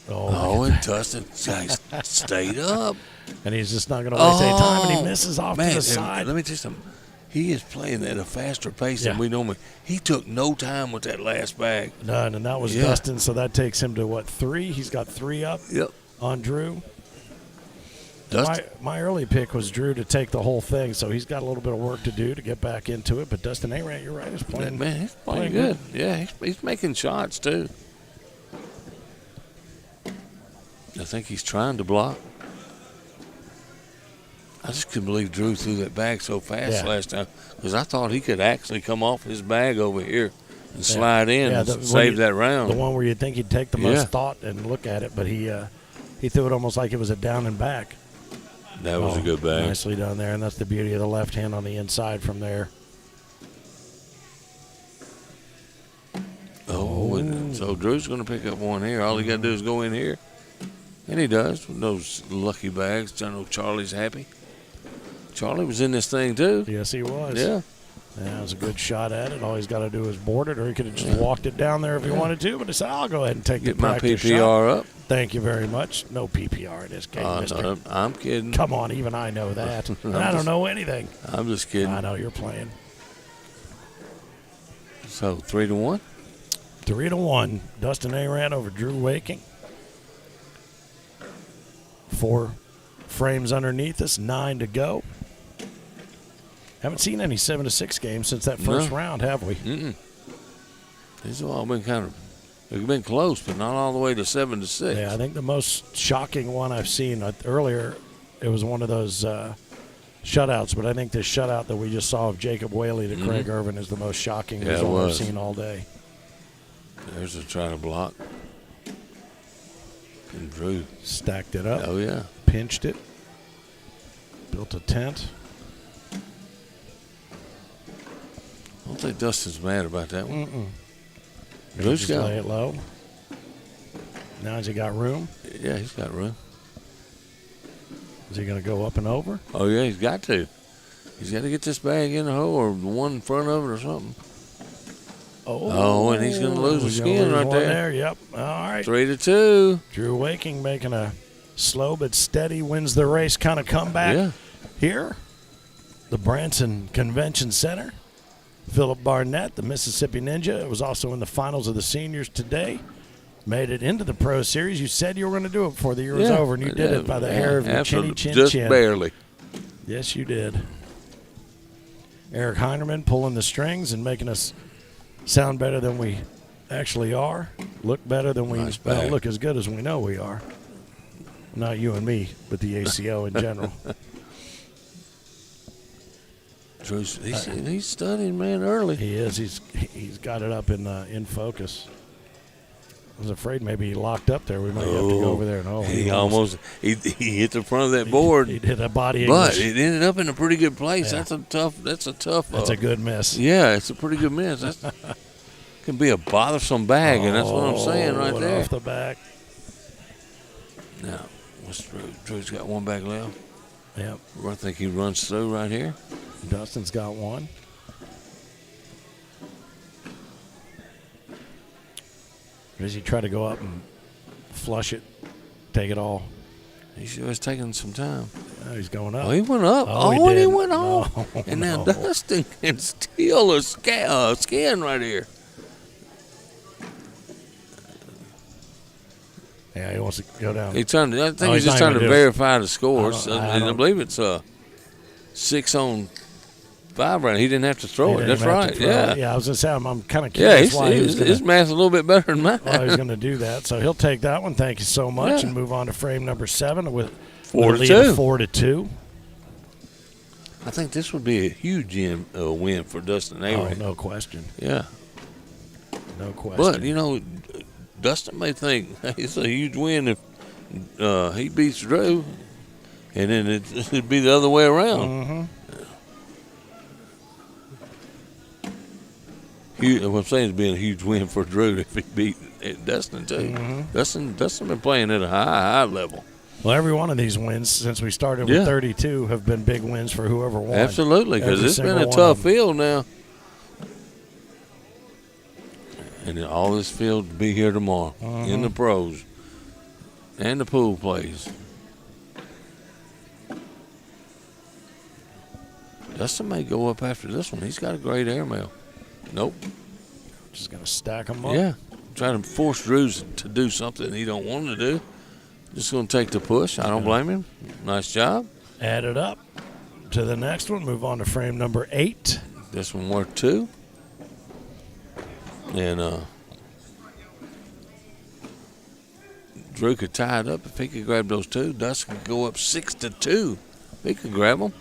Oh, and Dustin stayed up. And he's just not going to waste any time, and he misses off to the side. Let me tell you something. He is playing at a faster pace than we normally. He took no time with that last bag. None, and that was Dustin, so that takes him to, 3? He's got 3 up on Drew. My early pick was Drew to take the whole thing, so he's got a little bit of work to do to get back into it. But Dustin Arant, you're right, he's playing. Man, he's playing good. Yeah, he's making shots, too. I think he's trying to block. I just couldn't believe Drew threw that bag so fast last time, because I thought he could actually come off his bag over here and slide in and save that round. The one where you'd think he'd take the most thought and look at it, but he threw it almost like it was a down and back. That was a good bag. Nicely done there, and that's the beauty of the left hand on the inside from there. And so Drew's going to pick up one here. All he got to do is go in here. And he does with those lucky bags. I know Charlie's happy. Charlie was in this thing, too. Yes, he was. Yeah. That was a good shot at it. All he's got to do is board it, or he could have just walked it down there if he wanted to. But he said, I'll go ahead and take the practice shot. Get my PPR up. Thank you very much. No PPR in this game, mister. No, I'm kidding. Come on, even I know that. And I don't know anything. I'm just kidding. I know you're playing. So 3-1? 3-1. Dustin Arant over Drew Waking. 4 frames underneath us, 9 to go. Haven't seen any 7-6 games since that first round, have we? These have all been they've been close, but not all the way to 7-6. Yeah, I think the most shocking one I've seen earlier, it was one of those shutouts, but I think this shutout that we just saw of Jacob Whaley to Craig Irvin is the most shocking result I've seen all day. There's a try to block. And Drew stacked it up. Oh, yeah. Pinched it. Built a tent. I don't think Dustin's mad about that one. Drew's got lay it low. Now has he got room? Yeah, he's got room. Is he going to go up and over? Oh, yeah, he's got to. He's got to get this bag in the hole or the one in front of it or something. Oh, and he's going to lose a skin right there. Yep. All right. 3-2. Drew Waking making a slow but steady wins the race kind of comeback here. The Branson Convention Center. Philip Barnett, the Mississippi Ninja, was also in the finals of the seniors today. Made it into the Pro Series. You said you were going to do it before the year was over, and you did it by the hair of your chinny chin just chin. Barely. Yes, you did. Eric Heinerman pulling the strings and making us sound better than we actually are. Look better than we look as good as we know we are. Not you and me, but the ACO in general. He's studying, man, early. He is. He's got it up in focus. I was afraid maybe he locked up there. We might have to go over there and he almost hit the front of that board. He did a body but English. it ended up in a pretty good place. Yeah. That's a tough. That's a good miss. Yeah, it's a pretty good miss. That can be a bothersome bag, and that's what I'm saying right there. Off the back. Now, Drew's got one bag left. Yep. I think he runs through right here. Dustin's got one. Or does he try to go up and flush it, take it all? He sure is taking some time. Oh, he's going up. Oh, he went up. He went off. No, and now Dustin can steal a skin right here. Yeah, he wants to go down. I think he's just trying to verify the scores. I believe it's 6-on-5 round. He didn't have to throw it. That's right. Yeah, I was going to say, I'm kind of curious why his math's a little bit better than mine. Why he's going to do that. So he'll take that one. Thank you so much, and move on to frame number 7 with 4-2. I think this would be a huge win for Dustin Arant. Oh, no question. Yeah. No question. But, Dustin may think it's a huge win if he beats Drew, and then it'd be the other way around. What I'm saying is being a huge win for Drew if he beat Dustin too. Dustin been playing at a high level. Well, every one of these wins since we started with 32 have been big wins for whoever won. Absolutely, because it's been a tough field now. And then all this field will be here tomorrow in the pros and the pool plays. Dustin may go up after this one. He's got a great airmail. Nope. Just going to stack them up. Yeah. Trying to force Drew to do something he don't want to do. Just going to take the push. I don't blame him. Nice job. Add it up to the next one. Move on to frame number 8. This one worth 2. And Drew could tie it up if he could grab those 2. Dustin could go up 6-2. He could grab them.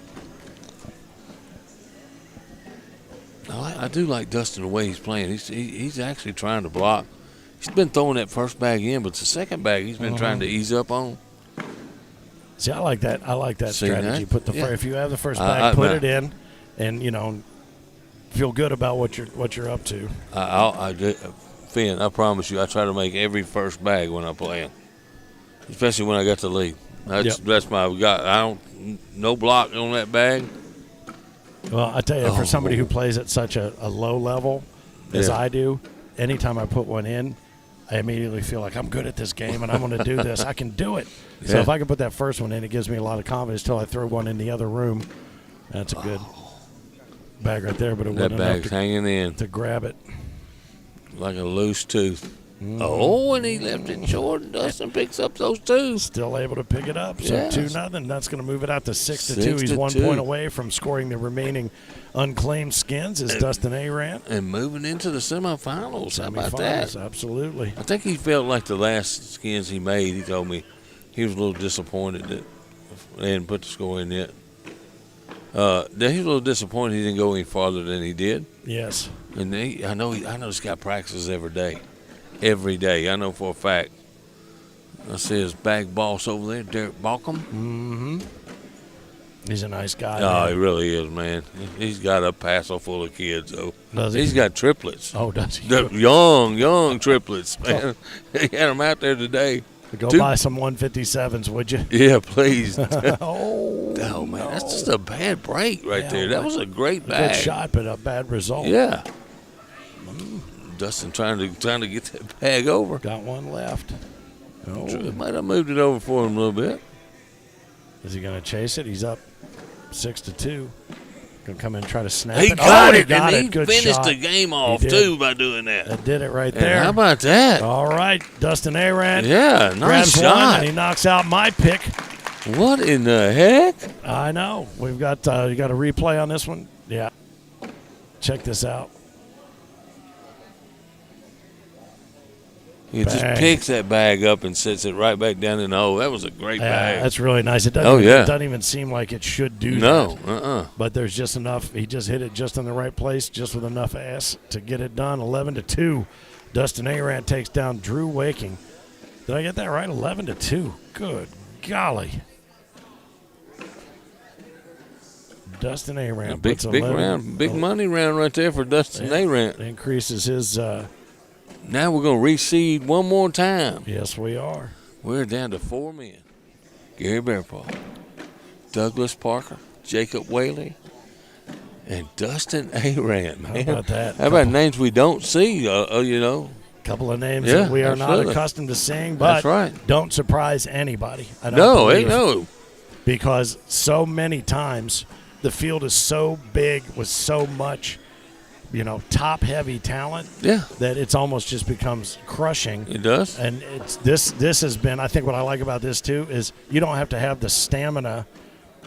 I do like Dustin the way he's playing. He's actually trying to block. He's been throwing that first bag in, but the second bag he's been trying to ease up on. See, I like that. I like that strategy. That? Put the if you have the first bag, put it in, and feel good about what you're up to. Finn, I promise you, I try to make every first bag when I'm playing, especially when I got the lead. That's my no block on that bag. Well, I tell you, for somebody who plays at such a low level as I do, anytime I put one in, I immediately feel like I'm good at this game and I'm going to do this. I can do it. So if I can put that first one in, it gives me a lot of confidence till I throw one in the other room. That's a good bag right there, but it that wasn't bag's enough hanging in to grab it. Like a loose tooth. And he left it short, and Dustin picks up those 2. Still able to pick it up. So 2-0. That's going to move it out to 6-2. He's 1 point away from scoring the remaining unclaimed skins. Is Dustin Arant and moving into the semifinals? How about that? Absolutely. I think he felt like the last skins he made. He told me he was a little disappointed that they hadn't put the score in yet. He was a little disappointed he didn't go any farther than he did. Yes. And I know he's got practices every day. Every day. I know for a fact. I see his bag boss over there, Derek Balcom. Mm-hmm. He's a nice guy. Oh, he really is, man. He's got a passel full of kids, though. Does he? He's got triplets. Oh, does he? The young triplets, man. He had them out there today. Go buy some 157s, would you? Yeah, please. Oh, man, that's just a bad break right there. That was a great bag. Good shot, but a bad result. Yeah. Dustin trying to get that bag over. Got one left. Might have moved it over for him a little bit. Is he going to chase it? He's up 6-2. Going to come in and try to snap he it. Got it. Got and it. He Good finished shot. the game off, too, by doing that. That did it right there. How about that? All right. Dustin Arant. Yeah, nice grabs shot. one, and he knocks out my pick. What in the heck? I know. We've got you got a replay on this one? Yeah. Check this out. He just picks that bag up and sets it right back down in the hole. That was a great bag. That's really nice. It doesn't, it doesn't even seem like it should do that. No, But there's just enough. He just hit it just in the right place, just with enough ass to get it done. 11-2. Dustin Arant takes down Drew Waking. Did I get that right? 11-2. Good golly. Dustin Arant. Big round, big money round right there for Dustin Arant. Increases his. Now we're going to reseed one more time. Yes, we are. We're down to 4 men. Gary Bearpaw, Douglas Parker, Jacob Whaley, and Dustin Arant, man. How about that? How about names we don't see, Couple of names that we are not accustomed to seeing, but that's right. Don't surprise anybody. I don't no, believe. no. Because so many times the field is so big with so much top-heavy talent that it's almost just becomes crushing. It does. And this has been, I think what I like about this, too, is you don't have to have the stamina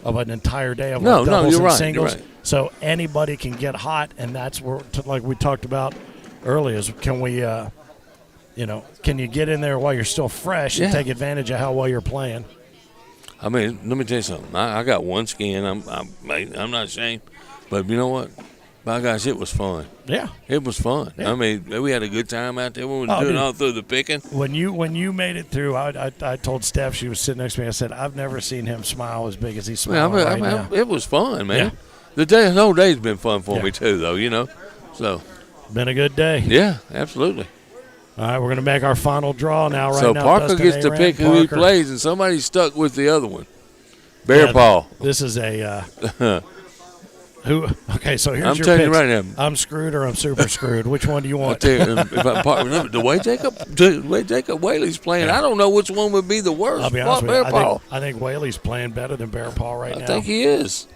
of an entire day of doubles and singles. You're right. So anybody can get hot, and that's where, like we talked about earlier, is can we, can you get in there while you're still fresh and take advantage of how well you're playing? I mean, let me tell you something. I got one skin. I'm not ashamed. But you know what? My gosh, it was fun. Yeah. It was fun. Yeah. I mean, we had a good time out there when we were doing all through the picking. When you made it through, I told Steph, she was sitting next to me, I said, I've never seen him smile as big as he's smiling right now. It was fun, man. Yeah. The whole day's been fun for me, too, though, So. Been a good day. Yeah, absolutely. All right, we're going to make our final draw now. Right So now, Parker Dustin gets to Aram, pick who he Parker. plays, and somebody's stuck with the other one. Bear Paw. This is a who? Okay, so here's I'm your telling you picks. right now. I'm screwed or I'm super screwed. Which one do you want? I'll tell you, the way Jacob Whaley's playing, I don't know which one would be the worst. I'll be honest with you. Bear Paw. I think Whaley's playing better than Bear Paw right now. I think he is.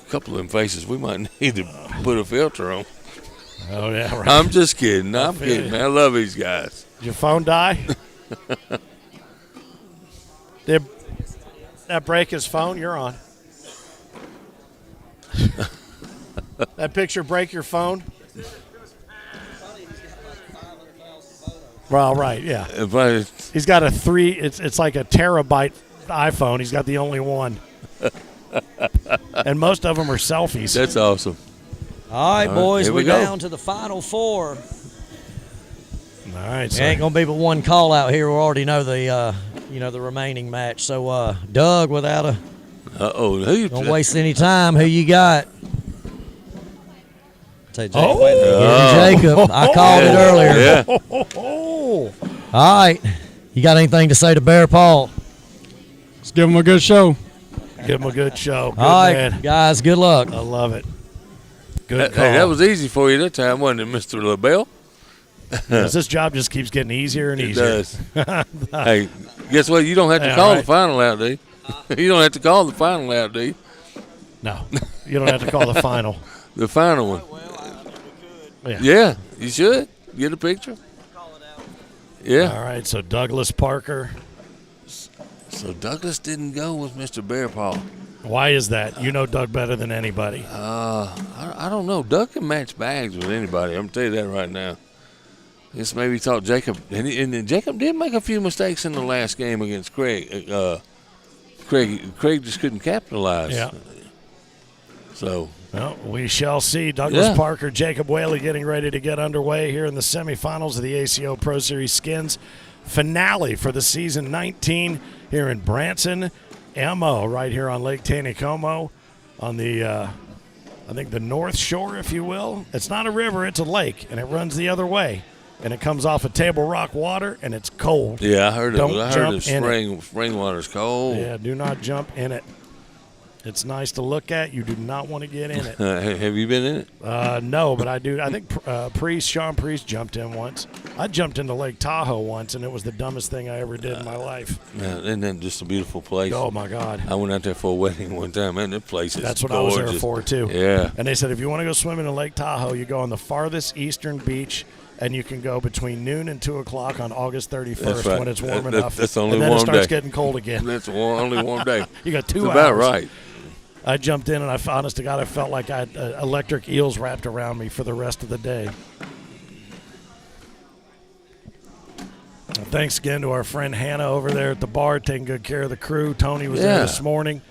A couple of them faces we might need to put a filter on. Oh, yeah, right. I'm just kidding. I'm kidding, man. I love these guys. Did your phone die? Did that break his phone? You're on. That picture break your phone? Well, right, yeah. He's got a it's like a terabyte iPhone. He's got the only one. And most of them are selfies. That's awesome. All right, boys, here we're we go. down to the final four. All right, There ain't gonna be but one call out here. We already know the the remaining match. So Doug, without a don't waste any time. Who you got? Say Jacob. Jacob. I called it earlier. Yeah. All right, you got anything to say to Bear Paul? Let's give him a good show. Give him a good show. Good All right, man. guys, good luck. I love it. Good Hey, that was easy for you that time, wasn't it, Mr. LaBelle? Yes, this job just keeps getting easier and easier. It does. Hey, guess what? You don't have to Yeah, call right. the final out, do you? You don't have to call the final out, do you? No, you don't have to call the final. The final one. Yeah, you should. Get a picture. Yeah. All right, so Douglas Parker. So Douglas didn't go with Mr. Bear Paw. Why is that? You know Doug better than anybody. I don't know. Doug can match bags with anybody. I'm telling you that right now. Just maybe thought Jacob, and Jacob did make a few mistakes in the last game against Craig. Craig just couldn't capitalize. Yeah. So. Well, we shall see. Douglas Yeah. Parker, Jacob Whaley getting ready to get underway here in the semifinals of the ACO Pro Series Skins finale for the season 19 here in Branson, MO, right here on Lake Taneycomo on the, I think, the north shore, if you will. It's not a river, it's a lake, and it runs the other way. And it comes off of Table Rock water, and it's cold. Yeah, I heard it. Don't I heard jump the in it. spring water's cold. Yeah, do not jump in it. It's nice to look at. You do not want to get in it. Have you been in it? No, but I do. I think Sean Priest jumped in once. I jumped into Lake Tahoe once, and it was the dumbest thing I ever did in my life. Man, isn't that just a beautiful place? Oh, my God. I went out there for a wedding one time, man. That place is That's what gorgeous. I was there for, too. Yeah. And they said if you want to go swimming in Lake Tahoe, you go on the farthest eastern beach, and you can go between noon and 2 o'clock on August 31st That's right. when it's warm enough. That's only and then warm it starts day. getting cold again. That's only warm day. You got 2 That's hours. about right. I jumped in, and honest to God, I felt like I had electric eels wrapped around me for the rest of the day. Thanks again to our friend Hannah over there at the bar taking good care of the crew. Tony was there this morning.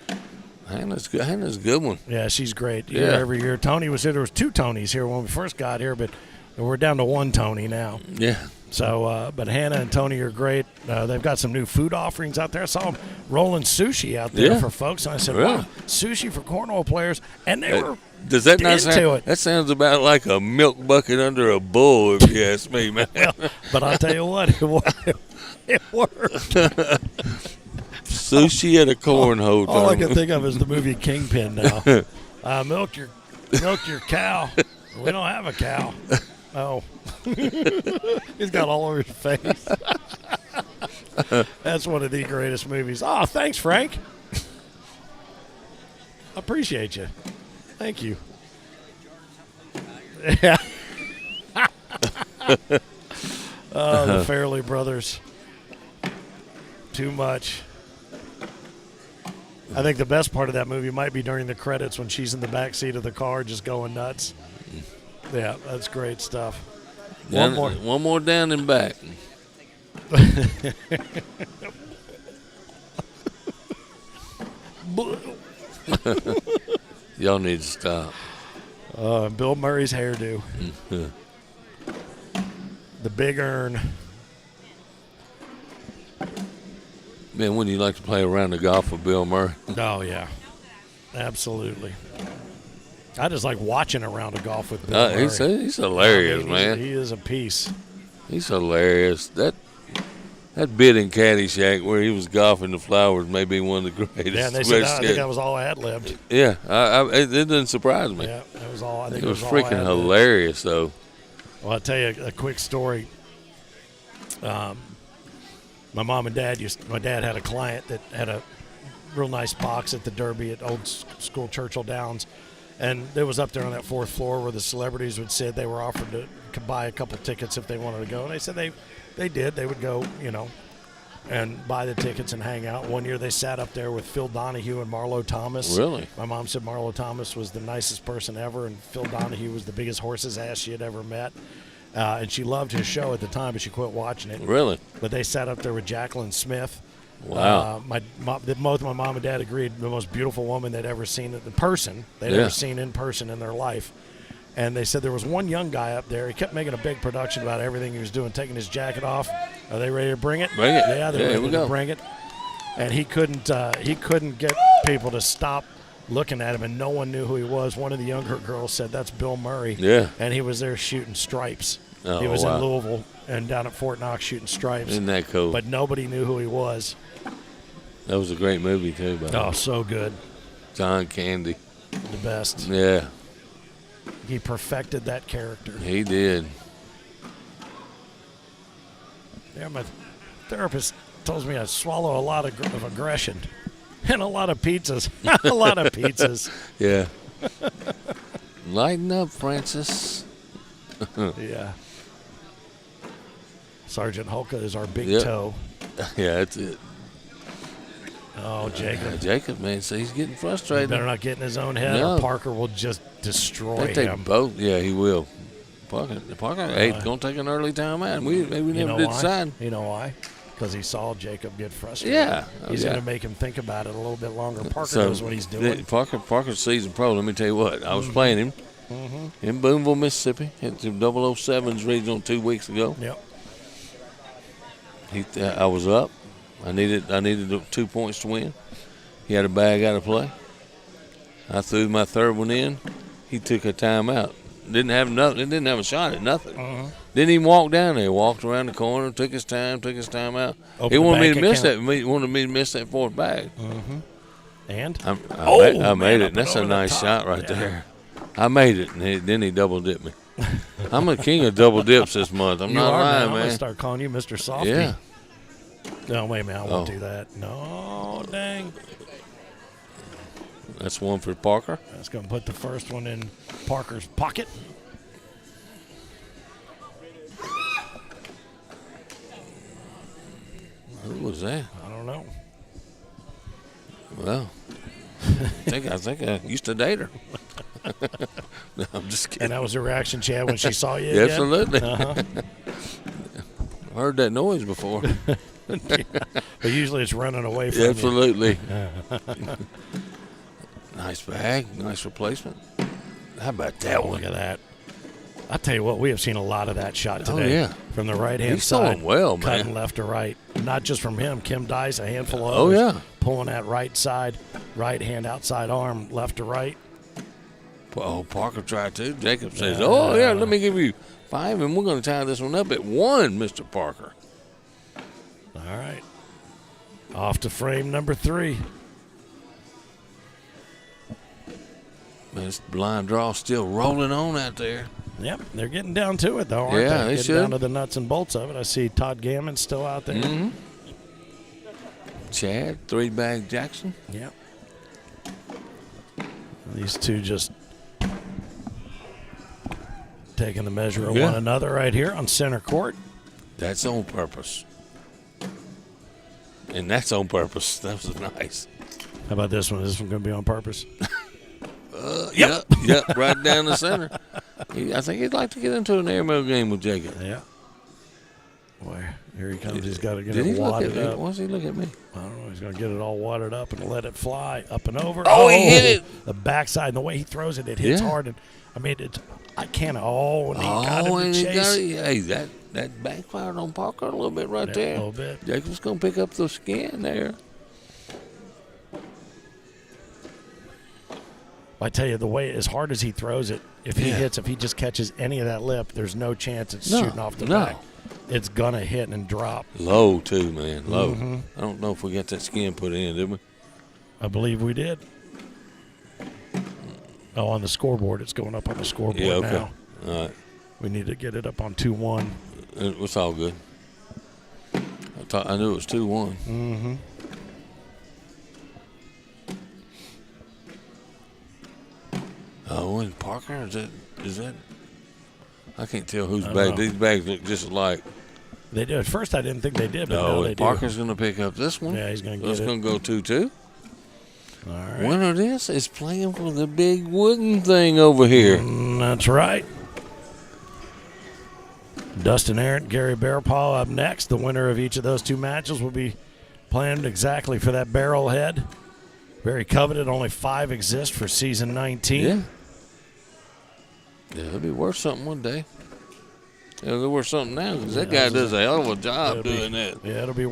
Hannah's good. Hannah's a good one. Yeah, she's great. Yeah. Every year. Tony was here. There was 2 Tonys here when we first got here, but we're down to 1 Tony now. Yeah. So, but Hannah and Tony are great. They've got some new food offerings out there. I saw them rolling sushi out there for folks, and I said, Really? wow, sushi for cornhole players. And they were Does that not into sound? it. That sounds about like a milk bucket under a bull, if you ask me, man. But I'll tell you what, it worked. Sushi at a cornhole. All I tournament. can think of is the movie Kingpin now. Milk your cow. We don't have a cow. Oh. He's got all over his face. That's one of the greatest movies. Oh, thanks, Frank. Appreciate you. Thank you. Yeah. The Fairley brothers. Too much. I think the best part of that movie might be during the credits when she's in the back seat of the car just going nuts. Yeah, that's great stuff. One more down and back. Y'all need to stop. Bill Murray's hairdo. The big urn. Man, wouldn't you like to play around the golf with Bill Murray? Oh, yeah. Absolutely. I just like watching a round of golf with Bill Murray. He's hilarious, man. He is a piece. He's hilarious. That bit in Caddyshack where he was golfing the flowers may be one of the greatest. Yeah, and they said I think that was all ad-libbed. Yeah, it didn't surprise me. Yeah, it was all. I think it was all freaking ad-libbed. hilarious, though. Well, I'll tell you a quick story. My mom and dad my dad had a client that had a real nice box at the Derby at Old School Churchill Downs, and it was up there on that fourth floor where the celebrities would sit. They were offered to buy a couple tickets if they wanted to go, and they said they did. They would go, and buy the tickets and hang out. One year they sat up there with Phil Donahue and Marlo Thomas. Really? My mom said Marlo Thomas was the nicest person ever, and Phil Donahue was the biggest horse's ass she had ever met. And she loved his show at the time, but she quit watching it. Really? But they sat up there with Jacqueline Smith. Wow. Both my mom and dad agreed the most beautiful woman they'd ever seen in person. They'd ever seen in person in their life. And they said there was one young guy up there. He kept making a big production about everything he was doing, taking his jacket off. Are they ready to bring it? Bring it. Yeah, they're ready to bring it. And he couldn't get people to stop looking at him, and no one knew who he was. One of the younger girls said, "That's Bill Murray." Yeah. And he was there shooting stripes. Oh, he was wow. in Louisville and down at Fort Knox shooting stripes. Isn't that cool? But nobody knew who he was. That was a great movie, too, by the way. Oh, so good. John Candy. The best. Yeah. He perfected that character. He did. Yeah, my therapist tells me I swallow a lot of aggression and a lot of pizzas. A lot of pizzas. Yeah. Lighten up, Francis. Yeah. Sergeant Holka is our big toe. Yeah, that's it. Oh, Jacob. Jacob, man, so he's getting frustrated. He better not get in his own head, or Parker will just destroy him. Both. Yeah, he will. Parker ain't going to take an early time out. We never did decide. You know why? Because he saw Jacob get frustrated. Yeah. He's going to make him think about it a little bit longer. Parker knows what he's doing. Parker's season pro. Let me tell you what. I was playing him in Boonville, Mississippi. Hit the 007s regional 2 weeks ago. Yep. I was up. I needed 2 points to win. He had a bag out of play. I threw my third one in. He took a timeout. Didn't have a shot at nothing. Didn't even walk down there. Walked around the corner, took his time out. He wanted me to miss that. He wanted me to miss that fourth bag. And I made it. That's a nice shot right there. I made it, and then he double dipped me. I'm a king of double dips this month. I'm not lying, man. I'm going to start calling you Mr. Softy. Yeah. No, wait a minute. I won't do that. No, dang. That's one for Parker. That's going to put the first one in Parker's pocket. Who was that? I don't know. Well, I think I used to date her. No, I'm just kidding. And that was her reaction, Chad, when she saw you? Yeah, absolutely. Uh-huh. Heard that noise before. But usually it's running away from absolutely. Nice bag, nice replacement. How about that one? Look at that. I'll tell you what, we have seen a lot of that shot today. Oh, yeah. From the right-hand He's side. throwing well, man. Cutting left to right. Not just from him. Kim Dice, a handful of others. others. Pulling that right side, right hand outside arm, left to right. Oh, Parker tried to. Jacob says, let me give you 5, and we're going to tie this one up at 1, Mr. Parker. All right. Off to frame number 3. Man, this blind draw still rolling on out there. Yep, they're getting down to it, though, aren't they? Yeah, they getting should. Down to the nuts and bolts of it. I see Todd Gammon still out there. Mm-hmm. Chad, 3-bag Jackson. Yep. These two just taking the measure of one another right here on center court. That's on purpose. And that's on purpose. That was nice. How about this one? Is this one going to be on purpose? Yep, right down the center. I think he'd like to get into an airmail game with Jacob. Yeah. Boy, here he comes. He's got to get Did he it look wadded at me? up. Why does he look at me? I don't know. He's going to get it all wadded up and let it fly up and over. Oh, he hit it. The backside and the way he throws it, it hits hard. And I mean, I can't. And he got it to chase. Hey, that backfired on Parker a little bit right there. A little bit. Jacob's going to pick up the skin there. I tell you, the way as hard as he throws it, if he hits, if he just catches any of that lip, there's no chance it's shooting off the back. It's gonna hit and drop. Low too, man. Low. I don't know if we got that skin put in, did we? I believe we did. Oh, on the scoreboard. It's going up on the scoreboard now. All right. We need to get it up on 2-1. It's all good. I knew it was 2-1. Mm-hmm. Oh, and Parker, is that? I can't tell whose bag. These bags look just alike. They do. At first, I didn't think they did, but no, they Parker's going to pick up this one. Yeah, he's going to get it. It's going to go 2-2. All right. Winner of this is playing for the big wooden thing over here. That's right. Dustin Arndt, Gary Bearpaw up next. The winner of each of those two matches will be playing exactly for that barrel head. Very coveted. Only 5 exist for season 19. Yeah. Yeah, it'll be worth something one day. It'll be worth something now because that guy does a hell of a job doing that. Yeah, it'll be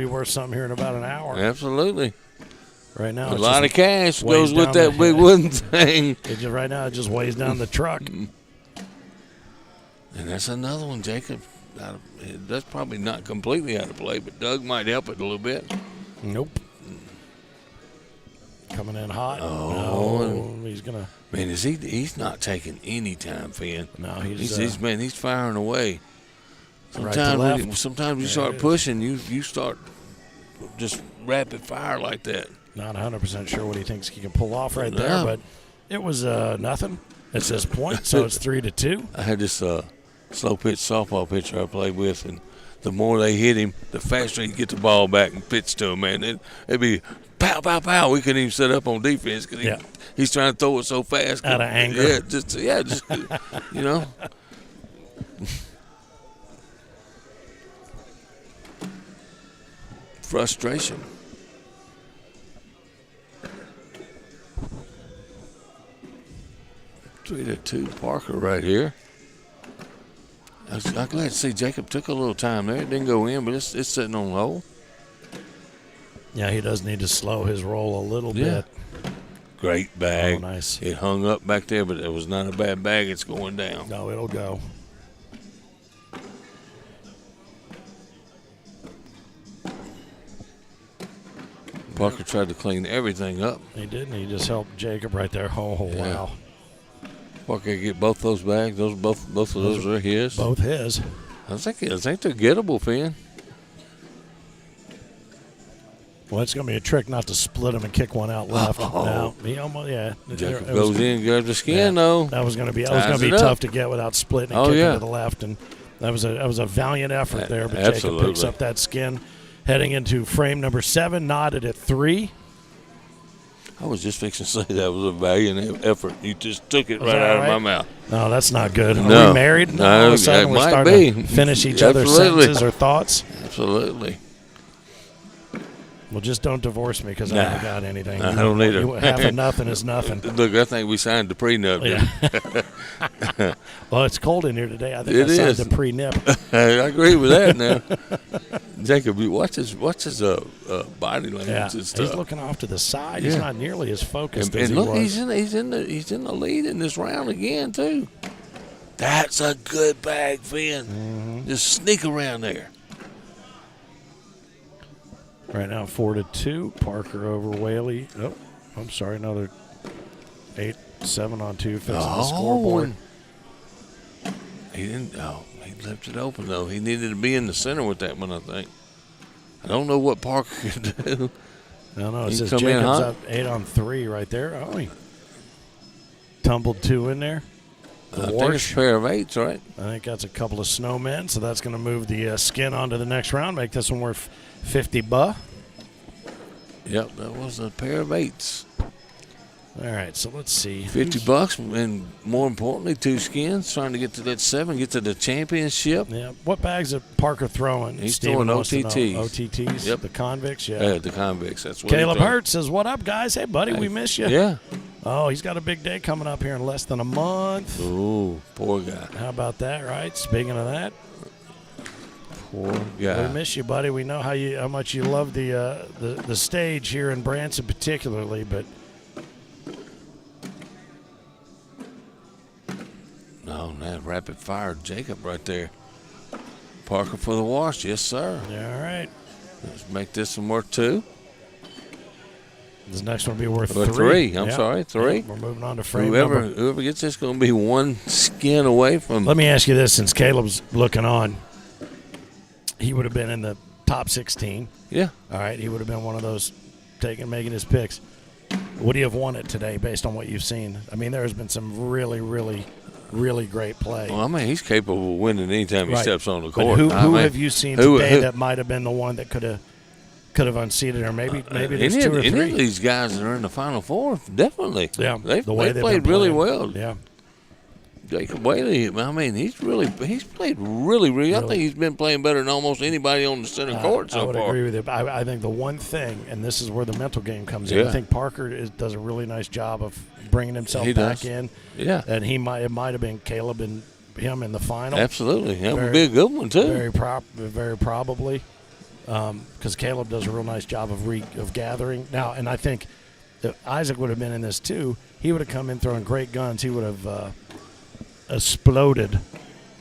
worth something here in about an hour. Absolutely. Right now, a lot of cash goes with that big wooden thing. Right now, it just weighs down the truck. And that's another one, Jacob. That's probably not completely out of play, but Doug might help it a little bit. Nope. Coming in hot. Oh, no, he's gonna. Man, he's not taking any time, Finn. No, he's firing away. Sometimes you start pushing, you start just rapid fire like that. Not 100% sure what he thinks he can pull off right there, but it was nothing at this point, so it's 3-2. I had this slow pitch softball pitcher I played with, and the more they hit him, the faster he'd get the ball back and pitch to him, man. It'd be pow, pow, pow. We couldn't even set up on defense because he's trying to throw it so fast. Out of anger. Just you know. Frustration. Three to 2 Parker right here. I'm glad to see Jacob took a little time there. It didn't go in, but it's sitting on low. Yeah, he does need to slow his roll a little bit. Great bag. Oh, nice. It hung up back there, but it was not a bad bag. It's going down. No, it'll go. Parker tried to clean everything up. He did, and he just helped Jacob right there. Oh, wow. Parker get both those bags. Both of those are his. Both his. I think they're gettable, Finn. Well, it's going to be a trick not to split them and kick one out left. Oh. No, he almost, Jacob goes in, grabs the skin, though. That was going to be tough to get without splitting and kicking to the left, and that was a valiant effort there. But Jacob picks up that skin, heading into frame number 7, knotted at 3. I was just fixing to say that was a valiant effort. You just took it right out of my mouth. No, that's not good. No. Are we married? No, all of a sudden we're starting to finish each other's sentences or thoughts. Absolutely. Well, just don't divorce me because I haven't got anything. I don't either. Half of nothing is nothing. Look, I think we signed the prenup. Yeah. Well, it's cold in here today. I think I signed the pre-nip. I agree with that now. Jacob, watch his body language and stuff. He's looking off to the side. He's not nearly as focused as he he was. He's in the lead in this round again too. That's a good bag, Finn. Mm-hmm. Just sneak around there. Right now, 4-2. Parker over Whaley. Oh, I'm sorry. Another 8-7 on 2. Fixing the scoreboard. He didn't. Oh, he left it open though. He needed to be in the center with that one. I think. I don't know what Parker could do. No. It says Jacob's up 8 on 3 right there. Oh, he tumbled 2 in there. I think it's a pair of 8s, right? I think that's a couple of snowmen, so that's going to move the skin onto the next round, make this one worth $50. Yep, that was a pair of 8s. All right, so let's see. $50, and more importantly, 2 skins, trying to get to that 7, get to the championship. Yeah. What bags is Parker throwing? He's Steven throwing OTTs. OTTs? Yep. The convicts, Yeah, the convicts. That's what Caleb Hurt says, what up, guys? Hey, buddy, we miss you. Yeah. Oh, he's got a big day coming up here in less than a month. Ooh, poor guy. How about that, right? Speaking of that. Poor guy. We miss you, buddy. We know how much you love the stage here in Branson particularly, but rapid fire Jacob right there. Parker for the wash. Yes, sir. Yeah, all right. Let's make this one worth 2. This next one will be worth Or 3. 3. I'm sorry, 3. Yep, we're moving on to frame Whoever gets this going to be one skin away from. Let me ask you this, since Caleb's looking on. He would have been in the top 16. Yeah. All right. He would have been one of those making his picks. Would he have won it today based on what you've seen? I mean, there has been some really, really, really great play. Well, I mean, he's capable of winning anytime he Right. steps on the But court. who I mean, have you seen today that might have been the one that could have unseated, or maybe there's 2 or 3? Any of these guys that are in the Final Four, definitely. Yeah, they they've played been really playing. well. Yeah. Jacob Whaley, I mean, he's played really. I think he's been playing better than almost anybody on the center court so I would far. agree with you. I think the one thing, and this is where the mental game comes in, I think Parker does a really nice job of bringing himself back in. Yeah. And it might have been Caleb and him in the final. Absolutely. That would be a good one, too. Very probably. Because Caleb does a real nice job of gathering. Now, and I think that Isaac would have been in this, too. He would have come in throwing great guns. He would have exploded.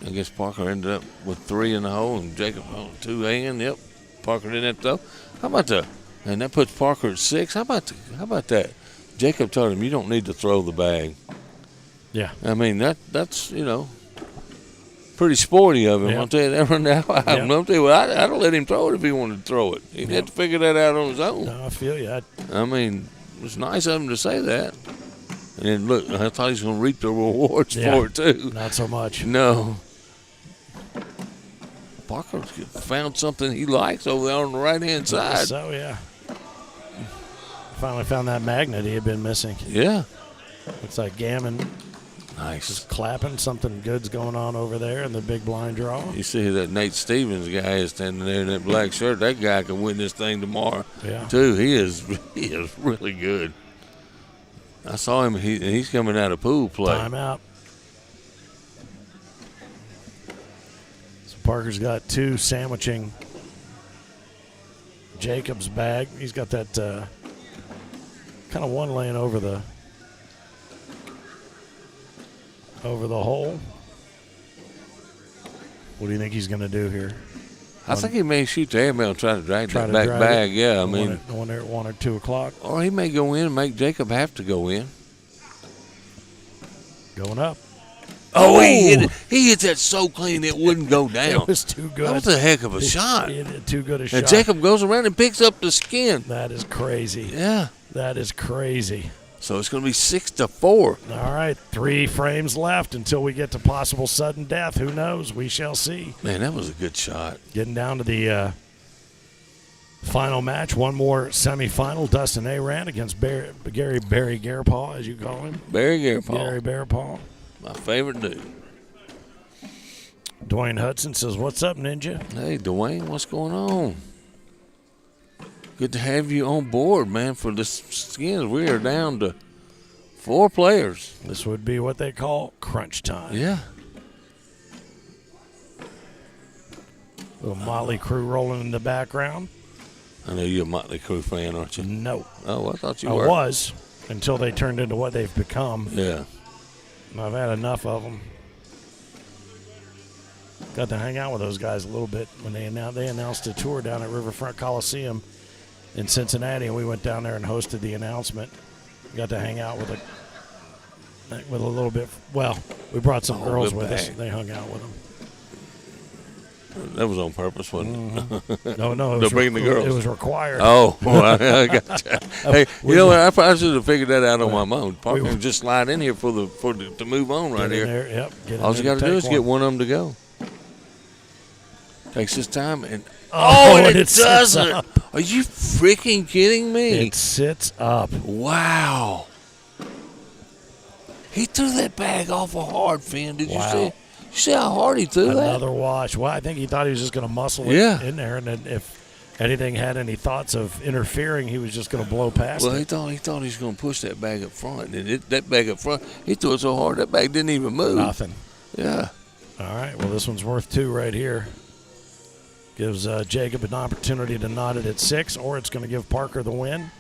I guess Parker ended up with 3 in the hole and Jacob on 2 in. Yep. Parker didn't have to throw. How about and that puts Parker at 6. How about that? Jacob told him, you don't need to throw the bag. Yeah. I mean, that's pretty sporty of him. Yeah. I'll tell you that right now. I'll tell you what, I'd let him throw it if he wanted to throw it. He'd have to figure that out on his own. No, I feel you. I mean, it's nice of him to say that. And then, look, I thought he was going to reap the rewards for it, too. Not so much. No. Parker found something he likes over there on the right-hand side. So, yeah. Finally found that magnet he had been missing. Yeah. Looks like Gammon. Nice. Just clapping. Something good's going on over there in the big blind draw. You see that Nate Stevens guy is standing there in that black shirt. That guy can win this thing tomorrow, too. He is really good. I saw him. He's coming out of pool play. Timeout. So Parker's got 2 sandwiching Jacob's bag. He's got that kind of one laying over the hole. What do you think he's going to do here? I think he may shoot the airmail and try to drag that back bag. Yeah, I mean. One there at 1 or 2 o'clock. Or he may go in and make Jacob have to go in. Going up. Oh, he hit that so clean it wouldn't go down. It was too good. That was a heck of a shot. He hit too good a shot. And Jacob goes around and picks up the skin. That is crazy. Yeah. That is crazy. So it's going to be 6-4. All right, 3 frames left until we get to possible sudden death. Who knows? We shall see. Man, that was a good shot. Getting down to the final match. One more semifinal. Dustin Arand against Barry Garapaw, as you call him. Barry Garapaw. Barry Garapaw. My favorite dude. Dwayne Hudson says, "What's up, Ninja?" Hey, Dwayne, what's going on? Good to have you on board, man, for the Skins. We are down to 4 players. This would be what they call crunch time. Yeah. Little Motley Crue rolling in the background. I know you're a Motley Crue fan, aren't you? No. Oh, I thought you were. I was until they turned into what they've become. Yeah. I've had enough of them. Got to hang out with those guys a little bit when they announced a tour down at Riverfront Coliseum in Cincinnati, and we went down there and hosted the announcement. Got to hang out with a little bit. Well, we brought some girls with us. They hung out with them. That was on purpose, wasn't it? No. They're bringing the girls. It was required. Oh, well, I gotcha. Hey, you know what? I probably should have figured that out on my own. Parker can just slide in here to move on right here. There, yep. All you got to do is get one of them to go. Takes his time and and it doesn't. Are you freaking kidding me? It sits up. Wow. He threw that bag awful hard, Finn. Did you see? You see how hard he threw that? Another wash. Well, I think he thought he was just going to muscle it in there, and then if anything had any thoughts of interfering, he was just going to blow past it. Well, he thought he was going to push that bag up front, and that bag up front, he threw it so hard that bag didn't even move. Nothing. Yeah. All right. Well, this one's worth 2 right here. Gives Jacob an opportunity to knot it at 6, or it's going to give Parker the win.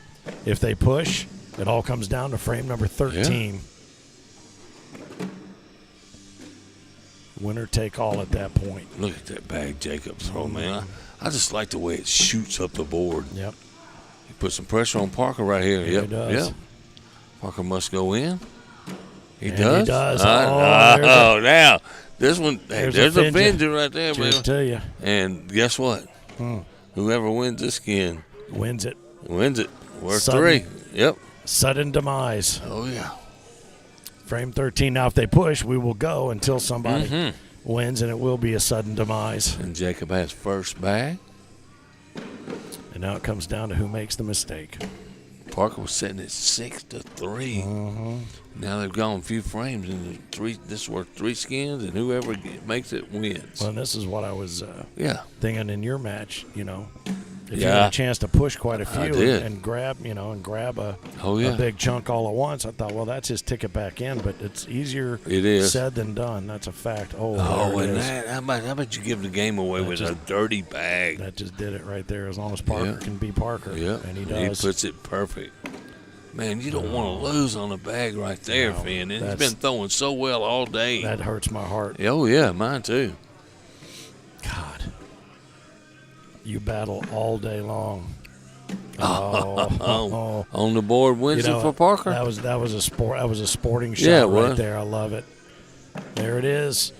If they push, it all comes down to frame number 13. Winner take all at that point. Look at that bag Jacob throw, man. I just like the way it shoots up the board. Yep. He put some pressure on Parker right here. Yeah, Yep. he does. Yep. Parker must go in. He And does. he does. Now this one. Hey, there's a Venger right there, man. Cheers to you. And guess what? Whoever wins this skin wins it. Wins it. Worth Sudden- 3. Yep. Sudden demise. Oh yeah. Frame 13. Now, if they push, we will go until somebody wins, and it will be a sudden demise. And Jacob has first bag. And now it comes down to who makes the mistake. Parker was sitting at 6-3. Now they've gone a few frames, and this is worth 3 skins, and whoever makes it wins. Well, and this is what I was thinking in your match, If you had a chance to push quite a few and grab, a big chunk all at once, I thought, well, that's his ticket back in, but it's easier said than done. That's a fact. Oh, and that, how about you give the game away with a dirty bag? That just did it right there, as long as Parker can be Parker. And he does. He puts it perfect. Man, you don't want to lose on a bag right there, Finn. And he's been throwing so well all day. That hurts my heart. Oh, yeah, mine too. God. You battle all day long. On the board wins it for Parker. That was a sport. That was a sporting shot right there. I love it. There it is.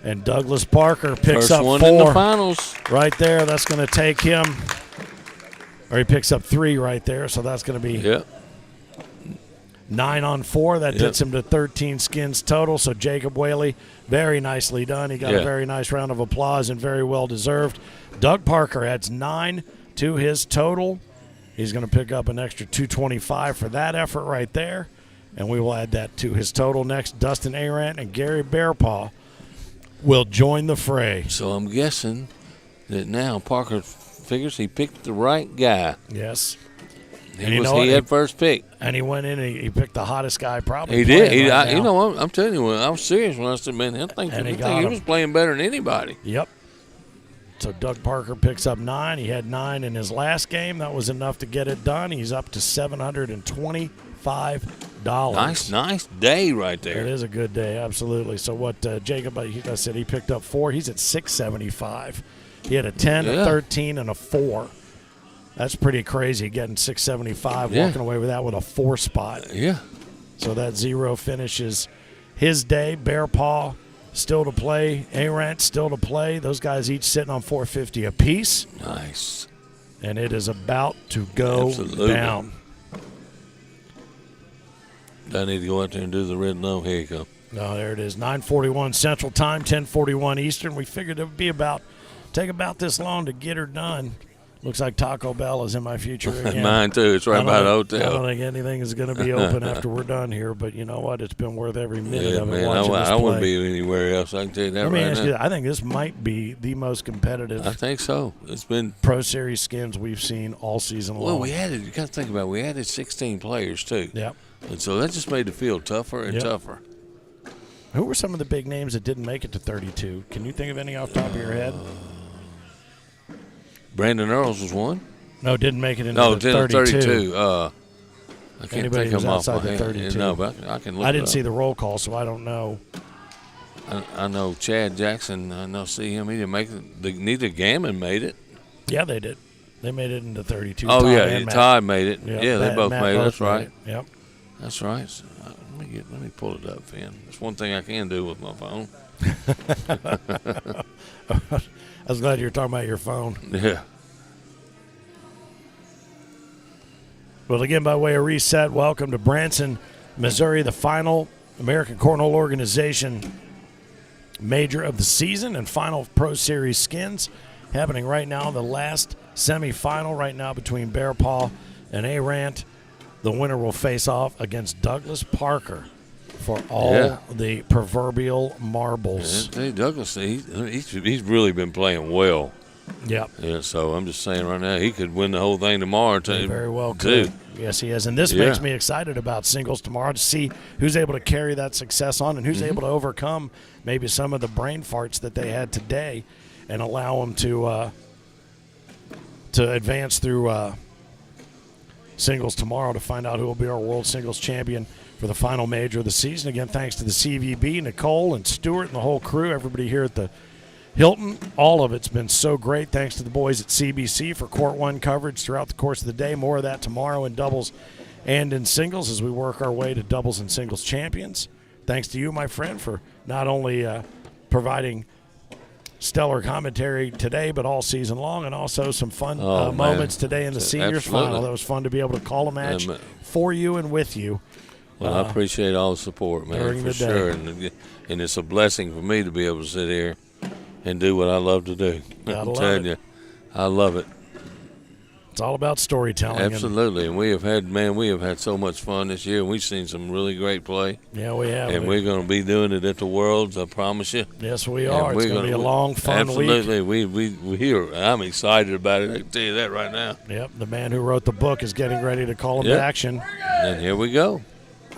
And Douglas Parker picks First up one 4 in the finals. Right there. That's going to take him. Or he picks up 3 right there. So that's going to be 9 on 4. That gets him to 13 skins total. So Jacob Whaley, very nicely done. He got a very nice round of applause and very well deserved. Doug Parker adds 9 to his total. He's going to pick up an extra 225 for that effort right there. And we will add that to his total. Next, Dustin Arant and Gary Bearpaw will join the fray. So I'm guessing that now Parker figures he picked the right guy. Yes. He had first pick. And he went in and he picked the hottest guy probably. He did. I'm telling you, I was serious when I said, man, I think he was playing better than anybody. Yep. So Doug Parker picks up 9. He had 9 in his last game. That was enough to get it done. He's up to $725. Nice day right there. It is a good day, absolutely. So what Jacob, I said he picked up 4. He's at $675. He had a 10, a 13, and a 4. That's pretty crazy, getting $675, walking away with that with a 4 spot. Yeah. So that 0 finishes his day. Bearpaw still to play. Arant still to play. Those guys each sitting on $450 apiece. Nice. And it is about to go down. I need to go out there and do the red no. Here you go. No, there it is. 9:41 Central Time, 10:41 Eastern. We figured it would be take about this long to get her done. Looks like Taco Bell is in my future again. Mine too. It's right by the hotel. I don't think anything is going to be open after we're done here, but you know what? It's been worth every minute of it. Man, I wouldn't be anywhere else. I can tell you that. Let me ask you, I think this might be the most competitive. I think so. It's been Pro Series skins we've seen all season long. Well, you got to think about it. We added 16 players too. Yep. And so that just made the field tougher and tougher. Who were some of the big names that didn't make it to 32? Can you think of any off the top of your head? Brandon Earls was one. No, didn't make it into the 32. I can't Anybody think of who's him off outside my the 32. head. No, but I can look I didn't it up. see the roll call, so I don't know. I know Chad Jackson. I know see him. He didn't make it. Neither Gammon made it. Yeah, they did. They made it into 32. Oh, Todd Todd made it. Yep, Yeah, they both made it. That's right. Yep. That's right. So, let me pull it up, Finn. That's one thing I can do with my phone. I was glad you were talking about your phone. Yeah. Well, again, by way of reset, welcome to Branson, Missouri, the final American Cornhole Organization major of the season and final Pro Series skins happening right now. The last semifinal right now between Bearpaw and Arant. The winner will face off against Douglas Parker for all the proverbial marbles. Yeah, Douglas, he's really been playing well. Yep. Yeah, so I'm just saying right now he could win the whole thing tomorrow. He very well could. Yes, he is. And this makes me excited about singles tomorrow to see who's able to carry that success on and who's able to overcome maybe some of the brain farts that they had today and allow them to advance through singles tomorrow to find out who will be our world singles champion for the final major of the season. Again, thanks to the CVB, Nicole and Stuart and the whole crew, everybody here at the Hilton. All of it's been so great. Thanks to the boys at CBC for Court 1 coverage throughout the course of the day. More of that tomorrow in doubles and in singles as we work our way to doubles and singles champions. Thanks to you, my friend, for not only providing stellar commentary today, but all season long, and also some fun moments today in the seniors Absolutely. final. That was fun to be able to call a match for you and with you. Well, I appreciate all the support, man, during for the day. sure. And it's a blessing for me to be able to sit here and do what I love to do. I'm telling you, I love it. It's all about storytelling. Absolutely, and we have had so much fun this year, and we've seen some really great play. Yeah, we have. And we're going to be doing it at the Worlds, I promise you. Yes, we are. It's going to be a long, fun absolutely. week. Absolutely. I'm excited about it. I can tell you that right now. Yep, the man who wrote the book is getting ready to call him to action. And here we go.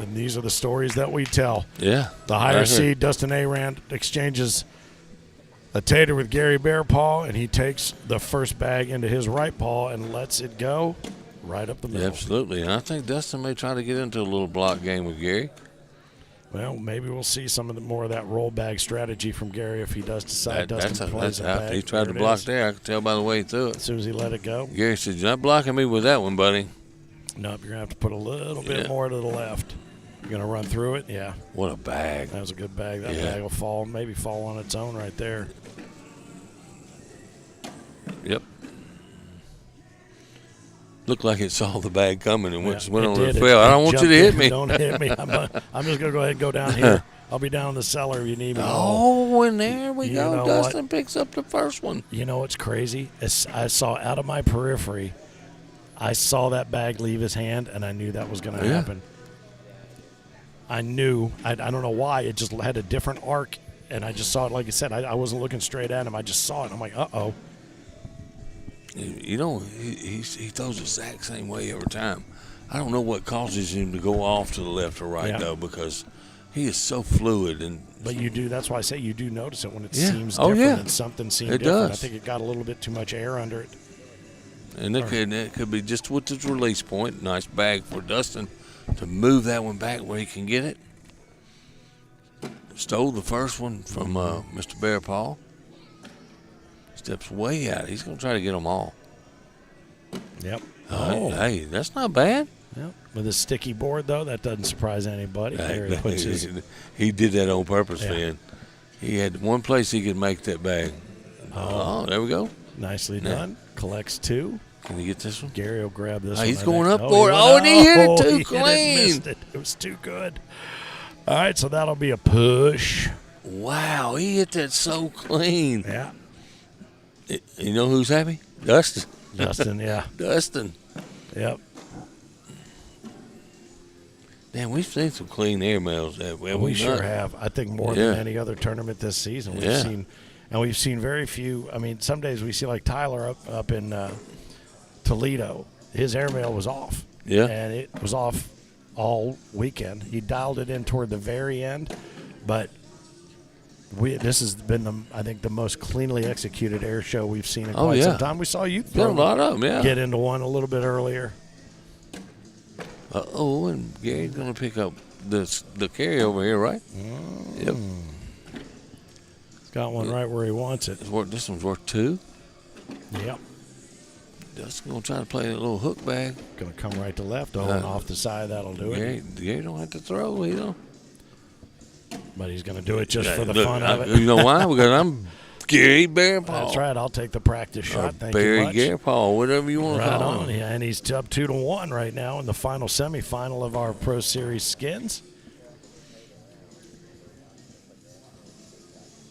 And these are the stories that we tell. Yeah. The higher Right here. seed, Dustin Arand, exchanges a tater with Gary Bearpaw, and he takes the first bag into his right paw and lets it go right up the middle. Absolutely. And I think Dustin may try to get into a little block game with Gary. Well, maybe we'll see some of the more of that roll bag strategy from Gary if he does decide Dustin plays a bag. He tried to There it block is. there. I could tell by the way he threw it. As soon as he let it go. Gary said, "You're not blocking me with that one, buddy." Nope, you're going to have to put a little bit more to the left. You're going to run through it? Yeah. What a bag. That was a good bag. That bag will fall, maybe fall on its own right there. Yep. Looked like it saw the bag coming and went on It and did. fell. I don't want you to hit me. Don't hit me. I'm just going to go ahead and go down here. I'll be down in the cellar if you need me. Oh, and there we You go. know Dustin picks up the first one. You know what's crazy? I saw out of my periphery, I saw that bag leave his hand, and I knew that was going to happen. I knew. I don't know why. It just had a different arc, and I just saw it. Like I said, I wasn't looking straight at him. I just saw it. I'm like, uh-oh. You know, he throws the exact same way every time. I don't know what causes him to go off to the left or right, though, because he is so fluid. But you do. That's why I say you do notice it when it Yeah. seems Oh, different yeah. and something seemed It different. does. I think it got a little bit too much air under it. And it could be just with his release point. Nice bag for Dustin to move that one back where he can get it. Stole the first one from Mr. Bearpaw. Steps way out. He's going to try to get them all. Yep. Hey, that's not bad. Yep. With his sticky board, though, that doesn't surprise anybody. There he puts his. He did that on purpose, man. He had one place he could make that bag. Oh, there we go. Nicely Now, done. Collects two. Can he get this one? Gary will grab this one. He's I going think. up for it. Oh, and he hit it too he hit it, clean. missed it. It was too good. All right, so that'll be a push. Wow, he hit that so clean. Yeah. You know who's happy? Dustin. Dustin, yeah. Dustin. Yep. Man, we've seen some clean airmails. We sure have. I think more than any other tournament this season. We've seen very few. I mean, some days we see like Tyler up in Toledo. His airmail was off. Yeah. And it was off all weekend. He dialed it in toward the very end, but this has been, I think, the most cleanly executed air show we've seen in quite some time. We saw you a lot of them, get into one a little bit earlier. And Gary's going to pick up the carry over here, right? Yep. He's got one right where he wants it. This one's worth two? Yep. Just going to try to play that little hook bag. Going to come right to left, and off the side, that'll do it. Gary don't have to throw, you know. But he's going to do it just for the fun of it. You know why? Because I'm Gary Bearpaw. That's right. I'll take the practice shot. Thank Barry you much. Bearpaw, whatever you want to Right call on. him. Yeah, and he's up 2-1 right now in the final semifinal of our Pro Series skins.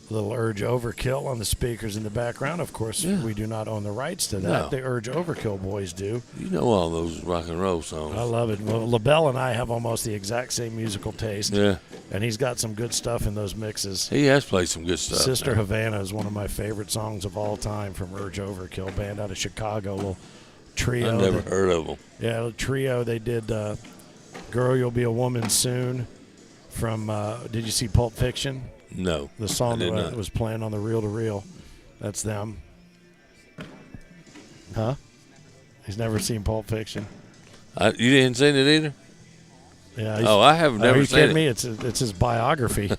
A little Urge Overkill on the speakers in the background. Of course, we do not own the rights to that. No. The Urge Overkill boys do. You know all those rock and roll songs. I love it. Well, LaBelle and I have almost the exact same musical taste. Yeah. And he's got some good stuff in those mixes. He has played some good stuff. Sister Havana is one of my favorite songs of all time from Urge Overkill, band out of Chicago. Little trio. I've never heard of them. Yeah, a trio. They did Girl, You'll Be a Woman Soon from, did you see Pulp Fiction? No. The song I did that not. was playing on the reel-to-reel. That's them. Huh? He's never seen Pulp Fiction. You didn't see it either? Yeah. Oh, I have never Are you seen kidding it. me? It's his biography.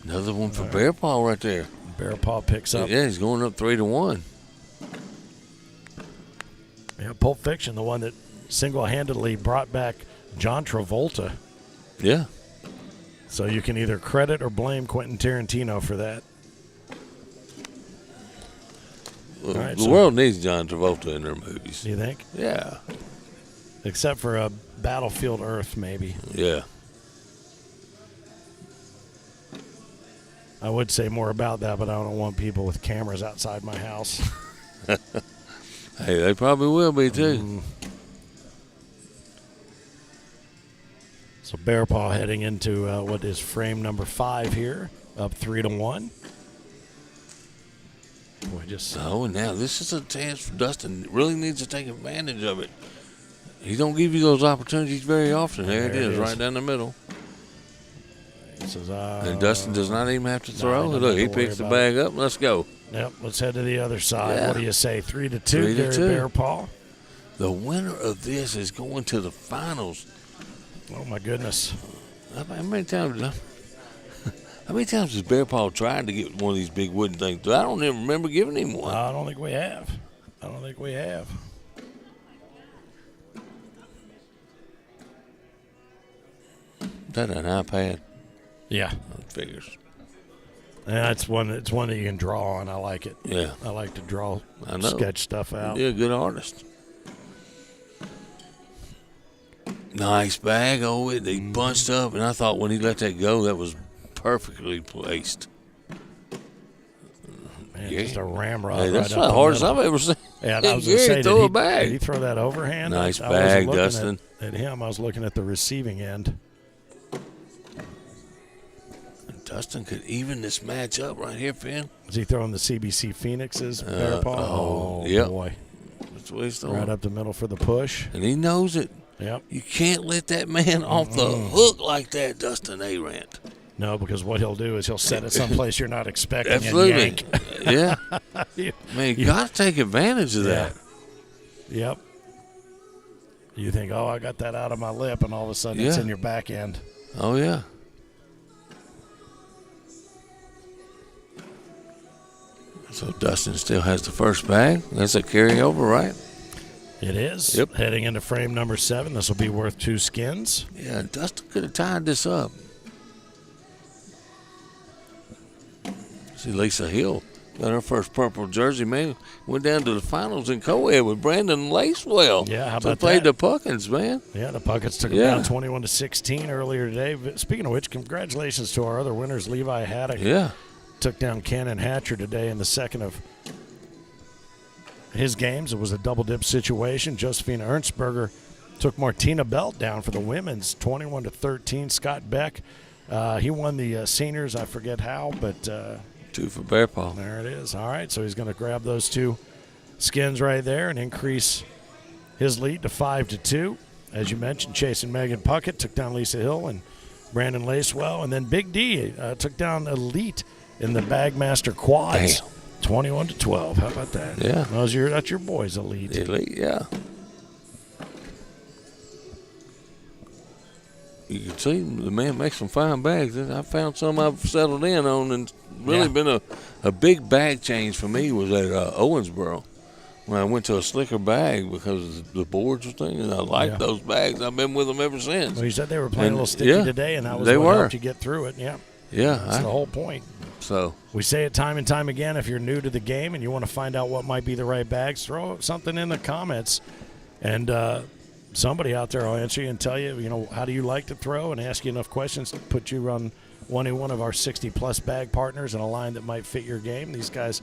Another one for Bear Paw right there. Bear Paw picks up. Yeah, he's going up 3-1. Yeah, Pulp Fiction, the one that single-handedly brought back John Travolta. Yeah. So you can either credit or blame Quentin Tarantino for that. Well, Right, the so- world needs John Travolta in their movies. Do you think? Yeah. Except for Battlefield Earth, maybe. Yeah. I would say more about that, but I don't want people with cameras outside my house. Hey, they probably will be too. So Bear Paw heading into what is frame number 5 here, up 3-1. Boy, just and now this is a chance for Dustin. Really needs to take advantage of it. He don't give you those opportunities very often. There it is, right down the middle. Says, And Dustin does not even have to throw. he doesn't Look, he have to worry picks the about bag up. Let's go. Yep, let's head to the other side. Yeah. What do you say, 3-2, 3-2. Gary Bear Paw? The winner of this is going to the finals. Oh, my goodness. How many times has Bear Paw tried to get one of these big wooden things? I don't even remember giving him one. I don't think we have. Is that an iPad? Yeah. Figures. Yeah, it's one that you can draw on. I like it. Yeah. I like to draw, I know. sketch stuff out. You're a good artist. Nice bag. Oh, they bunched up, and I thought when he let that go, that was perfectly placed. Man, just a ramrod. Hey, that's right the up hardest middle. I've ever seen. Yeah, and I was going to Gary say, throw a bag. Did he throw that overhand? Nice I wasn't bag, looking Dustin. At him, I was looking at the receiving end. Dustin could even this match up right here, Finn. Is he throwing the CBC Phoenixes, Bear Paw? Yep. Boy. That's what he's throwing. Right up the middle for the push. And he knows it. Yep. You can't let that man off the hook like that, Dustin Arant. No, because what he'll do is he'll set it someplace you're not expecting. Absolutely. And yank. Yeah. Man, you got to take advantage of that. Yep. You think, oh, I got that out of my lip, and all of a sudden it's in your back end. Oh, yeah. So Dustin still has the first bag. That's a carryover, right? It is. Yep. Heading into frame number 7. This will be worth 2 skins. Yeah, Dustin could have tied this up. See, Lisa Hill got her first purple jersey, man. Went down to the finals in co-ed with Brandon Lacewell. Yeah, how so about played that? the Puckins, man. Yeah, the Puckets took them down 21-16 earlier today. But speaking of which, congratulations to our other winners, Levi Haddock. Yeah. Took down Cannon Hatcher today in the second of his games. It was a double dip situation. Josephine Ernstberger took Martina Belt down for the women's 21-13. Scott Beck, he won the seniors. I forget how, but 2 for Bear Paw. There it is. All right, so he's going to grab those 2 skins right there and increase his lead to 5-2. As you mentioned, Chase and Megan Puckett took down Lisa Hill and Brandon Lacewell, and then Big D took down Elite in the Bagmaster quads. 21-12. How about that? Yeah. That's your boys, Elite. Elite, yeah. You can see the man makes some fine bags. I found some I've settled in on, and really been a big bag change for me was at Owensboro when I went to a slicker bag because the boards were thing, and I liked those bags. I've been with them ever since. Well, you said they were playing a little sticky today, and that was what helped you get through it. Yeah. Yeah. That's the whole point. So we say it time and time again. If you're new to the game and you want to find out what might be the right bags, throw something in the comments, and somebody out there will answer you and tell you, how do you like to throw, and ask you enough questions to put you on one of our 60-plus bag partners in a line that might fit your game. These guys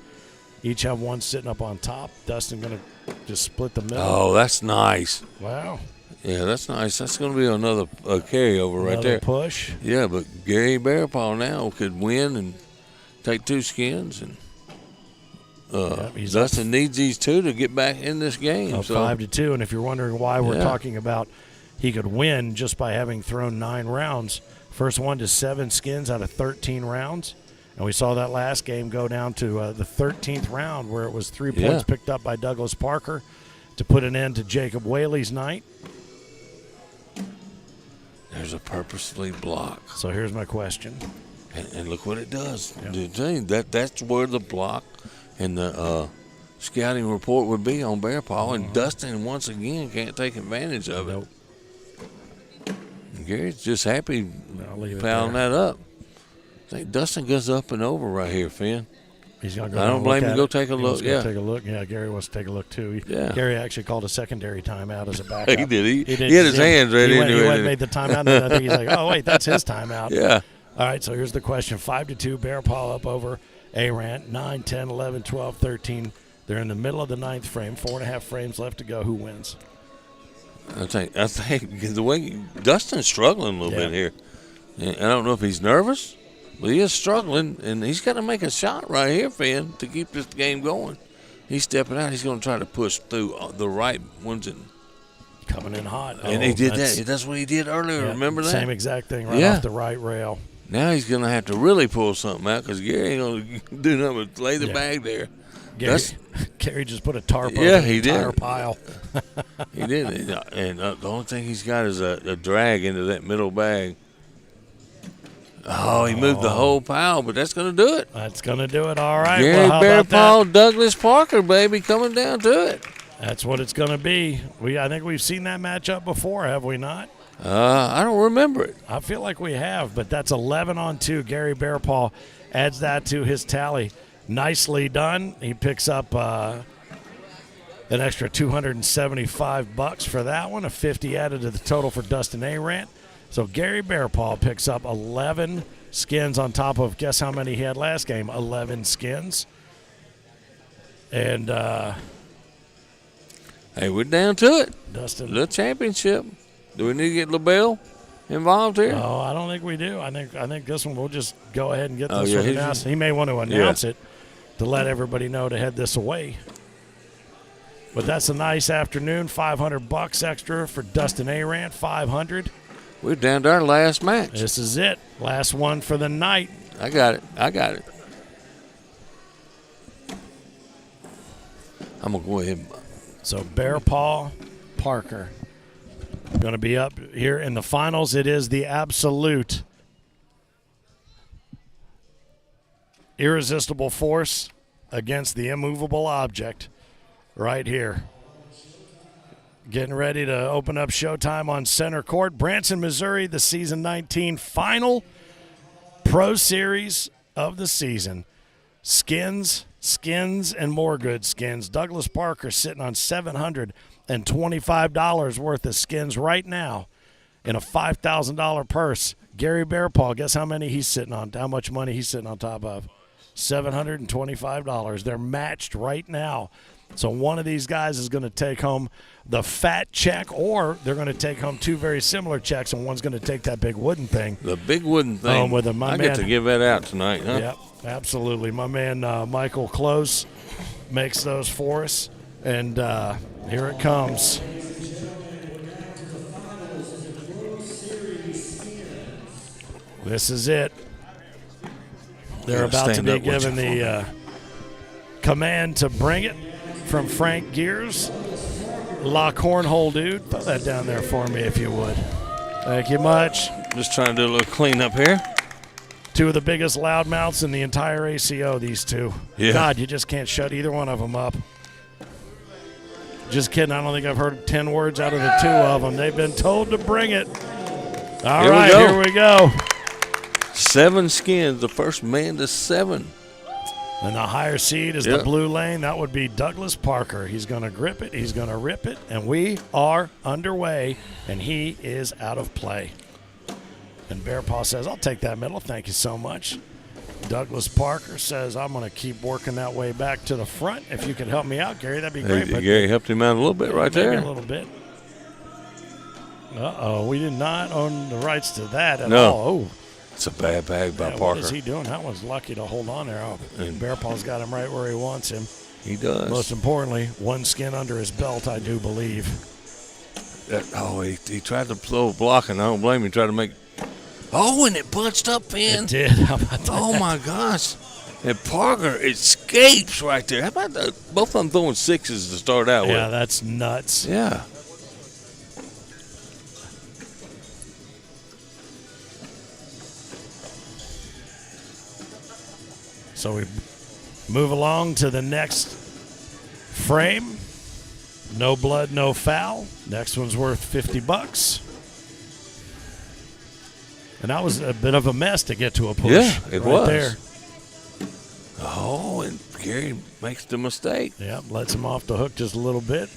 each have one sitting up on top. Dustin going to just split the middle. Oh, that's nice. Wow. Yeah, that's nice. That's going to be another carryover right there. Push. Yeah, but Gary Bear Paw now could win and take 2 skins, and Dustin needs these 2 to get back in this game. So 5-2, and if you're wondering why we're talking about he could win just by having thrown 9 rounds, first one to 7 skins out of 13 rounds. And we saw that last game go down to the 13th round where it was 3 Yeah. points picked up by Douglas Parker to put an end to Jacob Whaley's night. There's a purposely block. So here's my question. And look what it does. That's where the block and the scouting report would be on Bear Paw, and Dustin once again can't take advantage of it. Gary's just happy piling that up. I think Dustin goes up and over right here, Finn. He's gonna go. I don't blame him. Go take a look. Take a look. Yeah, Gary wants to take a look too. Gary actually called a secondary timeout as a backup. He did. He had his hands ready. He went and made the timeout, and then I think he's like, "Oh wait, that's his timeout." Yeah. All right. So here's the question: 5-2, Bear Paw up over A-Rant. 9, 10, 11, 12, 13. They're in the middle of the 9th frame. 4.5 frames left to go. Who wins? I think the way Dustin's struggling a little bit here. And I don't know if he's nervous, but he is struggling, and he's got to make a shot right here, Finn, to keep this game going. He's stepping out. He's going to try to push through the right ones and coming in hot. And he did that. That's what he did earlier. Remember that? Same exact thing right off the right rail. Now he's going to have to really pull something out because Gary ain't going to do nothing but lay the bag there. Gary just put a tarp over the entire pile. He did. And the only thing he's got is a drag into that middle bag. Oh, he moved the whole pile, but that's going to do it. That's going to do it. All right. Gary well, Bear Paw, Douglas Parker, baby, coming down to it. That's what it's going to be. I think we've seen that matchup before, have we not? I don't remember it. I feel like we have, but that's 11-2. Gary Bear Paw adds that to his tally. Nicely done. He picks up an extra $275 for that one, a 50 added to the total for Dustin A-Rant. So Gary Bear Paw picks up 11 skins on top of, guess how many he had last game? 11 skins. And hey, we're down to it. Dustin, the championship. Do we need to get LaBelle involved here? No, I don't think we do. I think this one we'll just go ahead and get this one announced. He may want to announce it to let everybody know to head this away. But that's a nice afternoon. $500 extra for Dustin A-Rant. $500. We're down to our last match. This is it. Last one for the night. I got it. I'm going to go ahead. So Bear Paw Parker going to be up here in the finals. It is the absolute irresistible force against the immovable object right here. Getting ready to open up showtime on center court. Branson, Missouri, the season 19 final Pro Series of the season. Skins, and more good skins. Douglas Parker sitting on $725 worth of skins right now in a $5,000 purse. Gary Bear Paw, guess how many he's sitting on? How much money he's sitting on top of? $725. They're matched right now. So one of these guys is going to take home the fat check, or they're going to take home two very similar checks, and one's going to take that big wooden thing. The big wooden thing. With him. I get to give that out tonight, huh? Yep, absolutely. My man Michael Close makes those for us, and here it comes. This is it. They're about to be given the command to bring it from Frank Gears. La Cornhole dude. Throw that down there for me if you would. Thank you much. Just trying to do a little cleanup here. Two of the biggest loudmouths in the entire ACO, these two. Yeah. God, you just can't shut either one of them up. Just kidding. I don't think I've heard 10 words out of the two of them. They've been told to bring it. All right, here we go. 7 skins, the first man to 7. And the higher seed is the blue lane. That would be Douglas Parker. He's going to grip it. He's going to rip it. And we are underway, and he is out of play. And Bear Paw says, I'll take that medal. Thank you so much. Douglas Parker says, I'm going to keep working that way back to the front. If you could help me out, Gary, that'd be great. Gary helped him out a little bit right there. A little bit. Uh-oh, we did not own the rights to that at all. Oh. It's a bad bag by Parker. What is he doing? That one's lucky to hold on there. Oh, and Bear Paw's got him right where he wants him. He does. Most importantly, one skin under his belt, I do believe. He tried to throw a block, and I don't blame him. He tried to make Oh, and it bunched up, Finn. It did. How about that? Oh, my gosh. And Parker escapes right there. How about that? Both of them throwing sixes to start out with. Yeah, that's nuts. Yeah. So we move along to the next frame. No blood, no foul. Next one's worth $50. And that was a bit of a mess to get to a push. Yeah, it right was. There. Oh, and Gary makes the mistake. Yeah, lets him off the hook just a little bit.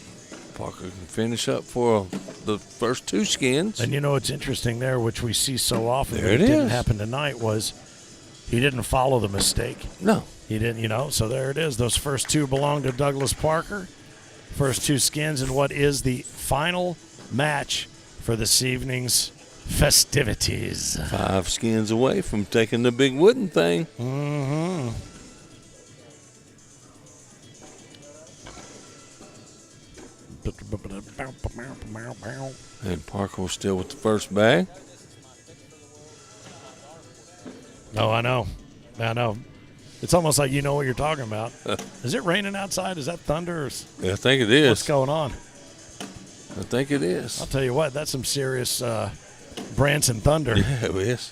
Parker can finish up for the first two skins. And you know what's interesting there, which we see so often, There it didn't is. happen tonight, was he didn't follow the mistake. No. He didn't, so there it is. Those first two belong to Douglas Parker. First two skins in what is the final match for this evening's festivities. 5 skins away from taking the big wooden thing. Mm-hmm. And Parker was still with the first bag. Oh, I know. It's almost like you know what you're talking about. Is it raining outside? Is that thunder? Or I think it is. What's going on? I think it is. I'll tell you what, that's some serious Branson thunder. Yeah, it is.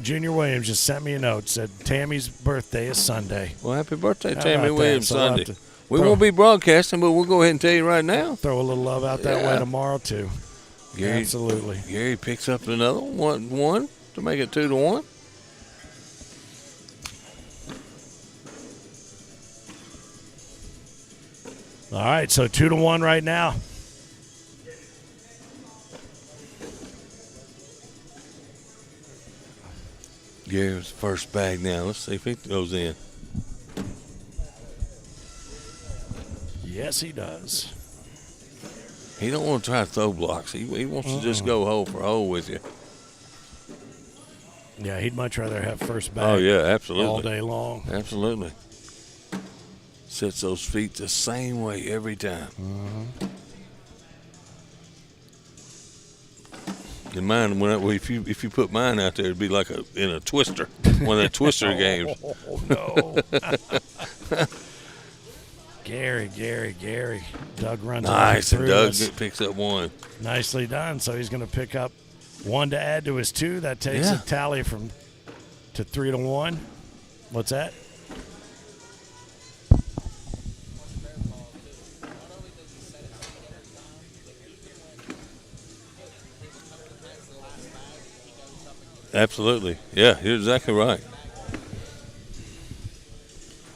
Junior Williams just sent me a note. Said Tammy's birthday is Sunday. Well, happy birthday, How Tammy about Williams, that? So I'll have Sunday. to We won't be broadcasting, but we'll go ahead and tell you right now. Throw a little love out that way tomorrow, too. Gary, Absolutely. Gary picks up another one to make it 2-1. All right, so 2-1 right now. Gary's first bag now. Let's see if he goes in. Yes, he does. He don't want to try to throw blocks. He wants to just go hole for hole with you. Yeah, he'd much rather have first bag. Oh, yeah, absolutely. All day long. Absolutely. Sets those feet the same way every time. And mine, if you put mine out there, it'd be like in a twister, one of the twister games. Oh, no. Gary. Doug runs nice, and Doug us. picks up one. Nicely done. So he's going to pick up one to add to his 2. That takes a tally to 3-1. What's that? Absolutely. Yeah, you're exactly right.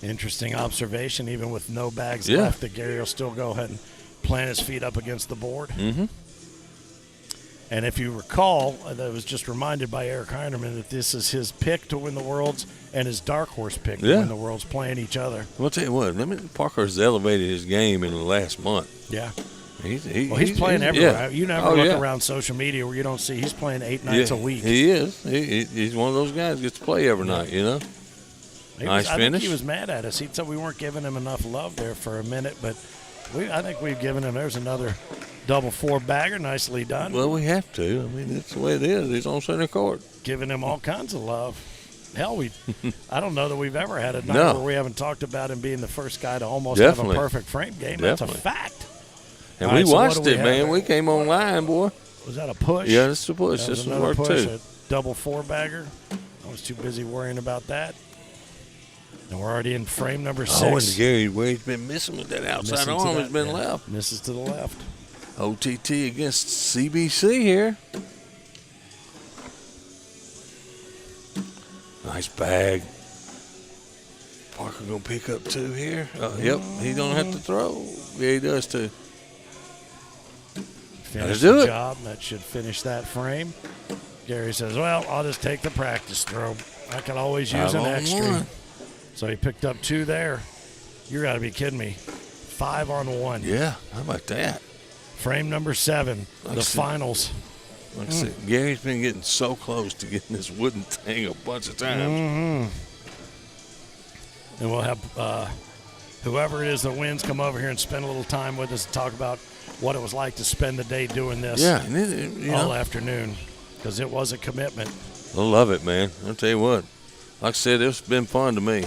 Interesting observation. Even with no bags left, that Gary will still go ahead and plant his feet up against the board. Mm-hmm. And if you recall, I was just reminded by Eric Heinerman that this is his pick to win the Worlds and his dark horse pick to win the Worlds, playing each other. Well, I'll tell you what, Parker's elevated his game in the last month. Yeah. He's playing everywhere. Yeah. You never look around social media where you don't see he's playing 8 nights a week. He is. He's one of those guys who gets to play every night, you know. Nice I finish. think he was mad at us. He said we weren't giving him enough love there for a minute, but I think we've given him. There's another double 4-bagger. Nicely done. Well, we have to. I mean, that's the way it is. He's on center court. Giving him all kinds of love. Hell, I don't know that we've ever had a night where we haven't talked about him being the first guy to almost have a perfect frame game. That's a fact. And all we right, so watched what do it, we man. have? We came online, boy. Was that a push? Yeah, this is a push. That This was will another work, push, too. a double 4-bagger. I was too busy worrying about that. And we're already in frame number 6. Oh, and Gary, where he's been missing with that outside arm has been left. Misses to the left. OTT against CBC here. Nice bag. Parker gonna pick up 2 here. Yep, he don't have to throw. Yeah, he does too. Finish do the it. job. That should finish that frame. Gary says, well, I'll just take the practice throw. I can always use an 5 on extra. 1. So he picked up 2 there. You got to be kidding me. 5 on 1. Yeah, how about that? Frame number 7, the finals. Like I said, Gary's been getting so close to getting this wooden thing a bunch of times. And we'll have whoever it is that wins, come over here and spend a little time with us and talk about what it was like to spend the day doing this all afternoon, because it was a commitment. I love it, man. I'll tell you what. Like I said, it's been fun to me.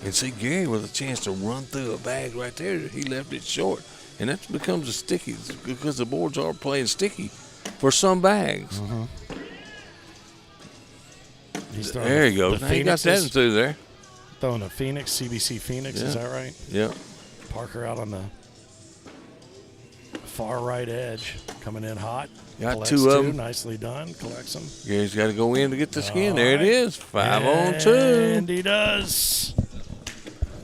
And see, Gary with a chance to run through a bag right there, he left it short. And that becomes a sticky, because the boards are playing sticky for some bags. There you go. He got that through there. Throwing a Phoenix, CBC Phoenix, is that right? Yeah. Parker out on the far right edge, coming in hot. Got Collects two of them. Nicely done. Collects them. Gary's got to go in to get the skin. There it is. 5 on 2. And he does.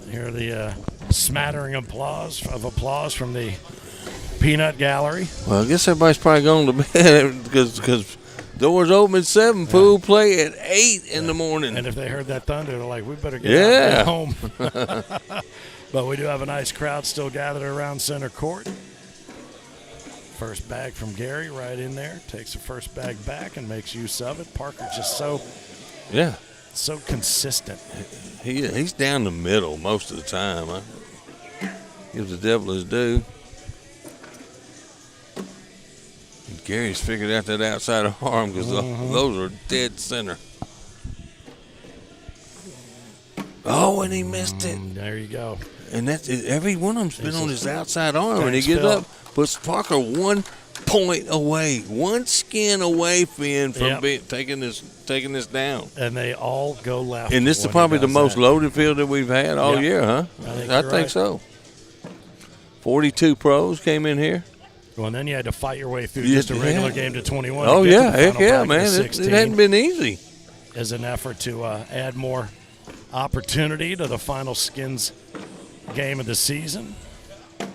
Hear the smattering applause from the peanut gallery. Well, I guess everybody's probably going to bed because doors open at 7, pool play at 8 in the morning. And if they heard that thunder, they're like, we better get home. But we do have a nice crowd still gathered around center court. First bag from Gary right in there. Takes the first bag back and makes use of it. Parker just so consistent. He's down the middle most of the time. Gives the devil his due. Gary's figured out that outside arm because those are dead center. Oh, and he missed it. There you go. And that's every one of them's been on his outside arm. And he gets up, puts Parker 1 point away, 1 skin away, Finn, from taking this down. And they all go left. And this is probably the most loaded field that we've had all year, huh? I think so. 42 pros came in here. Well, and then you had to fight your way through just a regular game to 21. Oh, yeah. Heck yeah, man. It hadn't been easy. As an effort to add more opportunity to the final skins game of the season.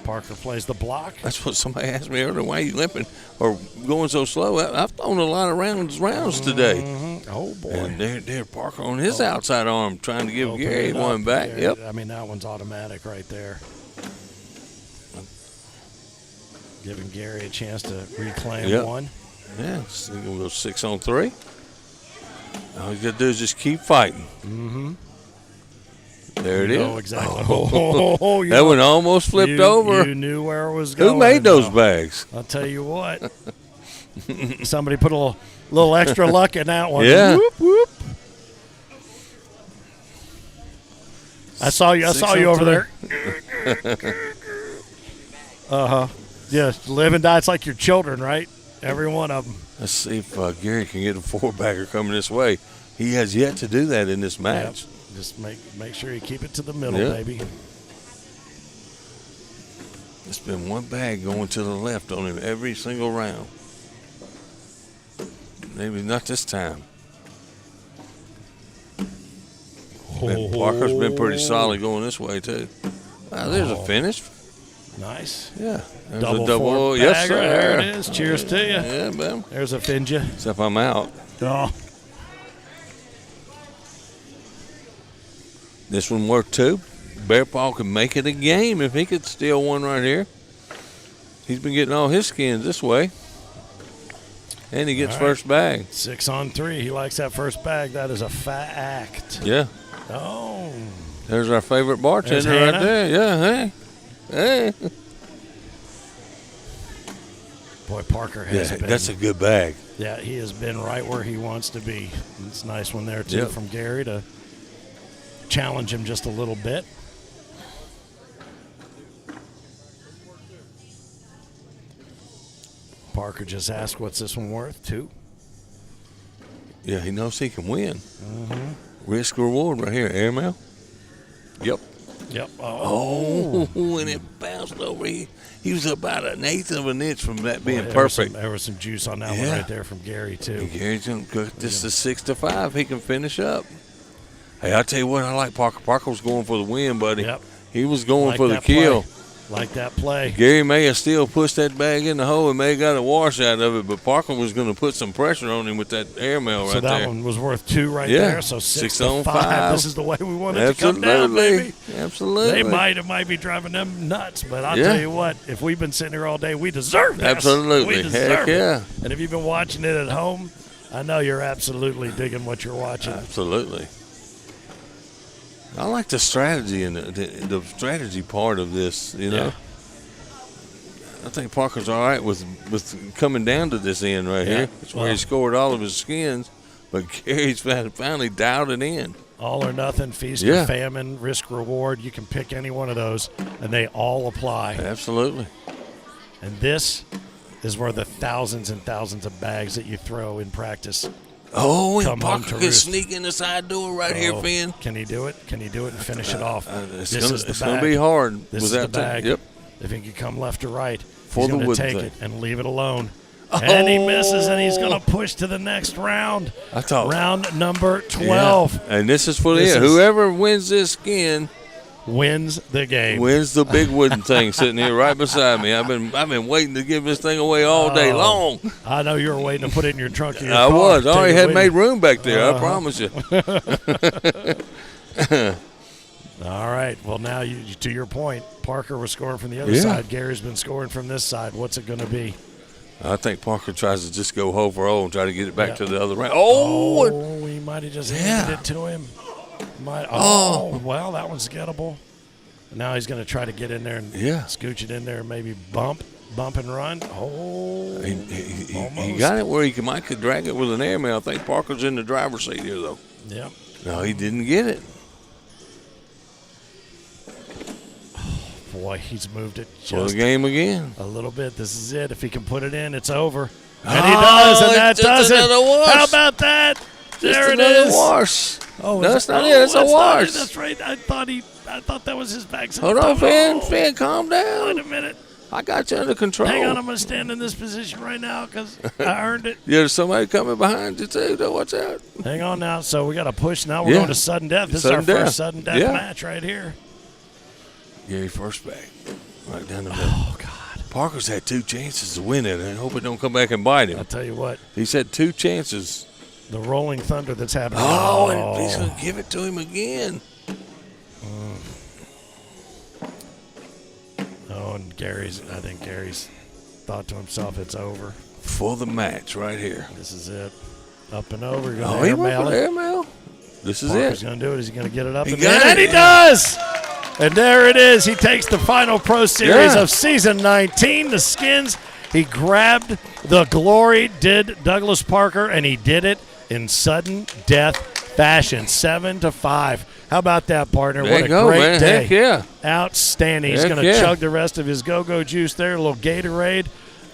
Parker plays the block. That's what somebody asked me earlier. Why are you limping or going so slow? I've thrown a lot of rounds today. Oh, boy. And there Parker on his outside arm trying to give Gary one back. Yep. I mean, that one's automatic right there. Giving Gary a chance to reclaim one. Yeah, so we'll go 6 on 3. All you got to do is just keep fighting. There it is. Oh, exactly. That one almost flipped over. You knew where it was going. Who made those bags? I'll tell you what. Somebody put a little extra luck in that one. Yeah. Whoop, whoop. I saw you over there. Yeah, live and die. It's like your children, right? Every one of them. Let's see if Gary can get a 4-bagger coming this way. He has yet to do that in this match. Yep. Just make sure you keep it to the middle, baby. It's been one bag going to the left on him every single round. Maybe not this time. Parker's been pretty solid going this way, too. Wow, there's a finish. Nice. Yeah. There's Double a double. four Yes, bagger. sir. There it is. Cheers to you. Yeah, man. There's a Finja. Except I'm out. Oh. This one worked, too. Bear Paw could make it a game if he could steal one right here. He's been getting all his skins this way. And he gets first bag. 6 on 3. He likes that first bag. That is a fact. Yeah. Oh. There's our favorite bartender right there. Yeah, hey. Hey. Boy, Parker has been. That's a good bag. Yeah, he has been right where he wants to be. It's a nice one there, too, from Gary to challenge him just a little bit. Parker just asked, what's this one worth? 2. Yeah, he knows he can win. Risk reward right here. Airmail. Yep. Oh, and it bounced over. He was about 1/8 of an inch from that being perfect. There was some juice on that one right there from Gary, too. And Gary's going to cook this to 6-5. He can finish up. Hey, I'll tell you what, I like Parker. Parker was going for the win, buddy. Yep. He was going for the kill. Like that play. Gary may have still pushed that bag in the hole and may have got a wash out of it, but Parker was going to put some pressure on him with that airmail right there. So that one was worth 2 right there. So 6 on 5. This is the way we wanted to come down, baby. Absolutely. They might be driving them nuts, but I'll tell you what, if we've been sitting here all day, we deserve this. Absolutely. We deserve it. And if you've been watching it at home, I know you're absolutely digging what you're watching. Absolutely. I like the strategy and the strategy part of this, you know. Yeah. I think Parker's all right with coming down to this end right here. That's where he scored all of his skins, but Gary's finally dialed it in. All or nothing, feast or famine, risk reward. You can pick any one of those, and they all apply. Absolutely. And this is where the thousands and thousands of bags that you throw in practice. Oh, come and home Parker to can roost. sneak in the side door right here, Finn. Can he do it? Can he do it and finish it off? It's This is the it's bag. gonna be hard. This with is that the bag. Yep. If he can come left or right, For he's the going to wood take thing. it and leave it alone. And he misses, and he's going to push to the next round. I thought round number 12. Yeah. And this is for This it. is- Whoever wins this skin wins the game. wins the big wooden thing sitting here right beside me. I've been waiting to give this thing away all day long. I know you were waiting to put it in your trunk of your I car. was. I already Take it had with made you. room back there. I promise you. All right. Well, now to your point, Parker was scoring from the other Yeah. side. Gary's been scoring from this side. What's it going to be? I think Parker tries to just go hole for hole and try to get it back Yeah. to the other round. He might have just handed it to him. Well, that one's gettable. Now he's going to try to get in there and scooch it in there and maybe bump and run. He got it where he might could drag it with an airmail. I think Parker's in the driver's seat here, though. Yep. No, he didn't get it. Boy, he's moved it For just the game again. a little bit. This is it. If he can put it in, it's over. And he does, and that it's does just it. another wash. How about that? There Just it another is. wash. Oh, No, is it's not it. It's a that's not it. wash. That's right. I thought that was his bag. Hold on, Finn, calm down. Wait a minute. I got you under control. Hang on, I'm going to stand in this position right now because I earned it. Yeah, there's somebody coming behind you, too. Don't watch out. Hang on now. So we got to push now. We're Yeah. going to sudden death. This Sudden is our death. first sudden death Yeah. match right here. Gary first bag. Right down the middle. Oh, God. Parker's had 2 chances to win it. I hope it don't come back and bite him. I'll tell you what. He's had 2 chances. The rolling thunder that's happening. Oh, and he's going to give it to him again. Oh, and I think Gary's thought to himself, it's over. For the match right here. This is it. Up and over. Going Oh, to he went airmail for it. the airmail. This is Parker's it. going to do it. Is he going to get it up? He And got in? it. And he does! And there it is. He takes the final Pro Series Yeah. of Season 19, the skins. He grabbed the glory, did Douglas Parker, and he did it in sudden death fashion, 7-5. How about that, partner? There What you a go, great man. day. Heck yeah. Outstanding. He's Heck going to yeah. chug the rest of his go-go juice there, a little Gatorade.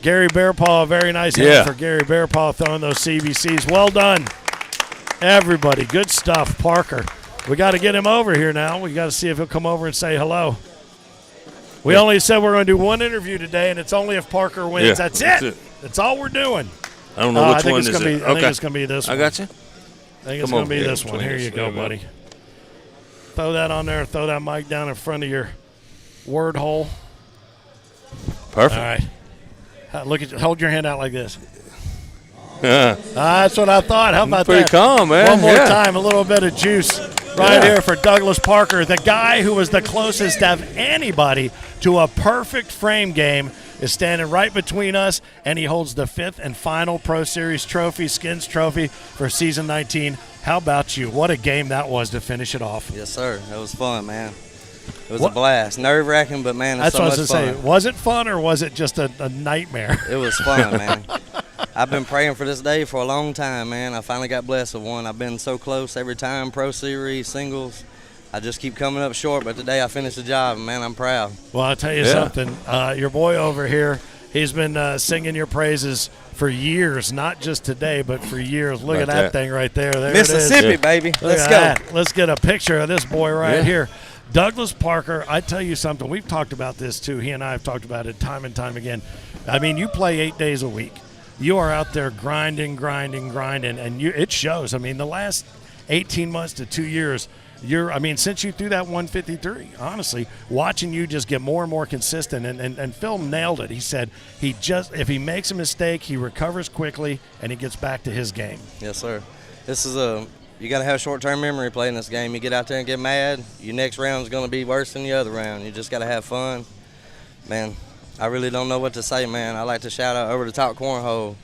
Gary Bearpaw, a very nice hand Yeah. for Gary Bearpaw throwing those CBCs. Well done, everybody. Good stuff, Parker. We got to get him over here now. We got to see if he'll come over and say hello. We only said we're going to do one interview today, and it's only if Parker wins. Yeah, that's that's it. it. That's all we're doing. I don't know which I think one it's is gonna it. be, I think it's going to be this one. I got you. I think it's Come going to be over this here one. Here between you us. go, There we go. buddy. Throw that on there. Throw that mic down in front of your word hole. Perfect. All right. Look at you. Hold your hand out like this. That's what I thought. How about Pretty that? calm, man. One more Yeah. time. A little bit of juice right here for Douglas Parker, the guy who was the closest of anybody to a perfect frame game. Is standing right between us, and he holds the 5th and final Pro Series trophy, Skins trophy for season 19. How about you? What a game that was to finish it off. Yes, sir. It was fun, man. It was What- a blast. Nerve-wracking, but, man, it's That's so what I was much going to fun. say. Was it fun, or was it just a nightmare? It was fun, man. I've been praying for this day for a long time, man. I finally got blessed with one. I've been so close every time, Pro Series, singles. I just keep coming up short, but today I finished the job, and, man, I'm proud. Well, I'll tell you something. Your boy over here, he's been singing your praises for years, not just today, but for years. Look at that thing right there. There Mississippi, it is. baby. Look Let's at go. that. Let's get a picture of this boy right Yeah. here. Douglas Parker, I tell you something. We've talked about this, too. He and I have talked about it time and time again. I mean, you play 8 days a week. You are out there grinding, and it shows. I mean, the last 18 months to 2 years, since you threw that 153, honestly, watching you just get more and more consistent, and Phil nailed it. He said if he makes a mistake, he recovers quickly, and he gets back to his game. Yes, sir. This is you got to have short-term memory playing this game. You get out there and get mad, your next round is going to be worse than the other round. You just got to have fun. Man, I really don't know what to say, man. I like to shout out over the top Cornhole.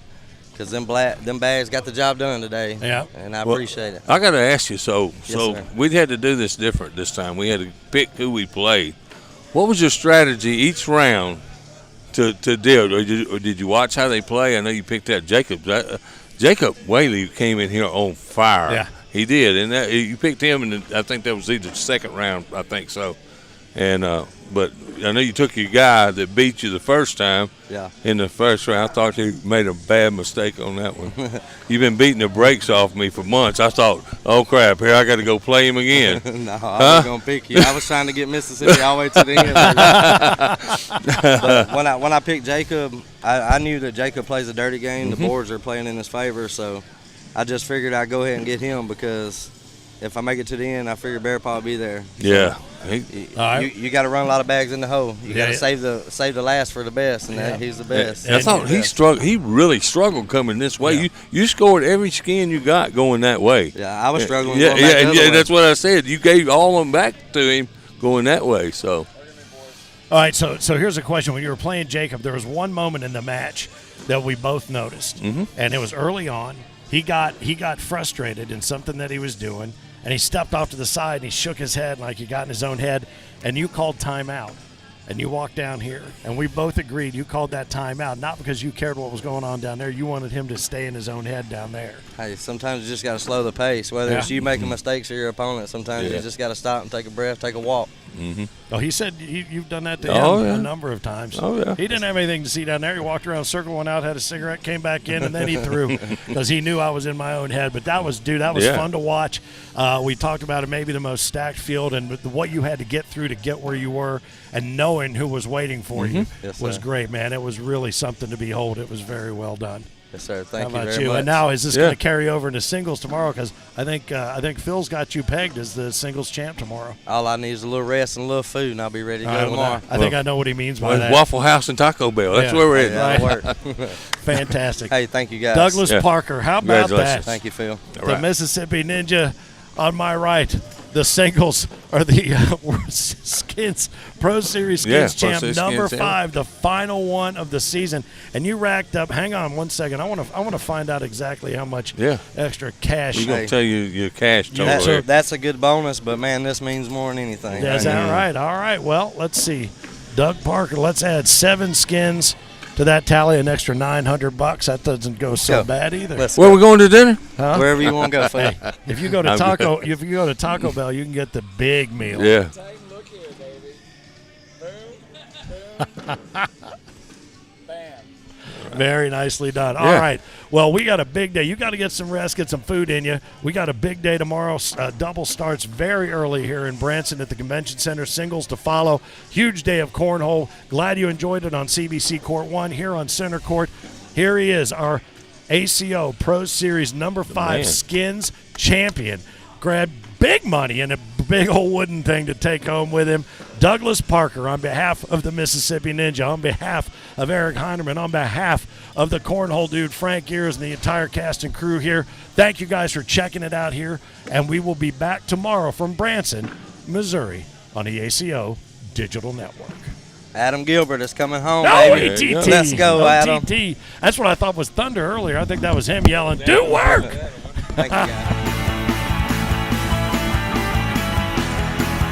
because them bags got the job done today. Yeah. And I appreciate it. I got to ask you, so sir. we had to do this different this time. We had to pick who we played. What was your strategy each round to deal? Or did you watch how they play? I know you picked that Jacob. Jacob Whaley came in here on fire. Yeah. He did, and you picked him, and I think that was either the second round. I think so. And but I know you took your guy that beat you the first time. Yeah. In the first round, I thought you made a bad mistake on that one. You've been beating the brakes off me for months. I thought, oh crap, here I got to go play him again. No, I was gonna pick you. I was trying to get Mississippi all the way to the end. But when I picked Jacob, I knew that Jacob plays a dirty game. The boards are playing in his favor, so I just figured I'd go ahead and get him because if I make it to the end, I figure Bear Paw will be there. Yeah. You got to run a lot of bags in the hole. You got to save the last for the best, and he's the best. I thought he struggled. He really struggled coming this way. Yeah. You scored every skin you got going that way. Yeah, I was struggling. Yeah, going back the other way. that's what I said. You gave all of them back to him going that way. So, all right. So here's a question: when you were playing Jacob, there was one moment in the match that we both noticed, and it was early on. He got frustrated in something that he was doing, and he stepped off to the side and he shook his head like he got in his own head, and you called timeout. And you walked down here, and we both agreed you called that timeout, not because you cared what was going on down there. You wanted him to stay in his own head down there. Hey, sometimes you just got to slow the pace. Whether it's you making mistakes or your opponent, sometimes you just got to stop and take a breath, take a walk. Oh, he said you've done that to him a number of times. Oh, yeah. He didn't have anything to see down there. He walked around, circle one out, had a cigarette, came back in, and then he threw because he knew I was in my own head. But that was fun to watch. We talked about it, maybe the most stacked field, and what you had to get through to get where you were, and knowing who was waiting for you was great, man. It was really something to behold. It was very well done. Yes, sir. Thank you How about very you? much. And now, is this going to carry over into singles tomorrow? Because I think Phil's got you pegged as the singles champ tomorrow. All I need is a little rest and a little food, and I'll be ready to go tomorrow. I think I know what he means by that. Waffle House and Taco Bell. That's where we're at. Work. Fantastic. Hey, thank you, guys. Douglas Parker, how about that? Thank you, Phil. The Mississippi Ninja on my right. The singles are the Skins Pro Series Skins champ number 5, the final one of the season. And you racked up. Hang on one second. I want to find out exactly how much extra cash. We're gonna tell you your cash total. That's a good bonus, but man, this means more than anything. Yeah, is that right? All right. Well, let's see. Doug Parker. Let's add 7 skins to that tally, an extra $900. That doesn't go so bad either. Where are we going to dinner? Huh? Wherever you want to go, Phil. Hey, if you go to Taco Bell, you can get the big meal. Yeah. Very nicely done. All right. Well, we got a big day. You got to get some rest, get some food in you. We got a big day tomorrow. Double starts very early here in Branson at the Convention Center. Singles to follow. Huge day of cornhole. Glad you enjoyed it on CBC Court 1 here on Center Court. Here he is, our ACO Pro Series number 5 Skins champion. Grabbed big money and a big old wooden thing to take home with him. Douglas Parker, on behalf of the Mississippi Ninja, on behalf of Eric Heinerman, on behalf of the Cornhole dude, Frank Ears, and the entire cast and crew here. Thank you guys for checking it out here, and we will be back tomorrow from Branson, Missouri, on the ACO Digital Network. Adam Gilbert is coming home, No, baby. ETT. Let's go, No, Adam. TT. That's what I thought was thunder earlier. I think that was him yelling, "Do work!" Thank you, guys.